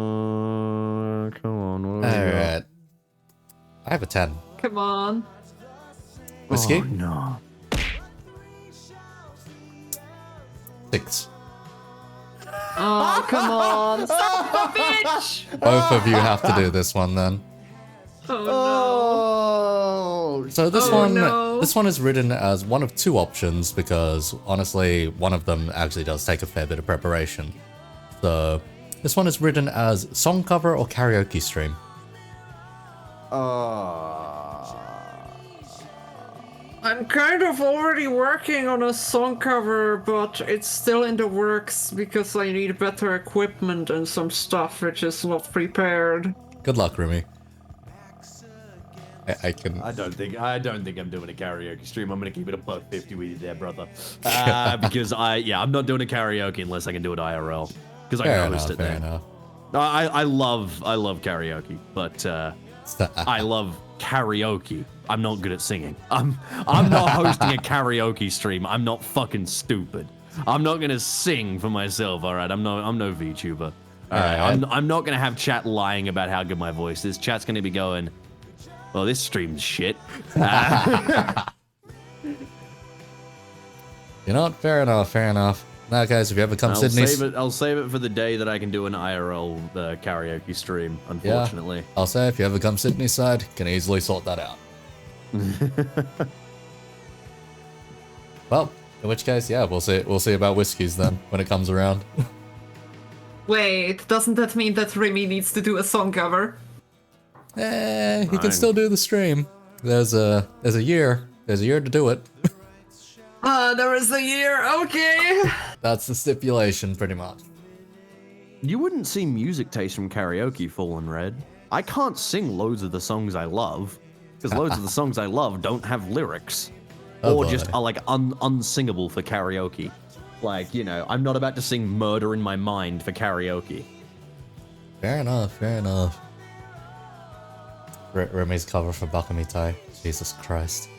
on. What have we got? Alright. I have a 10. Come on. Whiskey? Oh, no. 6. Oh, come on. Son of a bitch! Both of you have to do this one then. Oh Oh. So this no. Oh one, no. This one is written as one of two options because, honestly, one of them actually does take a fair bit of preparation. So, this one is written as song cover or karaoke stream. I'm kind of already working on a song cover, but it's still in the works because I need better equipment and some stuff which is not prepared. Good luck, Rimmy. I can. I don't think I'm doing a karaoke stream. I'm gonna keep it above 50 with you there, brother. Because I'm not doing a karaoke unless I can do it IRL. Because I can host it there. Enough. I love karaoke, but I love karaoke. I'm not good at singing. I'm not hosting a karaoke stream. I'm not fucking stupid. I'm not gonna sing for myself. All right, I'm no VTuber. All right, I'm not gonna have chat lying about how good my voice is. Chat's gonna be going, well, this stream's shit. You know what? Fair enough. Now, guys, if you ever come to Sydney... I'll save it for the day that I can do an IRL karaoke stream, unfortunately. Yeah, I'll say if you ever come Sydney side, can easily sort that out. Well, in which case, yeah, we'll see about whiskeys then, when it comes around. Wait, doesn't that mean that Rimmy needs to do a song cover? He can still do the stream. There's a year to do it. There is a year, okay. That's the stipulation, pretty much. You wouldn't see music taste from karaoke fallen red. I can't sing loads of the songs I love, because loads of the songs I love don't have lyrics. Or just are like unsingable for karaoke. Like, you know, I'm not about to sing Murder in My Mind for karaoke. Fair enough. Remy's cover for Bakamitai. Jesus Christ.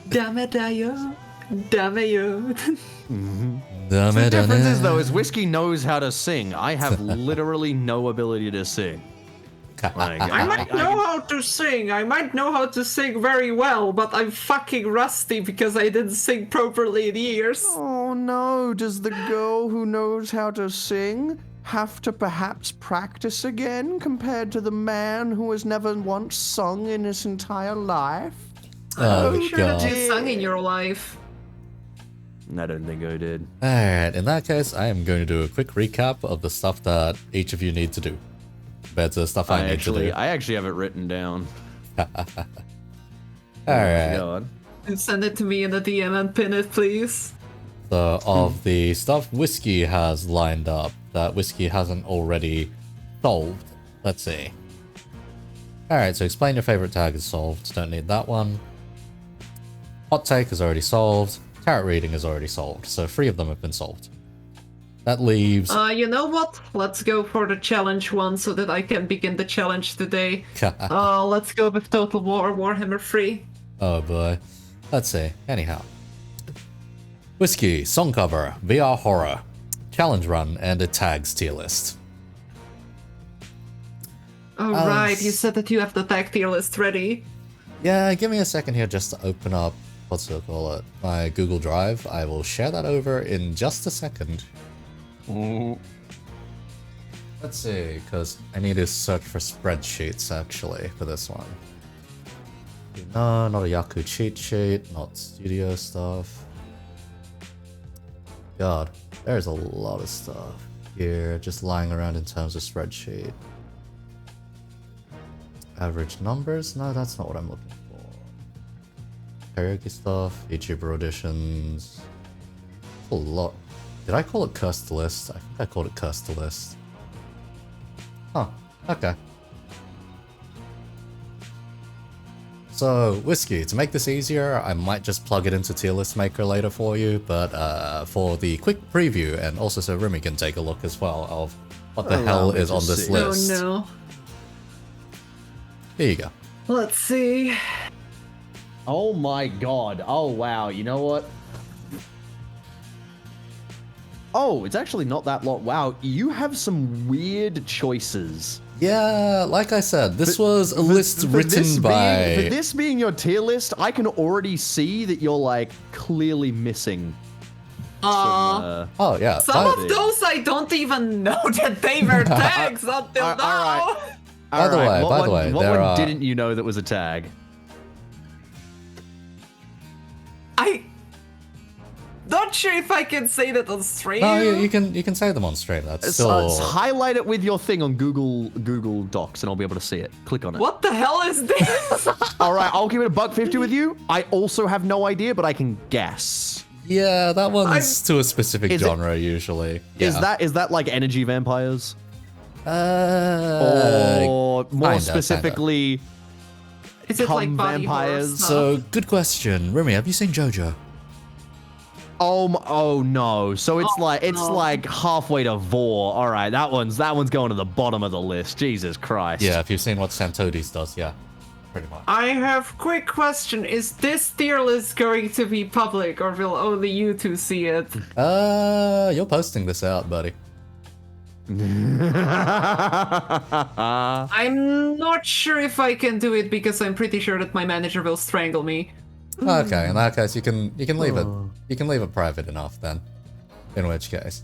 Damn it, yo. The difference is, though, is Whiskey knows how to sing. I have literally no ability to sing. Like, I might know how to sing. I might know how to sing very well, but I'm fucking rusty because I didn't sing properly in years. Oh no, does the girl who knows how to sing have to perhaps practice again compared to the man who has never once sung in his entire life? Oh, sure God. that you sung in your life. I don't think I did. Alright, in that case, I am going to do a quick recap of the stuff that each of you need to do. Compared to the stuff I need to do. I actually have it written down. Alright. Send it to me in the DM and pin it, please. So, of the stuff Whiskey has lined up that Whiskey hasn't already solved, let's see. Alright, so explain your favorite tag is solved. Don't need that one. Hot take is already solved. Tarot reading is already solved. So 3 of them have been solved. That leaves... You know what? Let's go for the challenge one so that I can begin the challenge today. Let's go with Total War Warhammer 3. Oh boy. Let's see. Anyhow. Whiskey, song cover, VR horror, challenge run, and a tags tier list. Oh, right. You said that you have the tag tier list ready. Yeah, give me a second here just to open up, what's it call it, my Google Drive. I will share that over in just a second. Let's see, because I need to search for spreadsheets, actually, for this one. No, not a Yaku cheat sheet, not studio stuff. God, there's a lot of stuff here just lying around in terms of spreadsheet. Average numbers? No, that's not what I'm looking for. Karaoke stuff, YouTuber auditions. A lot. Did I call it Cursed List? I think I called it Cursed List. Huh, okay. So, Whiskey, to make this easier, I might just plug it into Tier List Maker later for you, but for the quick preview, and also so Rimmy can take a look as well of what the hell is on this list. Oh no. Here you go. Let's see. Oh my god. Oh wow. You know what? Oh, it's actually not that long. Wow, you have some weird choices. Yeah, like I said, this was a list written by... For this being your tier list, I can already see that you're, like, clearly missing oh, yeah. Some of those I don't even know that they were tags until now. By the way, what one didn't you know that was a tag? I not sure if I can say that on stream. No, you can say them on stream. That's still... highlight it with your thing on Google Docs, and I'll be able to see it. Click on it. What the hell is this? All right, I'll give it $1.50 with you. I also have no idea, but I can guess. Yeah, that one's to a specific genre usually. Yeah. Is that like energy vampires? Or more specifically, is it like body vampires? So, good question. Rimmy, have you seen JoJo? Oh no. So it's like halfway to Vor. All right, that one's going to the bottom of the list. Jesus Christ. Yeah, if you've seen what Santodis does, yeah. Pretty much. I have quick question. Is this tier list going to be public or will only you two see it? You're posting this out, buddy. I'm not sure if I can do it because I'm pretty sure that my manager will strangle me. Okay, in that case you can leave it. You can leave it private enough then. In which case.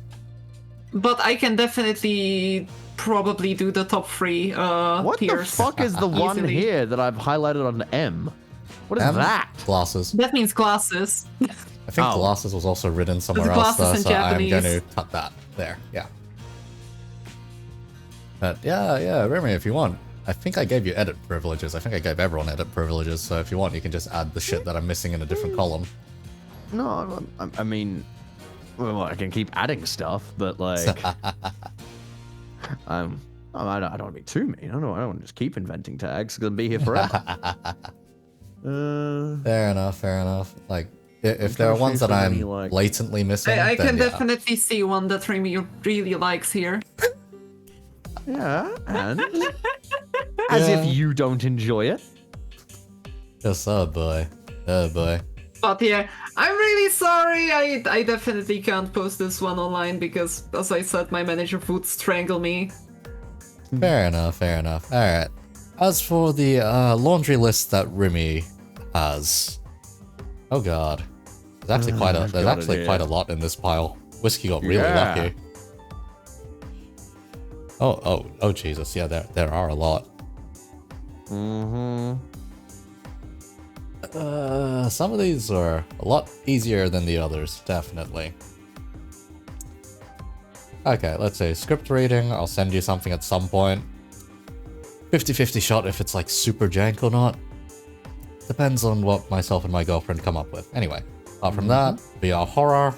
But I can definitely probably do the top 3 what tiers. the fuck is the one easily. here that I've highlighted on M? What is M? that? Glasses. That means glasses. I think glasses was also written somewhere There's else though, glasses in so Japanese. I'm going to cut that there. Yeah. But yeah, Remy, if you want. I think I gave you edit privileges. I think I gave everyone edit privileges, so if you want, you can just add the shit that I'm missing in a different column. No, I mean, well, I can keep adding stuff, but like, I don't want to be too mean. I don't want to just keep inventing tags. Gonna be here forever. Fair enough. Like, if there are ones that I'm blatantly missing, I then can yeah. definitely see one that Remy really likes here. Yeah, and as if you don't enjoy it. Yes, oh boy. But yeah, I'm really sorry. I definitely can't post this one online because, as I said, my manager would strangle me. Fair enough. Alright. As for the laundry list that Remy has... Oh god. There's actually quite a lot in this pile. Whiskey got really lucky. Oh Jesus, yeah, there are a lot. Some of these are a lot easier than the others, definitely. Okay, let's say script reading. I'll send you something at some point. 50-50 shot if it's like super jank or not. Depends on what myself and my girlfriend come up with. Anyway, apart from that, VR horror.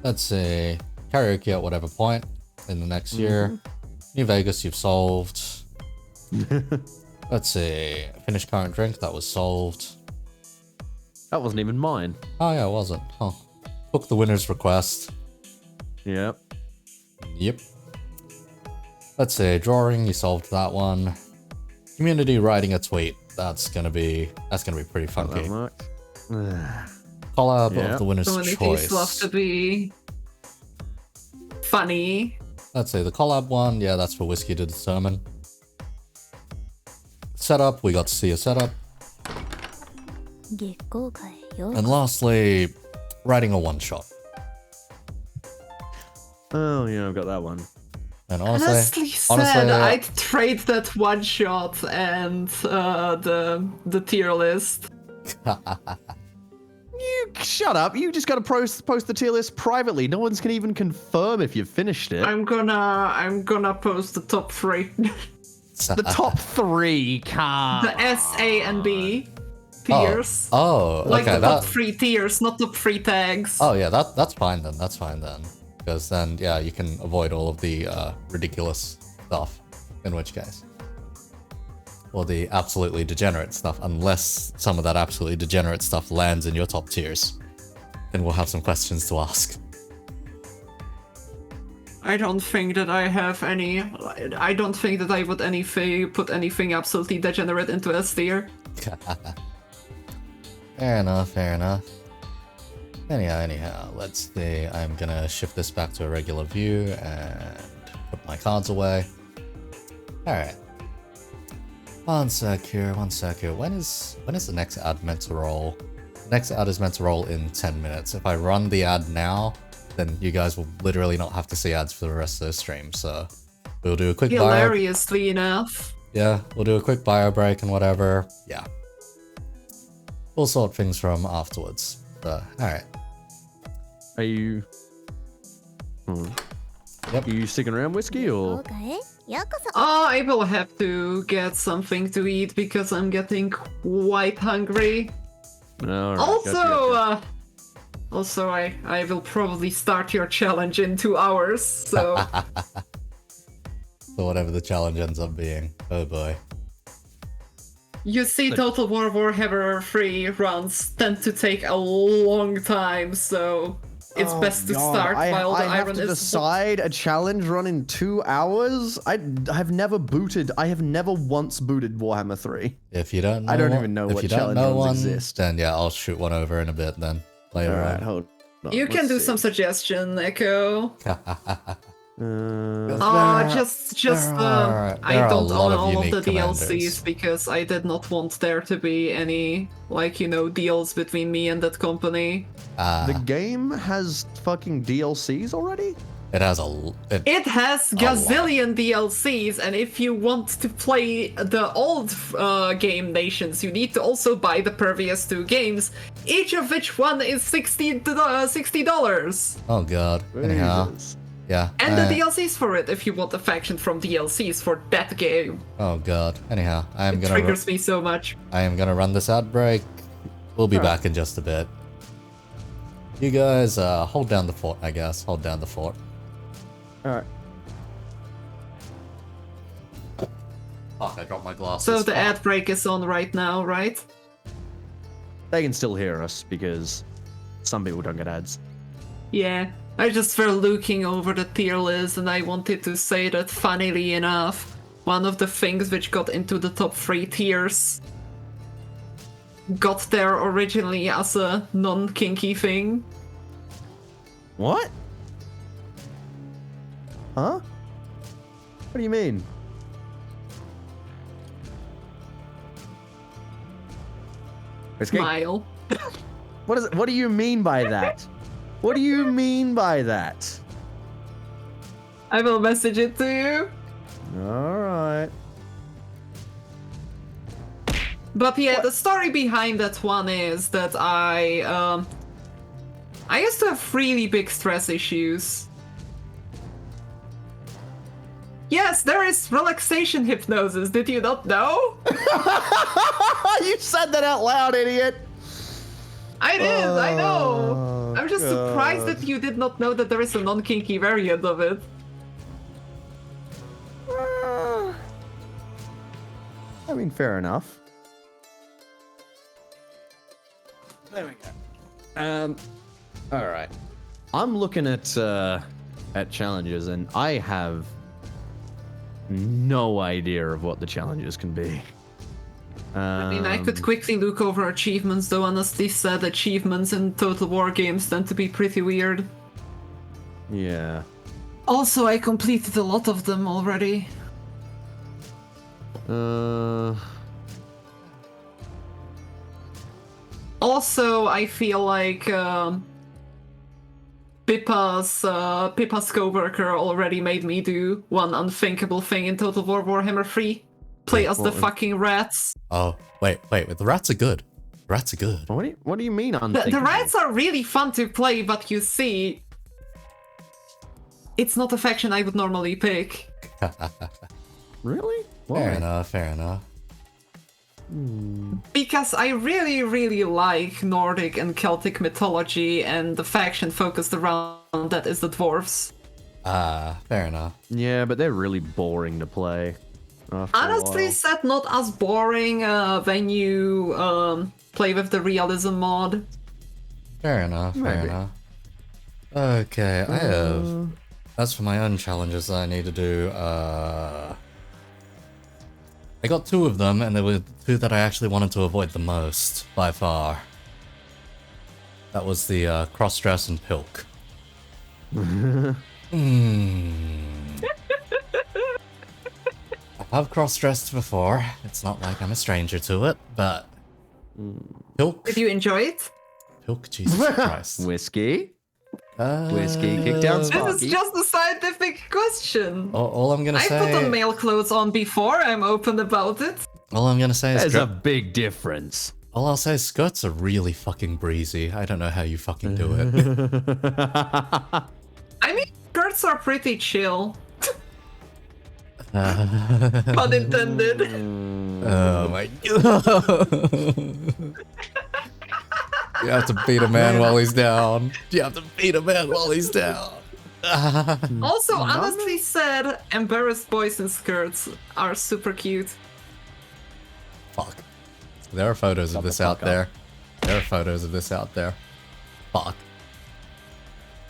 Let's see, karaoke at whatever point in the next year. New Vegas, you've solved. Let's see, finish current drink, that was solved. That wasn't even mine. Oh yeah, it wasn't. Huh. Book the winner's request. Yep. Let's see, drawing, you solved that one. Community writing a tweet, that's gonna be pretty funky. Collab of the winner's choice. Love to be funny. Let's say the collab one, yeah, that's for Whiskey to determine. Setup, we got to see a setup. And lastly, writing a one-shot. Oh yeah, I've got that one. And honestly said, I'd trade that one shot and the tier list. You shut up! You just gotta post the tier list privately. No one's gonna even confirm if you've finished it. I'm gonna post the top 3. The top 3, the S, A, and B tiers. Oh, okay. Like the top 3 tiers, not top 3 tags. Oh yeah, that's fine then. That's fine then. Because then, yeah, you can avoid all of the ridiculous stuff. In which case, or the absolutely degenerate stuff, unless some of that absolutely degenerate stuff lands in your top tiers. Then we'll have some questions to ask. I don't think that I have any. I don't think that I would put anything absolutely degenerate into S tier. Fair enough. Anyhow, let's see. I'm gonna shift this back to a regular view and put my cards away. Alright. One sec here. When is the next ad meant to roll? The next ad is meant to roll in 10 minutes. If I run the ad now, then you guys will literally not have to see ads for the rest of the stream, so we'll do a quick Hilariously enough. Yeah, we'll do a quick bio break and whatever. Yeah. we'll sort things from afterwards. All right. Are you? Yep. Are you sticking around, Whiskey, or? I will have to get something to eat because I'm getting quite hungry. All right, Also, also I will probably start your challenge in 2 hours, so... So whatever the challenge ends up being. Oh boy. You see, Total War Warhammer 3 runs tend to take a long time, so it's best to start while the I have iron to is... decide a challenge run in 2 hours? I have never once booted Warhammer 3. If you don't know I don't even know what challenge runs exist. Then yeah, I'll shoot one over in a bit then. Later Alright, on. hold on. You can do some suggestion, Echo. Just I don't own all of the DLCs because I did not want there to be any, like, you know, deals between me and that company. The game has fucking DLCs already? It has It has gazillion DLCs, and if you want to play the old game Nations, you need to also buy the previous 2 games, each of which one is $60. Oh god. Anyhow. Yeah. And the DLCs for it, if you want a faction from DLCs for that game. Oh god. Anyhow, It triggers me so much. I am gonna run this outbreak. We'll be back in just a bit. You guys, hold down the fort, I guess. Hold down the fort. Alright. Fuck, I dropped my glasses. So the ad break is on right now, right? They can still hear us because some people don't get ads. Yeah. I just were looking over the tier list and I wanted to say that, funnily enough, one of the things which got into the top 3 tiers got there originally as a non-kinky thing. What? Huh? What do you mean? Smile. What do you mean by that? What do you mean by that? I will message it to you. Alright. But yeah, the story behind that one is that I used to have really big stress issues. Yes, there is relaxation hypnosis. Did you not know? You said that out loud, idiot. I did, I know. I'm just surprised that you did not know that there is a non-kinky variant of it. I mean, fair enough. There we go. All right. I'm looking at challenges, and I have no idea of what the challenges can be. I mean, I could quickly look over achievements, though honestly said achievements in Total War games tend to be pretty weird. Yeah. Also, I completed a lot of them already. Also, I feel like Pippa's coworker already made me do one unthinkable thing in Total War Warhammer 3. Play as the fucking rats. Oh, wait, the rats are good. Rats are good. What do you mean The rats are really fun to play, but you see, it's not a faction I would normally pick. Really? Fair enough. Because I really, really like Nordic and Celtic mythology, and the faction focused around that is the dwarves. Fair enough. Yeah, but they're really boring to play. Honestly said, not as boring when you play with the realism mod. Fair enough. Okay, I have... As for my own challenges that I need to do, I got 2 of them, and there were 2 that I actually wanted to avoid the most, by far. That was the cross-dress and pilk. I've cross-dressed before. It's not like I'm a stranger to it, but... Pilk? Did you enjoy it? Pilk, Jesus Christ. Whiskey? Whiskey, kick down Sparky. This is just a scientific question. All I'm gonna say... I put on male clothes on before, I'm open about it. All I'm gonna say is... There's a big difference. All I'll say is skirts are really fucking breezy. I don't know how you fucking do it. I mean, skirts are pretty chill. Pun intended. Oh my god. You have to beat a man while he's down. You have to beat a man while he's down. Also, honestly said, embarrassed boys in skirts are super cute. Fuck. There are photos of this out there. There are photos of this out there. Fuck.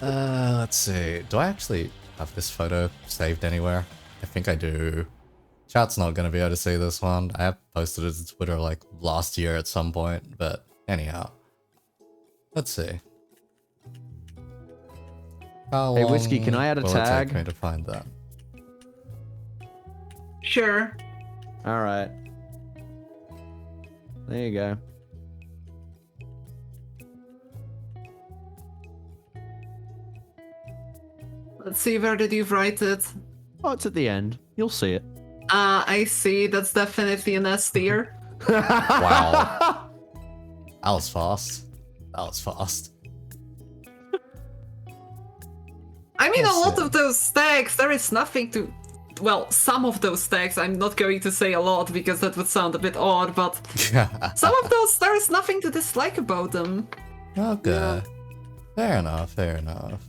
Let's see. Do I actually have this photo saved anywhere? I think I do. Chat's not gonna be able to see this one. I have posted it to Twitter like last year at some point, but anyhow. Let's see. How Hey, Whiskey, can I add a will it tag? take me to find that? Sure. All right. There you go. Let's see, where did you write it? Oh, it's at the end. You'll see it. I see, that's definitely an S tier. Wow. That was fast. That was fast. I mean, Yes, a lot sir. of those tags, there is nothing to... Well, some of those tags, I'm not going to say a lot because that would sound a bit odd, but some of those, there is nothing to dislike about them. Okay. Fair enough, fair enough.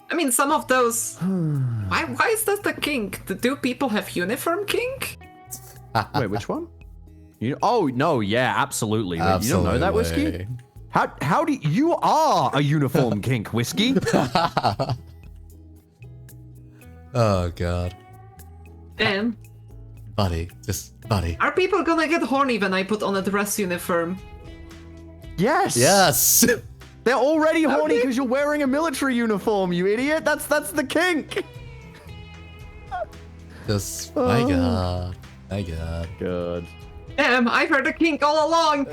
I mean, some of those... why is that the kink? Do people have uniform kink? Wait, which one? Oh no, yeah, absolutely. Wait, you don't know that, Whiskey? Absolutely. How do you are a uniform kink, Whiskey? Oh god. Damn. Buddy, just buddy. Are people gonna get horny when I put on a dress uniform? Yes. Yes! They're already horny because you're wearing a military uniform, you idiot. That's the kink. Just, my god. My god. Good. Damn, I've heard a kink all along!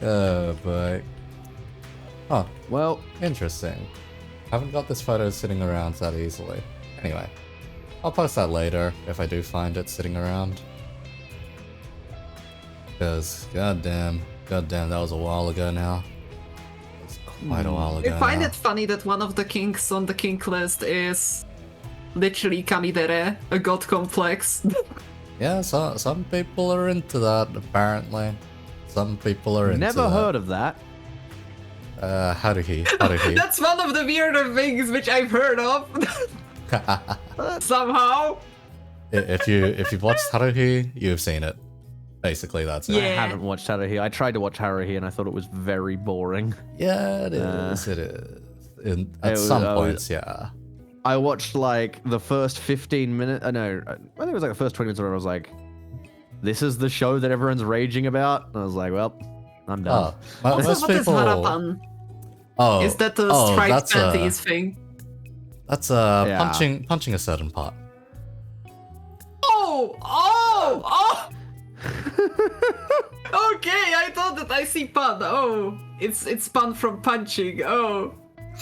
Oh boy. Huh, Well, interesting. Haven't got this photo sitting around that easily. Anyway, I'll post that later if I do find it sitting around. Because, goddamn, that was a while ago now. It's quite a while ago I find now. it funny that one of the kinks on the kink list is literally kamidere, a god complex. Yeah, so, some people are into that, apparently. Some people are into never that. heard of that. Haruhi. That's one of the weirder things which I've heard of. Somehow. If you've watched Haruhi, you've seen it. Basically, that's it. I Yeah. haven't watched Haruhi. I tried to watch Haruhi and I thought it was very boring. Yeah, it is. It is. At It was- some I was- points, yeah. I watched like the first 15 minutes. No, I think it was like the first 20 minutes where I was like, this is the show that everyone's raging about. And I was like, well, I'm done. Oh, Also, most what is people. harapan? Oh, Is that the oh, striped that's panties thing? That's Yeah. punching a certain part. Oh! Okay, I thought that I see pun. Oh, it's pun from punching. Oh,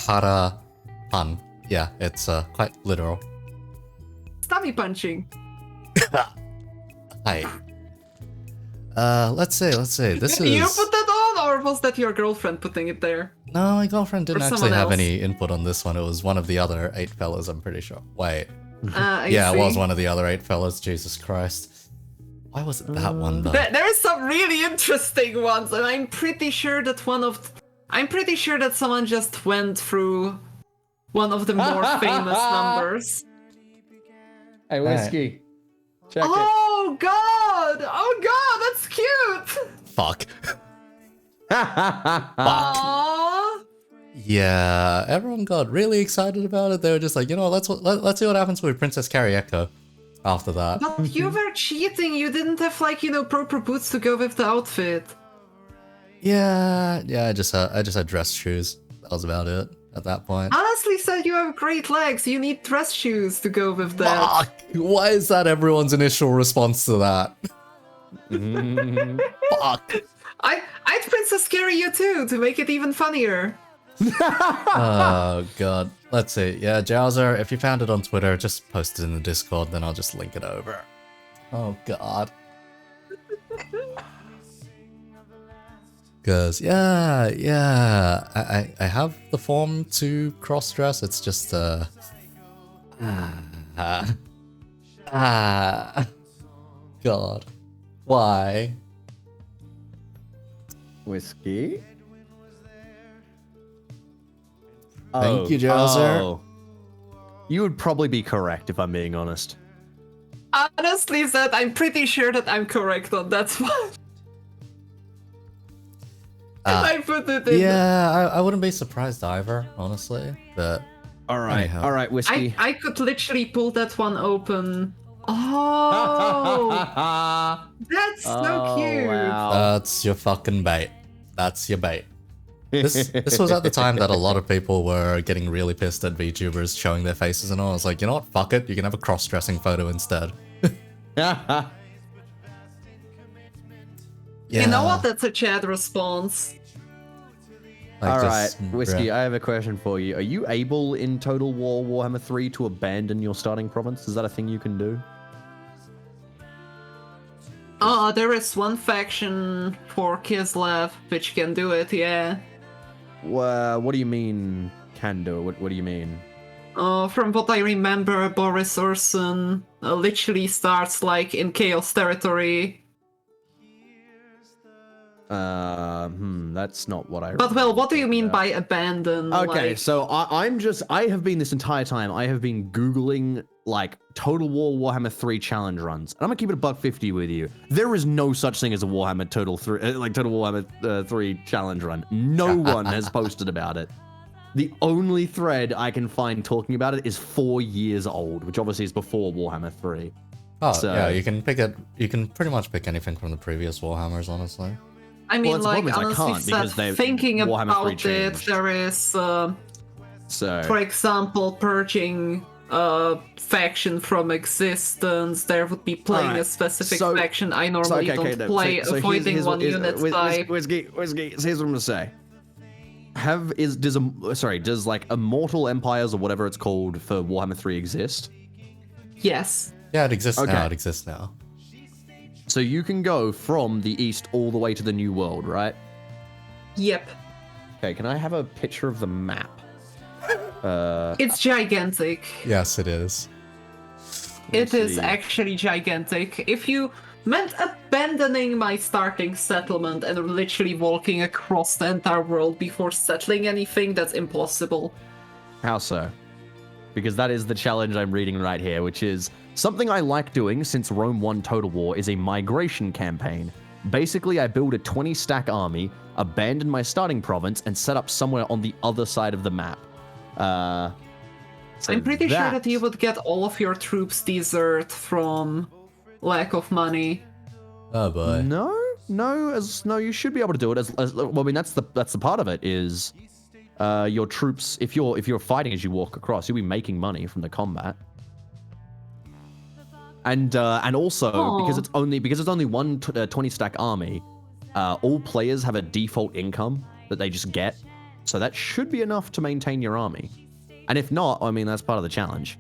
Hara pun. Yeah, it's quite literal. stabby punching. Hi. Let's see. This Did you is. put that on, or was that your girlfriend putting it there? No, my girlfriend didn't Or actually someone have else? any input on this one. It was one of the other 8 fellas, I'm pretty sure. Wait. I Yeah, see. it was one of the other 8 fellas. Jesus Christ. Why was it that one though? There are some really interesting ones, and I'm pretty sure that someone just went through one of the more famous numbers. Hey, Whiskey. Check Oh god! Oh god, that's cute! Fuck. Aww. Yeah, everyone got really excited about it. They were just like, you know, let's see what happens with Princess Karieko after that. But you were cheating. You didn't have proper boots to go with the outfit. Yeah, I just had dress shoes. That was about it at that point. Honestly said, you have great legs. You need dress shoes to go with that. Fuck! Why is that everyone's initial response to that? Fuck! I'd Princess Scary you too to make it even funnier. Oh god. Let's see. Yeah, Jowser, if you found it on Twitter, just post it in the Discord, then I'll just link it over. Oh god. Because I have the form to cross dress. It's just God, why? Whiskey. Thank you, Joser. Oh. You would probably be correct if I'm being honest. Honestly, Zed, I'm pretty sure that I'm correct on that one. I put it in. Yeah, I wouldn't be surprised either, honestly. But All right, anyhow. all right, Whiskey. I could literally pull that one open. Oh, that's so cute. Wow. That's your fucking bait. That's your bait. This was at the time that a lot of people were getting really pissed at VTubers showing their faces and all. I was like, you know what? Fuck it. You can have a cross-dressing photo instead. Yeah. You know what? That's a chat response. Like All just- right, Whiskey, I have a question for you. Are you able in Total War Warhammer 3 to abandon your starting province? Is that a thing you can do? There is one faction for Kislev which can do it, yeah. What do you mean can do? What do you mean? From what I remember, Boris Ursun literally starts like in Chaos territory. That's not what I. But well, what do you mean by abandon? Okay, Like, so I have been this entire time, I have been Googling, like, Total War Warhammer 3 challenge runs. And I'm gonna keep it a $1.50 with you. There is no such thing as a Warhammer Total Warhammer 3 challenge run. No one has posted about it. The only thread I can find talking about it is 4 years old, which obviously is before Warhammer 3. Oh, So- yeah, you can pick it. You can pretty much pick anything from the previous Warhammers, honestly. I mean, that's the like, problem is I honestly, can't because Seth, they- thinking Warhammer 3 about it, changed. there is, So, for example, purging faction from existence. There would be playing Alright, a specific so- faction I normally don't play, avoiding one unit type. Whiskey, here's what I'm gonna say. Does like Immortal Empires or whatever it's called for Warhammer 3 exist? Yes. Yeah, it exists now. Okay. It exists now. So you can go from the east all the way to the New World, right? Yep. Okay, can I have a picture of the map? It's gigantic. Yes, it is. It is see. actually gigantic. If you meant abandoning my starting settlement and literally walking across the entire world before settling anything, that's impossible. How so? Because that is the challenge I'm reading right here, which is something I like doing since Rome won Total War is a migration campaign. Basically, I build a 20-stack army, abandon my starting province, and set up somewhere on the other side of the map. So I'm pretty sure that you would get all of your troops desert from lack of money. Oh boy. No, you should be able to do it. Well, I mean, that's the part of it is your troops. If you're fighting as you walk across, you'll be making money from the combat. And also because it's only one 20-stack army, all players have a default income that they just get, so that should be enough to maintain your army. And if not, I mean, that's part of the challenge.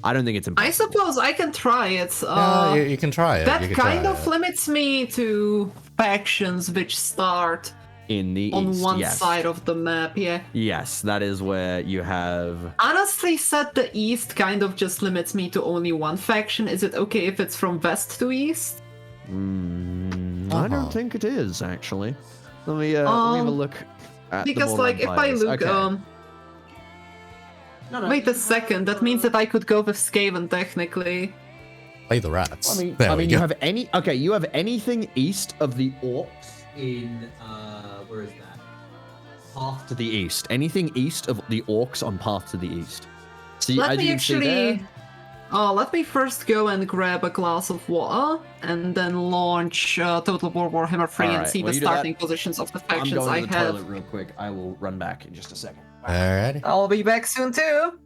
I don't think it's impossible. I suppose I can try it. Yeah, you can try it. That you can kind try of it. limits me to factions which start in the on east, one yes. side of the map, yeah. Yes, that is where you have. Honestly, said the east kind of just limits me to only one faction. Is it okay if it's from west to east? I Uh-huh. don't think it is actually. Let me have a look. At the Because, border like, if I empires. look, Okay. Wait a second, that means that I could go with Skaven, technically. Play the rats. I mean, There we you go. have you have anything east of the Orcs in where is that? Path to the east. Anything east of the Orcs on Path to the east. See, Let as me you can see there, actually... let me first go and grab a glass of water, and then launch Total War Warhammer 3 and Alright, see while the you do that, starting positions of the I'm factions going I to the have. toilet real quick. I will run back in just a second. Alrighty. I'll be back soon too.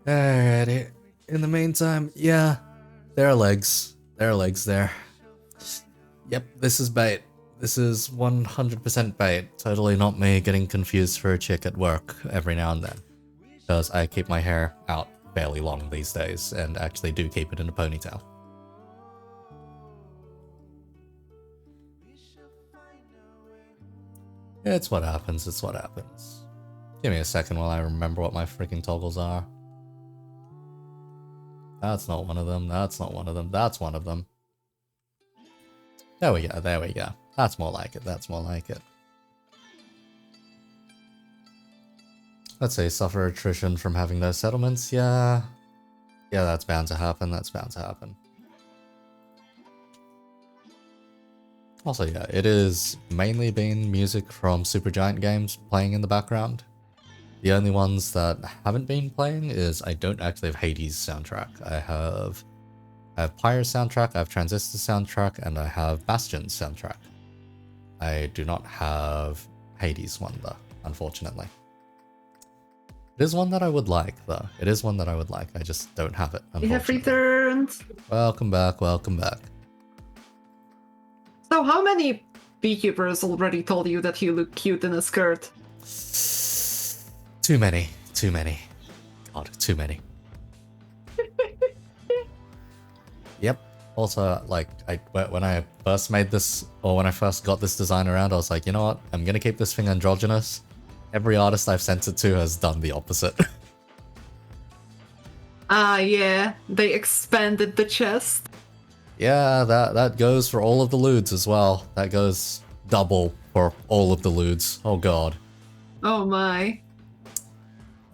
Alrighty. In the meantime, yeah, there are legs. There are legs there. Yep, this is bait. This is 100% bait. Totally not me getting confused for a chick at work every now and then. Because I keep my hair out fairly long these days and actually do keep it in a ponytail. It's what happens, it's what happens. Give me a second while I remember what my freaking toggles are. That's not one of them, that's not one of them, that's one of them. There we go, there we go. That's more like it, that's more like it. Let's say suffer attrition from having those settlements, yeah. Yeah, that's bound to happen, that's bound to happen. Also, yeah, it is mainly been music from Supergiant games playing in the background. The only ones that haven't been playing is I don't actually have Hades soundtrack. I have Pyre's soundtrack, I have Transistor soundtrack, and I have Bastion's soundtrack. I do not have Hades one though, unfortunately. It is one that I would like though. It is one that I would like. I just don't have it, You have unfortunately. returned. Welcome back, welcome back. So how many beekeepers already told you that you look cute in a skirt? Too many, too many. God, too many. Yep. Also, like, when I first made this, or when I first got this design around, I was like, you know what? I'm gonna keep this thing androgynous. Every artist I've sent it to has done the opposite. Yeah, they expanded the chest. Yeah, that goes for all of the lewds as well. That goes double for all of the lewds. Oh god. Oh my.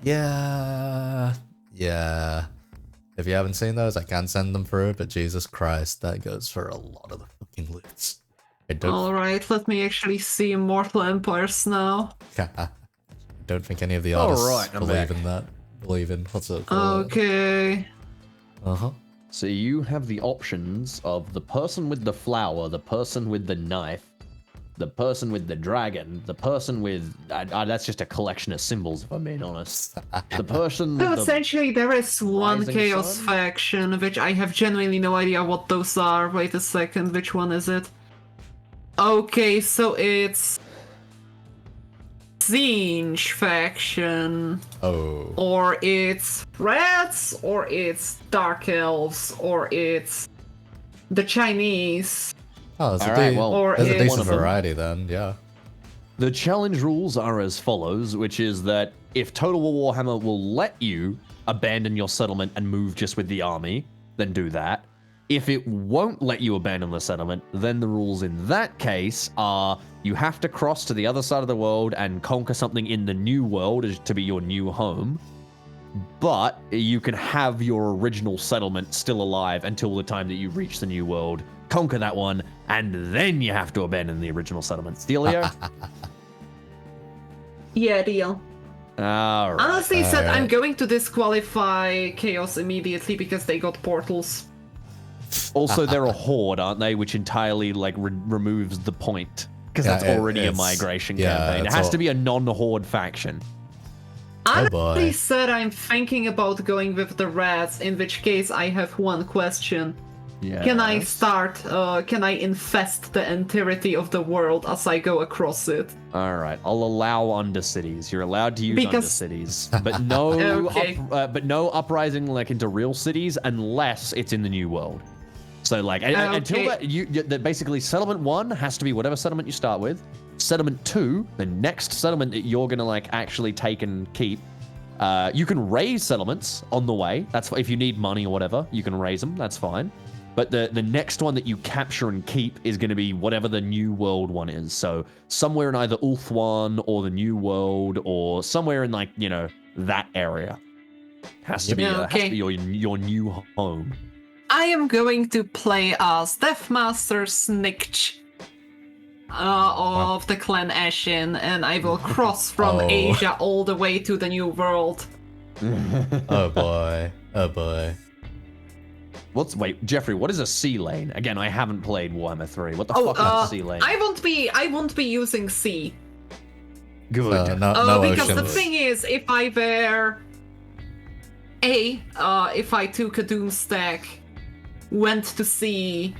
Yeah. Yeah. If you haven't seen those, I can send them through, but Jesus Christ, that goes for a lot of the fucking lewds. I don't Alright, let me actually see Mortal Empires now. I don't think any of the artists Alright, I'm believe back. in that. Believe in what's it called? Okay. Uh-huh. So you have the options of the person with the flower, the person with the knife, the person with the dragon, the person with... that's just a collection of symbols, if I'm being honest. The person So with the... essentially there is one Rising Chaos Sun? faction, which I have genuinely no idea what those are. Wait a second, which one is it? Okay, so it's... Zinj faction, Oh. or it's Rats, or it's Dark Elves, or it's the Chinese. Oh, there's Alright, well, Or there's a it's- decent one of them. variety then, yeah. The challenge rules are as follows, which is that if Total War Warhammer will let you abandon your settlement and move just with the army, then do that. If it won't let you abandon the settlement, then the rules in that case are you have to cross to the other side of the world and conquer something in the new world to be your new home. But you can have your original settlement still alive until the time that you reach the new world, conquer that one, and then you have to abandon the original settlement. Steelio? Yeah, deal. Alright. Honestly said, I'm Alright. going to disqualify Chaos immediately because they got portals. Also, they're a horde, aren't they? Which entirely like removes the point because Yeah, that's already a it's- migration yeah, campaign. It it's has all- to be a non-horde faction. Oh boy. Honestly said, I'm thinking about going with the Rats, in which case I have one question. Yeah. Can I start, can I infest the entirety of the world as I go across it? All right, I'll allow undercities. You're allowed to use Because- undercities, but no, Okay. but no uprising like into real cities unless it's in the new world. So like until Okay. that, basically settlement 1 has to be whatever settlement you start with. Settlement 2, the next settlement that you're gonna like actually take and keep. You can raise settlements on the way. That's if you need money or whatever, you can raise them. That's fine. But the next one that you capture and keep is going to be whatever the new world one is. So somewhere in either Ulthuan or the new world or somewhere in like, you know, that area. Has to be, Yeah, has to okay. be your new home. I am going to play as Deathmaster Snikch of the clan Ashen, and I will cross from Oh. Asia all the way to the New World. Oh boy. Oh boy. Wait, Jeffrey, what is a sea lane? Again, I haven't played Warhammer 3. What the Oh, fuck is a sea lane? I won't be using sea. Good. No Because the oceans. thing is, if I were if I took a Doom stack, went to sea,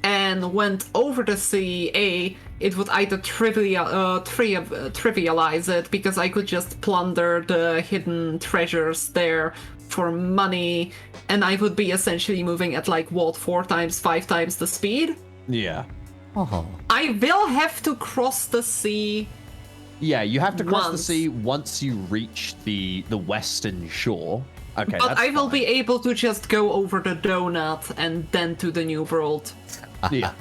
and went over the sea, it would either trivialize it because I could just plunder the hidden treasures there for money, and I would be essentially moving at like what 4 times, 5 times the speed. Yeah. Oh. I will have to cross the sea Yeah, you have to cross the Once. sea once you reach the western shore. Okay, But that's I will fine. be able to just go over the donut and then to the new world. Yeah.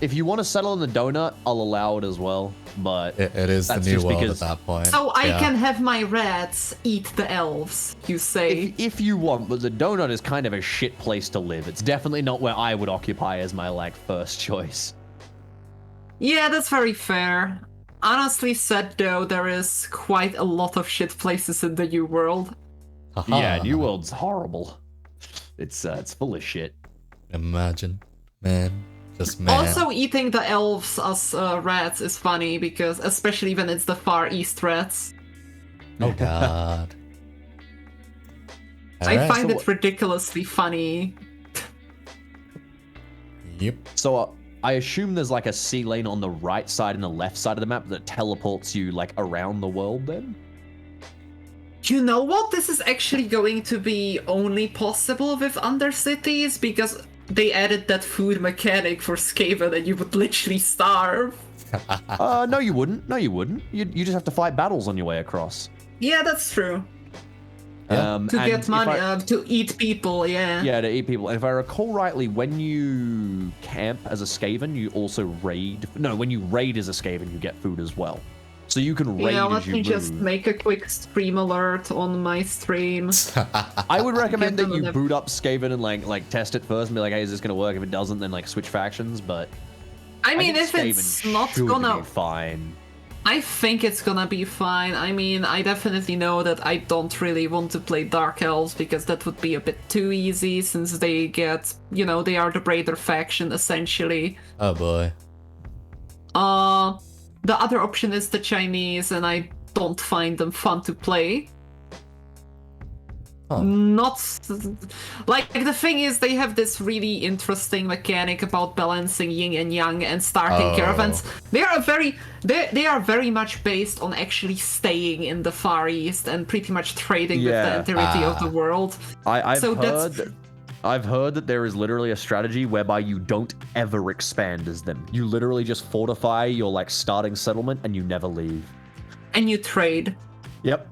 If you want to settle in the donut, I'll allow it as well. But It is the that's new just world because- at that point. So I Yeah. can have my rats eat the elves, you say? if you want, but the donut is kind of a shit place to live. It's definitely not where I would occupy as my like first choice. Yeah, that's very fair. Honestly said though, there is quite a lot of shit places in the new world. Haha. Yeah, New World's horrible. It's full of shit. Imagine, man, just man. Also, eating the elves as rats is funny because, especially when it's the Far East rats, Oh god. I Alright. find it ridiculously funny. Yep. So I assume there's like a sea lane on the right side and the left side of the map that teleports you like around the world then? You know what? This is actually going to be only possible with Undercities because they added that food mechanic for Skaven and you would literally starve. No, you wouldn't. No, you wouldn't. You just have to fight battles on your way across. Yeah, that's true. Yeah. To and get if money, I- to eat people, yeah. Yeah, to eat people. And if I recall rightly, when you camp as a Skaven, you also raid. No, when you raid as a Skaven, you get food as well. So you can raid Yeah, as let you me move. just make a quick stream alert on my stream. I would recommend Give that them you an- boot up Skaven and like test it first and be like, hey, is this gonna work? If it doesn't, then like switch factions. But I mean, think if Skaven it's not should gonna... be fine. I think it's gonna be fine. I mean, I definitely know that I don't really want to play Dark Elves because that would be a bit too easy since they get, you know, they are the Raider faction essentially. Oh boy. The other option is the Chinese, and I don't find them fun to play. Huh. Not like the thing is they have this really interesting mechanic about balancing yin and yang and starting Oh. caravans. They are very much based on actually staying in the Far East and pretty much trading with Yeah. the entirety of the world. So that's- I've heard that there is literally a strategy whereby you don't ever expand as them. You literally just fortify your like starting settlement and you never leave. And you trade. Yep.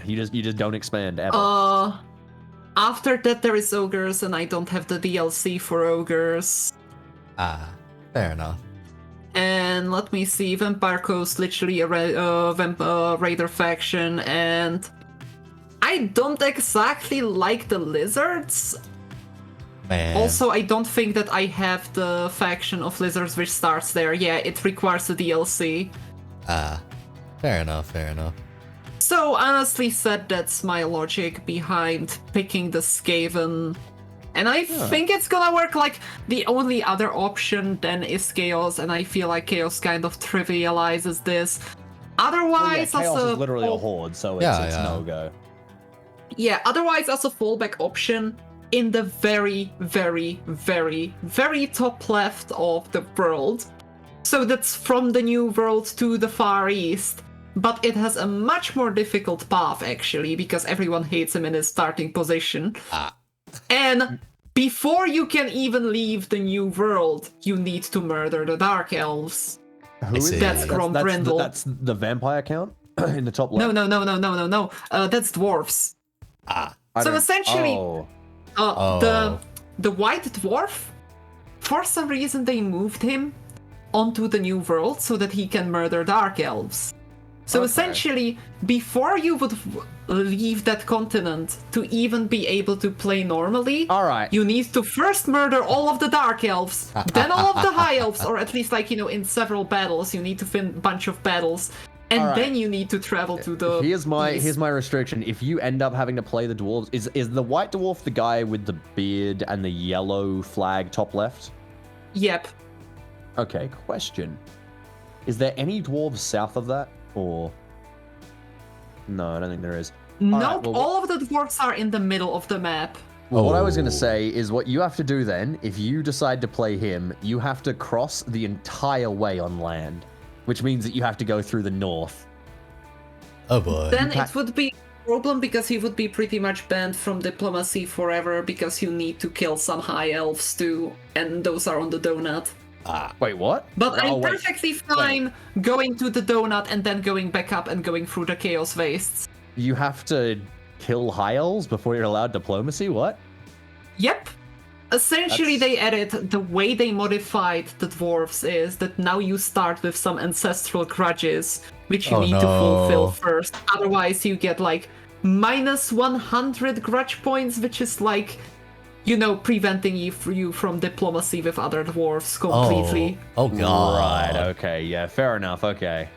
You just don't expand ever. After that there is ogres, and I don't have the DLC for ogres. Fair enough. And let me see, Vampire Coast, literally a Raider faction, and I don't exactly like the lizards. Man. Also, I don't think that I have the faction of lizards which starts there. Yeah, it requires a DLC. Fair enough, fair enough. So, honestly said, that's my logic behind picking the Skaven. And I think it's gonna work. Like, the only other option then is Chaos, and I feel like Chaos kind of trivializes this. Otherwise, Chaos as a is literally a horde, so it's Yeah. no go. Yeah, otherwise as a fallback option, in the very, very, very, very top left of the world. So that's from the New World to the Far East. But it has a much more difficult path, actually, because everyone hates him in his starting position. And before you can even leave the New World, you need to murder the Dark Elves. Who is see. That's Grombrindle. That's the vampire count in the top left. No. That's dwarves. I So don't- essentially, Oh. the white dwarf, for some reason they moved him onto the New World so that he can murder Dark Elves. So Okay. essentially, before you would leave that continent to even be able to play normally, All right. you need to first murder all of the Dark Elves, then all of the High Elves, or at least like, you know, in several battles, you need to win a bunch of battles, and All right. then you need to travel to the Here's east. my restriction. If you end up having to play the dwarves, is the white dwarf the guy with the beard and the yellow flag top left? Yep. Okay, question. Is there any dwarves south of that? Or no, I don't think there is. Nope, right, well, all of the dwarves are in the middle of the map. Well, what I was going Oh. to say is what you have to do then, if you decide to play him, you have to cross the entire way on land, which means that you have to go through the north. Oh boy. Then it would be a problem because he would be pretty much banned from diplomacy forever because you need to kill some high elves too, and those are on the donut. Wait, what? But I'm wait. perfectly fine going to the donut and then going back up and going through the chaos wastes. You have to kill high elves before you're allowed diplomacy? What? Yep. Essentially, they added the way they modified the dwarves is that now you start with some ancestral grudges, which you need to fulfill first. Otherwise, you get like minus 100 grudge points, which is like, you know, preventing you from diplomacy with other dwarves completely. Oh god. Right, okay, yeah, fair enough, okay.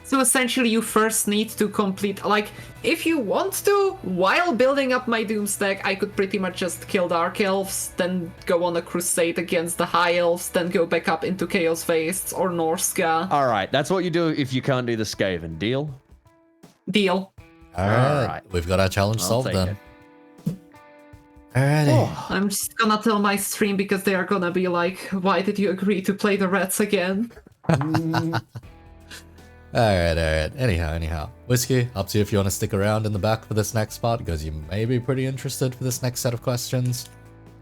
So essentially, you first need to complete, like, if you want to, while building up my Doom stack, I could pretty much just kill Dark Elves, then go on a crusade against the High Elves, then go back up into Chaos Wastes or Norska. Alright, that's what you do if you can't do the Skaven. Deal? Deal. Alright, we've got our challenge solved then. Alrighty. Oh, I'm just gonna tell my stream because they are gonna be like, why did you agree to play the Reds again? Alright. Anyhow. Whiskey, up to you if you want to stick around in the back for this next part, because you may be pretty interested for this next set of questions.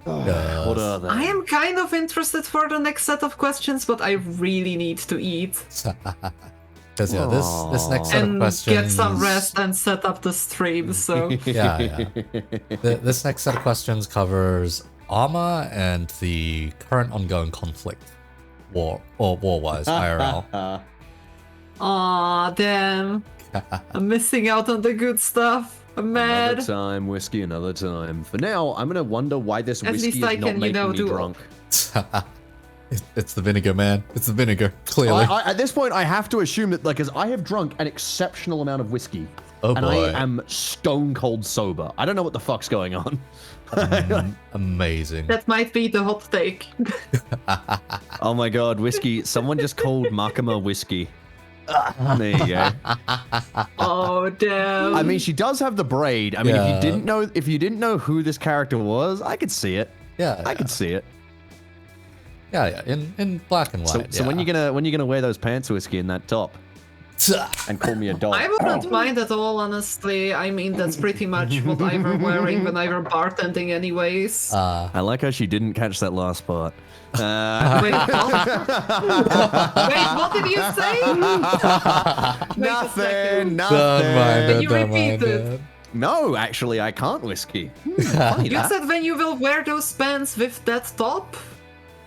What are they? I am kind of interested for the next set of questions, but I really need to eat. Because yeah, this next set of And questions... get some rest and set up the stream, so... Yeah. This next set of questions covers armor and the current ongoing conflict. War-wise, IRL. Aw, damn. I'm missing out on the good stuff. I'm mad. Another time, whiskey, another time. For now, I'm gonna wonder why this At whiskey least is I not can, you making know, me do- drunk. It's the vinegar, man. It's the vinegar, clearly. At this point, I have to assume that, like, as I have drunk an exceptional amount of whiskey, Oh and boy. I am stone cold sober. I don't know what the fuck's going on. Amazing. That might be the hot take. Oh my god, whiskey! Someone just called Makima whiskey. There you go. Oh, damn. I mean, she does have the braid. I mean, Yeah. if you didn't know who this character was, I could see it. Yeah. I could see it. Yeah. In black and white. So when you gonna wear those pants, whiskey, and that top, and call me a dog? I wouldn't mind at all, honestly. I mean, that's pretty much what I were wearing when I were bartending anyways. I like how she didn't catch that last part. Wait, what? Wait, what did you say? Wait a second. Don't mind Can it, you don't repeat mind it? it. No, actually, I can't whiskey. Funny You that. said when you will wear those pants with that top?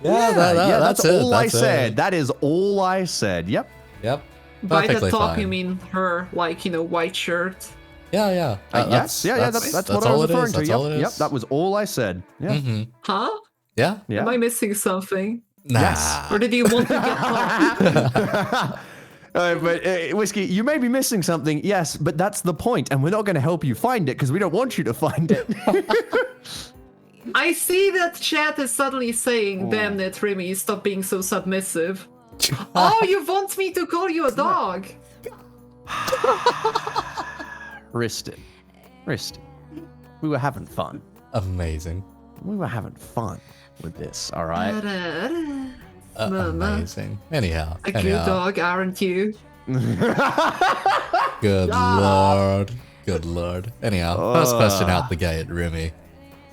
Yeah, that's it. all I That's said. it. That is all I said. Yep. Yep. By the Perfectly top, fine. you mean her, like, you know, white shirt? Yeah. Yes. That's what I all was it referring is. to. That's Yep. all it is. Yep. That was all I said. Yeah. Mm-hmm. Huh? Yeah. Yeah. Am I missing something? Nah. Yes. Or did you want to get But whiskey, you may be missing something. Yes, but that's the point, and we're not going to help you find it because we don't want you to find it. I see that chat is suddenly saying, damn it, Rimmy, stop being so submissive. Oh, you want me to call you a dog? Riston. We were having fun. Amazing. We were having fun with this, all right? Amazing. Anyhow. A good dog, aren't you? Good lord. Good lord. Anyhow, first question out the gate, Rimmy.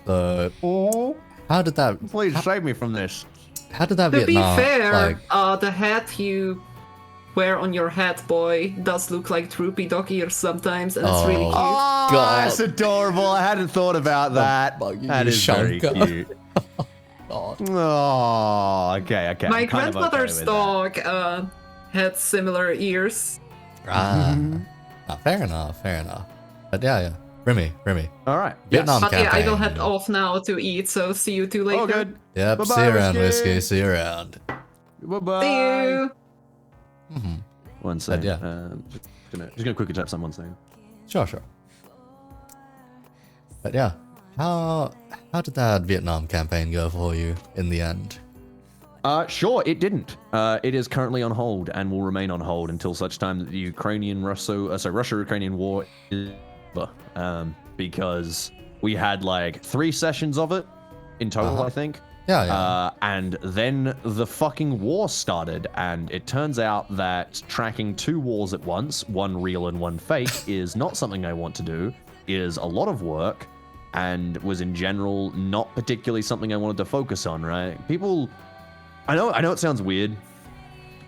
So, how did that? Please save me from this. How did that To be Vietnam? fair, like, the hat you wear on your head, boy, does look like droopy dog ears sometimes, and it's really cute. Oh, God. that's adorable. I hadn't thought about that. buggy That is very Shunker. cute. God. Oh, okay. My I'm kind of okay grandmother's with dog had similar ears. Fair enough. But yeah. Rimmy. that. All right. Vietnam But yeah, I will campaign. head off now to eat, so see you two later. Oh, good. Yep. Bye-bye, See you around, Whiskey. Whiskey. See you around. Bye-bye. See you. One second. yeah. Just gonna quickly tap someone saying. Sure. But yeah, how did that Vietnam campaign go for you in the end? Sure, it didn't. It is currently on hold and will remain on hold until such time that the Russia-Ukrainian war is over. Because we had like 3 sessions of it in total, I think. Yeah. And then the fucking war started, and it turns out that tracking 2 wars at once, one real and one fake, is not something I want to do, is a lot of work, and was in general not particularly something I wanted to focus on, right? People I know it sounds weird,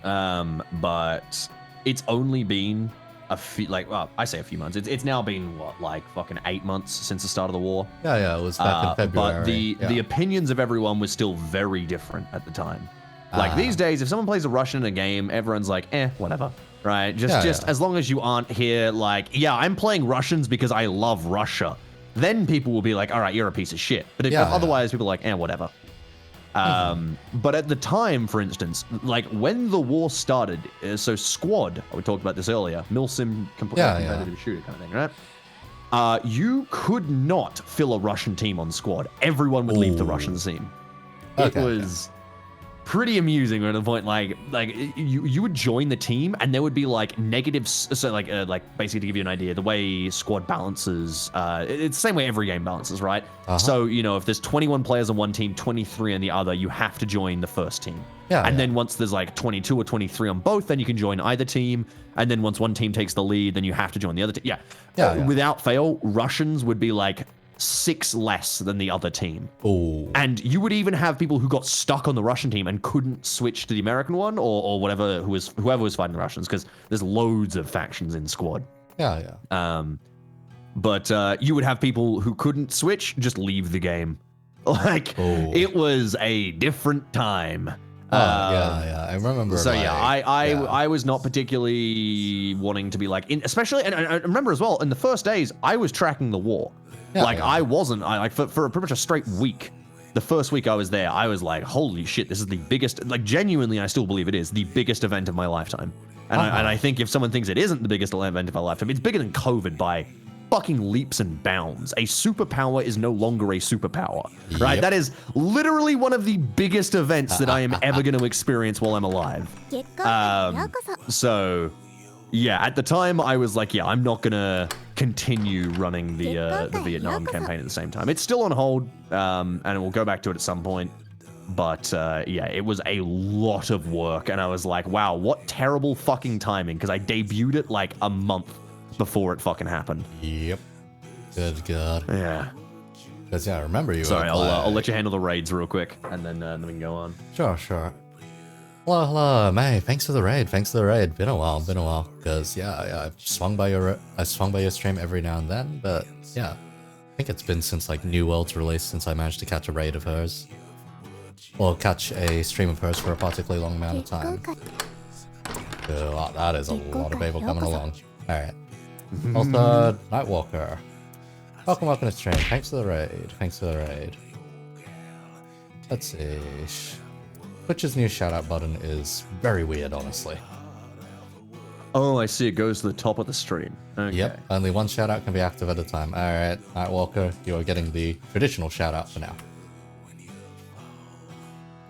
but it's only been a few, well, I say a few months. It's now been what, like fucking 8 months since the start of the war. Yeah, it was back in February. But the opinions of everyone was still very different at the time. Like these days, if someone plays a Russian in a game, everyone's like, whatever, right? Just as long as you aren't here, like, yeah, I'm playing Russians because I love Russia. Then people will be like, all right, you're a piece of shit. But if otherwise, people are like, whatever. But at the time, for instance, like when the war started, so Squad, we talked about this earlier, Milsim competitive shooter kind of thing, right? You could not fill a Russian team on Squad. Everyone would leave the Russian team. It was pretty amusing at a point. Like you would join the team and there would be like negatives. So like basically to give you an idea, the way Squad balances, it's the same way every game balances, right? So if there's 21 players on one team, 23 on the other, you have to join the first team. Then once there's like 22 or 23 on both, then you can join either team. And then once one team takes the lead, then you have to join the other team. Without fail, Russians would be like 6 less than the other team. And you would even have people who got stuck on the Russian team and couldn't switch to the American one or whatever, whoever was fighting the Russians, because there's loads of factions in Squad. But you would have people who couldn't switch just leave the game. Like it was a different time. I remember. So I was not particularly wanting to be like, especially, and I remember as well in the first days I was tracking the war. I wasn't. For pretty much a straight week. The first week I was there, I was like, holy shit, this is the biggest, like genuinely, I still believe it is the biggest event of my lifetime. And I think if someone thinks it isn't the biggest event of my lifetime, it's bigger than COVID by fucking leaps and bounds. A superpower is no longer a superpower, right? That is literally one of the biggest events that I am ever going to experience while I'm alive. So yeah, at the time I was like, I'm not gonna continue running the Vietnam campaign at the same time. It's still on hold, and we'll go back to it at some point. But it was a lot of work, and I was like, wow, what terrible fucking timing, because I debuted it like a month before it fucking happened. Yep. Good God. Yeah. Because I remember you. Sorry, I'll let you handle the raids real quick, and then we can go on. Sure. Hello, May. Thanks for the raid. Been a while. Because I've swung by your stream every now and then. But yeah, I think it's been since like New World's release since I managed to catch a raid of hers, or catch a stream of hers for a particularly long amount of time. So, that is a lot of people coming along. All right. Also, Nightwalker. Welcome to the stream. Thanks for the raid. Let's see. Twitch's new shoutout button is very weird, honestly. Oh, I see. It goes to the top of the stream. Okay. Yep, only one shoutout can be active at a time. Alright, Nightwalker, you are getting the traditional shoutout for now.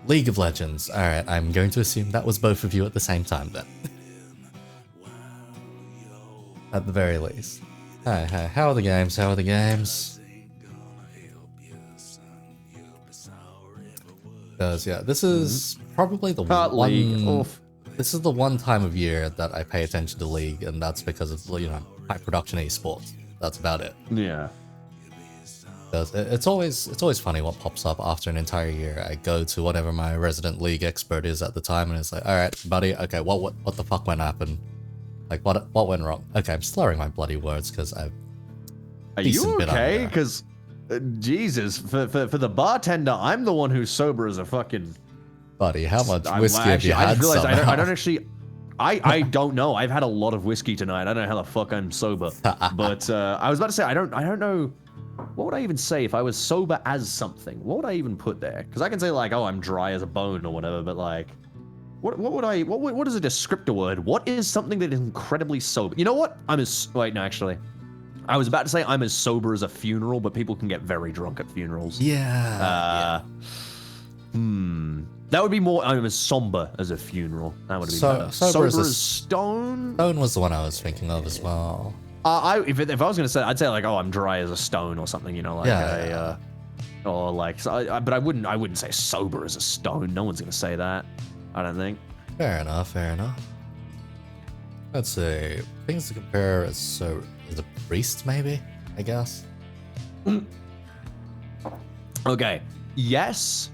League of Legends. Alright, I'm going to assume that was both of you at the same time then. At the very least. Hey, how are the games? Because this is probably the one. This is the one time of year that I pay attention to League, and that's because of high production esports. That's about it. Yeah. Because it's always funny what pops up after an entire year. I go to whatever my resident League expert is at the time, and it's like, all right, buddy, okay, what the fuck went happen? Like what went wrong? Okay, I'm slurring my bloody words because I've. Are you okay? Because. Jesus, for the bartender, I'm the one who's sober as a fucking... Buddy, how much whiskey have you had? I don't know. I've had a lot of whiskey tonight. I don't know how the fuck I'm sober. But I was about to say, I don't know... What would I even say if I was sober as something? What would I even put there? Because I can say like, oh, I'm dry as a bone or whatever, but like... What is a descriptor word? What is something that is incredibly sober? You know what? Wait, no, actually... I was about to say I'm as sober as a funeral, but people can get very drunk at funerals. Yeah. That would be more. I'm as somber as a funeral. That would be better. Sober as stone. Stone was the one I was thinking of as well. If I was gonna say, I'd say like, oh, I'm dry as a stone or something. Or like, but I wouldn't say sober as a stone. No one's gonna say that. I don't think. Fair enough. Let's see. Things to compare as a priest, maybe, I guess. Okay. Yes.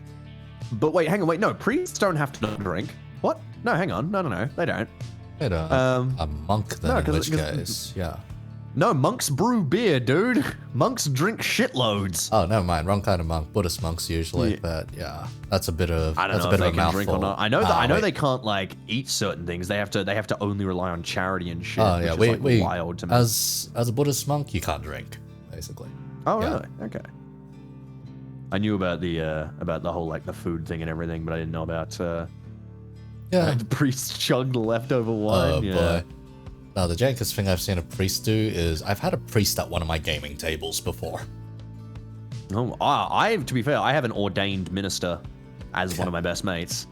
But wait, hang on, wait, no, priests don't have to drink. What? No, hang on, no, they don't. Wait, a monk then, no, in which 'cause- case, yeah. No, monks brew beer, dude. Monks drink shitloads. Oh, never mind. Wrong kind of monk. Buddhist monks usually, Yeah. but yeah, that's a bit of I don't that's know a if bit they of a can drink or mouthful. not. I know that I know wait. they can't like eat certain things. They have to only rely on charity and shit. Oh yeah, which is, we wild to me. as a Buddhist monk, you can't drink, basically. Oh yeah. really? Okay. I knew about the whole like the food thing and everything, but I didn't know about Yeah. the priests chug the leftover wine. Oh yeah. boy. Now the jankest thing I've seen a priest do is I've had a priest at one of my gaming tables before. No, I to be fair, I have an ordained minister as one of my best mates.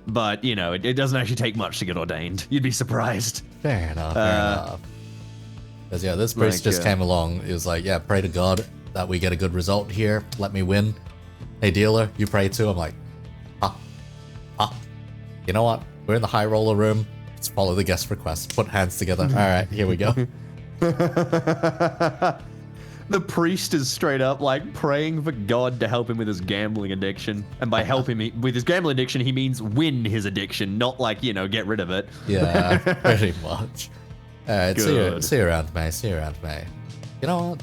But, you know, it doesn't actually take much to get ordained. You'd be surprised. Fair enough, fair enough. Because yeah, this priest just came along. He was like, yeah, pray to God that we get a good result here. Let me win. Hey dealer, you pray too? I'm like, you know what? We're in the high roller room. Let's follow the guest request. Put hands together. All right, here we go. The priest is straight up like praying for God to help him with his gambling addiction. And by help him with his gambling addiction, he means win his addiction, not like, you know, get rid of it. Yeah, pretty much. All right, Good. see you around, May. See you around, May. You know what?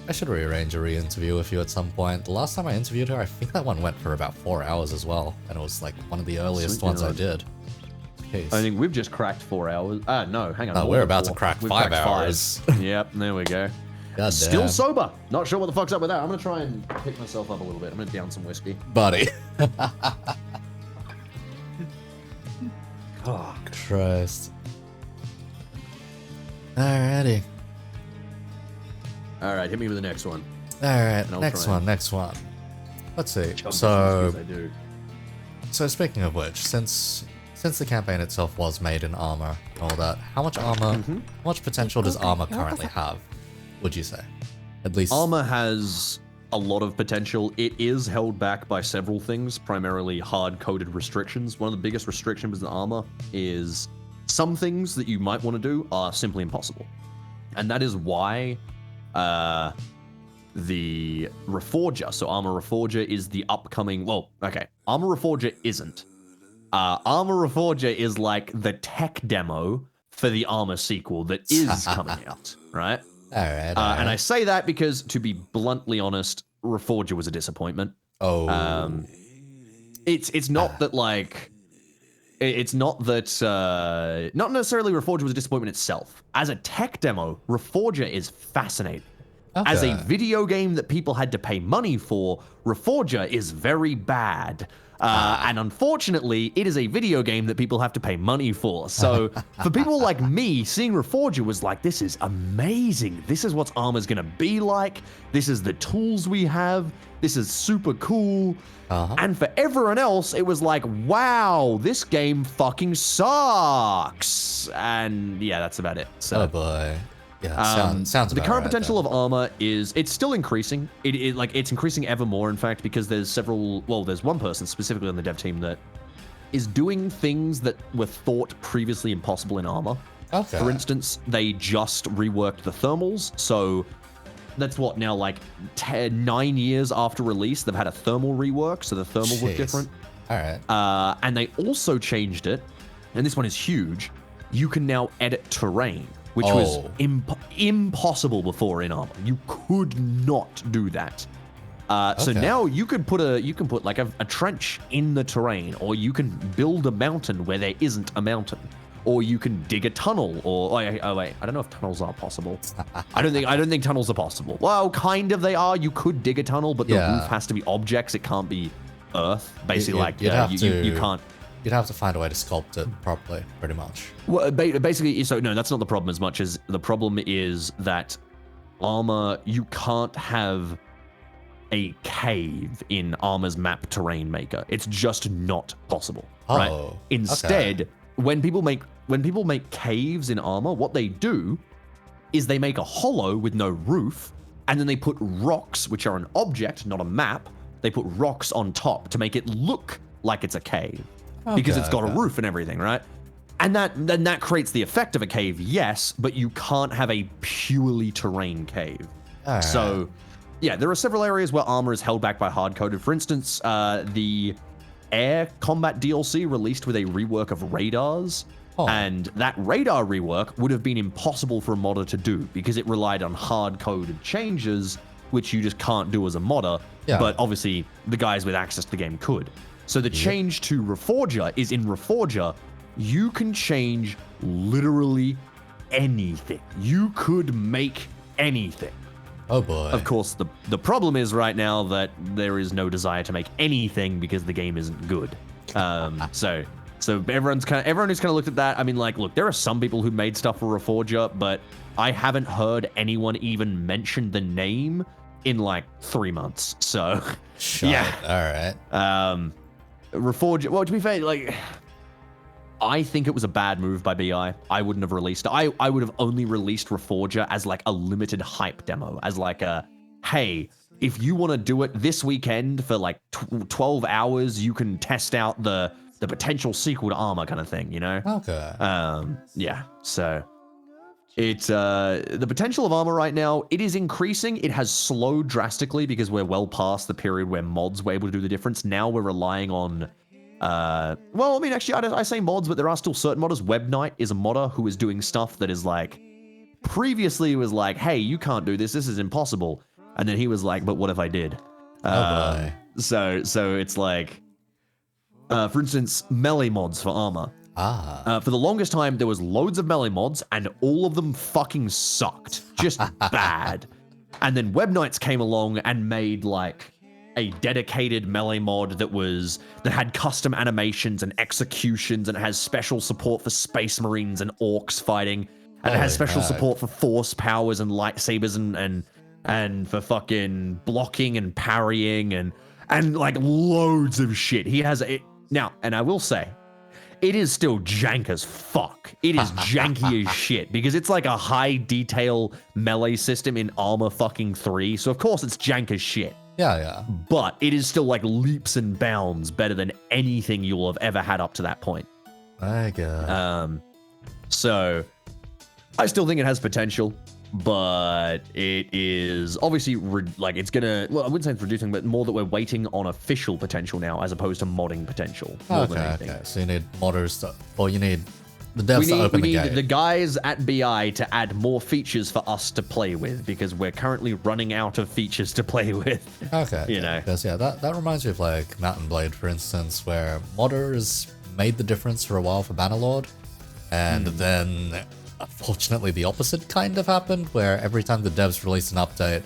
I should rearrange a re-interview with you at some point. The last time I interviewed her, I think that one went for about 4 hours as well, and it was like one of the earliest Sweet ones I God. did. Jeez. I think we've just cracked 4 hours. No, hang on. No, more we're than about to 4. crack We've 5 cracked hours. Yep, there we go. God Still damn. sober. Not sure what the fuck's up with that. I'm gonna try and pick myself up a little bit. I'm gonna down some whiskey. Buddy. Oh, Christ. Alrighty. All right, hit me with the next one. Alright, I'll next try. one. Let's see. Chug as So, I do. speaking of which, since the campaign itself was made in armor and all that, how much armor, how much potential does armor currently have, would you say? At least... Armor has a lot of potential. It is held back by several things, primarily hard-coded restrictions. One of the biggest restrictions in armor is some things that you might want to do are simply impossible. And that is why the Reforger, so Armor Reforger is the upcoming... Well, okay, Armor Reforger isn't. Armor Reforger is like the tech demo for the Armor sequel that is coming out, right? Alright, And I say that because, to be bluntly honest, Reforger was a disappointment. Oh. It's not that like, it's not that not necessarily Reforger was a disappointment itself. As a tech demo, Reforger is fascinating. As a Okay. video game that people had to pay money for, Reforger is very bad. And unfortunately, it is a video game that people have to pay money for. So for people like me, seeing Reforger was like, this is amazing. This is what Armor's going to be like. This is the tools we have. This is super cool. And for everyone else, it was like, wow, this game fucking sucks. And yeah, that's about it. So Oh boy. Yeah, sounds the about current right potential then. of armor is it's still increasing. It's increasing ever more, in fact, because there's one person specifically on the dev team that is doing things that were thought previously impossible in armor. Okay. For instance, they just reworked the thermals, so that's what now, like 9 years after release, they've had a thermal rework, so the thermals look Jeez. different. Alright. And they also changed it, and this one is huge. You can now edit terrain, which was Oh. impossible before in armor. You could not do that. So Okay. now you can put like a trench in the terrain, or you can build a mountain where there isn't a mountain, or you can dig a tunnel. Or wait, I don't know if tunnels are possible. I don't think tunnels are possible. Well, kind of they are. You could dig a tunnel, but the Yeah. roof has to be objects. It can't be earth. Basically, like you'd have you to- can't. You'd have to find a way to sculpt it properly, pretty much. Well, basically, so no, that's not the problem as much as the problem is that armor, you can't have a cave in armor's map terrain maker. It's just not possible, right? Oh, Instead, okay. when people make caves in armor, what they do is they make a hollow with no roof, and then they put rocks, which are an object, not a map. They put rocks on top to make it look like it's a cave. Because it's got a okay. roof and everything, right? And that creates the effect of a cave, yes, but you can't have a purely terrain cave. Alright. So, yeah, there are several areas where armor is held back by hard-coded. For instance, the air combat DLC released with a rework of radars. Oh. And that radar rework would have been impossible for a modder to do because it relied on hard-coded changes, which you just can't do as a modder. Yeah. But obviously, the guys with access to the game could. So the change to Reforger is in Reforger, you can change literally anything. You could make anything. Oh boy. Of course, the problem is right now that there is no desire to make anything because the game isn't good. So everyone who's kind of looked at that. I mean, like, look, there are some people who made stuff for Reforger, but I haven't heard anyone even mention the name in like 3 months. So yeah, all right. Reforger. Well, to be fair, like, I think it was a bad move by BI. I wouldn't have released. I would have only released Reforger as like a limited hype demo, as like a, hey, if you want to do it this weekend for like 12 hours, you can test out the potential sequel to Armor kind of thing, you know? Okay. Yeah. So it's the potential of Armor right now, it is increasing. It has slowed drastically because we're well past the period where mods were able to do the difference. Now we're relying on well, I mean, actually, I say mods, but there are still certain modders. Webknight is a modder who is doing stuff that is like, previously was like, hey, you can't do this. This is impossible. And then he was like, but what if I did? Oh boy. So it's like, for instance, melee mods for Armor. For the longest time, there was loads of melee mods, and all of them fucking sucked. Just bad. And then Webknights came along and made like a dedicated melee mod that had custom animations and executions, and it has special support for Space Marines and Orcs fighting, and it has special support for Force powers and lightsabers and for fucking blocking and parrying and like loads of shit. He has it now, and I will say, it is still jank as fuck. It is janky as shit because it's like a high detail melee system in Armor fucking 3. So of course it's jank as shit. Yeah. But it is still like leaps and bounds better than anything you'll have ever had up to that point. My God. So I still think it has potential, but it is obviously like it's gonna. Well, I wouldn't say it's reducing, but more that we're waiting on official potential now as opposed to modding potential. More than anything. Okay. So you need modders or you need the devs to open the gate. We need the guys at BI to add more features for us to play with because we're currently running out of features to play with. Okay. You know. Because yeah, that reminds me of like Mountain Blade, for instance, where modders made the difference for a while for Bannerlord, and then unfortunately the opposite kind of happened, where every time the devs released an update,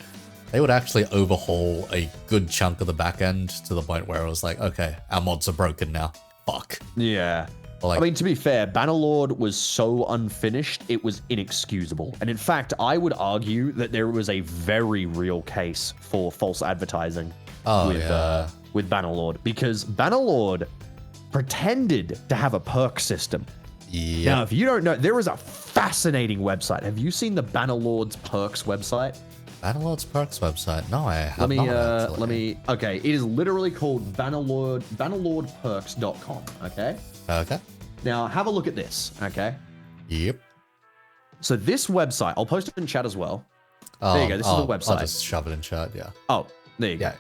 they would actually overhaul a good chunk of the back end to the point where it was like, okay, our mods are broken now. Fuck. Yeah. Like, I mean, to be fair, Bannerlord was so unfinished, it was inexcusable. And in fact, I would argue that there was a very real case for false advertising with Bannerlord, because Bannerlord pretended to have a perk system. Yeah. Now, if you don't know, there is a fascinating website. Have you seen the Bannerlord's perks website? Bannerlord's perks website? No, I have not. Okay, it is literally called bannerlordperks.com, okay? Okay. Now, have a look at this, okay? Yep. So this website, I'll post it in chat as well. There you go, this is the website. I'll just shove it in chat, yeah. Oh, there you go.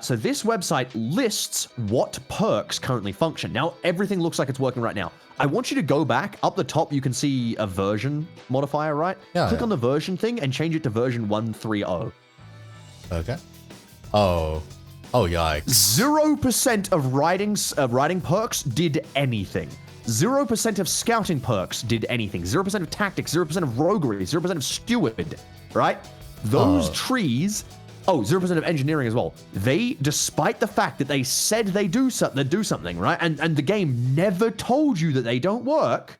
So this website lists what perks currently function. Now, everything looks like it's working right now. I want you to go back. Up the top, you can see a version modifier, right? Yeah. Click on the version thing and change it to version 130. Okay. Oh, yikes. 0% of riding perks did anything. 0% of scouting perks did anything. 0% of tactics, 0% of roguery, 0% of steward, right? Those trees... Oh, 0% of engineering as well. They, despite the fact that they said they do something, right? And the game never told you that they don't work.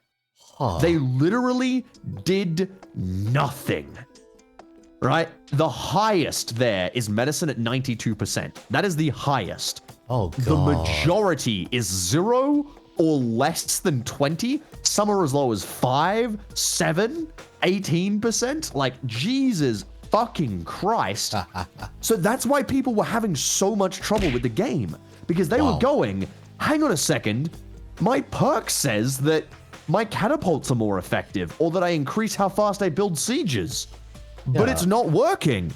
They literally did nothing. Right? The highest there is medicine at 92%. That is the highest. Oh, God. The majority is 0 or less than 20. Some are as low as 5, 7, 18%. Like, Jesus fucking Christ. So that's why people were having so much trouble with the game. Because they were going, hang on a second, my perk says that my catapults are more effective, or that I increase how fast I build sieges. But it's not working.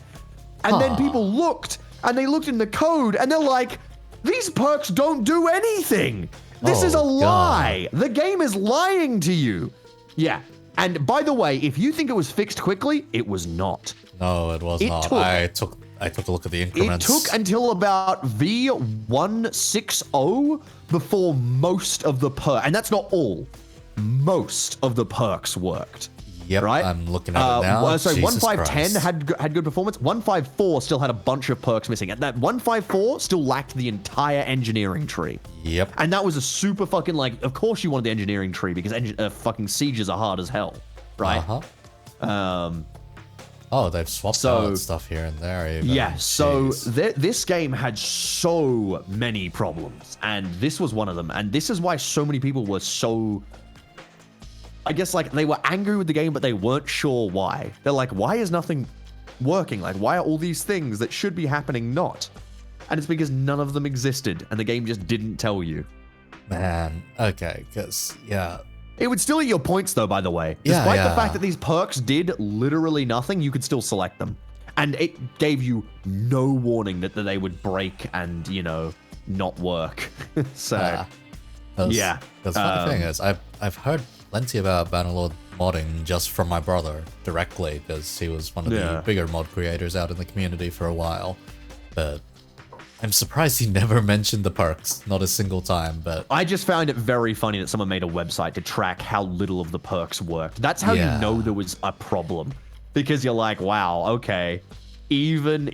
And then people looked, and they looked in the code, and they're like, These perks don't do anything. This is a Oh, lie. The game is lying to you. Yeah. And by the way, if you think it was fixed quickly, it was not. No, it was It not. took- I took a look at the It increments. took until about V160 before most of the and that's not all. Most of the perks worked. Yep, Right? I'm looking at it now. So Jesus 1510 Christ. had good performance. 154 still had a bunch of perks missing. And that 154 still lacked the entire engineering tree. Yep. And that was a super fucking like. Of course you wanted the engineering tree because fucking sieges are hard as hell, right? Uh-huh. Oh, they've swapped So- out stuff here and there. Even. Yeah, so Jeez. this game had so many problems, and this was one of them. And this is why so many people were so, I guess, like, they were angry with the game, but they weren't sure why. They're like, why is nothing working? Like, why are all these things that should be happening not? And it's because none of them existed, and the game just didn't tell you. Man, okay, because, yeah. It would still eat your points, though, by the way. Yeah, Despite the yeah. fact that these perks did literally nothing, you could still select them. And it gave you no warning that they would break and, you know, not work. So, yeah. The funny thing is, I've heard plenty about Bannerlord modding just from my brother directly, because he was one of the bigger mod creators out in the community for a while. But I'm surprised he never mentioned the perks, not a single time, but... I just found it very funny that someone made a website to track how little of the perks worked. That's how Yeah. you know there was a problem. Because you're like, wow, okay. Even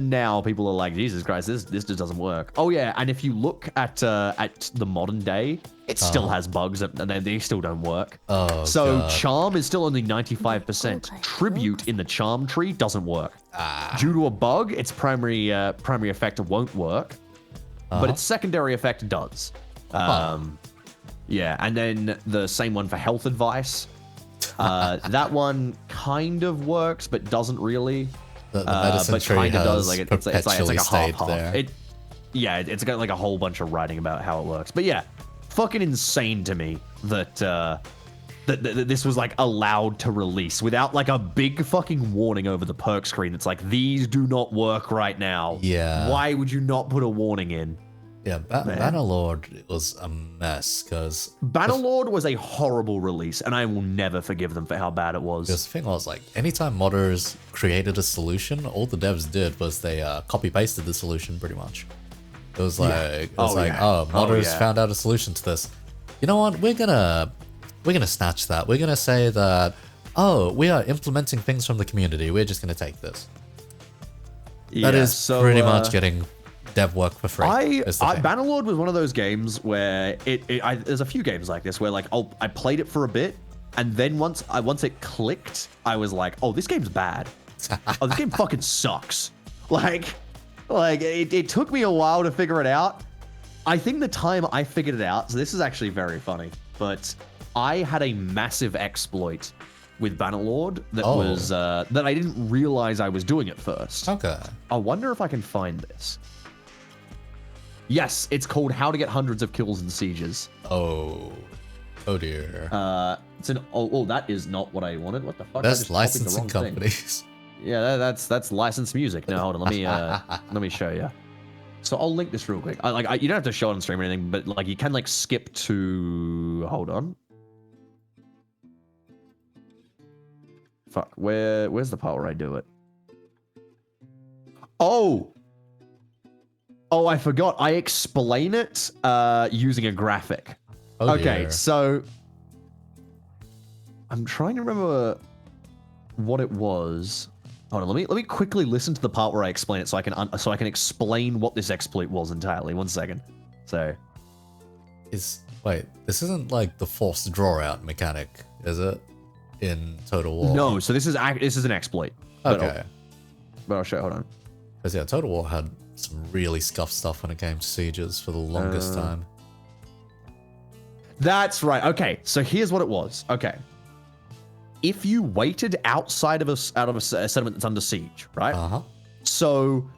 now, people are like, Jesus Christ, this just doesn't work. Oh yeah, and if you look at the modern day, it still has bugs and they still don't work. Oh, So God. Charm is still only 95%. Tribute in the Charm tree doesn't work. Due to a bug, its primary effect won't work, but its secondary effect does. Yeah, and then the same one for health advice. That one kind of works, but doesn't really. The medicine But tree kind of has does. Like it's like perpetually a stayed half. there. It's got like a whole bunch of writing about how it works. But yeah, fucking insane to me that that this was like allowed to release without like a big fucking warning over the perk screen. That's like, these do not work right now. Yeah. Why would you not put a warning in? Yeah, Bannerlord was a mess, because... Bannerlord was a horrible release, and I will never forgive them for how bad it was. Because the thing was, like, anytime modders created a solution, all the devs did was they copy-pasted the solution, pretty much. It was like, modders found out a solution to this. You know what? We're gonna snatch that. We're gonna say that, oh, we are implementing things from the community. We're just gonna take this. That is pretty much getting dev work for free. Bannerlord was one of those games where there's a few games like this where like, I played it for a bit, and then once it clicked, I was like, oh, this game's bad. Oh, this game fucking sucks. Like it took me a while to figure it out. I think the time I figured it out, so this is actually very funny, but I had a massive exploit with Bannerlord that was that I didn't realize I was doing at first. Okay. I wonder if I can find this. Yes, it's called How to Get Hundreds of Kills in Sieges. Oh dear. It's an that is not what I wanted. What the fuck? That's licensing companies. Yeah, that's licensed music. No, hold on. Let me show you. So I'll link this real quick. You don't have to show it on stream or anything, but like you can like skip to. Hold on. Fuck. Where's the part where I do it? Oh, I forgot. I explain it using a graphic. Oh, Okay, dear. so I'm trying to remember what it was. Hold on, let me quickly listen to the part where I explain it so I can explain what this exploit was entirely. 1 second. So Wait, this isn't like the forced draw out mechanic, is it? In Total War. no, so this is an exploit. Okay. But I'll show. Hold on. Because yeah, Total War had some really scuffed stuff when it came to sieges for the longest time. That's right. Okay, so here's what it was. Okay, if you waited outside of a settlement that's under siege, right? Uh huh. So,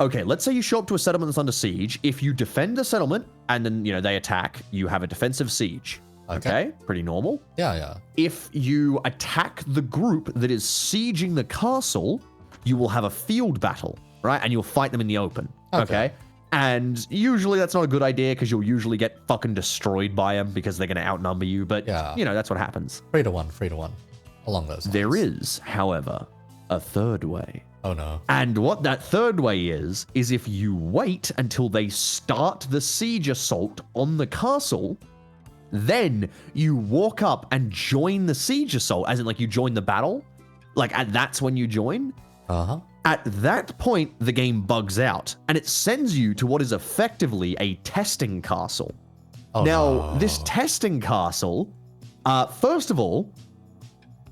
okay, let's say you show up to a settlement that's under siege. If you defend the settlement and then they attack, you have a defensive siege. Okay, pretty normal. Yeah. If you attack the group that is sieging the castle, you will have a field battle, right? And you'll fight them in the open. Okay. And usually that's not a good idea because you'll usually get fucking destroyed by them because they're going to outnumber you. But, you know, that's what happens. 3-1. Along those lines. There is, however, a third way. Oh, no. And what that third way is if you wait until they start the siege assault on the castle, then you walk up and join the siege assault, as in, like, you join the battle. Like, that's when you join. Uh-huh. At that point, the game bugs out, and it sends you to what is effectively a testing castle. Oh, now, no. this testing castle, first of all,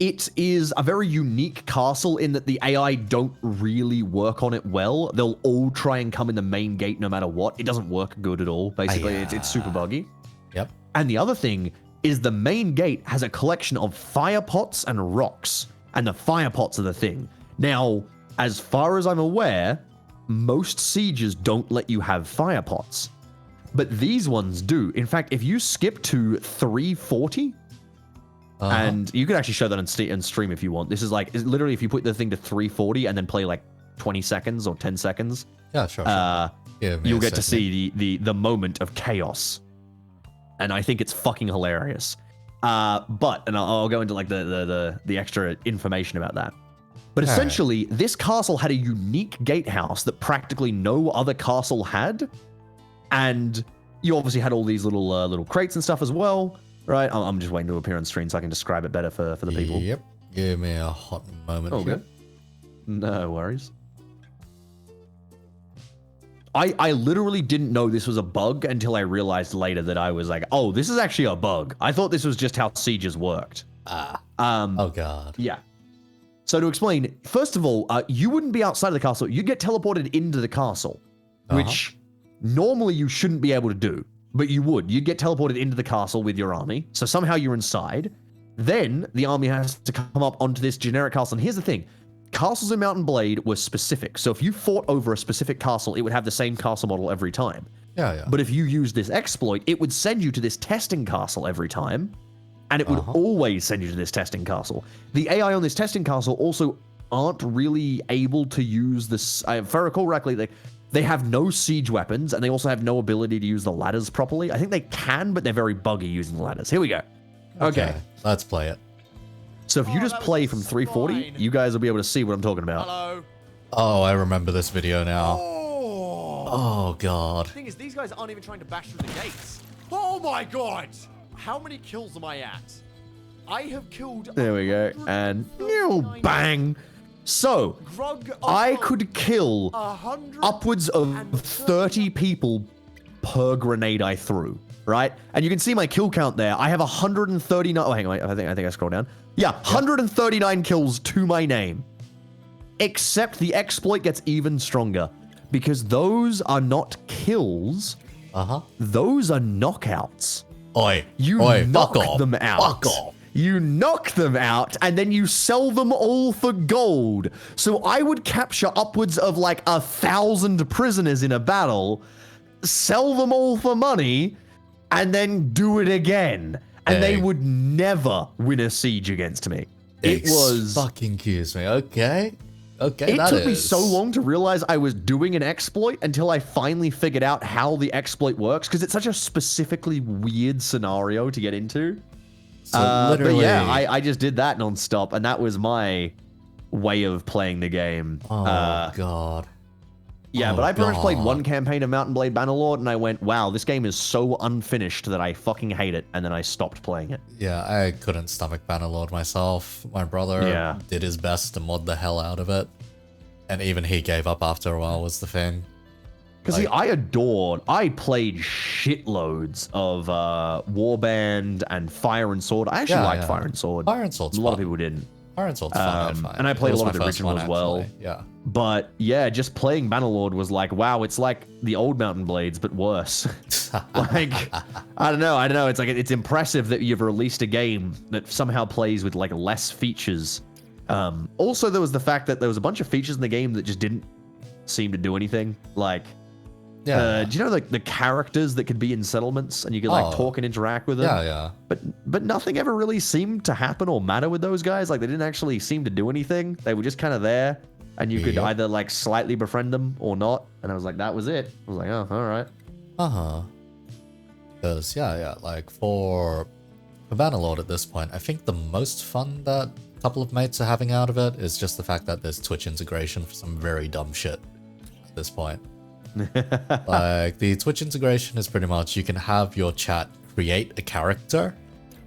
it is a very unique castle in that the AI don't really work on it well. They'll all try and come in the main gate no matter what. It doesn't work good at all, basically. It's super buggy. Yep. And the other thing is the main gate has a collection of fire pots and rocks, and the fire pots are the thing. Now, as far as I'm aware, most sieges don't let you have fire pots, but these ones do. In fact, if you skip to 340, and you can actually show that on stream if you want. This is like, literally if you put the thing to 340 and then play like 20 seconds or 10 seconds, Yeah, sure. you'll get to see the moment of chaos. And I think it's fucking hilarious. But I'll go into like the extra information about that. But essentially, this castle had a unique gatehouse that practically no other castle had. And you obviously had all these little crates and stuff as well, right? I'm just waiting to appear on screen so I can describe it better for the people. Yep. Give me a hot moment. Oh, good. No worries. I literally didn't know this was a bug until I realized later that I was like, oh, this is actually a bug. I thought this was just how sieges worked. Oh, God. Yeah. So to explain, first of all, you wouldn't be outside of the castle. You'd get teleported into the castle, which normally you shouldn't be able to do, but you would. You'd get teleported into the castle with your army. So somehow you're inside. Then the army has to come up onto this generic castle. And here's the thing. Castles in Mount and Blade were specific. So if you fought over a specific castle, it would have the same castle model every time. Yeah. But if you used this exploit, it would send you to this testing castle every time. And it would always send you to this testing castle. The AI on this testing castle also aren't really able to use this. If I recall correctly, they have no siege weapons, and they also have no ability to use the ladders properly. I think they can, but they're very buggy using the ladders. Here we go. Okay. Let's play it. So if you just play from 340, you guys will be able to see what I'm talking about. Hello. Oh, I remember this video now. Oh, God. The thing is, these guys aren't even trying to bash through the gates. Oh my God! How many kills am I at? I have killed. There we go. And bang. So I could kill upwards of 30 people per grenade I threw. Right? And you can see my kill count there. I have 139. Oh, hang on. I think I scrolled down. Yeah, 139 kills to my name. Except the exploit gets even stronger because those are not kills. Those are knockouts. Oi. You knock them out. Fuck off. You knock them out and then you sell them all for gold. So I would capture upwards of like 1,000 prisoners in a battle, sell them all for money, and then do it again. And they would never win a siege against me. It was fucking excuse me. Okay. It took me so long to realize I was doing an exploit until I finally figured out how the exploit works, because it's such a specifically weird scenario to get into. So literally, but yeah, I just did that nonstop, and that was my way of playing the game. Oh, God. Yeah, but I pretty much played one campaign of Mount and Blade Bannerlord, and I went, wow, this game is so unfinished that I fucking hate it, and then I stopped playing it. Yeah, I couldn't stomach Bannerlord myself. My brother did his best to mod the hell out of it, and even he gave up after a while was the thing. Because see, I played shitloads of Warband and Fire and Sword. I actually liked Fire and Sword. Fire and Sword's A lot of people didn't. Fire and Sword's fine. And I played a lot of the original as well. Yeah. But yeah, just playing Bannerlord was like, wow, it's like the old Mountain Blades, but worse. Like, I don't know. It's like, it's impressive that you've released a game that somehow plays with like less features. Also, there was the fact that there was a bunch of features in the game that just didn't seem to do anything. Like, do you know like the characters that could be in settlements and you could like talk and interact with them? Yeah. But nothing ever really seemed to happen or matter with those guys. Like they didn't actually seem to do anything. They were just kind of there. and you could Yep. either like slightly befriend them or not. And I was like, that was it. I was like, oh, all right. Because yeah, like for Bannerlord at this point, I think the most fun that a couple of mates are having out of it is just the fact that there's Twitch integration for some very dumb shit at this point. Like the Twitch integration is pretty much you can have your chat create a character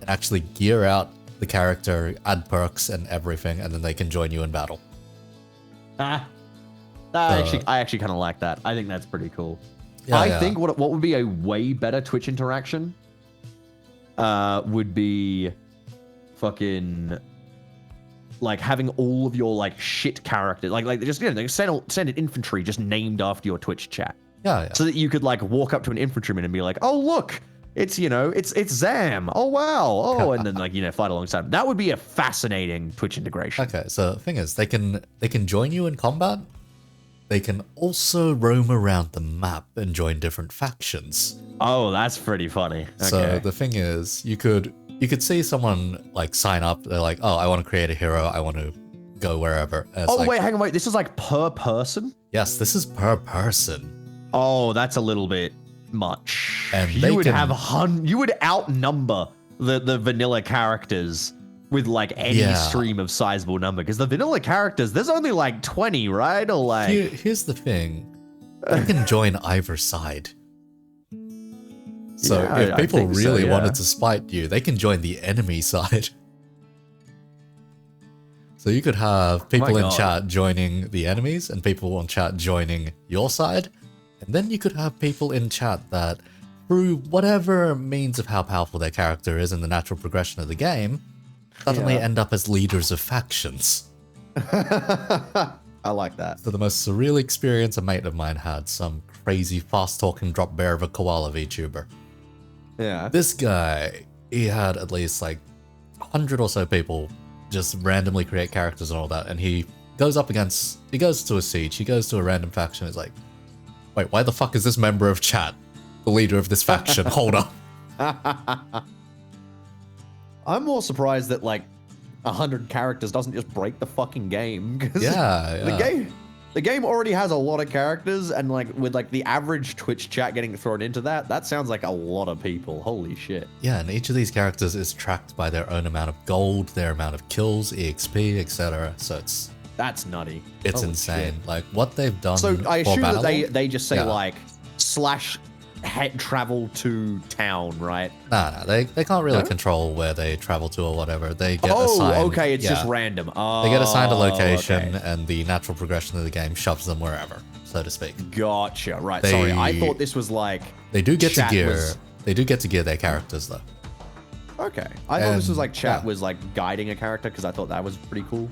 and actually gear out the character, add perks and everything, and then they can join you in battle. I actually kind of like that. I think that's pretty cool. Yeah, I think what would be a way better Twitch interaction would be fucking like having all of your like shit characters, like just send an infantry just named after your Twitch chat. Yeah. So that you could like walk up to an infantryman and be like, oh look, it's it's Zam. Oh wow. Oh, and then like fight alongside him. That would be a fascinating Twitch integration. Okay, so the thing is, they can join you in combat. They can also roam around the map and join different factions. Oh, that's pretty funny. Okay. So the thing is, you could see someone like sign up. They're like, oh, I want to create a hero. I want to go wherever. And it's Oh like, wait, hang on, wait. This is like per person? yes, this is per person. Oh, that's a little bit much. And you would outnumber the vanilla characters with like any stream of sizable number, because the vanilla characters, there's only like 20, right? Or like Here's the thing, you can join either side. So Yeah, if I people think so, really yeah. wanted to spite you, they can join the enemy side. So you could have people in God. chat joining the enemies and people on chat joining your side. And then you could have people in chat that, through whatever means of how powerful their character is in the natural progression of the game, suddenly end up as leaders of factions. I like that. So the most surreal experience a mate of mine had, some crazy fast-talking drop bear of a koala VTuber. Yeah. This guy, he had at least like 100 or so people just randomly create characters and all that, and he goes to a siege, he goes to a random faction, he's like, wait, why the fuck is this member of chat the leader of this faction? Hold up. I'm more surprised that like 100 characters doesn't just break the fucking game. 'Cause the game already has a lot of characters, and like with like the average Twitch chat getting thrown into that sounds like a lot of people. Holy shit. Yeah, and each of these characters is tracked by their own amount of gold, their amount of kills, EXP, etc. So That's nutty. it's Holy insane. shit. Like what they've done. So I for assume that Bannerlord- they just say Yeah. like / travel to town, right? Nah, they can't really control where they travel to or whatever. They get Oh, assigned. okay, it's just yeah. random. Oh, They get assigned a location, okay. and the natural progression of the game shoves them wherever, so to speak. Gotcha. Right. They- Sorry, I thought this was like. They do get to Chat gear. was- They do get to gear their characters though. Okay. I thought this was And- like chat yeah. was like guiding a character, because I thought that was pretty cool.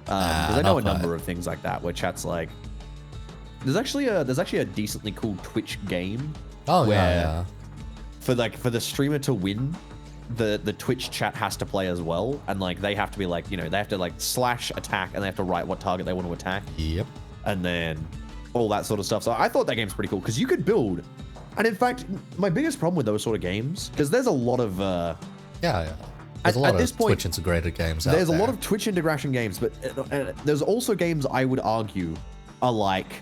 Nah, Because I know a not number quite. of things like that where chat's like. There's actually a decently cool Twitch game. Oh where yeah. For the streamer to win, the Twitch chat has to play as well, and like they have to be like, they have to like / attack, and they have to write what target they want to attack, Yep. and then all that sort of stuff. So I thought that game's pretty cool, because you could build. And in fact, my biggest problem with those sort of games, because there's a lot of Yeah. There's a At lot this of point, Twitch integrated games out there's a there. lot of Twitch integration games, but there's also games I would argue are like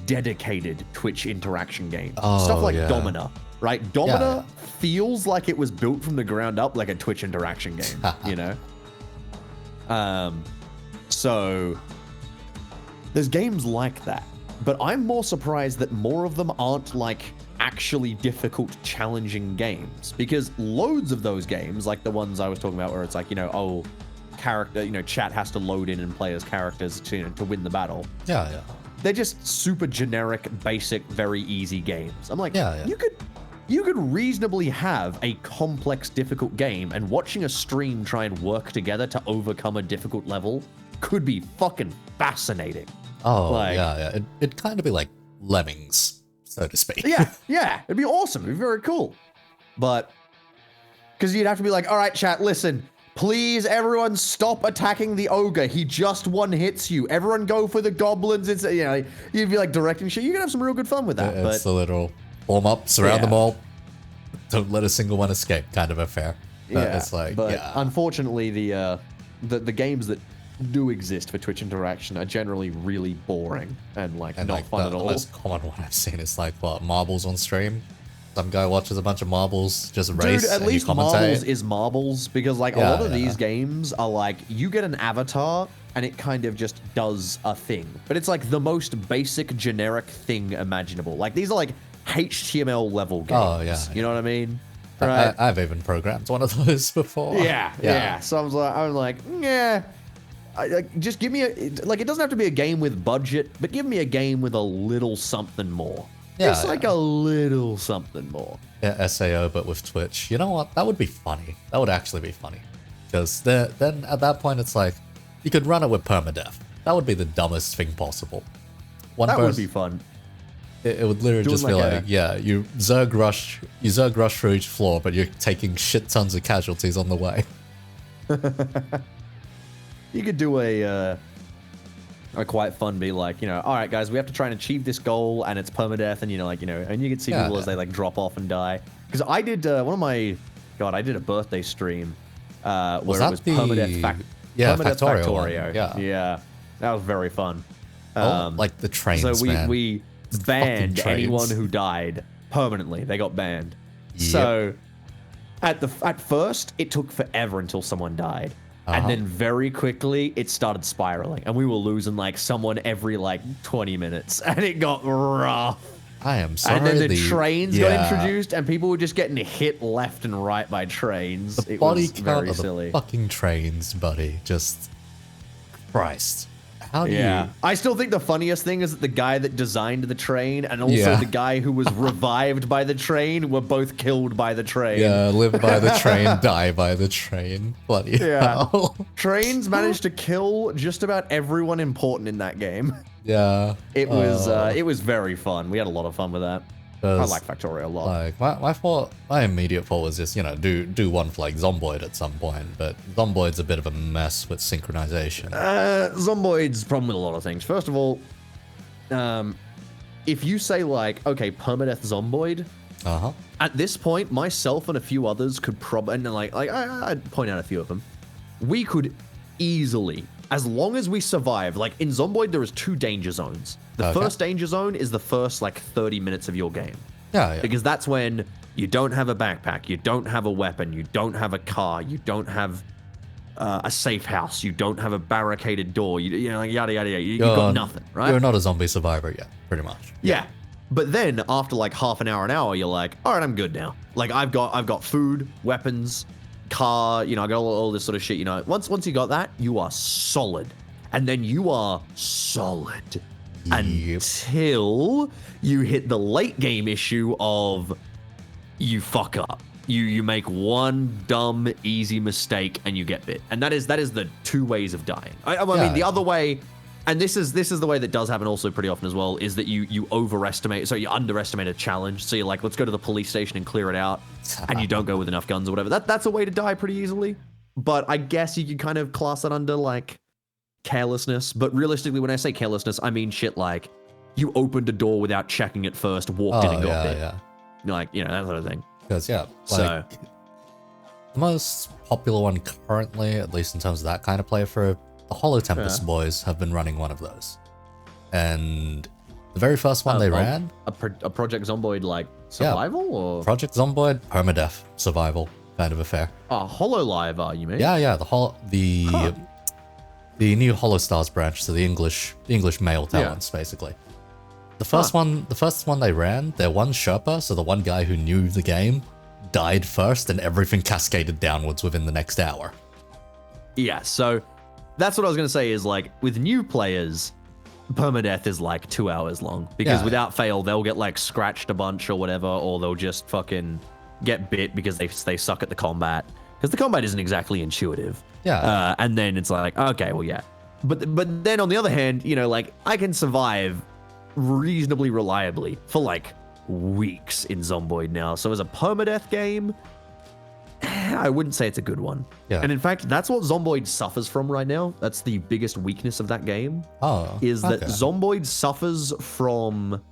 dedicated Twitch interaction games. Oh, Stuff like yeah. Domina, right? Domina Yeah. feels like it was built from the ground up like a Twitch interaction game, So there's games like that. But I'm more surprised that more of them aren't like actually difficult, challenging games, because loads of those games, like the ones I was talking about where it's like, character, chat has to load in and play as characters to win the battle. Yeah. They're just super generic, basic, very easy games. I'm like, Yeah. you could reasonably have a complex, difficult game, and watching a stream try and work together to overcome a difficult level could be fucking fascinating. Oh, Like- yeah. It'd kind of be like Lemmings, so to speak. Yeah, it'd be awesome. It'd be very cool. But, because you'd have to be like, all right, chat, listen, please, everyone, stop attacking the ogre. He just one hits you. Everyone go for the goblins. It's, you'd be like directing shit. You could have some real good fun with that. It's But the literal form up, surround Yeah. them all, don't let a single one escape kind of affair. But it's like, but yeah. unfortunately, the games that do exist for Twitch interaction are generally really boring and like And not like fun at the all. most common one I've seen is like what, marbles on stream. Some guy watches a bunch of marbles just race. Dude, at and least you commentate. marbles is marbles because like a Yeah, lot of yeah. these games are like you get an avatar and it kind of just does a thing, but it's like the most basic generic thing imaginable. Like these are like HTML level games. Oh, yeah, You know what I mean? I've even programmed one of those before. Yeah. So I'm like, yeah. Just give me like it doesn't have to be a game with budget, but give me a game with a little something more. Yeah, Just like a little something more. Yeah, SAO, but with Twitch. You know what? That would be funny. That would actually be funny. Because then at that point, it's like, you could run it with permadeath. That would be the dumbest thing possible. That would be fun. It would literally Doing just be like like, yeah, you Zerg rush through each floor, but you're taking shit tons of casualties on the way. You could do a quite fun be like, you know, all right, guys, we have to try and achieve this goal, and it's permadeath, and and you can see people as they like drop off and die. Because I did I did a birthday stream where it was permadeath Factorio. Yeah, that was very fun. Like the trains, So man. we banned trains. anyone who died permanently. They got banned. Yep. So at first it took forever until someone died. Uh-huh. And then very quickly it started spiraling and we were losing like someone every like 20 minutes and it got rough. I am sorry. And then the trains got introduced and people were just getting hit left and right by trains. The It body was count very of silly. the fucking trains, buddy. Just Christ. How do Yeah. you... I still think the funniest thing is that the guy that designed the train and also the guy who was revived by the train were both killed by the train. Yeah, live by the train, die by the train. Bloody hell. Trains managed to kill just about everyone important in that game. Yeah. It was very fun. We had a lot of fun with that. I like Factorio a lot. Like my immediate thought was just, do one for like Zomboid at some point, but Zomboid's a bit of a mess with synchronization. Zomboid's problem with a lot of things. First of all, if you say like, okay, permadeath Zomboid, at this point, myself and a few others could probably, and like I'd point out a few of them, we could easily, as long as we survive, like in Zomboid, there is 2 danger zones. The first danger zone is the first like 30 minutes of your game. Yeah. Because that's when you don't have a backpack, you don't have a weapon, you don't have a car, you don't have a safe house, you don't have a barricaded door, like yada yada yada. You got nothing, right? You're not a zombie survivor yet, pretty much. Yeah. But then after like half an hour, you're like, all right, I'm good now. Like I've got food, weapons, car, I got all this sort of shit. Once you got that, you are solid, and then you are solid until you hit the late game issue of you fuck up. You make one dumb, easy mistake and you get bit, and that is the 2 ways of dying. I mean, the other way, and this is the way that does happen also pretty often as well, is that you underestimate a challenge. So you're like, let's go to the police station and clear it out, and you don't go with enough guns or whatever. That's a way to die pretty easily. But I guess you can kind of class that under like carelessness. But realistically, when I say carelessness, I mean shit like you opened a door without checking it first, walked in and got bit. Like, that sort of thing. Because the most popular one currently, at least in terms of that kind of playthrough, the Hollow Tempest boys have been running one of those. And the very first one they ran... A Project Zomboid, like, survival? Or Project Zomboid, permadeath, survival kind of affair. HoloLive, you mean? Yeah, the new Hollow Stars branch, so the English male talents, basically. The first one they ran, their one Sherpa, so the one guy who knew the game, died first, and everything cascaded downwards within the next hour. Yeah, so that's what I was going to say is, like, with new players, permadeath is, like, 2 hours long. Because without fail, they'll get, like, scratched a bunch or whatever, or they'll just fucking get bit because they suck at the combat. Because the combat isn't exactly intuitive. Yeah. And then it's like, okay, well, yeah. But then on the other hand, like, I can survive reasonably reliably for, like, weeks in Zomboid now. So as a permadeath game, I wouldn't say it's a good one. Yeah. And in fact, that's what Zomboid suffers from right now. That's the biggest weakness of that game. Is that Zomboid suffers from...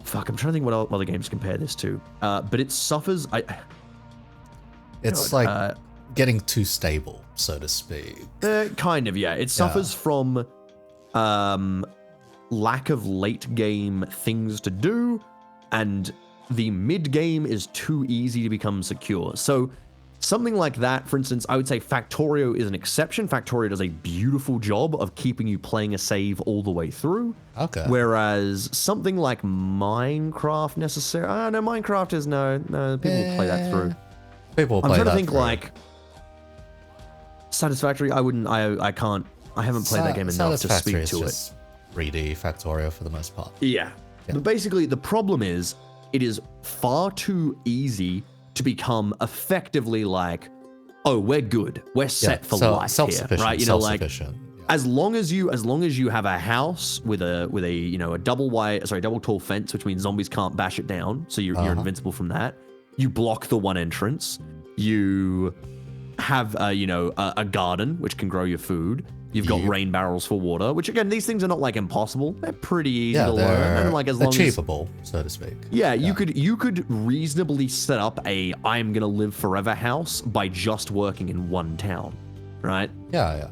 Fuck, I'm trying to think what other games compare this to. But it suffers... It's getting too stable. so to speak. Kind of, yeah. It suffers from lack of late game things to do, and the mid game is too easy to become secure. So something like that, for instance, I would say Factorio is an exception. Factorio does a beautiful job of keeping you playing a save all the way through. Okay. Whereas something like Minecraft necessarily, no, Minecraft is no, people play that through. People play I'm trying that to think through. like Satisfactory. I can't. I haven't played that game enough to speak to it. Just 3D Factorio for the most part. Yeah. But basically, the problem is it is far too easy to become effectively like, oh, we're good, we're set for life self-sufficient, here, right? You know, like self-sufficient. as long as you have a house with a you know a double tall fence, which means zombies can't bash it down, so you're invincible from that. You block the one entrance. You have a garden which can grow your food. You've got rain barrels for water, which again, these things are not like impossible. They're pretty easy to learn. And like as long achievable, so to speak. Yeah, you could reasonably set up a I'm gonna live forever house by just working in one town, right? Yeah.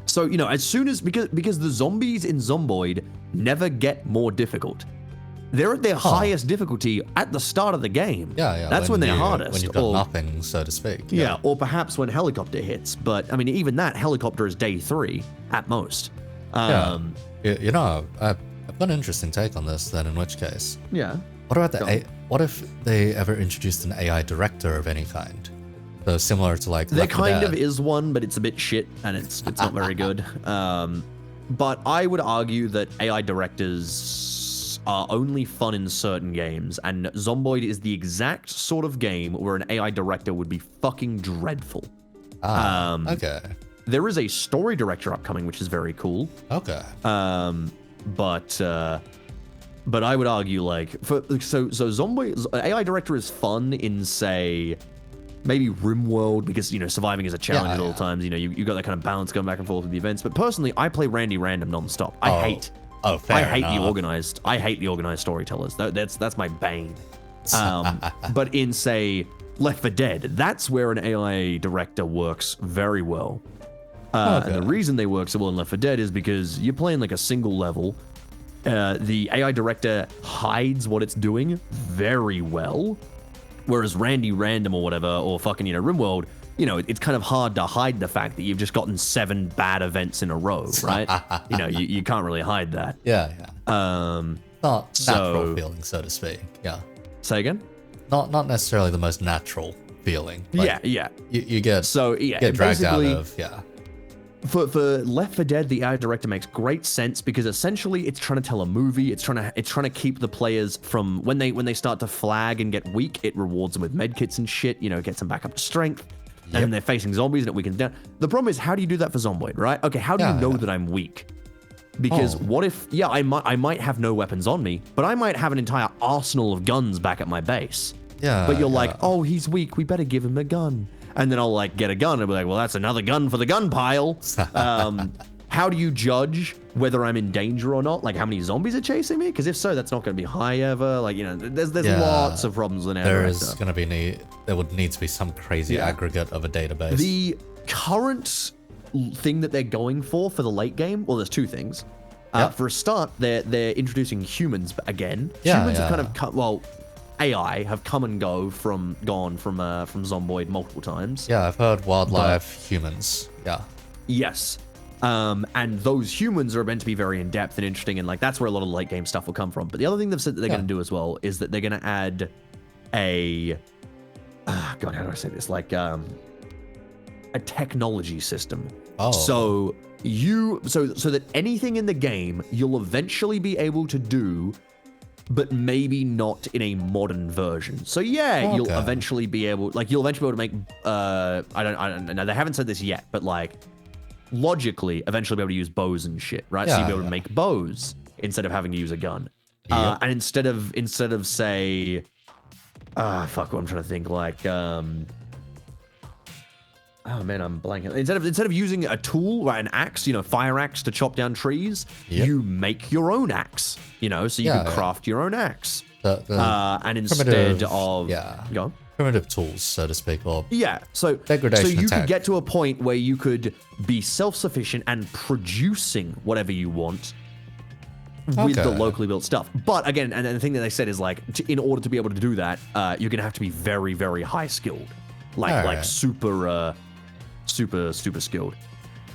So you know, as soon as because the zombies in Zomboid never get more difficult. They're at their highest difficulty at the start of the game. Yeah. That's when they're hardest. When you've got nothing, so to speak. Yeah, or perhaps when helicopter hits. But, I mean, even that helicopter is day 3 at most. You know, I've got an interesting take on this then, in which case. Yeah. What about what if they ever introduced an AI director of any kind? So similar to like There Left 4 kind of Dead. is one, but it's a bit shit, and it's not very good. But I would argue that AI directors are only fun in certain games, and Zomboid is the exact sort of game where an AI director would be fucking dreadful. Okay. There is a story director upcoming, which is very cool. Okay. But I would argue like so Zomboid AI director is fun in say maybe RimWorld because you know surviving is a challenge at all times. You know you got that kind of balance going back and forth with the events. But personally, I play Randy Random nonstop. I hate the organized storytellers. That's my bane. But in say Left 4 Dead, that's where an AI director works very well. And the reason they work so well in Left 4 Dead is because you're playing like a single level. The AI director hides what it's doing very well, whereas Randy Random or whatever, or fucking RimWorld, you know, it's kind of hard to hide the fact that you've just gotten 7 bad events in a row, right? You know, you can't really hide that. Yeah. Not natural feeling, so to speak. Yeah. Say again? Not necessarily the most natural feeling. Yeah. You get get dragged out of For Left 4 Dead, the AI director makes great sense because essentially it's trying to tell a movie. It's trying to keep the players from when they start to flag and get weak. It rewards them with medkits and shit. You know, gets them back up to strength. And then they're facing zombies and it weakens down. The problem is, how do you do that for Zomboid, right? Okay, how do you know that I'm weak? Because what if, I might have no weapons on me, but I might have an entire arsenal of guns back at my base. Yeah. But you're like, oh, he's weak. We better give him a gun. And then I'll like get a gun and be like, well, that's another gun for the gun pile. How do you judge whether I'm in danger or not? Like how many zombies are chasing me? Because if so, that's not going to be high ever. Like, you know, there's lots of problems with an there would need to be some crazy aggregate of a database. The current thing that they're going for the late game, well, there's 2 things. For a start, they're introducing humans again. Humans have kind of AI have come and gone from Zomboid multiple times. Yeah, I've heard wildlife, humans. Yeah. Yes. And those humans are meant to be very in-depth and interesting, and like that's where a lot of the late game stuff will come from. But the other thing they've said that they're going to do as well is that they're going to add a God, how do I say this? Like a technology system. So that anything in the game you'll eventually be able to do, but maybe not in a modern version. So you'll eventually be able to make I don't know, they haven't said this yet, but like logically eventually be able to use bows and shit, right? So you'll be able to make bows instead of having to use a gun. And instead of say fuck, what I'm trying to think, like oh man, I'm blanking. Instead of using a tool, like an axe, you know, fire axe to chop down trees, you make your own axe, you know, so you can craft your own axe. And instead of... Go on. primitive tools, so to speak, or Yeah, so Degradation you attack. could get to a point where you could be self-sufficient and producing whatever you want with the Okay. locally built stuff. But again, and the thing that they said is like, in order to be able to do that, you're gonna have to be very, very high skilled, like Alright. super skilled.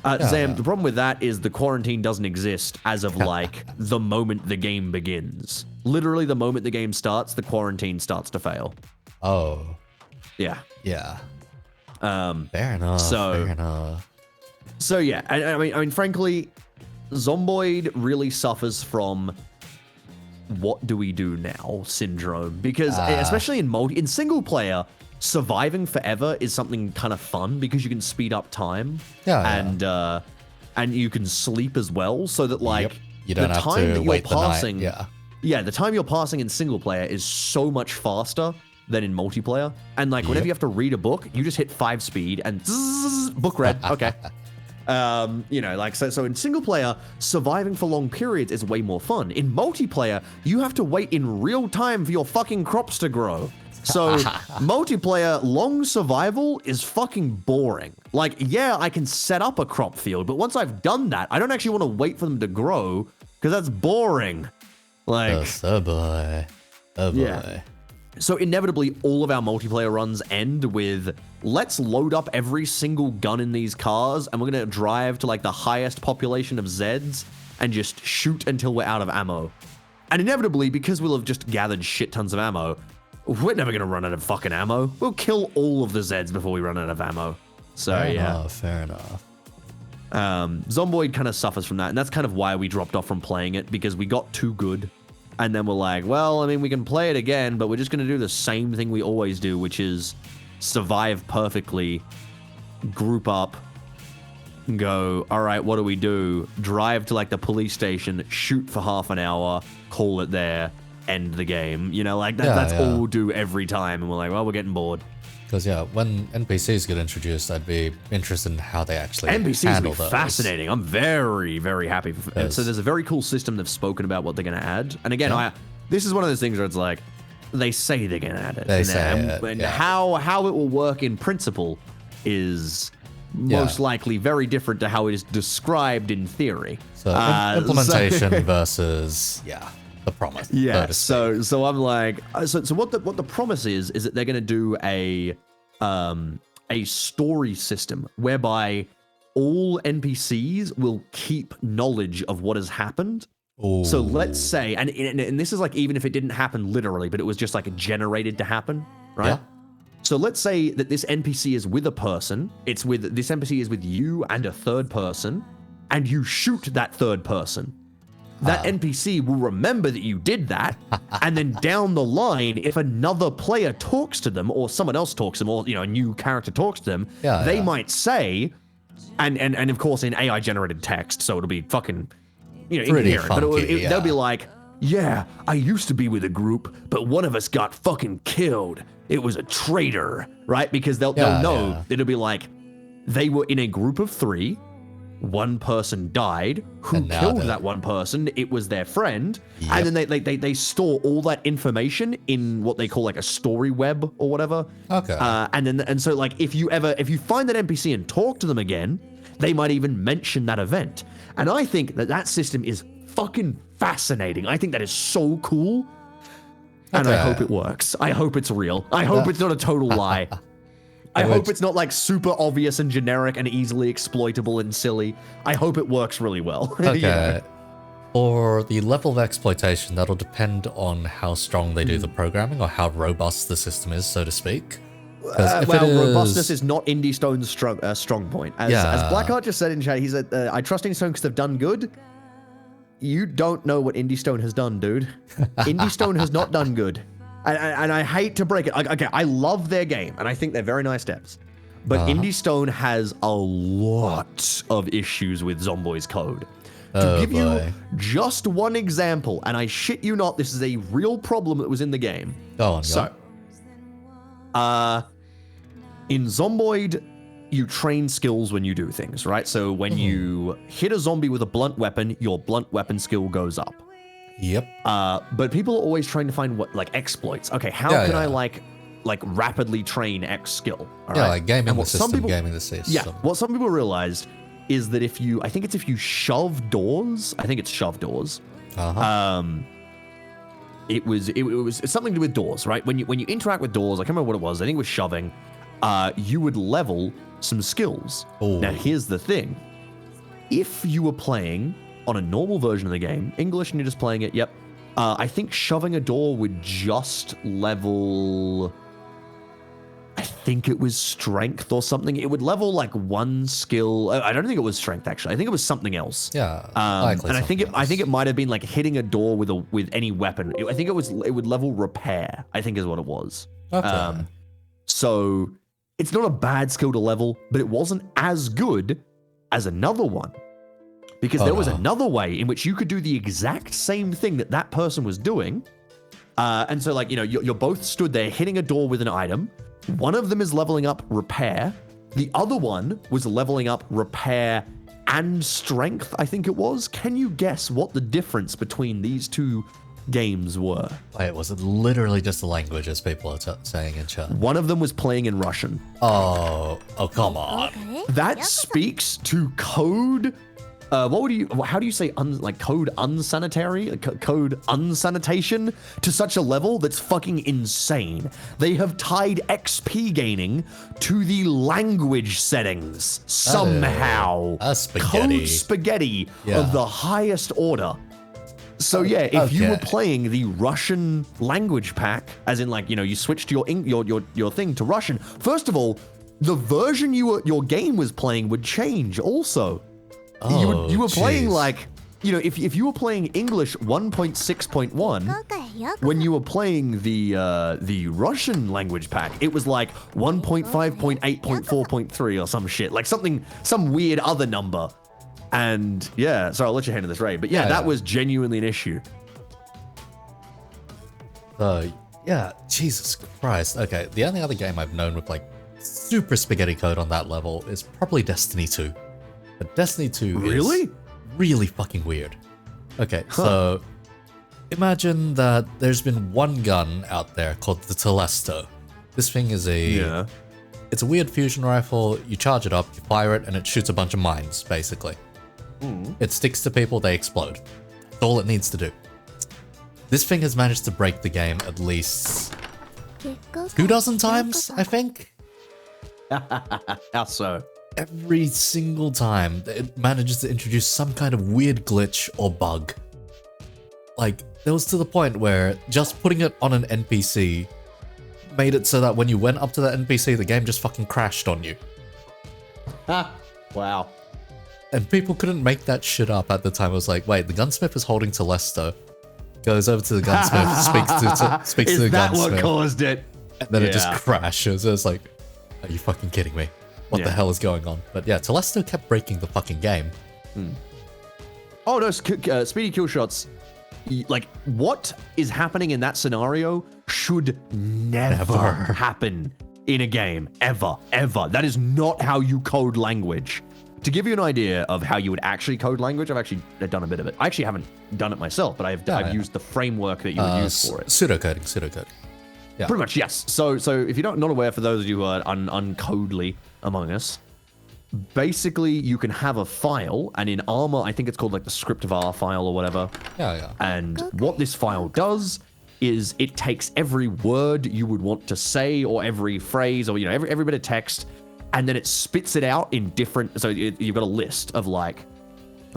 Zam, the problem with that is the quarantine doesn't exist as of like the moment the game begins. Literally, the moment the game starts, the quarantine starts to fail. Oh, Yeah. yeah. Um, Fair enough. So- fair enough. So yeah, I mean, frankly, Zomboid really suffers from what do we do now syndrome, because especially in single player, surviving forever is something kind of fun because you can speed up time, and you can sleep as well, so that like Yep. You don't the have time to that you're wait the passing, night. Yeah. the time you're passing in single player is so much faster than in multiplayer. And like whenever you have to read a book, you just hit 5 speed and zzz, book read. Okay. You know, like so in single player, surviving for long periods is way more fun. In multiplayer, you have to wait in real time for your fucking crops to grow. So multiplayer long survival is fucking boring. Like, yeah, I can set up a crop field, but once I've done that, I don't actually want to wait for them to grow because that's boring. Like, Oh boy. Oh boy. Yeah. so inevitably all of our multiplayer runs end with, let's load up every single gun in these cars and we're going to drive to like the highest population of Zeds and just shoot until we're out of ammo. And inevitably, because we'll have just gathered shit tons of ammo, we're never going to run out of fucking ammo. We'll kill all of the Zeds before we run out of ammo. So Fair enough. Zomboid kind of suffers from that, and that's kind of why we dropped off from playing it, because we got too good. And then we're like, well, I mean, we can play it again, but we're just going to do the same thing we always do, which is survive perfectly, group up, go, all right, what do we do? Drive to like the police station, shoot for half an hour, call it there, end the game. You know, like that's all we'll do every time. And we're like, well, we're getting bored. Because when NPCs get introduced, I'd be interested in how they actually NPCs handle would be those. fascinating. I'm very, very happy. Yes. So there's a very cool system they've spoken about what they're going to add. And again, this is one of those things where it's like, they say they're going to add it. They and say it, and yeah. how it will work in principle is most likely very different to how it is described in theory. So implementation versus the promise. Yeah. so to So I'm like, so what the promise is that they're going to do a story system whereby all NPCs will keep knowledge of what has happened. Ooh. So let's say, and this is like even if it didn't happen literally, but it was just like generated to happen, right? Yeah. So let's say that this NPC is with a person. This NPC is with you and a third person, and you shoot that third person. That NPC will remember that you did that, and then down the line, if another player talks to them, or someone else talks to them, or a new character talks to them, they might say, and of course in AI generated text, so it'll be fucking Pretty incoherent, but funky, they'll be like, yeah, I used to be with a group, but one of us got fucking killed. It was a traitor, right? Because they'll know. It'll be like, they were in a group of 3. One person died. Who killed that one person? It was their friend. Yep. And then they store all that information in what they call like a story web or whatever. Okay. And so like if you find that NPC and talk to them again, they might even mention that event. And I think that system is fucking fascinating. I think that is so cool. And I hope it works. I hope it's real. I hope it's not a total lie. I hope it's not like super obvious and generic and easily exploitable and silly. I hope it works really well. Okay. For the level of exploitation, that'll depend on how strong they do the programming or how robust the system is, so to speak. Robustness is not Indie Stone's strong point. As Blackheart just said in chat, he said, I trust Indie Stone because they've done good. You don't know what Indie Stone has done, dude. Indie Stone has not done good. And I hate to break it. Okay, I love their game, and I think they're very nice devs. But Indie Stone has a lot of issues with Zomboid's code. To give you just one example, and I shit you not, this is a real problem that was in the game. Go on. So, in Zomboid, you train skills when you do things, right? So when you hit a zombie with a blunt weapon, your blunt weapon skill goes up. Yep. But people are always trying to find what, like, exploits. Okay, how can I, like, like rapidly train X skill. All Yeah, right? like gaming And the what some system, people- gaming the system. Yeah, what some people realized is that if you shove doors, I think it's shove doors. Uh-huh. It was something to do with doors, right? When you interact with doors, I can't remember what it was. I think it was shoving. You would level some skills. Ooh. Now here's the thing: if you were playing on a normal version of the game, English, and you're just playing it, yep. I think shoving a door would just level. I think it was strength or something. It would level like one skill. I don't think it was strength actually. I think it was something else. Yeah. And I think it might have been like hitting a door with any weapon. I think it would level repair. I think is what it was. Okay. So it's not a bad skill to level, but it wasn't as good as another one. Because there was another way in which you could do the exact same thing that person was doing. And so, like, you're both stood there hitting a door with an item. One of them is leveling up repair. The other one was leveling up repair and strength, I think it was. Can you guess what the difference between these two games were? Wait, was it literally just the language as people are saying in chat? One of them was playing in Russian. Oh, come on. That speaks to code. How do you say code unsanitary, code unsanitation to such a level that's fucking insane? They have tied XP gaining to the language settings somehow. spaghetti. Code spaghetti of the highest order. So yeah, if you were playing the Russian language pack, as in you switched your thing to Russian. First of all, the version your game was playing would change also. You were playing if you were playing English 1.6.1, when you were playing the Russian language pack, it was like 1.5.8.4.3 or some shit, like some weird other number. And yeah, sorry, I'll let you handle this, Ray. But yeah, that was genuinely an issue. Yeah, Jesus Christ. Okay, the only other game I've known with like super spaghetti code on that level is probably Destiny 2. But Destiny 2 is really fucking weird. Okay, so imagine that there's been one gun out there called the Telesto. This thing is it's a weird fusion rifle. You charge it up, you fire it, and it shoots a bunch of mines, basically. It sticks to people, they explode. That's all it needs to do. This thing has managed to break the game at least 24 times, I think? How so? Every single time it manages to introduce some kind of weird glitch or bug. Like, there was to the point where just putting it on an NPC made it so that when you went up to that NPC, the game just fucking crashed on you. Wow. And people couldn't make that shit up at the time. It was like, wait, the gunsmith is holding Telesto. Goes over to the gunsmith, speaks to the gunsmith. Is that what caused it? And then it just crashes. It was like, are you fucking kidding me? What the hell is going on? But yeah, Telesto kept breaking the fucking game. Oh no, speedy kill shots. Like, what is happening in that scenario should never happen in a game. Ever. That is not how you code language. To give you an idea of how you would actually code language, I've actually done a bit of it. I actually haven't done it myself, but I've used the framework that you would use for it. Pseudocoding. Yeah. Pretty much, yes. So if you're not aware, for those of you who are uncodely among us, basically you can have a file, and in Armor, I think it's called like the script of R file or whatever. Yeah. And what this file does is it takes every word you would want to say, or every phrase, or every bit of text, and then it spits it out in different. So you've got a list of like,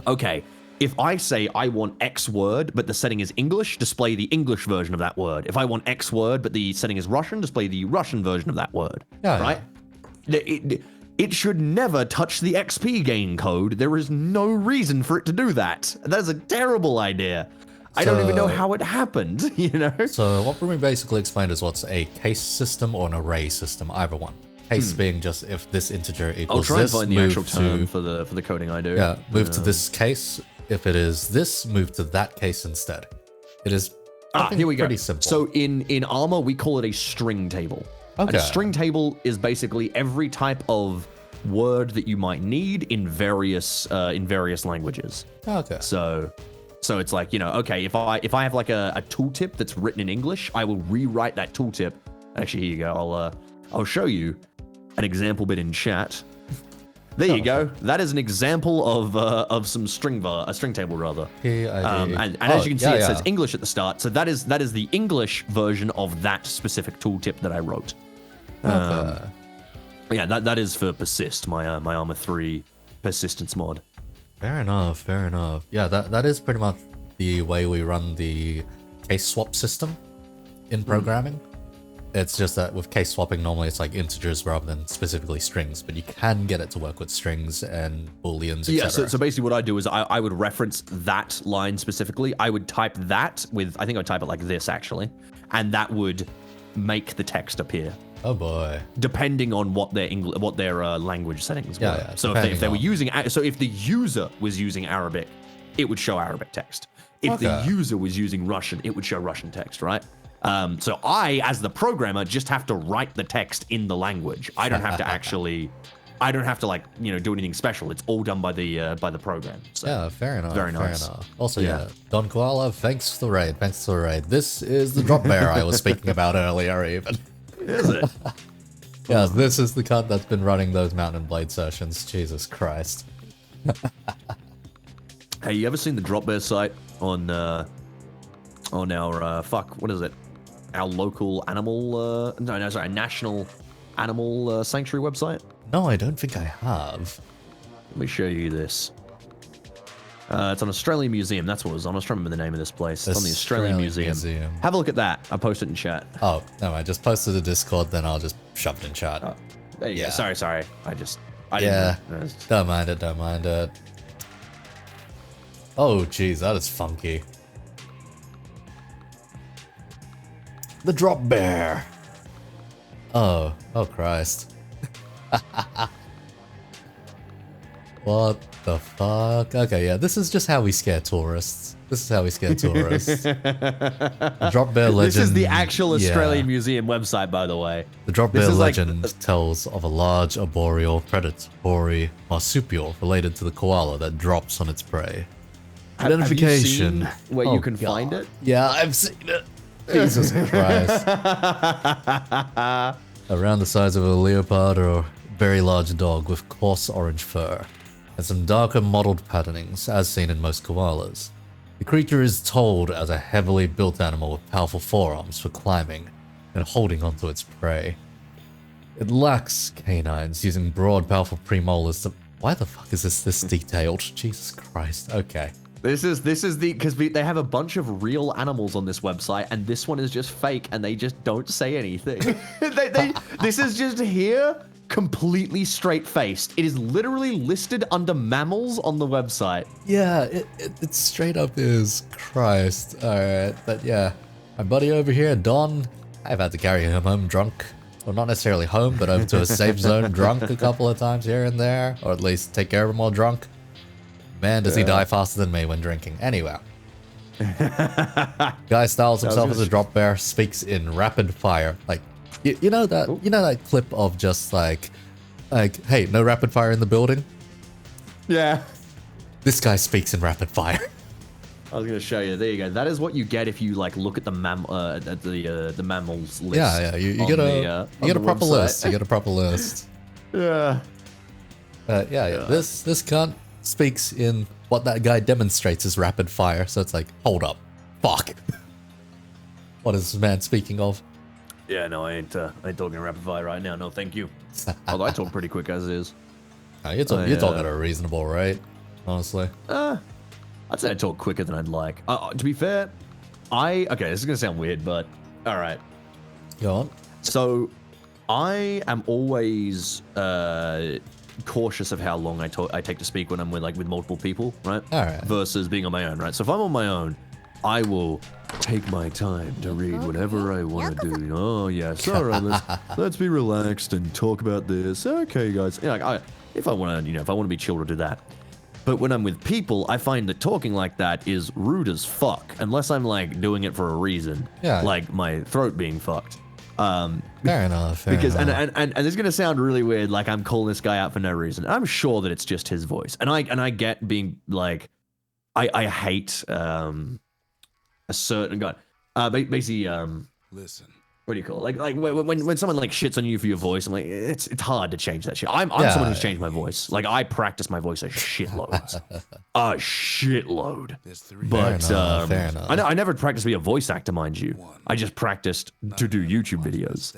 okay, if I say I want X word, but the setting is English, display the English version of that word. If I want X word, but the setting is Russian, display the Russian version of that word. Right? It should never touch the XP gain code. There is no reason for it to do that. That is a terrible idea. I don't even know how it happened, So what Rimmy basically explained is what's a case system or an array system, either one. Case being just if this integer equals I'll try this, and find the actual term for the coding I do. Yeah, move to this case. If it is this, move to that case instead. It is here we go. Pretty simple. So in Armor, we call it a string table. Okay. And a string table is basically every type of word that you might need in various languages. Okay. So it's like, okay, if I have like a tooltip that's written in English, I will rewrite that tooltip Actually, here you go. I'll show you an example bit in chat. There you go. That is an example of some string table rather. And as you can see, it says English at the start. So that is the English version of that specific tooltip that I wrote. Yeah, that is for Persist, my Armor 3 persistence mod. Fair enough, fair enough. Yeah, that is pretty much the way we run the case swap system in programming. It's just that with case swapping, normally it's like integers rather than specifically strings, but you can get it to work with strings and booleans, etc. Yeah, so basically what I do is I would reference that line specifically. I would type that with, I think I'd type it like this actually, and that would make the text appear. Oh boy. Depending on what their language settings were. Yeah, so if they were using, so if the user was using Arabic, it would show Arabic text. If the user was using Russian, it would show Russian text, right? So I, as the programmer, just have to write the text in the language. I don't have to actually, like, do anything special. It's all done by the program. So, yeah, fair enough. Very nice. Fair enough. Also, yeah, Don Koala, thanks for the raid. Thanks for the raid. This is the drop bear I was speaking about earlier, even. Is it? Yeah, this is the cut that's been running those Mountain Blade sessions. Jesus Christ. Hey, you ever seen the drop bear site on our what is it? Our local animal, national animal sanctuary website? No, I don't think I have. Let me show you this. It's on Australian Museum. That's what it was on. I was trying to remember the name of this place. It's on the Australian Museum. Have a look at that. I posted it in chat. Oh, no, I just posted a Discord, then I'll just shove it in chat. Oh, there you go. Sorry. I yeah, didn't. Don't mind it. Oh, jeez, that is funky. The drop bear. Oh Christ. What the fuck? Okay, yeah, this is just how we scare tourists. The drop bear legend. This is the actual Australian Museum website, by the way. The drop bear legend tells of a large arboreal predatory marsupial related to the koala that drops on its prey. Identification. Have you seen where you can find it? Yeah, I've seen it. Jesus Christ. Around the size of a leopard or a very large dog with coarse orange fur, and some darker mottled patternings, as seen in most koalas. The creature is told as a heavily built animal with powerful forearms for climbing and holding onto its prey. It lacks canines, using broad, powerful premolars to... Why the fuck is this detailed? Jesus Christ. Okay. This is because they have a bunch of real animals on this website, and this one is just fake, and they just don't say anything. This is just here, completely straight-faced. It is literally listed under mammals on the website. Yeah, it straight up is. Christ. Alright, but yeah. My buddy over here, Don, I've had to carry him home drunk. Well, not necessarily home, but over to a safe zone drunk a couple of times here and there, or at least take care of him while drunk. Man, does he die faster than me when drinking. Anyway. Guy styles himself as a drop bear, speaks in rapid fire. Like, you know that clip of just like, hey, no rapid fire in the building? Yeah. This guy speaks in rapid fire. I was gonna show you. There you go. That is what you get if you like look at the mammals list. Yeah. You get a proper list. You get a proper list. Yeah. This cunt speaks in what that guy demonstrates as rapid fire. So it's like, hold up, fuck. What is this man speaking of? Yeah, no, I ain't talking rapid fire right now. No, thank you. Although I talk pretty quick as it is. You're talking at a reasonable rate, honestly. I'd say I talk quicker than I'd like. To be fair, okay, this is gonna sound weird, but all right. Go on. So, I am always cautious of how long I take to speak when I'm with multiple people, right? All right. Versus being on my own, right? So if I'm on my own, I will take my time to read whatever I want to do. Oh yes, all right. Let's be relaxed and talk about this. Okay, guys. Yeah, if I want to be chill to do that. But when I'm with people, I find that talking like that is rude as fuck, unless I'm like doing it for a reason. Yeah. Like my throat being fucked. Fair enough. Because and this is gonna sound really weird, like I'm calling this guy out for no reason. I'm sure that it's just his voice, and I get being like, I hate a certain guy. Basically, Listen. what do you call it? Like when someone like shits on you for your voice, I'm like, it's hard to change that shit. I'm someone who's changed my voice. Like I practice my voice a shitload, a shitload. But fair enough. I never practiced to be a voice actor, mind you. I just practiced to do YouTube videos.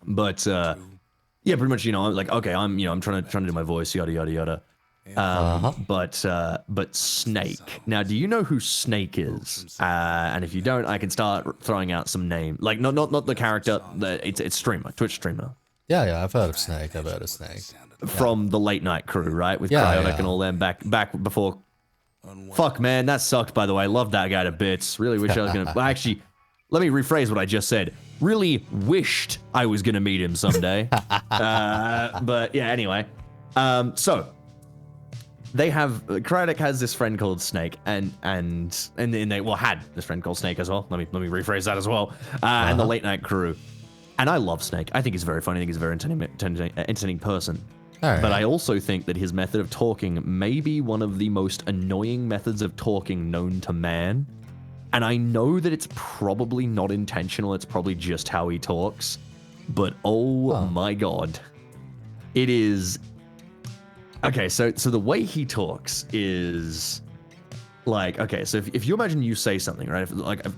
But yeah, pretty much. You know, I'm like, okay, I'm trying to do my voice, yada yada yada. But Snake. Now, do you know who Snake is? And if you don't, I can start throwing out some name. Like not the character. It's streamer, Twitch streamer. Yeah, I've heard of Snake. From the late night crew, right? With Cryotic and all them back before. Fuck, man, that sucked. By the way, loved that guy to bits. Really wish I was gonna. Well, actually, let me rephrase what I just said. Really wished I was gonna meet him someday. But yeah, anyway. So. They have Cryotic has this friend called Snake, and they had this friend called Snake as well. Let me rephrase that as well. And the late night crew, and I love Snake. I think he's very funny. I think he's a very entertaining person. Right. But I also think that his method of talking may be one of the most annoying methods of talking known to man. And I know that it's probably not intentional. It's probably just how he talks. But oh my god, it is. Okay, so the way he talks is like, okay, so if you imagine you say something, right?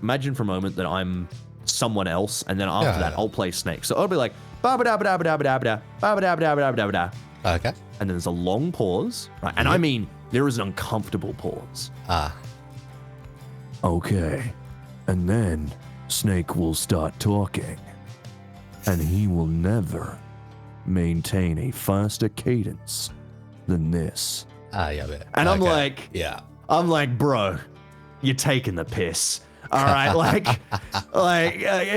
Imagine for a moment that I'm someone else, and then after that, I'll play Snake. So I'll be like, ba-ba-da-ba-da-ba-da-ba-da, ba-ba-da-ba-da-ba-da-ba-da. Okay. And then there's a long pause, right? And I mean, there is an uncomfortable pause. Okay. And then Snake will start talking, and he will never maintain a faster cadence than this. And I'm like, bro, you're taking the piss. All right,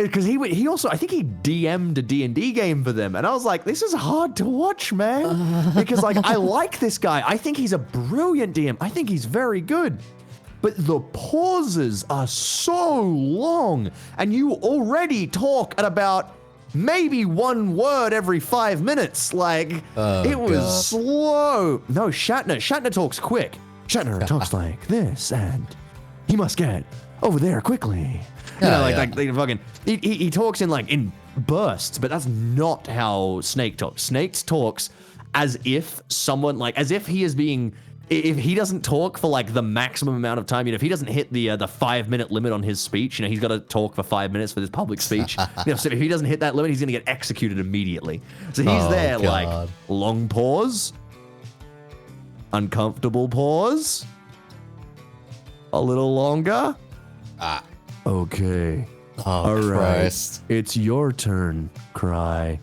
because he also, I think he DM'd a D&D game for them, and I was like, this is hard to watch, man, because like I like this guy. I think he's a brilliant DM. I think he's very good, but the pauses are so long, and you already talk at about maybe one word every 5 minutes. Like, it was slow. No, Shatner talks quick. Shatner talks like this, and he must get over there quickly. He talks in bursts, but that's not how Snake talks. Snake talks as if he is being. If he doesn't talk for like the maximum amount of time, if he doesn't hit the 5 minute limit on his speech, he's got to talk for 5 minutes for this public speech. So if he doesn't hit that limit, he's going to get executed immediately. So he's there, God. Like long pause, uncomfortable pause, a little longer. Okay. All Christ. right. It's your turn, Cry.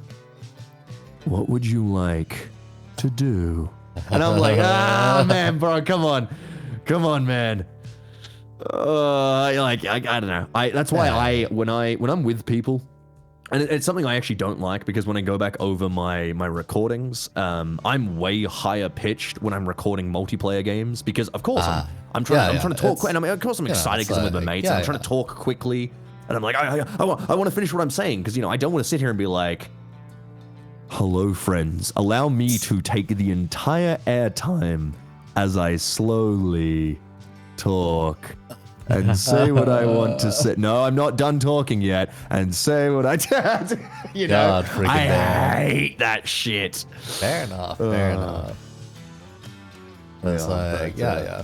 What would you like to do? And I'm like, man, bro, come on, man. I don't know. That's why when I'm with people, and it's something I actually don't like, because when I go back over my recordings, I'm way higher pitched when I'm recording multiplayer games, because of course I'm trying to talk, and of course I'm excited because I'm with my mates, and I'm trying to talk quickly, and I'm like, I want to finish what I'm saying, because I don't want to sit here and be like, hello, friends. Allow me to take the entire airtime as I slowly talk and say what I want to say. No, I'm not done talking yet. And say what I God, I hate that shit. Fair enough. It's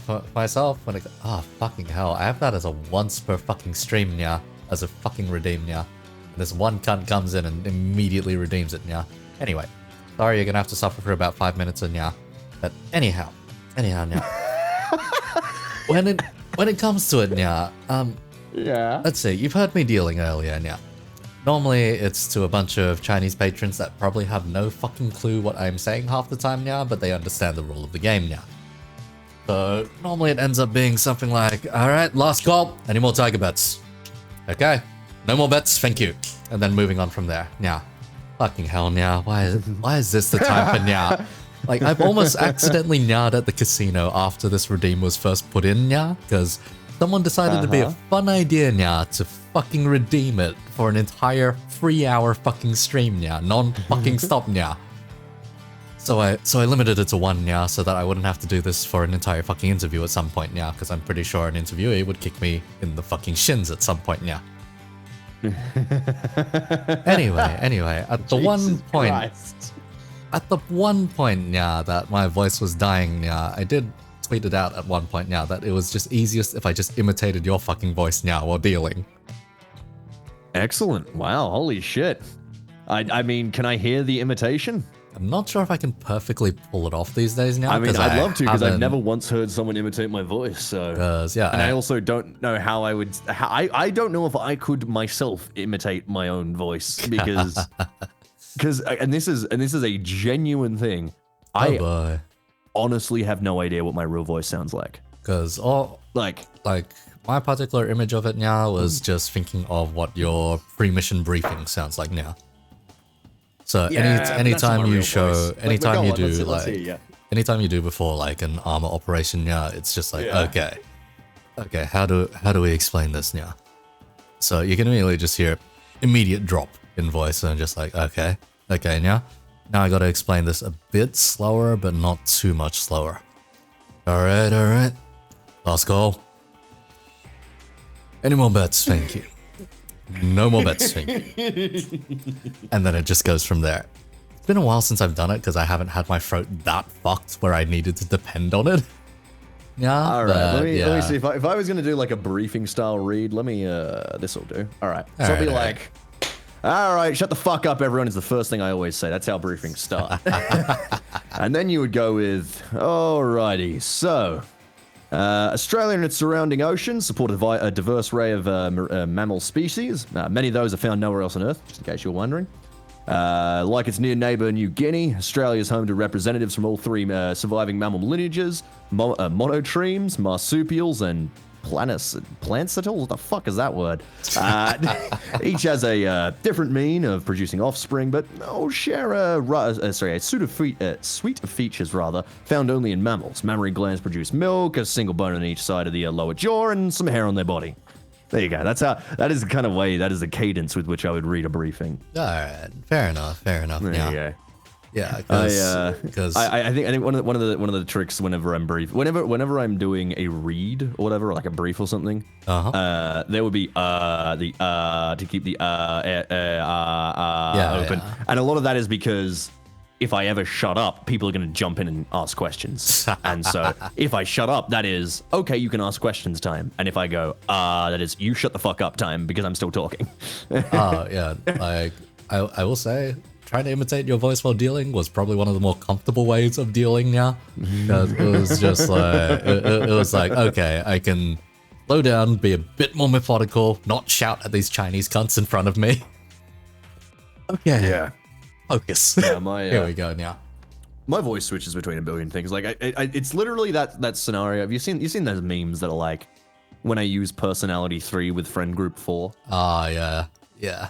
For myself, when fucking hell, I have that as a once per fucking stream, as a fucking redeem, And this one cunt comes in and immediately redeems it, Anyway, sorry, you're gonna have to suffer for about 5 minutes, and But anyhow, when it comes to it, let's see. You've heard me dealing earlier, Normally, it's to a bunch of Chinese patrons that probably have no fucking clue what I'm saying half the time, but they understand the rule of the game, So normally it ends up being something like, all right, last call. Any more tiger bets? Okay, no more bets, thank you. And then moving on from there, Fucking hell, why is this the time for Like, I've almost accidentally nya'd at the casino after this redeem was first put in, because someone decided to be a fun idea, to fucking redeem it for an entire 3-hour fucking stream, non-fucking stop, So I limited it to one, so that I wouldn't have to do this for an entire fucking interview at some point, because I'm pretty sure an interviewee would kick me in the fucking shins at some point, Anyway, at the Jesus Christ. one point, yeah, that my voice was dying, yeah, I did tweet it out at one point, yeah, that it was just easiest if I just imitated your fucking voice now while dealing. Excellent. Wow, holy shit. I mean, can I hear the imitation? I'm not sure if I can perfectly pull it off these days now. I mean, I'd love to because I've haven't- never once heard someone imitate my voice. So, yeah, and I also don't know how I would. I don't know if I could myself imitate my own voice because, and this is a genuine thing. I boy. honestly have no idea what my real voice sounds like. Because all Like, my particular image of it now was just thinking of what your pre-mission briefing sounds like now. So anytime you show, anytime you do anytime you do before like an armor operation, yeah, it's just like okay, how do we explain this now? So you can immediately just hear immediate drop in voice and just like okay now I got to explain this a bit slower, but not too much slower. All right, last call. Any more bets? Thank you. No more bets, thank you. And then it just goes from there. It's been a while since I've done it because I haven't had my throat that fucked where I needed to depend on it. Yeah. all right, let me see if I was gonna do like a briefing style read. Let me this will do. All right, so I'll be like, all right, shut the fuck up, everyone. Is the first thing I always say. That's how briefings start. And then you would go with, alrighty, so. Australia and its surrounding oceans support a diverse array of mammal species. Many of those are found nowhere else on Earth, just in case you're wondering. Like its near neighbor, New Guinea, Australia is home to representatives from all three surviving mammal lineages, monotremes, marsupials, and plancetals? What the fuck is that word? Each has a different mean of producing offspring, but share a suite of features rather found only in mammals. Mammary glands produce milk, a single bone on each side of the lower jaw, and some hair on their body. There you go. That is the kind of way, that is the cadence with which I would read a briefing. All right, fair enough. There you go. Yeah, because I think one of the tricks whenever I'm whenever I'm doing a read or whatever, like a brief or something, there would be to keep the open, and a lot of that is because if I ever shut up, people are going to jump in and ask questions, and so if I shut up, that is okay, you can ask questions time, and if I go that is you shut the fuck up time because I'm still talking. Like I will say, trying to imitate your voice while dealing was probably one of the more comfortable ways of dealing now. Because it was just like, it was like, okay, I can slow down, be a bit more methodical, not shout at these Chinese cunts in front of me. Okay. Yeah. Focus. Yeah, Here we go now. My voice switches between a billion things. Like, it's literally that scenario. Have you seen those memes that are like, when I use personality 3 with friend group 4? Yeah.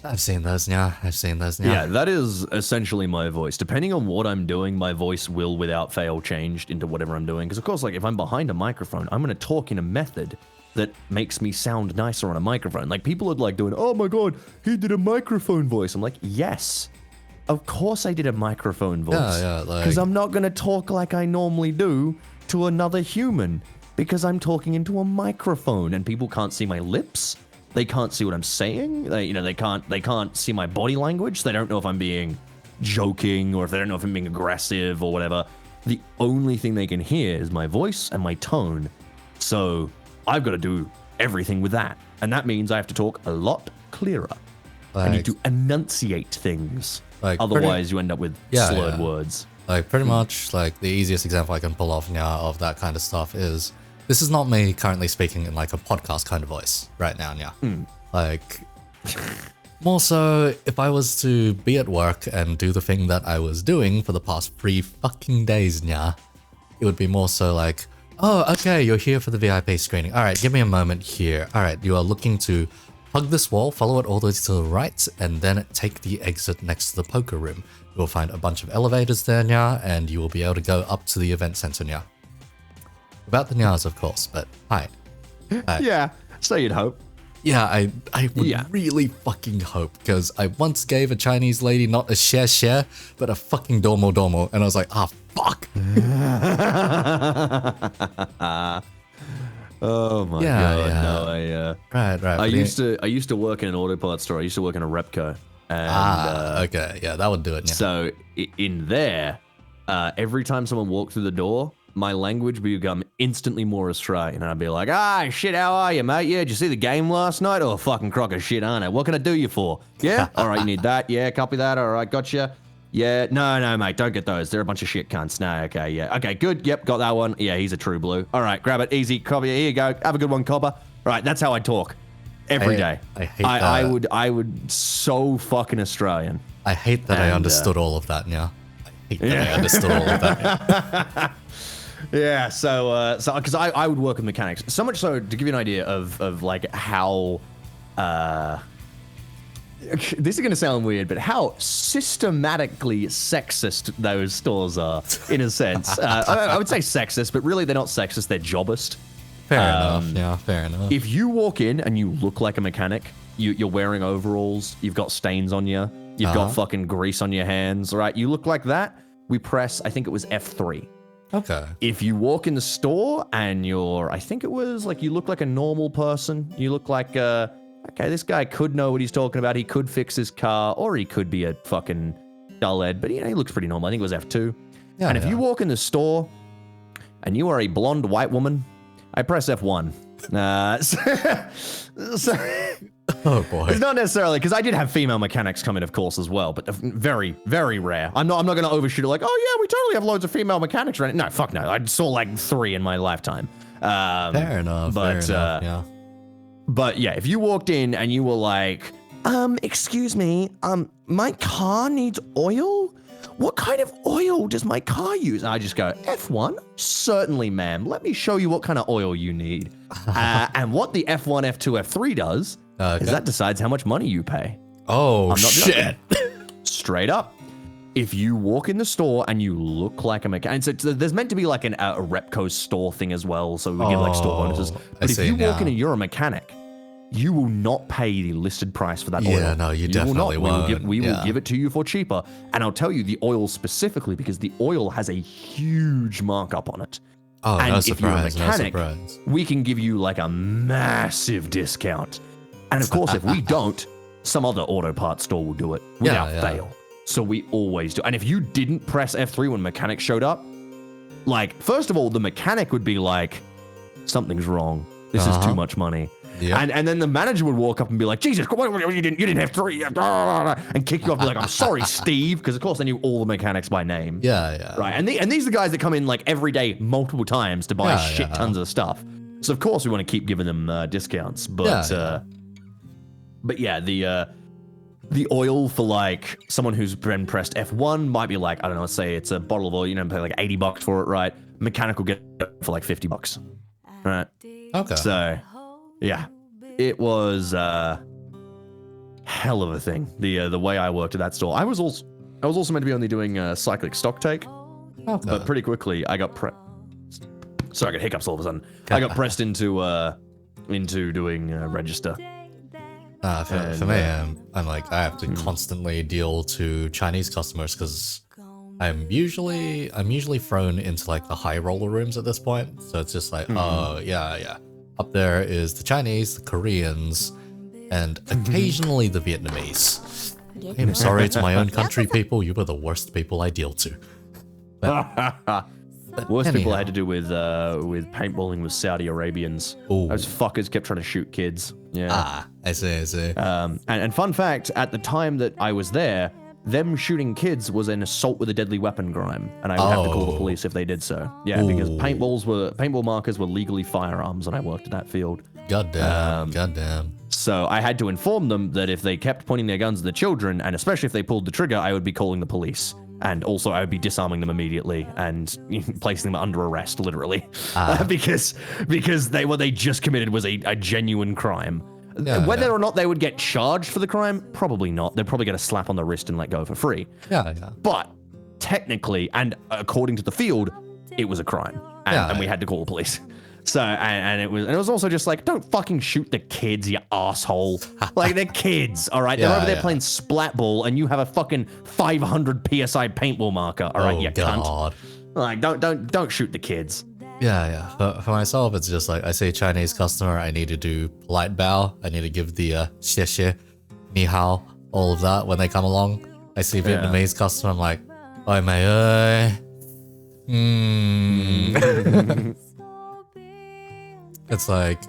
I've seen those now. Yeah, that is essentially my voice. Depending on what I'm doing, my voice will, without fail, change into whatever I'm doing. Because, of course, like, if I'm behind a microphone, I'm going to talk in a method that makes me sound nicer on a microphone. Like, people are, like, doing, oh, my God, he did a microphone voice. I'm like, yes, of course I did a microphone voice. Yeah, Because I'm not going to talk like I normally do to another human. Because I'm talking into a microphone, and people can't see my lips. They can't see what I'm saying. They can't see my body language. They don't know if I'm being joking or if they don't know if I'm being aggressive or whatever. The only thing they can hear is my voice and my tone. So I've got to do everything with that. And that means I have to talk a lot clearer. I need to enunciate things. Otherwise, you end up with slurred words. Like, pretty much, like, the easiest example I can pull off now of that kind of stuff is, this is not me currently speaking in, like, a podcast kind of voice right now. Like, more so, if I was to be at work and do the thing that I was doing for the past 3 fucking days now, it would be more so like, oh, okay, you're here for the VIP screening. All right, give me a moment here. All right, you are looking to hug this wall, follow it all the way to the right, and then take the exit next to the poker room. You will find a bunch of elevators there now, and you will be able to go up to the event center now. About the Nyas, of course, but hi. Yeah, so you'd hope. Yeah, I would really fucking hope, because I once gave a Chinese lady not a share, but a fucking domo, and I was like, fuck. Oh my god, no, Right. I used to work in an auto parts store. I used to work in a Repco. And, okay. Yeah, that would do it. Yeah. So in there, every time someone walked through the door, my language would become instantly more Australian. And I'd be like, shit, how are you, mate? Yeah, did you see the game last night? Oh, fucking crock of shit, aren't I? What can I do you for? Yeah? All right, you need that? Yeah, copy that. All right, gotcha. Yeah, no, mate, don't get those. They're a bunch of shit cunts. No, okay, yeah. Okay, good. Yep, got that one. Yeah, he's a true blue. All right, grab it. Easy, copy. Here you go. Have a good one, copper. All right, that's how I talk. Every day. I hate that. I would so fucking Australian. I hate that I understood all of that now. I hate that I understood all of that. Yeah, so because I would work with mechanics, so much so to give you an idea of like how this is gonna sound weird, but how systematically sexist those stores are in a sense. I would say sexist, but really they're not sexist, they're jobbist. Fair enough. Yeah, fair enough. If you walk in and you look like a mechanic, you're wearing overalls, you've got stains on you, you've got fucking grease on your hands, right? You look like that. We press, I think it was F3. Okay. If you walk in the store and I think it was like you look like a normal person. You look like, okay, this guy could know what he's talking about. He could fix his car, or he could be a fucking dullhead, but he looks pretty normal. I think it was F2. Yeah, and if you walk in the store and you are a blonde white woman, I press F1. Oh boy. It's not necessarily, because I did have female mechanics come in, of course, as well, but very, very rare. I'm not going to overshoot it like, oh yeah, we totally have loads of female mechanics right now. No, fuck no. I saw like 3 in my lifetime. Fair enough. Yeah. But yeah, if you walked in and you were like, excuse me, my car needs oil? What kind of oil does my car use? And I just go, F1? Certainly, ma'am. Let me show you what kind of oil you need. And what the F1, F2, F3 does is that decides how much money you pay. Oh, shit. Straight up. If you walk in the store and you look like a mechanic, and so there's meant to be like a Repco store thing as well, so we give like store bonuses. But if you walk in and you're a mechanic, you will not pay the listed price for that oil. Yeah, no, you definitely won't. We will give it to you for cheaper. And I'll tell you the oil specifically because the oil has a huge markup on it. Oh, and no if you're a surprise, mechanic, no surprise. we can give you like a massive discount. And of course, if we don't, some other auto parts store will do it without fail. So we always do. And if you didn't press F3 when mechanic showed up, like, first of all, the mechanic would be like, something's wrong. This is too much money. Yeah. And then the manager would walk up and be like, Jesus, you didn't have 3, and kick you off and be like, I'm sorry, Steve, because of course they knew all the mechanics by name. Yeah. Right, and these are the guys that come in like every day, multiple times to buy shit tons of stuff. So of course we want to keep giving them discounts, but yeah, the oil for like someone who's been pressed F1 might be like, I don't know, let's say it's a bottle of oil, pay like $80 for it, right? Mechanic will get it for like $50, right? Okay. So, yeah, it was hell of a thing. The way I worked at that store. I was also meant to be only doing cyclic stock take, but pretty quickly I got sorry, I got hiccups all of a sudden. I got pressed into doing register. For me, I'm like, I have to constantly deal to Chinese customers because I'm usually thrown into like the high roller rooms at this point. So it's just like, oh yeah. Up there is the Chinese, the Koreans, and occasionally the Vietnamese. I'm sorry to my own country people, you were the worst people I deal to. Worst people I had to do with paintballing was Saudi Arabians. Ooh. Those fuckers kept trying to shoot kids. Yeah. I see. And fun fact, at the time that I was there, them shooting kids was an assault with a deadly weapon crime, and I would have to call the police if they did so. Yeah, because paintball markers were legally firearms when I worked at that field. Goddamn. So I had to inform them that if they kept pointing their guns at the children, and especially if they pulled the trigger, I would be calling the police. And also I would be disarming them immediately and placing them under arrest, literally. Because what they just committed was a genuine crime. Whether or not they would get charged for the crime, probably not. They'd probably get a slap on the wrist and let go for free. Yeah. But technically, and according to the field, it was a crime. And we had to call the police. So, and it was also just like, don't fucking shoot the kids, you asshole. Like, they're kids, all right? They're over there playing splat ball, and you have a fucking 500 PSI paintball marker, all right, you cunt. Like, don't shoot the kids. Yeah. For myself, it's just like I see a Chinese customer, I need to do polite bow. I need to give the 谢谢, ni hao, all of that when they come along. I see Vietnamese customer, I'm like, oi mày ơi. It's like,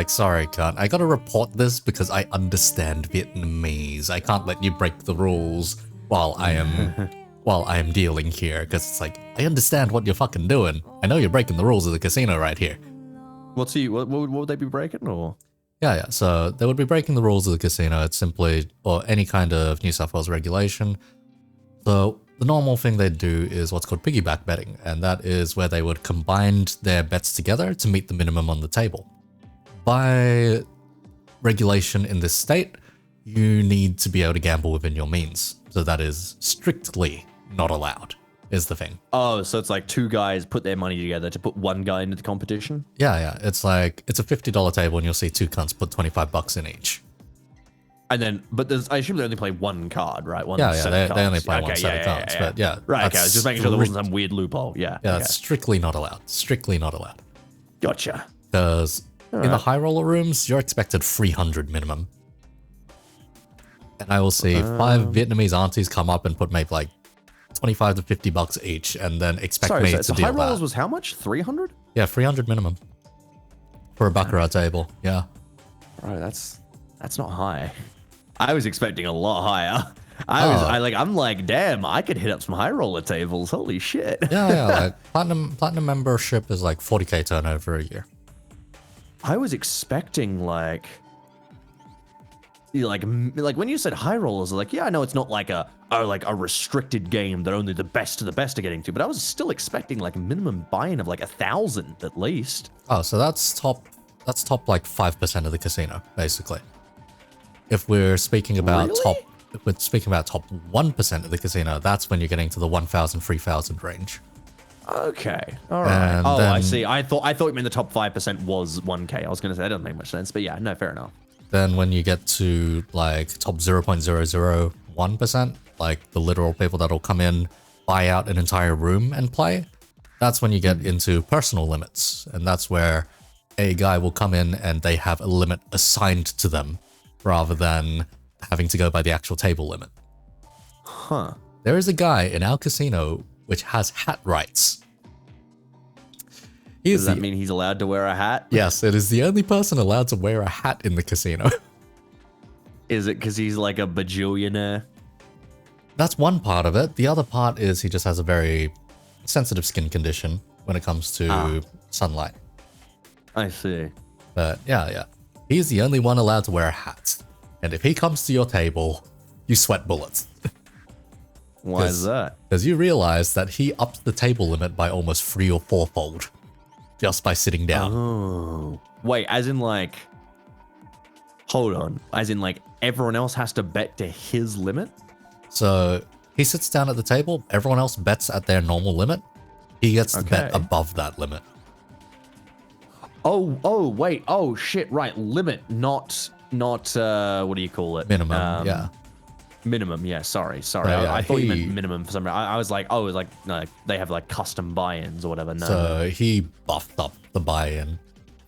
sorry, cunt. I gotta report this because I understand Vietnamese. I can't let you break the rules while I am dealing here, because it's like, I understand what you're fucking doing. I know you're breaking the rules of the casino right here. What would they be breaking, or? Yeah. So they would be breaking the rules of the casino. It's simply, or any kind of New South Wales regulation. So the normal thing they'd do is what's called piggyback betting, and that is where they would combine their bets together to meet the minimum on the table. By regulation in this state, you need to be able to gamble within your means. So that is strictly not allowed, is the thing. Oh, so it's like two guys put their money together to put one guy into the competition? Yeah. It's like, it's a $50 table and you'll see two cunts put $25 in each. And then, but I assume they only play one card, right? One Yeah, set they of only cards. play one set of cards, but yeah. Right, okay, I was just making sure there wasn't some weird loophole, yeah. Yeah, okay. that's strictly not allowed. Strictly not allowed. Gotcha. Because in the high roller rooms, you're expected 300 minimum. And I will see 5 Vietnamese aunties come up and put maybe like 25 to $50 each, and then expect me to so deal high rollers that. was how much? 300? Yeah, 300 minimum for a baccarat table. Yeah. Right, that's not high. I was expecting a lot higher. I'm like, damn, I could hit up some high roller tables. Holy shit. Yeah. Like platinum membership is like 40k turnover a year. I was expecting like when you said high rollers, like, yeah, I know it's not like a restricted game that only the best of the best are getting to, but I was still expecting like a minimum buy-in of like 1,000 at least. Oh, so that's top like 5% of the casino, basically. If we're speaking about top 1% of the casino, that's when you're getting to the 1,000, 3,000 range. Okay, all right. And I then, see. I thought you meant the top 5% was 1K. I was going to say that doesn't make much sense, but yeah, no, fair enough. Then when you get to like top 0.001%, like the literal people that'll come in, buy out an entire room and play, that's when you get into personal limits. And that's where a guy will come in and they have a limit assigned to them rather than having to go by the actual table limit. Huh. There is a guy in our casino which has hat rights. Does that mean he's allowed to wear a hat? Yes, it is the only person allowed to wear a hat in the casino. Is it because he's like a bajillionaire? That's one part of it. The other part is he just has a very sensitive skin condition when it comes to sunlight. I see. But yeah. He's the only one allowed to wear a hat. And if he comes to your table, you sweat bullets. Why is that? Because you realize that he upped the table limit by almost 3 or 4-fold just by sitting down. Oh. Wait, as in like... Hold on. As in like everyone else has to bet to his limit? So he sits down at the table, everyone else bets at their normal limit. He gets to bet above that limit. Oh, wait. Oh, shit. Right. Limit, not what do you call it? Minimum, yeah. Minimum, yeah. Sorry. Yeah, I thought you meant minimum for some reason. I was like, oh, it's like, no, they have like custom buy-ins or whatever. No. So he buffed up the buy-in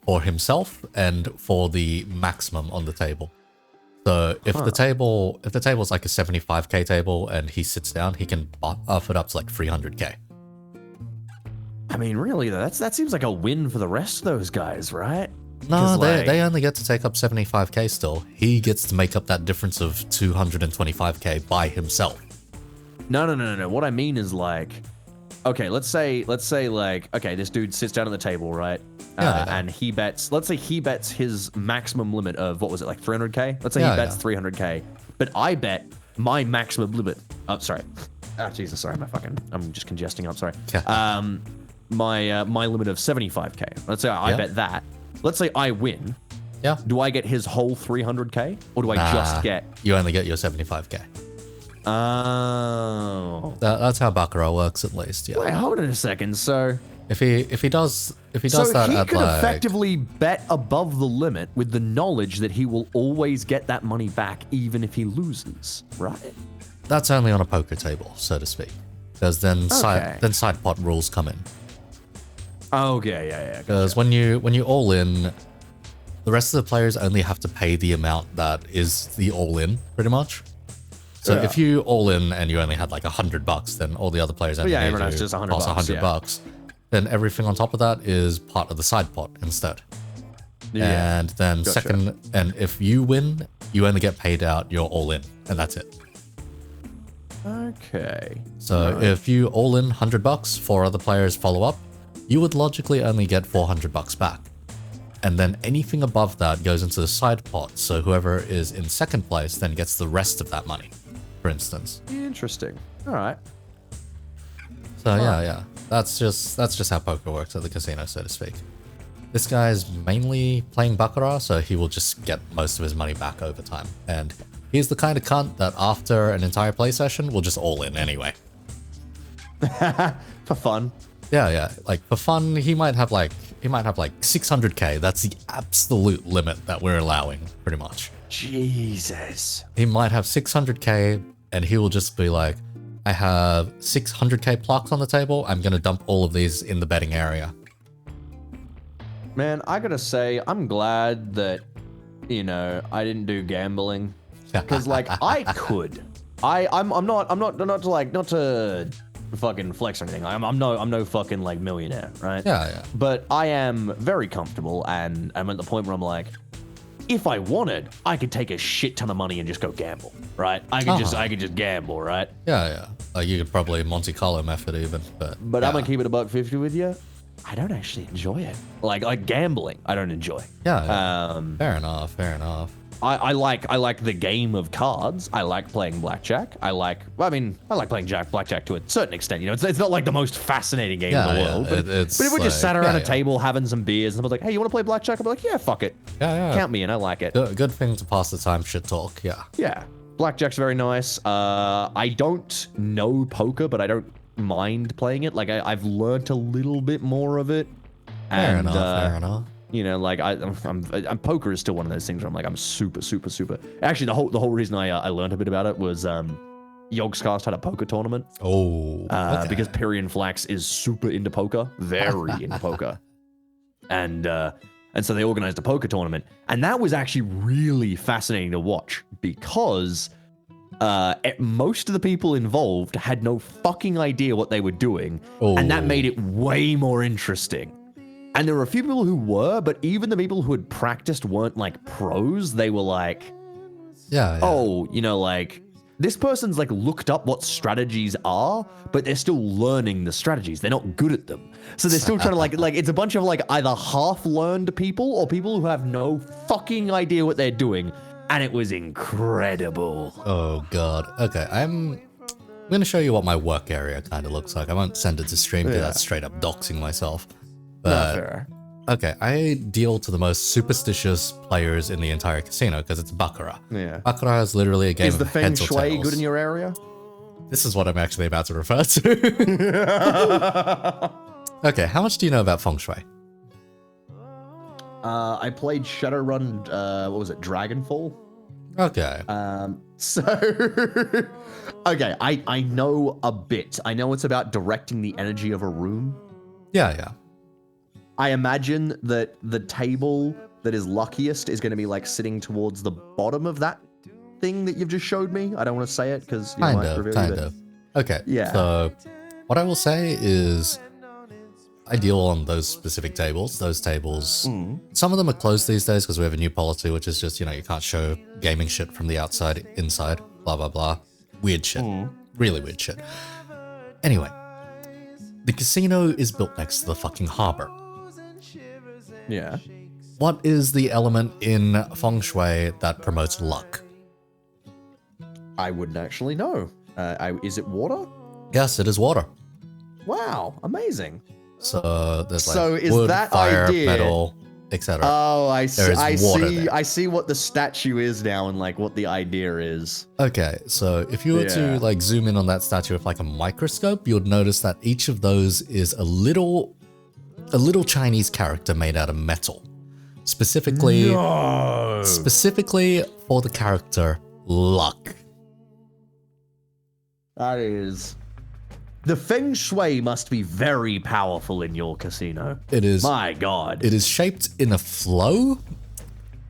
for himself and for the maximum on the table. So if the table's like a 75k table and he sits down, he can buff it up to like 300k. I mean, really, though, that seems like a win for the rest of those guys, right? No, they only get to take up 75k still. He gets to make up that difference of 225k by himself. No. What I mean is like, okay, let's say like, okay, this dude sits down at the table, right? And he bets, let's say he bets his maximum limit of, what was it, like 300k? Let's say he bets 300k, but I bet my maximum limit, sorry. Jesus, sorry, I'm just congesting up, sorry. My limit of 75k. Let's say I bet that. Let's say I win. Yeah. Do I get his whole 300k? Or do I just get... You only get your 75k. Oh. That's how Baccarat works, at least, yeah. Wait, hold on a second, so... If he does that he at could like... effectively bet above the limit with the knowledge that he will always get that money back even if he loses, right? That's only on a poker table, so to speak. Because then side pot rules come in. Okay, yeah. Because when you all in, the rest of the players only have to pay the amount that is the all in, pretty much. So if you all in and you only had like $100, then all the other players only need everyone has to just $100 toss $100. Then everything on top of that is part of the side pot instead. Yeah. And then and if you win, you only get paid out your all in, and that's it. Okay. So if you all in $100, 4 other players follow up, you would logically only get $400 back. And then anything above that goes into the side pot, so whoever is in second place then gets the rest of that money, for instance. Interesting. All right. So yeah. That's just how poker works at the casino, so to speak. This guy's mainly playing Baccarat, so he will just get most of his money back over time. And he's the kind of cunt that after an entire play session will just all in anyway. For fun. Yeah. Like for fun, he might have like 600k. That's the absolute limit that we're allowing, pretty much. Jesus. He might have 600k, and he will just be like, I have 600k plaques on the table. I'm gonna dump all of these in the betting area. Man, I gotta say, I'm glad that, I didn't do gambling. Because, like, I could. I'm not to fucking flex or anything. I'm no fucking, like, millionaire, right? Yeah. But I am very comfortable, and I'm at the point where I'm like, if I wanted, I could take a shit ton of money and just go gamble, right? I could just gamble, right? Yeah. Like you could probably Monte Carlo method even, but I'm gonna keep it $1.50 with you. I don't actually enjoy it. Like gambling, I don't enjoy. Yeah. Fair enough. I like the game of cards. I like playing blackjack. I like playing blackjack to a certain extent. It's not like the most fascinating game in the world. But if we just sat around a table having some beers and I was like, hey, you want to play blackjack? I'd be like, yeah, fuck it. Yeah. Count me in. I like it. Good thing to pass the time, shit talk. Yeah. Yeah. Blackjack's very nice. I don't know poker, but I don't mind playing it. Like I've learned a little bit more of it. Fair enough. Like I'm poker is still one of those things where I'm like I'm super. Actually, the whole reason I learned a bit about it was Yogscast had a poker tournament. Oh, okay. Because Pyrian Flax is super into poker, very into poker, and so they organized a poker tournament, and that was actually really fascinating to watch because most of the people involved had no fucking idea what they were doing, and that made it way more interesting. And there were a few people who were, but even the people who had practiced weren't like pros. They were like, like this person's like looked up what strategies are, but they're still learning the strategies. They're not good at them. So they're still trying to like it's a bunch of like either half-learned people or people who have no fucking idea what they're doing. And it was incredible. Oh, God. Okay, I'm going to show you what my work area kind of looks like. I won't send it to stream because that's straight up doxing myself. But, fair. Okay, I deal to the most superstitious players in the entire casino because it's Baccarat. Yeah. Baccarat is literally a game Is the of Feng heads or Shui tails. good in your area? This is what I'm actually about to refer to. Okay, how much do you know about Feng Shui? I played Shadowrun, Dragonfall? Okay. Okay, I know a bit. I know it's about directing the energy of a room. Yeah. I imagine that the table that is luckiest is going to be like sitting towards the bottom of that thing that you've just showed me. I don't want to say it because you might reveal kind it. of. Okay. Yeah. So what I will say is I deal on those specific tables. Those tables, some of them are closed these days because we have a new policy, which is just, you can't show gaming shit from the outside, inside, blah, blah, blah. Weird shit. Really weird shit. Anyway, the casino is built next to the fucking harbor. Yeah. What is the element in Feng Shui that promotes luck? I wouldn't actually know. Is it water? Yes, it is water. Wow, amazing. So there's like is wood, that fire, idea... metal, etc. Oh, I see what the statue is now and like what the idea is. Okay, so if you were to like zoom in on that statue with like a microscope, you would notice that each of those is a little Chinese character made out of metal. Specifically for the character Luck. That is The feng shui must be very powerful in your casino. It is. My God. It is shaped in a flow,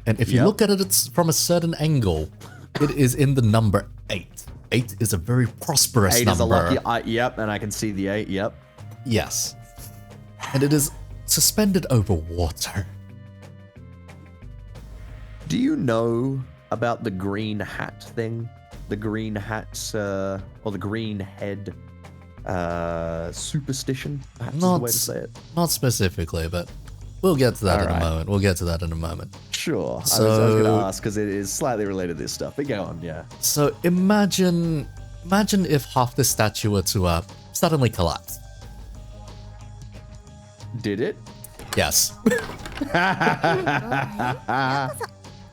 and if you look at it from a certain angle, it is in the number 8. 8 is a very prosperous 8 number. is a lucky. Yep, and I can see the 8. Yep. Yes, and it is suspended over water. Do you know about the green hat thing? The green hat, or the green head superstition? Perhaps is the way to say it. Not specifically, but we'll get to that in a moment. We'll get to that in a moment. Sure. So, I was going to ask because it is slightly related to this stuff. But go on, yeah. So imagine if half the statue were to suddenly collapse. Did it? Yes.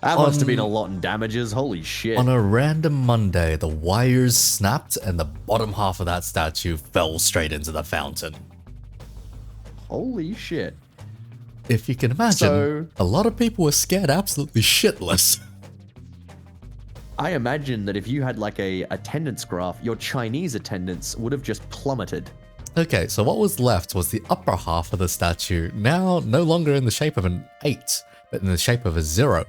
That must have been a lot in damages. Holy shit. On a random Monday, the wires snapped and the bottom half of that statue fell straight into the fountain. Holy shit. If you can imagine, a lot of people were scared absolutely shitless. I imagine that if you had like a attendance graph, your Chinese attendance would have just plummeted. Okay, so what was left was the upper half of the statue, now no longer in the shape of an 8, but in the shape of a 0.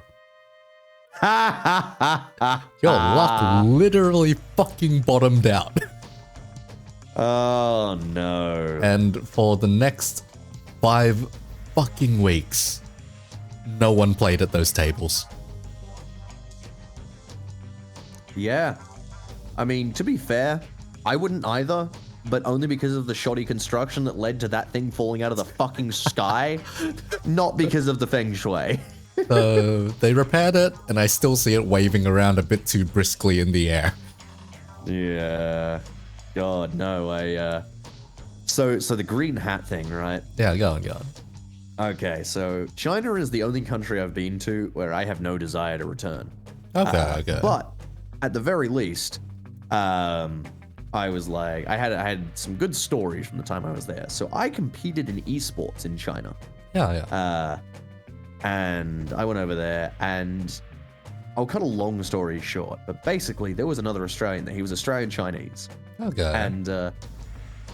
Your luck literally fucking bottomed out. Oh no. And for the next 5 fucking weeks, no one played at those tables. Yeah. I mean, to be fair, I wouldn't either, but only because of the shoddy construction that led to that thing falling out of the fucking sky, not because of the feng shui. They repaired it, and I still see it waving around a bit too briskly in the air. Yeah. God, no, So the green hat thing, right? Yeah, go on. Okay, so China is the only country I've been to where I have no desire to return. Okay. But at the very least, I was like, I had some good stories from the time I was there. So I competed in esports in China. Yeah. And I went over there, and I'll cut a long story short, but basically there was another Australian there. He was Australian Chinese. Okay.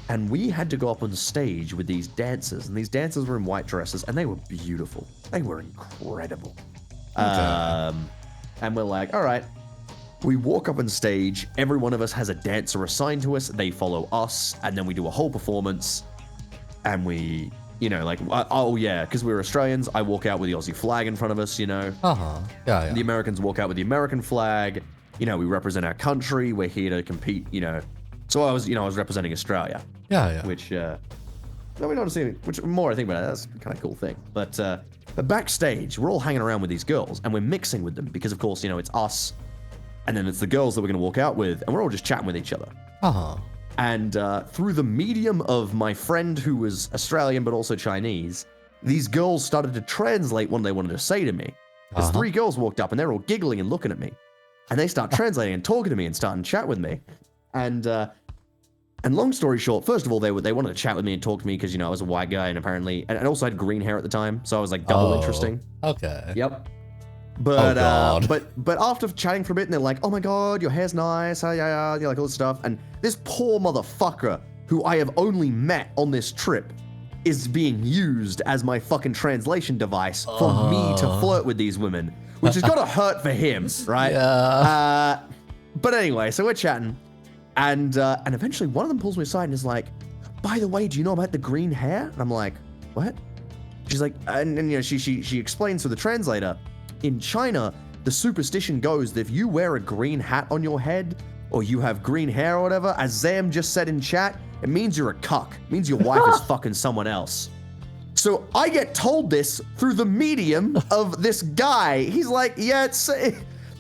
And we had to go up on stage with these dancers, and these dancers were in white dresses, and they were beautiful. They were incredible. Okay. And we're like, all right. We walk up on stage. Every one of us has a dancer assigned to us. They follow us, and then we do a whole performance. And we, like, oh yeah, because we're Australians, I walk out with the Aussie flag in front of us, Yeah. The Americans walk out with the American flag. We represent our country. We're here to compete, So I was representing Australia. Yeah. Which, which more I think about it, that's kind of a cool thing. But backstage, we're all hanging around with these girls, and we're mixing with them because, of course, it's us, and then it's the girls that we're going to walk out with, and we're all just chatting with each other. And through the medium of my friend who was Australian but also Chinese, these girls started to translate what they wanted to say to me. Because 3 girls walked up, and they're all giggling and looking at me. And they start translating and talking to me and starting to chat with me. And long story short, first of all, they wanted to chat with me and talk to me because, I was a white guy and apparently, and also had green hair at the time. So I was like double interesting. Okay. Yep. But God. but after chatting for a bit, and they're like, "Oh my God, your hair's nice, yeah, like all this stuff." And this poor motherfucker, who I have only met on this trip, is being used as my fucking translation device for me to flirt with these women, which has got to hurt for him, right? Yeah. But anyway, so we're chatting, and eventually one of them pulls me aside and is like, "By the way, do you know about the green hair?" And I'm like, "What?" She's like, and she explains to the translator. In China, the superstition goes that if you wear a green hat on your head, or you have green hair or whatever, as Zam just said in chat, it means you're a cuck. It means your wife is fucking someone else. So I get told this through the medium of this guy. He's like, yeah,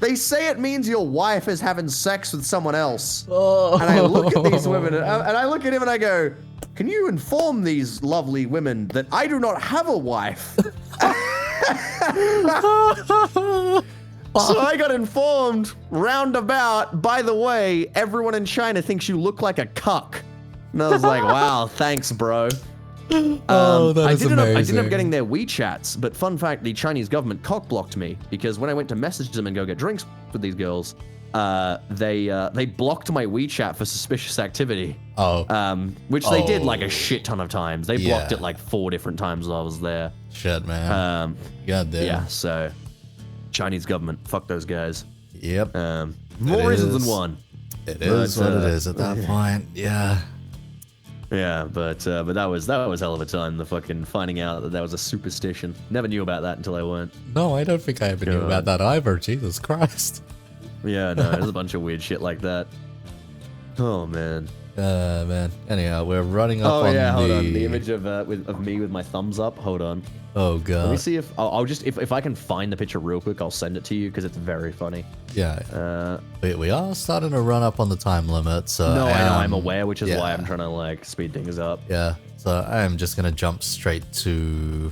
they say it means your wife is having sex with someone else. And I look at these women, and I look at him and I go, can you inform these lovely women that I do not have a wife? So I got informed roundabout, by the way, everyone in China thinks you look like a cuck. And I was like, wow, thanks, bro. That is amazing. I didn't end up getting their WeChats, but fun fact, the Chinese government cock-blocked me because when I went to message them and go get drinks with these girls, they blocked my WeChat for suspicious activity. Oh. Which they did like a shit ton of times. They blocked Yeah. it like 4 different times while I was there. Shit, man. God damn. Yeah, so Chinese government, fuck those guys. Yep. More reasons than is. one. It is But, what it is at that point. Yeah. Yeah, but that was hell of a time. The fucking finding out that was a superstition. Never knew about that until I went. No, I don't think I ever knew God. about that either. Jesus Christ. Yeah, no, there's a bunch of weird shit like that. Oh man. Man. Anyhow, we're running up Oh on yeah, the... hold on. The image of me with my thumbs up. Hold on. Oh, Let me God. see if I'll just if I can find the picture real quick, I'll send it to you because it's very funny. Yeah. We are starting to run up on the time limit, so... No, I know, I'm aware, which is why yeah. I'm trying to like speed things up. Yeah, so I am just going to jump straight to...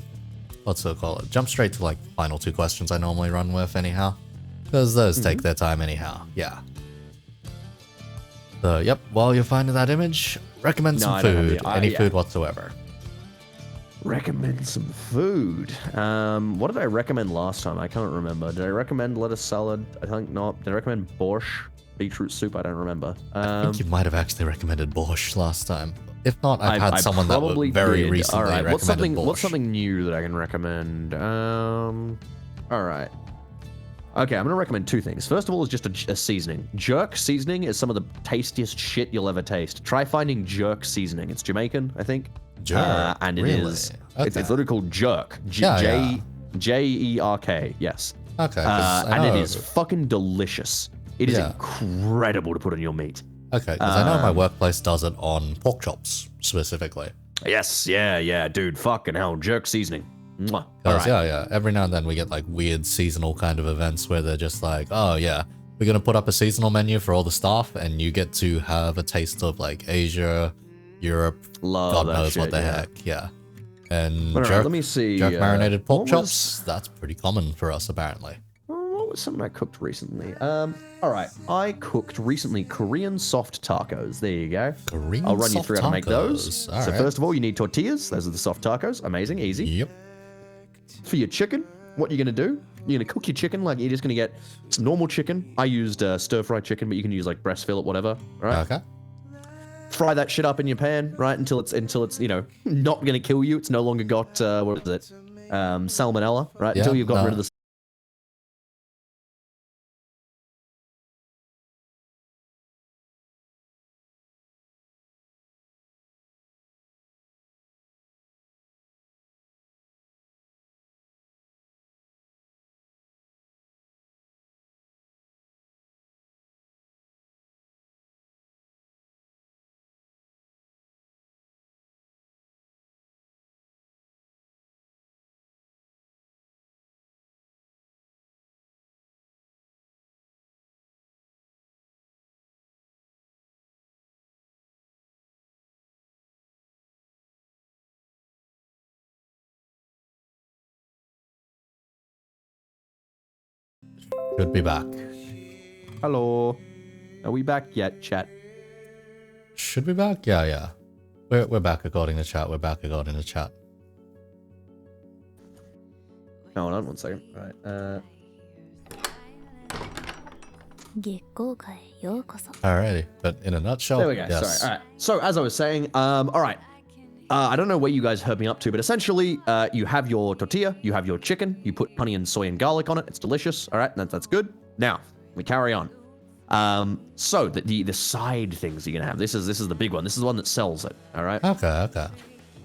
What's it called? Jump straight to, like, final 2 questions I normally run with, anyhow. Because those take their time, anyhow. Yeah. So, yep, while you're finding that image, recommend No, some I don't have food. the- Any yeah. food whatsoever. Recommend some food. What did I recommend last time? I can't remember. Did I recommend lettuce salad? I think not. Did I recommend borscht? Beetroot soup? I don't remember. I think you might have actually recommended borscht last time. If not, I've had someone that probably very did. recently All right, recommended borscht. what's something new that I can recommend? All right. Okay, I'm gonna recommend 2 things. First of all, is just a seasoning. Jerk seasoning is some of the tastiest shit you'll ever taste. Try finding jerk seasoning. It's Jamaican, I think. Jerk, and it really? is. Okay. It's literally called jerk. Yeah. J-E-R-K. Yes. Okay, 'cause I and it know- is fucking delicious. It is Yeah. incredible to put on your meat. Okay, because I know my workplace does it on pork chops, specifically. Yes, yeah, dude. Fucking hell, jerk seasoning. Mwah. All Because, right. yeah, every now and then we get like weird seasonal kind of events where they're just like, oh yeah, we're gonna put up a seasonal menu for all the staff, and you get to have a taste of like Asia, Europe, Love God that knows what shit, the yeah. heck, yeah. And All right, jerk, let me see, jerk marinated pork what chops, that's pretty common for us apparently. What was something I cooked recently? All right, I cooked recently Korean soft tacos. There you go. Korean I'll run you soft through how to make those. tacos. So Alright. first of all, you need tortillas. Those are the soft tacos. Amazing, easy. Yep. For your chicken, what you're gonna do? You're gonna cook your chicken like you're just gonna get some normal chicken. I used stir-fried chicken, but you can use like breast fillet, whatever. All right. Okay. Fry that shit up in your pan, right? Until it's not gonna kill you. It's no longer got what is it? Salmonella, right? Yeah, Until you've gotten no. rid of the Should be back. Hello. Are we back yet, chat? Should be back? Yeah. We're back according to chat. We're back according to chat. Hold on 1 second. Right. 月光界へようこそ。 Alrighty. But in a nutshell, There we go. yes. Sorry. All right. So as I was saying, all right. I don't know what you guys heard me up to, but essentially, you have your tortilla, you have your chicken, you put honey and soy and garlic on it. It's delicious. All right, that's good. Now we carry on. So the side things you're gonna have. This is the big one. This is the one that sells it. All right. Okay.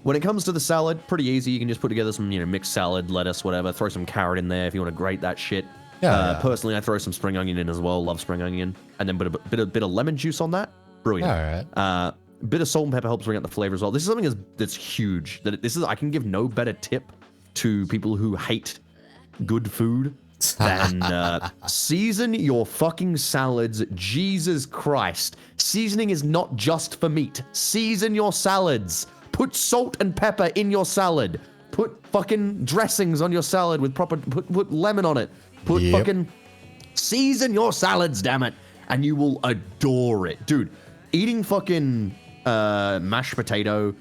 When it comes to the salad, pretty easy. You can just put together some mixed salad, lettuce, whatever. Throw some carrot in there if you want to grate that shit. Yeah. Personally, I throw some spring onion in as well. Love spring onion, and then put a bit of lemon juice on that. Brilliant. Alright. Bit of salt and pepper helps bring out the flavor as well. This is something that's huge. I can give no better tip to people who hate good food than season your fucking salads. Jesus Christ. Seasoning is not just for meat. Season your salads. Put salt and pepper in your salad. Put fucking dressings on your salad with proper... Put lemon on it. Put Yep. fucking... Season your salads, damn it. And you will adore it. Dude, eating fucking mashed potato...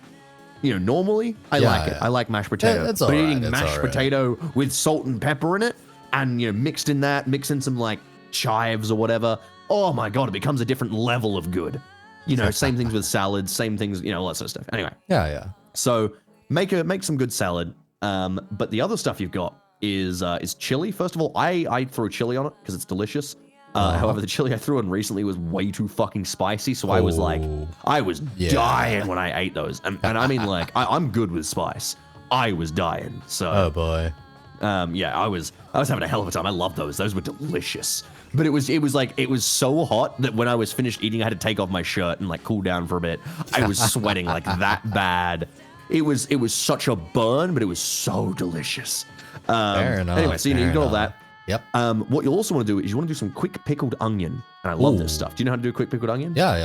normally, I Yeah, like it. yeah. I like mashed potato. It's but alright, eating it's mashed alright. potato with salt and pepper in it, and mix in some like chives or whatever, oh my god, it becomes a different level of good. You know, same things with salads, same things, you know, all that sort of stuff. Anyway. Yeah. So make some good salad. But the other stuff you've got is chili. First of all, I threw chili on it because it's delicious. However, the chili I threw on recently was way too fucking spicy, so I was dying when I ate those. And I mean, like, I'm good with spice. I was dying. So. Oh boy. Yeah, I was having a hell of a time. I love those. Those were delicious. But it was so hot that when I was finished eating, I had to take off my shirt and like cool down for a bit. I was sweating like that bad. It was such a burn, but it was so delicious. Fair enough. Anyway, so you got all that. Yep. What you'll also want to do is you want to do some quick pickled onion. And I love this stuff. Do you know how to do a quick pickled onion? Yeah.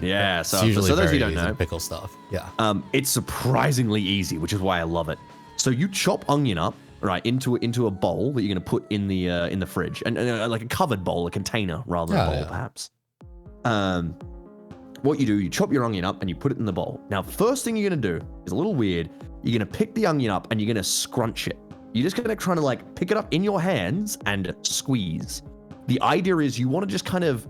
Yeah, It's so usually those of very you who don't easy know, pickle stuff. Yeah. it's surprisingly easy, which is why I love it. So you chop onion up, right, into a bowl that you're going to put in the fridge, and like a covered bowl, a container rather than a bowl, perhaps. What you do, you chop your onion up and you put it in the bowl. Now, first thing you're going to do is a little weird. You're going to pick the onion up and you're going to scrunch it. You're just going to try to like pick it up in your hands and squeeze. The idea is you want to just kind of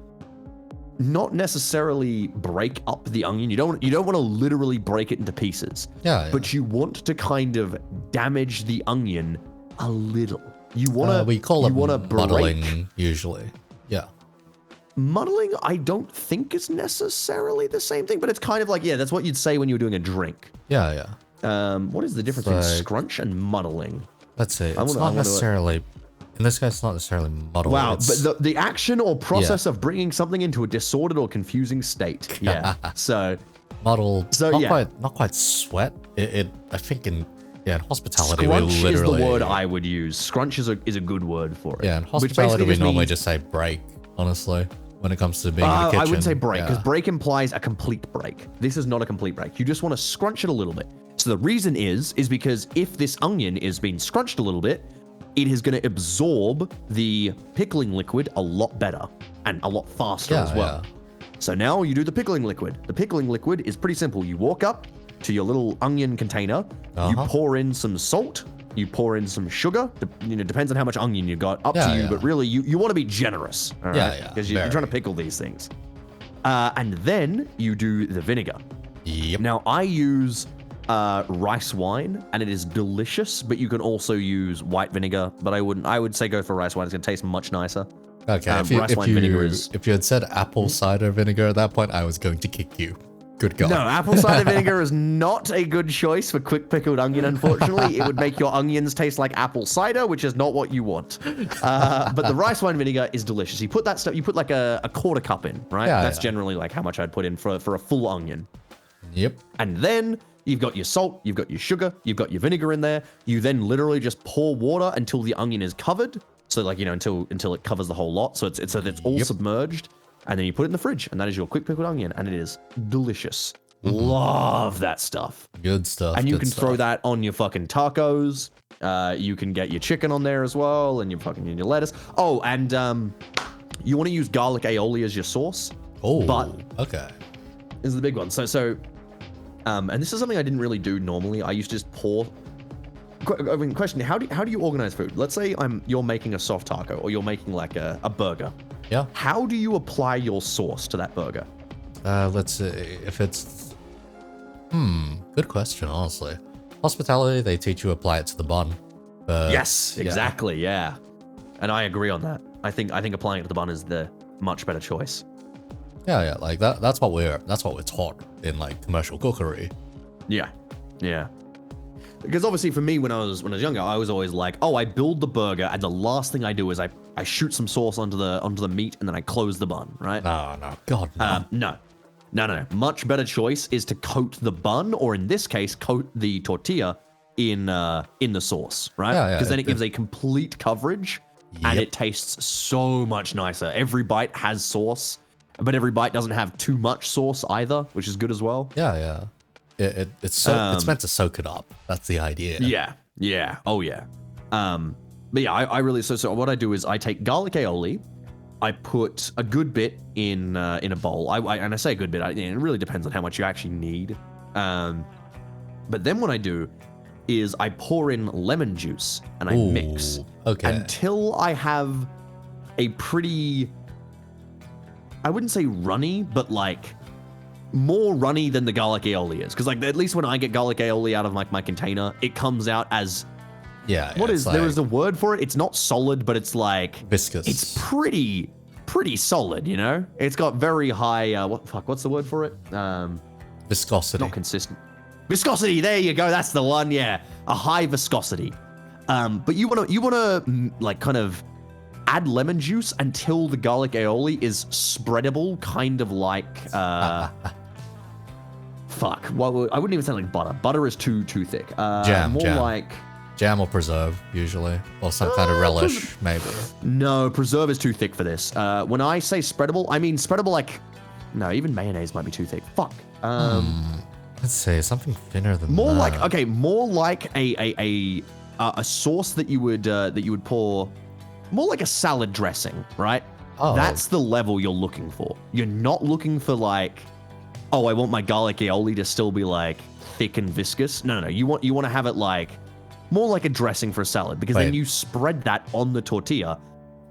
not necessarily break up the onion. You don't want to literally break it into pieces. Yeah. But you want to kind of damage the onion a little. You want to we call it muddling muddling usually. Yeah. Muddling, I don't think is necessarily the same thing, but it's kind of like, yeah, that's what you'd say when you were doing a drink. Yeah. What is the difference between scrunch and muddling? Let's say it's not necessarily. In this case, it's not necessarily muddle. Wow, but the action or process of bringing something into a disordered or confusing state. Yeah. So muddle. So not quite sweat. I think in hospitality we scrunch literally is the word I would use. Scrunch is a good word for it. Yeah, in hospitality we normally just say break. Honestly, when it comes to being in the kitchen, I wouldn't say break because break implies a complete break. This is not a complete break. You just want to scrunch it a little bit. So the reason is because if this onion is being scrunched a little bit, it is going to absorb the pickling liquid a lot better and a lot faster as well. So now you do the pickling liquid. The pickling liquid is pretty simple. You walk up to your little onion container, you pour in some salt, you pour in some sugar, depends on how much onion you got, up to you, but really you want to be generous, all right? Because you're trying to pickle these things. And then you do the vinegar. Yep. Now I use rice wine, and it is delicious, but you can also use white vinegar, but I would say go for rice wine. It's going to taste much nicer. Okay, if you had said apple cider vinegar at that point, I was going to kick you. Good God. No, apple cider vinegar is not a good choice for quick pickled onion, unfortunately. It would make your onions taste like apple cider, which is not what you want. But the rice wine vinegar is delicious. You put that stuff, you put like a quarter cup in, right? That's generally like how much I'd put in for a full onion. Yep. And then you've got your salt, you've got your sugar, you've got your vinegar in there. You then literally just pour water until the onion is covered. So like, until it covers the whole lot. So it's all submerged. And then you put it in the fridge, and that is your quick pickled onion, and it is delicious. Love that stuff. Good stuff. And you can throw that on your fucking tacos. You can get your chicken on there as well, and your lettuce. Oh, and you want to use garlic aioli as your sauce. Oh, but okay. This is the big one. So, and this is something I didn't really do normally. I used to just pour. I mean, question: How do you organize food? Let's say you're making a soft taco, or you're making like a burger. Yeah. How do you apply your sauce to that burger? Let's see if it's. Good question, honestly. Hospitality, they teach you to apply it to the bun. Yes, exactly. Yeah, and I agree on that. I think applying it to the bun is the much better choice. Yeah, like that. That's what we're taught in like commercial cookery. Yeah. Because obviously for me, when I was younger, I was always like, oh, I build the burger, and the last thing I do is I shoot some sauce onto the meat, and then I close the bun, right? No, God, no. No. Much better choice is to coat the bun, or in this case, coat the tortilla in the sauce, right? Because then it gives a complete coverage, and it tastes so much nicer. Every bite has sauce, but every bite doesn't have too much sauce either, which is good as well. Yeah. It's meant to soak it up. That's the idea. Yeah. Oh yeah. But yeah, I really so what I do is I take garlic aioli, I put a good bit in a bowl. And I say a good bit. It really depends on how much you actually need. But then what I do is I pour in lemon juice and I mix okay. until I have a pretty I wouldn't say runny, but like more runny than the garlic aioli is. Because like at least when I get garlic aioli out of like my container, it comes out as there is a word for it. It's not solid, but it's like viscous. It's pretty solid, you know. It's got very high. What's the word for it? Viscosity. Not consistent. Viscosity. There you go. That's the one. Yeah, a high viscosity. But you wanna like kind of add lemon juice until the garlic aioli is spreadable, kind of like fuck. Well, I wouldn't even say like butter. Butter is too thick. Jam. Like jam or preserve usually, or some kind of relish maybe. No, preserve is too thick for this. When I say spreadable, I mean spreadable like even mayonnaise might be too thick. Fuck. Let's say something thinner than more that. More like a sauce that you would pour, more like a salad dressing, right? Oh. That's the level you're looking for. You're not looking for like, oh, I want my garlic aioli to still be like thick and viscous. No. You want to have it like more like a dressing for a salad, because then you spread that on the tortilla,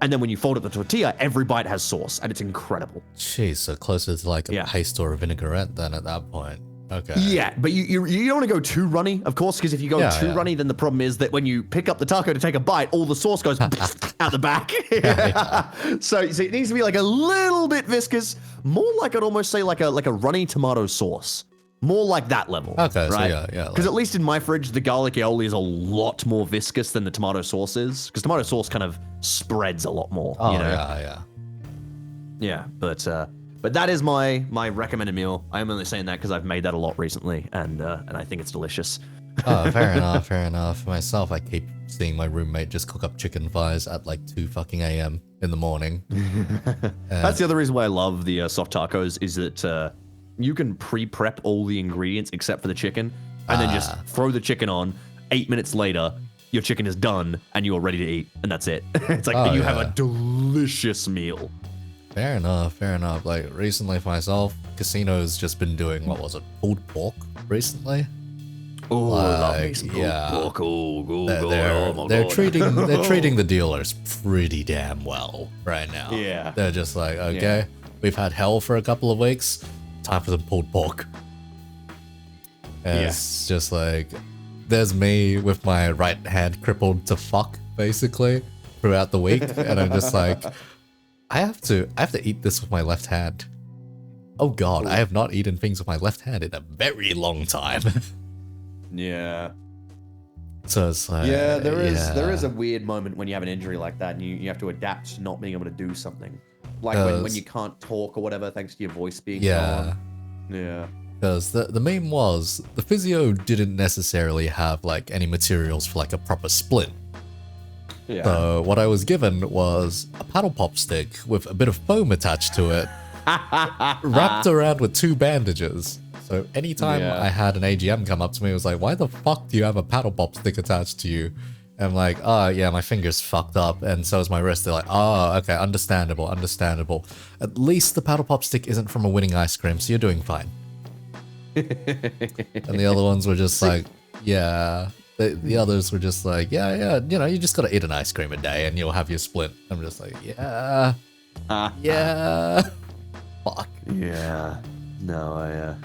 and then when you fold up the tortilla, every bite has sauce, and it's incredible. Jeez, so closer to like a paste or a vinaigrette then at that point. Okay. Yeah, but you don't want to go too runny, of course, because if you go too runny, then the problem is that when you pick up the taco to take a bite, all the sauce goes out the back. So it needs to be like a little bit viscous, more like I'd almost say like a runny tomato sauce. More like that level. Okay, right? so yeah. Because at least in my fridge, the garlic aioli is a lot more viscous than the tomato sauce is. Because tomato sauce kind of spreads a lot more. Oh, you know? yeah. Yeah, but that is my recommended meal. I'm only saying that because I've made that a lot recently, and I think it's delicious. Oh, fair enough. For myself, I keep seeing my roommate just cook up chicken thighs at like 2 fucking a.m. in the morning. That's the other reason why I love the soft tacos, is that you can pre-prep all the ingredients except for the chicken, and then just throw the chicken on. 8 minutes later, your chicken is done, and you're ready to eat, and that's it. It's like you have a delicious meal. Fair enough. Like recently for myself, Casino's just been doing, what was it, pulled pork recently? Oh, love me some pulled pork. They're treating the dealers pretty damn well right now. Yeah. They're just like, okay, we've had hell for a couple of weeks, time for some pulled pork. And it's just like, there's me with my right hand crippled to fuck, basically, throughout the week, and I'm just like, I have to eat this with my left hand. Oh god, I have not eaten things with my left hand in a very long time. Yeah. So it's like, there is a weird moment when you have an injury like that, and you have to adapt to not being able to do something, like when you can't talk or whatever thanks to your voice being gone. Yeah. Because the meme was, the physio didn't necessarily have like any materials for like a proper splint. Yeah. So what I was given was a paddle pop stick with a bit of foam attached to it, wrapped around with 2 bandages. So anytime I had an AGM come up to me, it was like, why the fuck do you have a paddle pop stick attached to you? And I'm like, oh yeah, my finger's fucked up, and so is my wrist. They're like, oh, okay, understandable. At least the paddle pop stick isn't from a winning ice cream, so you're doing fine. And the other ones were just like, yeah. The others were just like, yeah, you know, you just gotta eat an ice cream a day and you'll have your splint. I'm just like, yeah. Fuck. Yeah. No,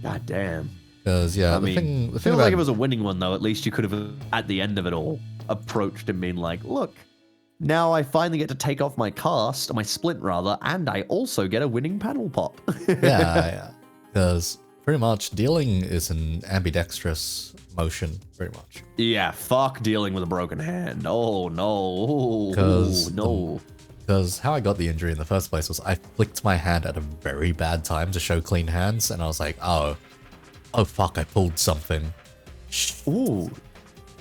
God damn. Because, I mean, I feel like it was a winning one, though. At least you could have, at the end of it all, approached and been like, look, now I finally get to take off my cast, my splint rather, and I also get a winning paddle pop. yeah. Because pretty much dealing is an ambidextrous motion, pretty much. Yeah, fuck dealing with a broken hand. Oh, no. No. Because how I got the injury in the first place was I flicked my hand at a very bad time to show clean hands, and I was like, oh fuck, I pulled something. Ooh.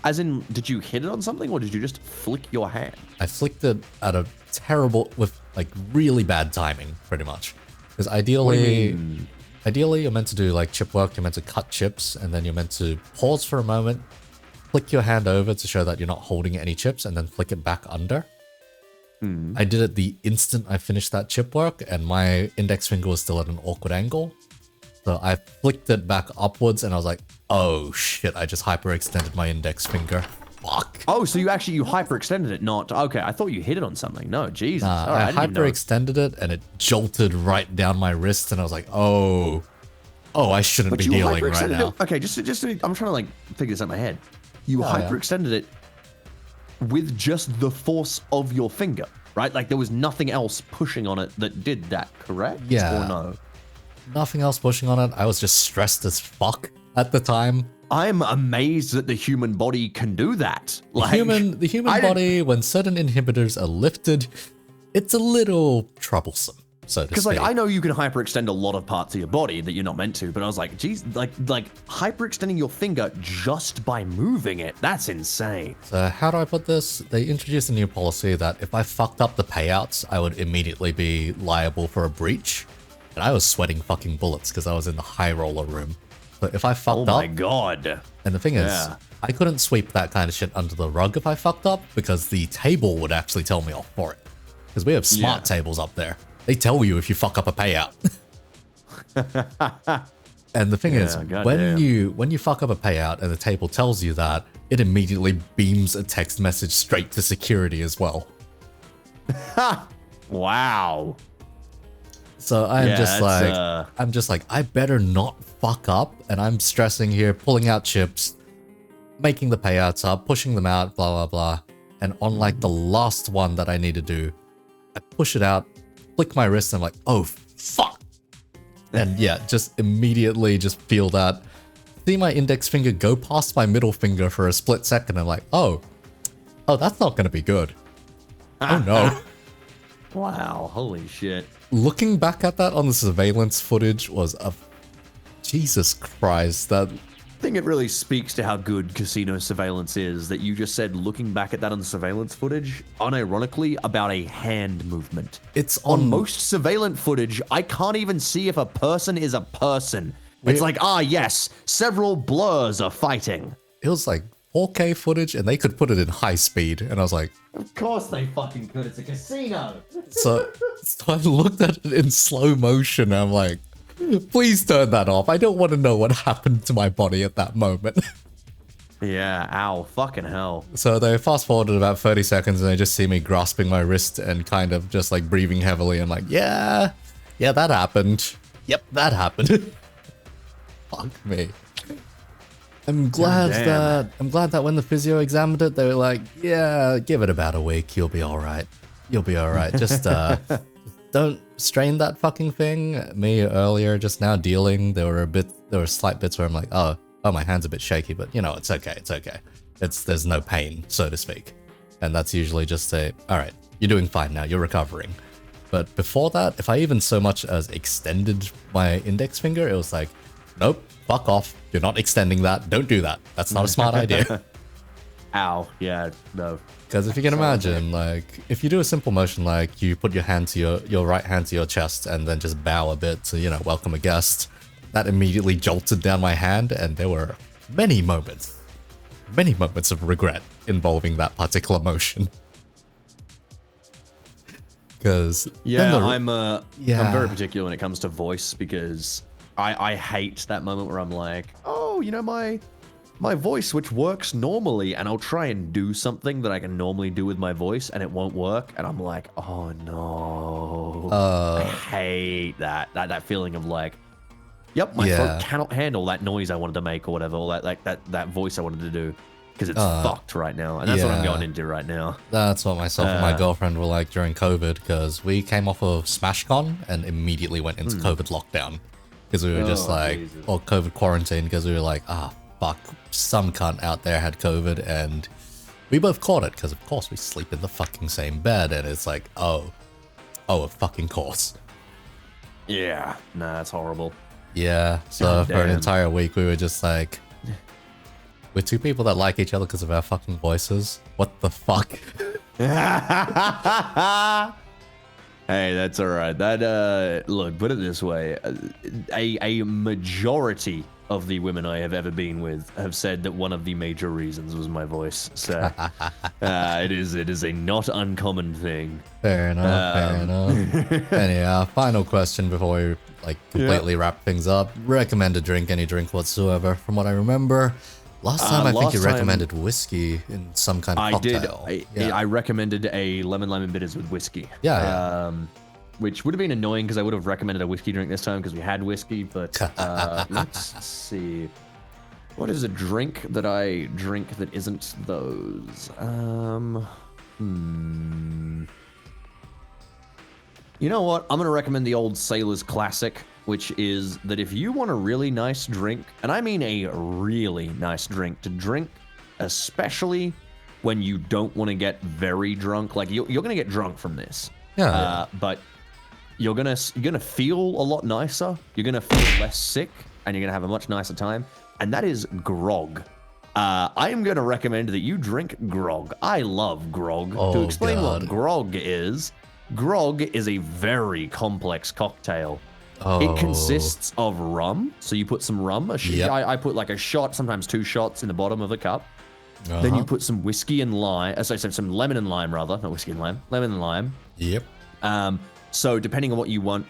As in, did you hit it on something, or did you just flick your hand? I flicked it at a terrible, with like really bad timing, pretty much. Because ideally, you're meant to do like chip work, you're meant to cut chips, and then you're meant to pause for a moment, flick your hand over to show that you're not holding any chips, and then flick it back under. I did it the instant I finished that chip work, and my index finger was still at an awkward angle. So I flicked it back upwards, and I was like, oh shit, I just hyperextended my index finger. fuck. Oh, so you hyperextended it, not... Okay, I thought you hit it on something. No, Jesus. Nah, All right, I didn't even know. hyperextended it and it jolted right down my wrist, and I was like, oh, I shouldn't But be you dealing right hyperextended now. it. Okay, just I'm trying to like figure this out in my head. You yeah. hyperextended it with just the force of your finger, right? Like there was nothing else pushing on it that did that, correct? Yeah. Or no? Nothing else pushing on it. I was just stressed as fuck at the time. I'm amazed that the human body can do that. Like The human body, when certain inhibitors are lifted, it's a little troublesome, so to speak. Because like I know you can hyperextend a lot of parts of your body that you're not meant to, but I was like, geez, like hyperextending your finger just by moving it, that's insane. So how do I put this? They introduced a new policy that if I fucked up the payouts, I would immediately be liable for a breach. And I was sweating fucking bullets because I was in the high roller room. But if I fucked up... Oh my god. And the thing is, I couldn't sweep that kind of shit under the rug if I fucked up, because the table would actually tell me off for it. Because we have smart tables up there. They tell you if you fuck up a payout. And the thing is, when you fuck up a payout and the table tells you that, it immediately beams a text message straight to security as well. Wow. So I'm just like, I better not fuck up, and I'm stressing here, pulling out chips, making the payouts up, pushing them out, blah, blah, blah. And on like the last one that I need to do, I push it out, flick my wrist, and I'm like, oh, fuck. And yeah, just immediately just feel that. See my index finger go past my middle finger for a split second. I'm like, oh, that's not going to be good. Oh no. Wow, holy shit. Looking back at that on the surveillance footage was a... Jesus Christ, that... I think it really speaks to how good casino surveillance is that you just said, looking back at that on the surveillance footage, unironically, about a hand movement. It's on most surveillance footage, I can't even see if a person is a person. It's like, yes, several blurs are fighting. It was like 4K footage, and they could put it in high speed, and I was like... Of course they fucking could, it's a casino! So I looked at it in slow motion, and I'm like, please turn that off. I don't want to know what happened to my body at that moment. Yeah, ow, fucking hell. So they fast forwarded about 30 seconds, and they just see me grasping my wrist and kind of just like breathing heavily. I'm like, yeah, that happened. Yep, that happened. Fuck me. I'm glad that when the physio examined it, they were like, yeah, give it about a week. You'll be all right. You'll be all right. Just don't strain that fucking thing. Me earlier, just now dealing, there were slight bits where I'm like, oh, my hand's a bit shaky, but you know, it's okay. It's okay. There's no pain, so to speak. And that's usually just all right, you're doing fine now. You're recovering. But before that, if I even so much as extended my index finger, it was like, nope, fuck off. You're not extending that. Don't do that. That's not a smart idea. Ow. Yeah, no. Because if you can imagine, like, if you do a simple motion, like you put your hand to your right hand to your chest and then just bow a bit to, you know, welcome a guest, that immediately jolted down my hand, and there were many moments of regret involving that particular motion. Because I'm very particular when it comes to voice, because I hate that moment where I'm like, oh, you know, my voice, which works normally, and I'll try and do something that I can normally do with my voice, and it won't work, and I'm like, oh no. I hate that feeling of like, yep, my throat cannot handle that noise I wanted to make or whatever, or that voice I wanted to do, because it's fucked right now, and that's what I'm going into right now. That's what myself and my girlfriend were like during COVID, because we came off of SmashCon and immediately went into COVID lockdown, because we were just like, or COVID quarantine, because we were like, fuck, some cunt out there had COVID, and we both caught it, because of course we sleep in the fucking same bed, and it's like, oh, of fucking course. Yeah, nah, that's horrible. Yeah, so for an entire week we were just like, we're two people that like each other because of our fucking voices. What the fuck? Hey, that's alright. That, look, put it this way. A majority of the women I have ever been with have said that one of the major reasons was my voice. So, it is a not uncommon thing. Fair enough. Anyhow, final question before we, like, completely wrap things up. Recommend a drink, any drink whatsoever. From what I remember, Last time I think last you time- recommended whiskey in some kind of I cocktail. did. I recommended a lemon bitters with whiskey. Yeah. Which would have been annoying because I would have recommended a whiskey drink this time because we had whiskey. But let's see. What is a drink that I drink that isn't those? You know what? I'm going to recommend the old Sailor's Classic, which is that if you want a really nice drink, and I mean a really nice drink to drink, especially when you don't want to get very drunk, like you're going to get drunk from this. Yeah. But you're gonna feel a lot nicer. You're gonna feel less sick, and you're gonna have a much nicer time. And that is grog. I am gonna recommend that you drink grog. I love grog. To explain what grog is a very complex cocktail. It consists of rum. So you put some rum. I put like a shot, sometimes 2 shots in the bottom of the cup. Then you put some whiskey and lime. Some lemon and lime rather, not whiskey and lime. Lemon and lime. Yep. So depending on what you want,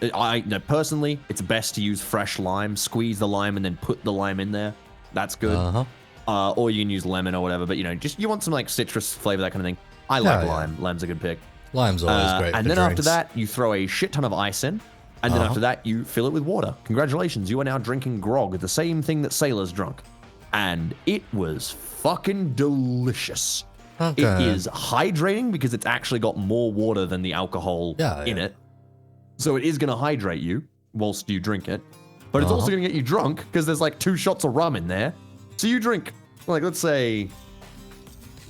personally, it's best to use fresh lime. Squeeze the lime and then put the lime in there. That's good. Or you can use lemon or whatever. But you want some like citrus flavor, that kind of thing. I like lime. Lime's a good pick. Lime's always great. And for then drinks. after that, you throw a shit ton of ice in. And then after that, you fill it with water. Congratulations, you are now drinking grog, the same thing that sailors drunk. And it was fucking delicious. Okay. It is hydrating because it's actually got more water than the alcohol in it. So it is going to hydrate you whilst you drink it. But it's also going to get you drunk because there's like 2 shots of rum in there. So you drink, like, let's say,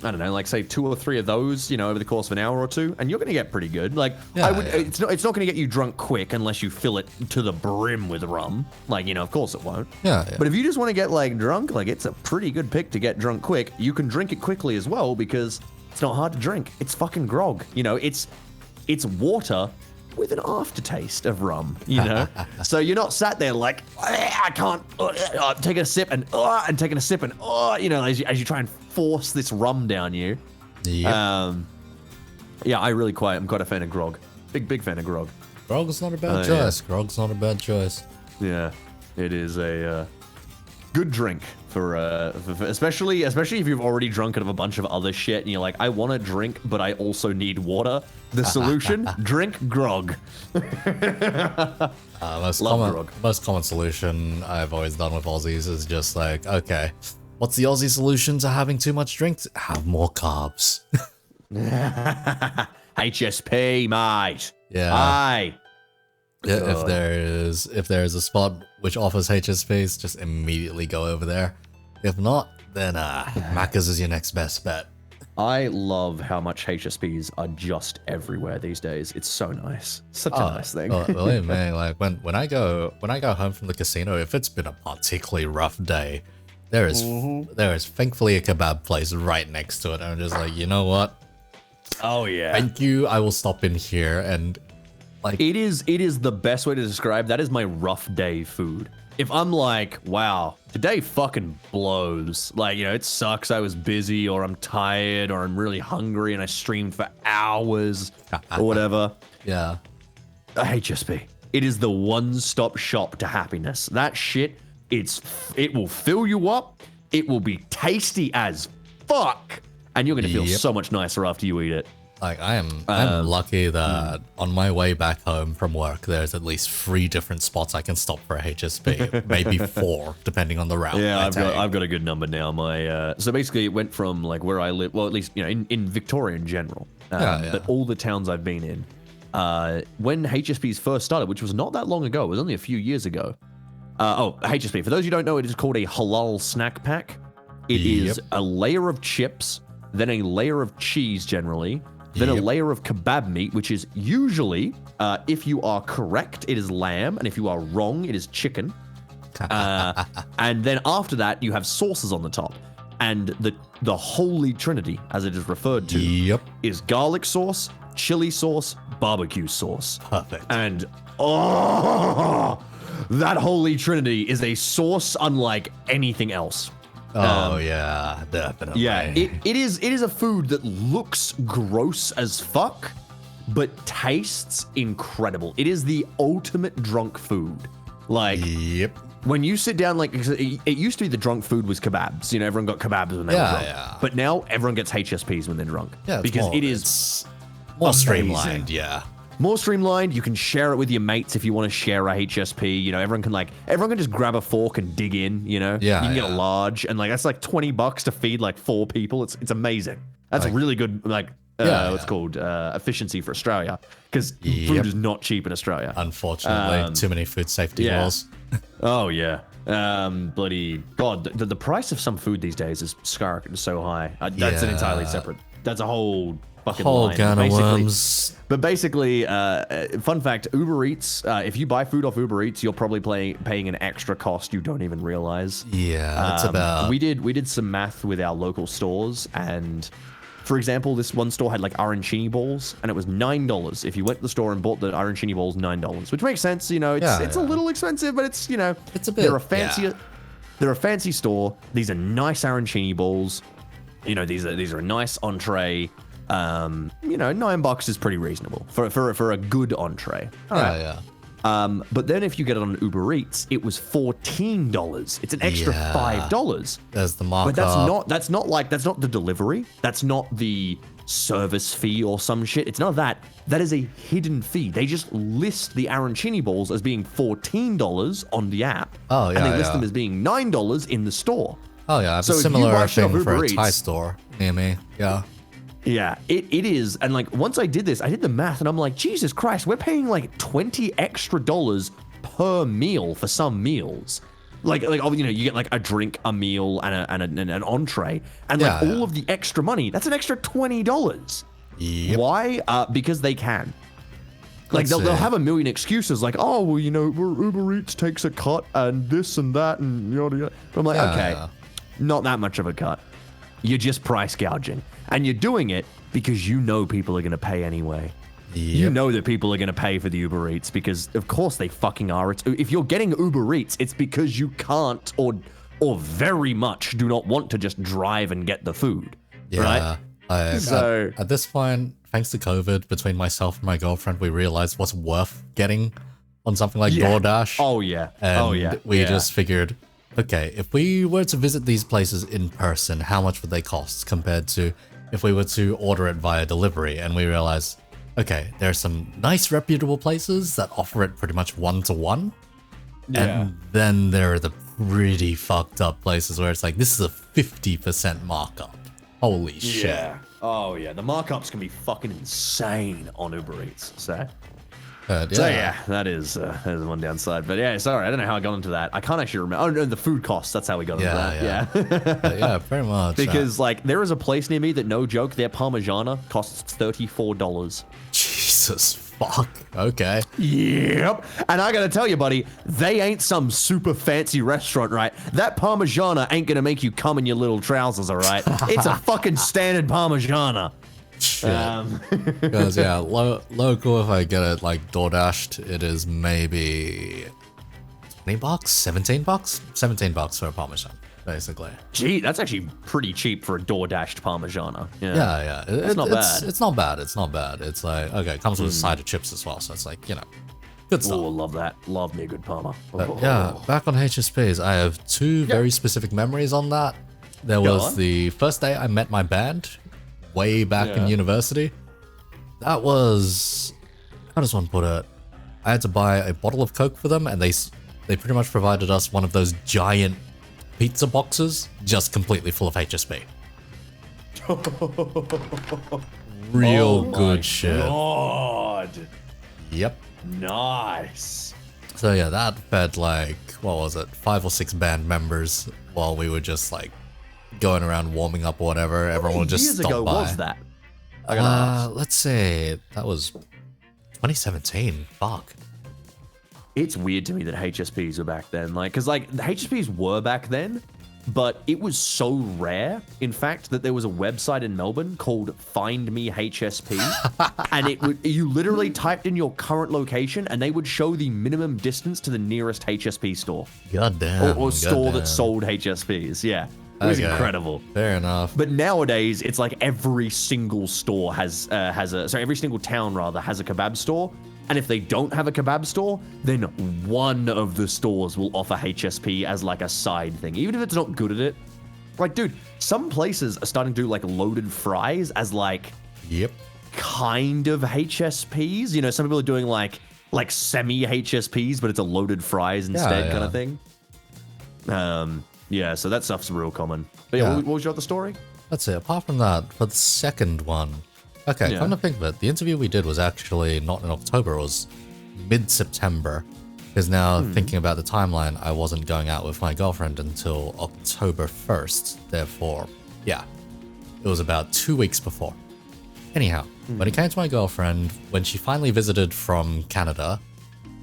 I don't know, like say 2 or 3 of those, over the course of an hour or 2, and you're going to get pretty good. Like, it's not going to get you drunk quick unless you fill it to the brim with rum. Like, of course it won't. Yeah. But if you just want to get like drunk, like it's a pretty good pick to get drunk quick. You can drink it quickly as well because it's not hard to drink. It's fucking grog. It's water with an aftertaste of rum, So you're not sat there like, I can't, taking a sip and taking a sip and, as you try and force this rum down you. Yep. I'm quite a fan of grog. Big fan of grog. Grog's not a bad choice. Grog's not a bad choice. Yeah, it is a good drink for especially if you've already drunk out of a bunch of other shit and you're like, I want to drink, but I also need water. The solution: drink grog. Most common solution I've always done with Aussies is just like, okay, what's the Aussie solution to having too much drink? Have more carbs. HSP, mate. Yeah. Aye. If there is a spot which offers HSPs, just immediately go over there. If not, then Macca's is your next best bet. I love how much HSPs are just everywhere these days. It's so nice. Such a nice thing. Believe me, like when I go home from the casino, if it's been a particularly rough day, there is thankfully a kebab place right next to it. And I'm just like, you know what? Oh yeah. Thank you. I will stop in here and like it is the best way to describe that is my rough day food. If I'm like, wow, today fucking blows. Like, it sucks. I was busy or I'm tired or I'm really hungry and I streamed for hours or whatever. Yeah. HSP. It is the one-stop shop to happiness. That shit, it will fill you up. It will be tasty as fuck. And you're going to feel so much nicer after you eat it. Like I'm lucky that on my way back home from work, there's at least 3 different spots I can stop for a HSP, maybe 4, depending on the route. Yeah, I've got a good number now. My so basically it went from like where I live, well at least in Victoria in general, but all the towns I've been in, when HSPs first started, which was not that long ago, it was only a few years ago. HSP. For those who don't know, it is called a halal snack pack. It is a layer of chips, then a layer of cheese generally. Then a layer of kebab meat, which is usually, if you are correct, it is lamb, and if you are wrong, it is chicken. And then after that, you have sauces on the top. And the holy trinity, as it is referred to, is garlic sauce, chili sauce, barbecue sauce. Perfect. And, that holy trinity is a sauce unlike anything else. Yeah, definitely. Yeah, it is a food that looks gross as fuck, but tastes incredible. It is the ultimate drunk food. Like, When you sit down, like, it used to be the drunk food was kebabs. You know, everyone got kebabs when they were drunk. Yeah. But now everyone gets HSPs when they're drunk. Yeah, because it is it's more streamlined. Yeah. more streamlined. You can share it with your mates if you want to share a HSP. You know, everyone can just grab a fork and dig in. You know, Yeah, you can get a yeah. large, and like that's like $20 to feed like 4 people. It's amazing. That's Like- really good. Like Yeah, what's yeah. called efficiency for Australia, because Yep. food is not cheap in Australia. Unfortunately, too many food safety yeah. laws. Oh yeah. Bloody God, the price of some food these days is skyrocketing so high. That's an entirely Yeah. separate. That's a whole fucking Whole line. can of Basically- worms. But basically, fun fact: Uber Eats. If you buy food off Uber Eats, you're probably paying an extra cost you don't even realize. Yeah, it's about. We did some math with our local stores, and for example, this one store had like arancini balls, and it was $9. If you went to the store and bought the arancini balls, $9, which makes sense. You know, it's Yeah, it's a yeah. little expensive, but it's, you know, It's a bit, They're a fancy. yeah. They're a fancy store. These are nice arancini balls. You know, these are a nice entree. You know, $9 is pretty reasonable for a good entree. yeah. But then if you get it on Uber Eats, it was $14. It's an extra Yeah. $5. There's the markup. But that's not the delivery. That's not the service fee or some shit. It's not that. That is a hidden fee. They just list the arancini balls as being $14 on the app. Oh, And yeah, they list yeah. them as being $9 in the store. Oh yeah, I have So a if you similar buy shit off thing for Uber a Thai Eats- store near me. Yeah. Yeah, it is. And like once I did this, I did the math and I'm like, Jesus Christ, we're paying like $20 extra per meal for some meals. Like you know, you get like a drink, a meal, and an entree, and like Yeah, all yeah. of the extra money. That's an extra $20. Yep. Why? Because they can. Like Let's they'll see. have a million excuses, like, oh well, you know, Uber Eats takes a cut and this and that and yada yada. But I'm like, Yeah, okay, yeah. not that much of a cut. You're just price gouging, and you're doing it because you know people are going to pay anyway. You Yep. know that people are going to pay for the Uber Eats because, of course, they fucking are. If you're getting Uber Eats, it's because you can't or very much do not want to just drive and get the food. Yeah. Right? So- at this point, thanks to COVID, between myself and my girlfriend, we realized what's worth getting on something like DoorDash. Oh yeah. And we Yeah. just figured, okay, if we were to visit these places in person, how much would they cost compared to if we were to order it via delivery? And we realized, okay, there are some nice reputable places that offer it pretty much 1-to-1. And then there are the pretty fucked up places where it's like, this is a 50% markup. Holy shit. Yeah. Oh yeah. The markups can be fucking insane on Uber Eats. So yeah, that is one downside. But yeah, sorry, I don't know how I got into that. I can't actually remember. Oh no, the food costs. That's how we got into that. Yeah. Yeah, pretty much. Because like there is a place near me that, no joke, their Parmigiana costs $34. Jesus fuck. Okay. Yep. And I gotta tell you, buddy, they ain't some super fancy restaurant, right? That Parmigiana ain't gonna make you come in your little trousers, all right? It's a fucking standard Parmigiana. Shit. Because yeah, local, if I get it like DoorDashed, it is maybe $20, $17, $17 for a Parmesan, basically. Gee, that's actually pretty cheap for a DoorDashed Parmigiana. Yeah. That's not bad. It's not bad. It's not bad. It's like, okay, it comes with a side of chips as well, so it's like, you know, good stuff. Oh, love that. Love me a good Parma. But yeah, back on HSPs, I have two very specific memories on that. There was on. the first day I met my band, way back in university. That was, how does one put it? I had to buy a bottle of Coke for them, and they pretty much provided us one of those giant pizza boxes, just completely full of HSP. Real good shit. God. Yep. Nice. So yeah, that fed like, what was it, 5 or 6 band members while we were just like going around warming up or whatever. Everyone would just years stop ago by. was that? I gotta ask. Let's say that was 2017. Fuck. It's weird to me that HSPs were back then. Like, because like the HSPs were back then, but it was so rare, in fact, that there was a website in Melbourne called Find Me HSP, and you literally typed in your current location, and they would show the minimum distance to the nearest HSP store God damn. or store goddamn. that sold HSPs. Yeah. It was Okay. incredible. Fair enough. But nowadays, it's like every single store has every single town rather has a kebab store. And if they don't have a kebab store, then one of the stores will offer HSP as like a side thing, even if it's not good at it. Like, dude, some places are starting to do like loaded fries as like Yep. kind of HSPs. You know, some people are doing like semi HSPs, but it's a loaded fries instead kind of thing. Yeah, so that stuff's real common. But yeah, Yeah. what was your other story? That's it. Apart from that, for the second one, okay, Yeah. come to think of it, the interview we did was actually not in October, it was mid-September. Because now, thinking about the timeline, I wasn't going out with my girlfriend until October 1st. Therefore, yeah, it was about 2 weeks before. Anyhow, when it came to my girlfriend, when she finally visited from Canada,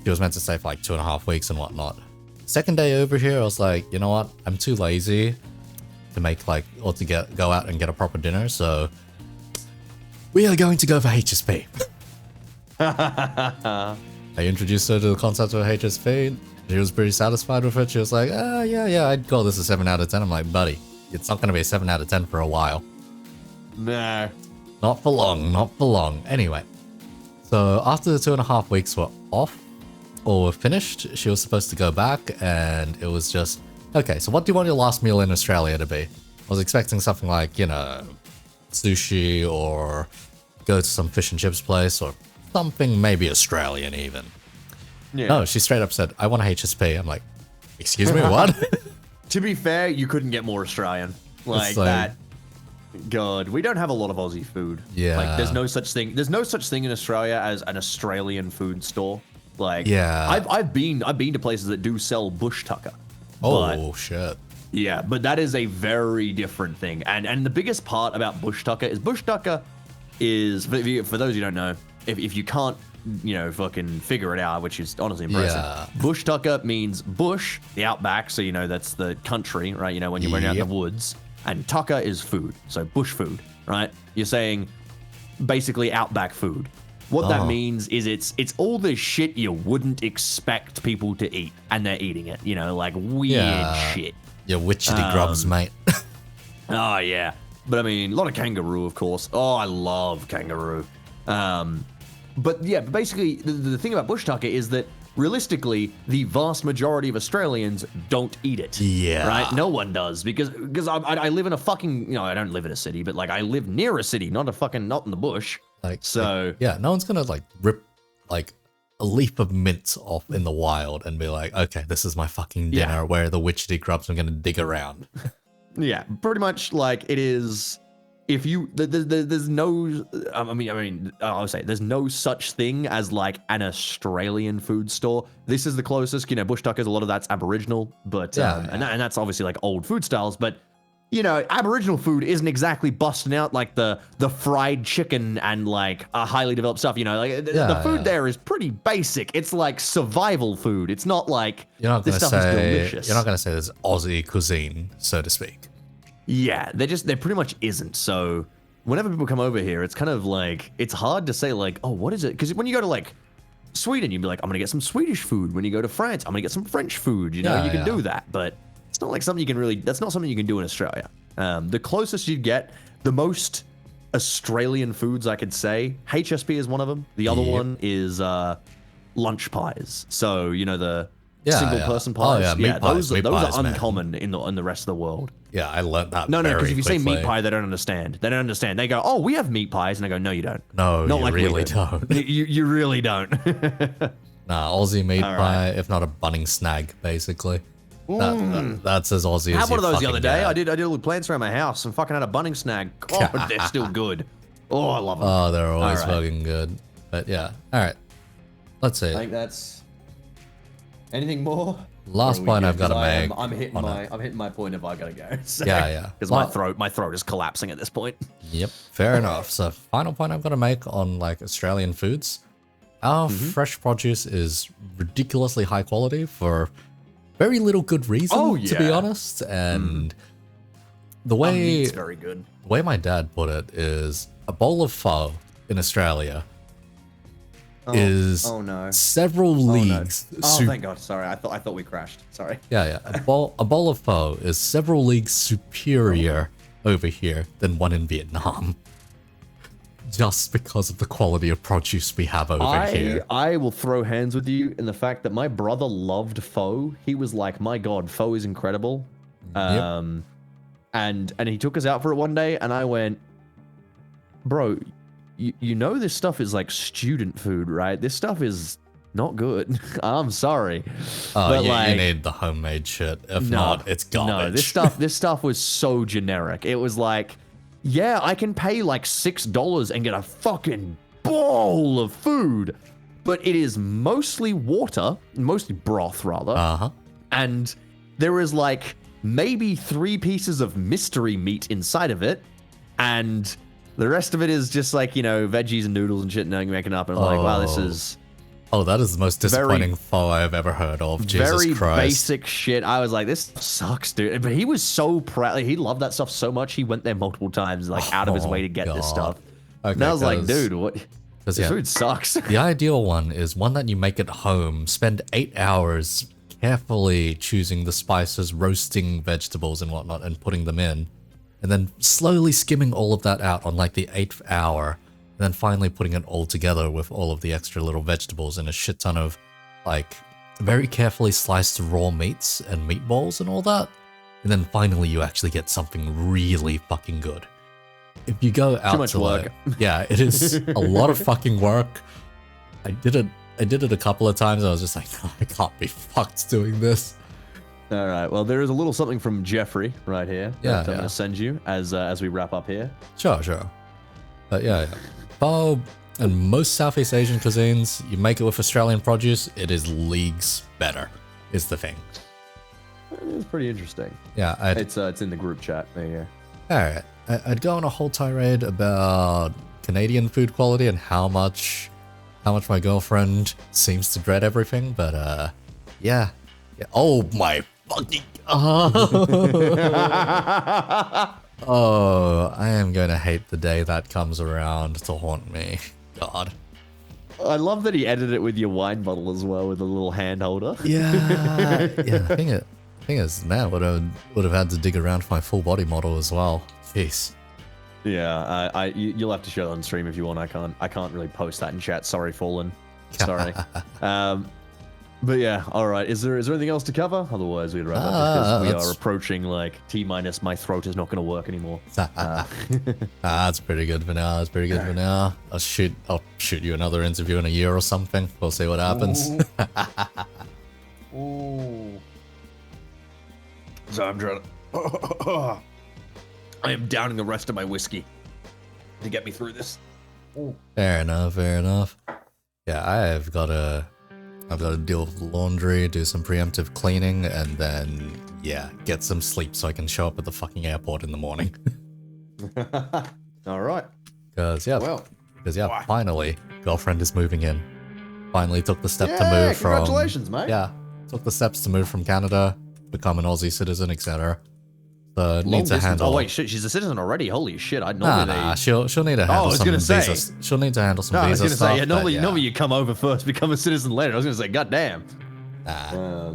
she was meant to stay for like 2.5 weeks and whatnot. Second day over here, I was like, you know what? I'm too lazy to make like, or to go out and get a proper dinner, so we are going to go for HSP. I introduced her to the concept of HSP. She was pretty satisfied with it. She was like, yeah, I'd call this a 7 out of 10. I'm like, buddy, it's not going to be a 7 out of 10 for a while. Nah. Not for long, not for long. Anyway, so after the 2.5 weeks were off, or were finished, she was supposed to go back, and it was just, okay, so what do you want your last meal in Australia to be? I was expecting something like, you know, sushi, or go to some fish and chips place, or something maybe Australian even. Yeah. No, she straight up said, I want a HSP. I'm like, excuse me, what? To be fair, you couldn't get more Australian. Like like- that. God, we don't have a lot of Aussie food. Yeah. Like there's no such thing. There's no such thing in Australia as an Australian food store. Like Yeah. I've been to places that do sell bush tucker. Oh, shit. Yeah, but that is a very different thing. And the biggest part about bush tucker is for those who don't know, if you can't, you know, fucking figure it out, which is honestly impressive. Yeah. Bush tucker means bush, the outback, so you know that's the country, right? You know, when you're running out in the woods. And tucker is food, so bush food, right? You're saying basically outback food. What that means is it's all the shit you wouldn't expect people to eat, and they're eating it. You know, like weird shit. Your witchetty grubs, mate. Oh yeah, but I mean, a lot of kangaroo, of course. Oh, I love kangaroo. But yeah, basically, the thing about bush tucker is that realistically, the vast majority of Australians don't eat it. Yeah. Right? No one does because I live in a fucking, you know, I don't live in a city, but like I live near a city, not in the bush. Like, So yeah, no one's gonna like rip like a leaf of mint off in the wild and be like, okay, this is my fucking dinner. Yeah. Where are the witchetty grubs? I'm gonna dig around. yeah, pretty much like it is. If you there's no, I would say there's no such thing as like an Australian food store. This is the closest, you know, bush tuckers. A lot of that's Aboriginal, but and that's obviously like old food styles. But you know, Aboriginal food isn't exactly busting out like the fried chicken and like a highly developed stuff. You know, like the food there is pretty basic. It's like survival food. It's not like You're not this gonna stuff is say delicious. you're not gonna say there's Aussie cuisine, so to speak. Yeah, there pretty much isn't. So whenever people come over here, it's kind of like, it's hard to say like, oh, what is it? Because when you go to like Sweden, you'd be like, I'm gonna get some Swedish food. When you go to France, I'm gonna get some French food. You know, Yeah, you can yeah. do that, but it's not like something you can really, that's not something you can do in Australia. The closest you'd get, the most Australian foods I could say, HSP is one of them. The other Yep. one is lunch pies. So, you know, the Yeah, single yeah. person Oh, pies. yeah, meat pies, those meat are pies, man. uncommon in the rest of the world. Yeah, I learned that. No, because very if you say meat quickly. pie, they don't understand. They don't understand. They go, "Oh, we have meat pies," and I go, "No, you don't. No, Not you like we really do. don't. You really don't." Nah, Aussie meat All pie, if not a bunning snag, basically. That's as Aussie I as had one you of those the fucking other day. get. I did a little plants around my house and fucking had a bunning snag. Oh, but they're still good. Oh, I love them. Oh, they're always All right. fucking good. But yeah, all right. Let's see. I think that's. Anything more? Last Or are we point good? I've got to 'Cause I make. am- I'm hitting on my it. I'm hitting my point if I gotta go. So. Yeah. Because Well, my throat is collapsing at this point. Yep, fair enough. So, final point I've got to make on like Australian foods. Our Mm-hmm. fresh produce is ridiculously high quality for very little good reason, Oh, to be yeah. honest. And the Our way meat's very good. the way my dad put it is a bowl of pho in Australia is oh no. several leagues. Oh, thank God. Sorry, I thought we crashed. Sorry. Yeah. A bowl of pho is several leagues superior over here than one in Vietnam. Just because of the quality of produce we have over here. I will throw hands with you in the fact that my brother loved pho. He was like, my God, pho is incredible. And he took us out for it one day, and I went, bro, you know this stuff is like student food, right? This stuff is not good. I'm sorry. Oh, but you need the homemade shit. If not, it's garbage. No, this stuff was so generic. It was like, yeah, I can pay like $6 and get a fucking bowl of food, but it is mostly water, mostly broth rather. And there is like maybe 3 pieces of mystery meat inside of it, and the rest of it is just like, you know, veggies and noodles and shit and making up. And I'm like, wow, this is... Oh, that is the most disappointing pho I've ever heard of. Jesus Christ. Very basic shit. I was like, this sucks, dude. But he was so proud. Like, he loved that stuff so much. He went there multiple times, like out of his way to get this stuff. Okay, and I was like, dude, what? This food sucks. The ideal one is one that you make at home. Spend 8 hours carefully choosing the spices, roasting vegetables and whatnot, and putting them in. And then slowly skimming all of that out on like the 8th hour. And then finally putting it all together with all of the extra little vegetables and a shit ton of, like, very carefully sliced raw meats and meatballs and all that. And then finally you actually get something really fucking good. If you go out Too much to work. Yeah, it is a lot of fucking work. I did it a couple of times. I was just like, oh, I can't be fucked doing this. All right. Well, there is a little something from Jeffrey right here. Yeah, that I'm gonna send you as we wrap up here. Sure. But yeah. Pho and most Southeast Asian cuisines, you make it with Australian produce, it is leagues better, is the thing. It's pretty interesting. Yeah, it's in the group chat. There you go. Alright, I'd go on a whole tirade about Canadian food quality and how much my girlfriend seems to dread everything, but yeah. Oh my fucking... Oh, I am going to hate the day that comes around to haunt me. God. I love that he edited it with your wine bottle as well, with a little hand holder. Yeah. The thing is, man, would have had to dig around for my full body model as well. Jeez. Yeah, you'll have to show it on stream if you want. I can't really post that in chat. Sorry, Fallen. Sorry. But yeah, all right. Is there anything else to cover? Otherwise, we'd wrap up because we are approaching like T-minus. My throat is not going to work anymore. That's pretty good for now. I'll shoot you another interview in a year or something. We'll see what happens. Ooh. So I'm trying to. I am downing the rest of my whiskey to get me through this. Fair enough. Yeah, I've got to deal with laundry, do some preemptive cleaning, and then, yeah, get some sleep so I can show up at the fucking airport in the morning. All right. Because, finally, girlfriend is moving in. Finally took the step to move from... Congratulations, mate. Yeah, took the steps to move from Canada, become an Aussie citizen, etc. So need to handle... Oh, wait, shit, she's a citizen already? Holy shit, I know Nah, she'll need to handle some visa... She'll need to handle some visa stuff. I was gonna say, normally you come over first, become a citizen later. I was gonna say, goddamn. Nah.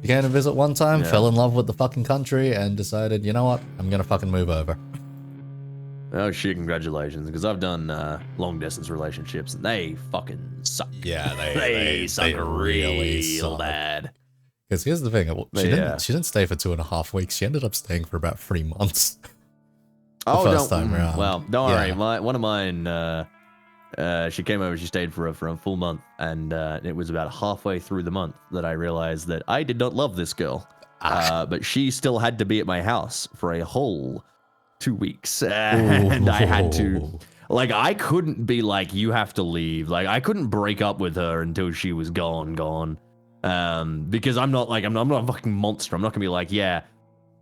You came to visit one time, fell in love with the fucking country, and decided, you know what, I'm gonna fucking move over. Oh shit, congratulations, because I've done long distance relationships, and they fucking suck. Yeah, they suck really real suck. bad. Because here's the thing, she didn't stay for 2.5 weeks. She ended up staying for about 3 months. First time around. Well, don't worry. One of mine, she came over. She stayed for a full month, and it was about halfway through the month that I realized that I did not love this girl. But she still had to be at my house for a whole 2 weeks, and I had to. Like, I couldn't be like, you have to leave. Like, I couldn't break up with her until she was gone. Because I'm not a fucking monster. I'm not gonna be like, yeah,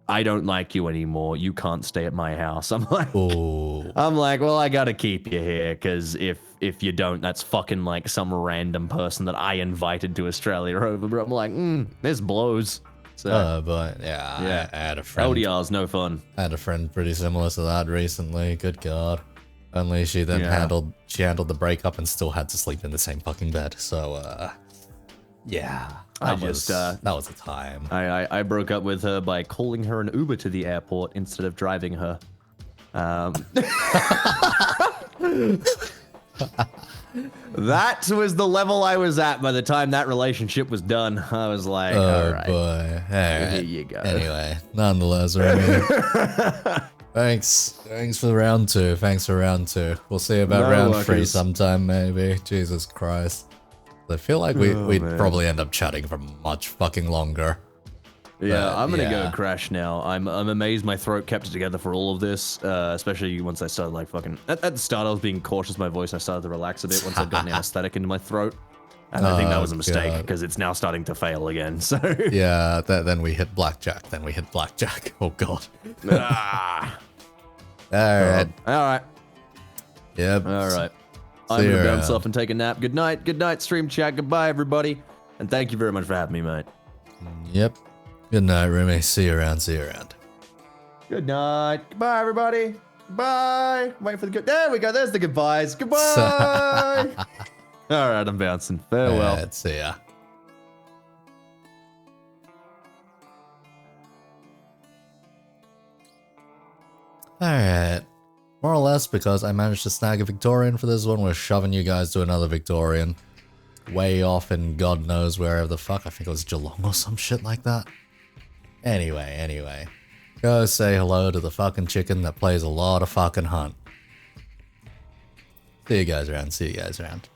I don't like you anymore. You can't stay at my house. I'm like, well, I gotta keep you here, because if you don't, that's fucking like some random person that I invited to Australia over. But I'm like, this blows. So, but yeah, I had a friend. LDR's no fun. I had a friend pretty similar to that recently. Good God. Only she then Yeah. handled the breakup and still had to sleep in the same fucking bed. So, yeah. That was a time. I broke up with her by calling her an Uber to the airport instead of driving her. That was the level I was at by the time that relationship was done. I was like, all right, boy. here you go. Anyway, nonetheless, Remy, thanks for round 2. Thanks for round 2. We'll see about No round 3 worries. sometime, maybe. Jesus Christ. I feel like we'd probably end up chatting for much fucking longer. Yeah, I'm gonna yeah. go crash now. I'm amazed my throat kept it together for all of this, especially once I started like fucking. At the start, I was being cautious with my voice. I started to relax a bit once I got an anesthetic into my throat, and I think that was a mistake God. because it's now starting to fail again. So Yeah, then we hit Blackjack. Oh god. ah, Alright. all right, Yep. all right. See I'm you gonna bounce around. off and take a nap. Good night, stream chat. Goodbye, everybody, and thank you very much for having me, mate. Yep. Good night, Remy. See you around. Good night. Goodbye, everybody. Bye. Wait for the good. There we go. There's the goodbyes. Goodbye. All right, I'm bouncing. Farewell. Alright, see ya. Alright. More or less, because I managed to snag a Victorian for this one, we're shoving you guys to another Victorian. Way off in God knows wherever the fuck. I think it was Geelong or some shit like that. Anyway. Go say hello to the fucking chicken that plays a lot of fucking hunt. See you guys around.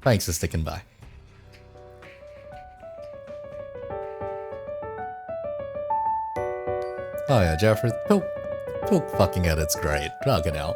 Thanks for sticking by. Oh yeah, Jeffrey. Pilk fucking edits great. Fucking hell.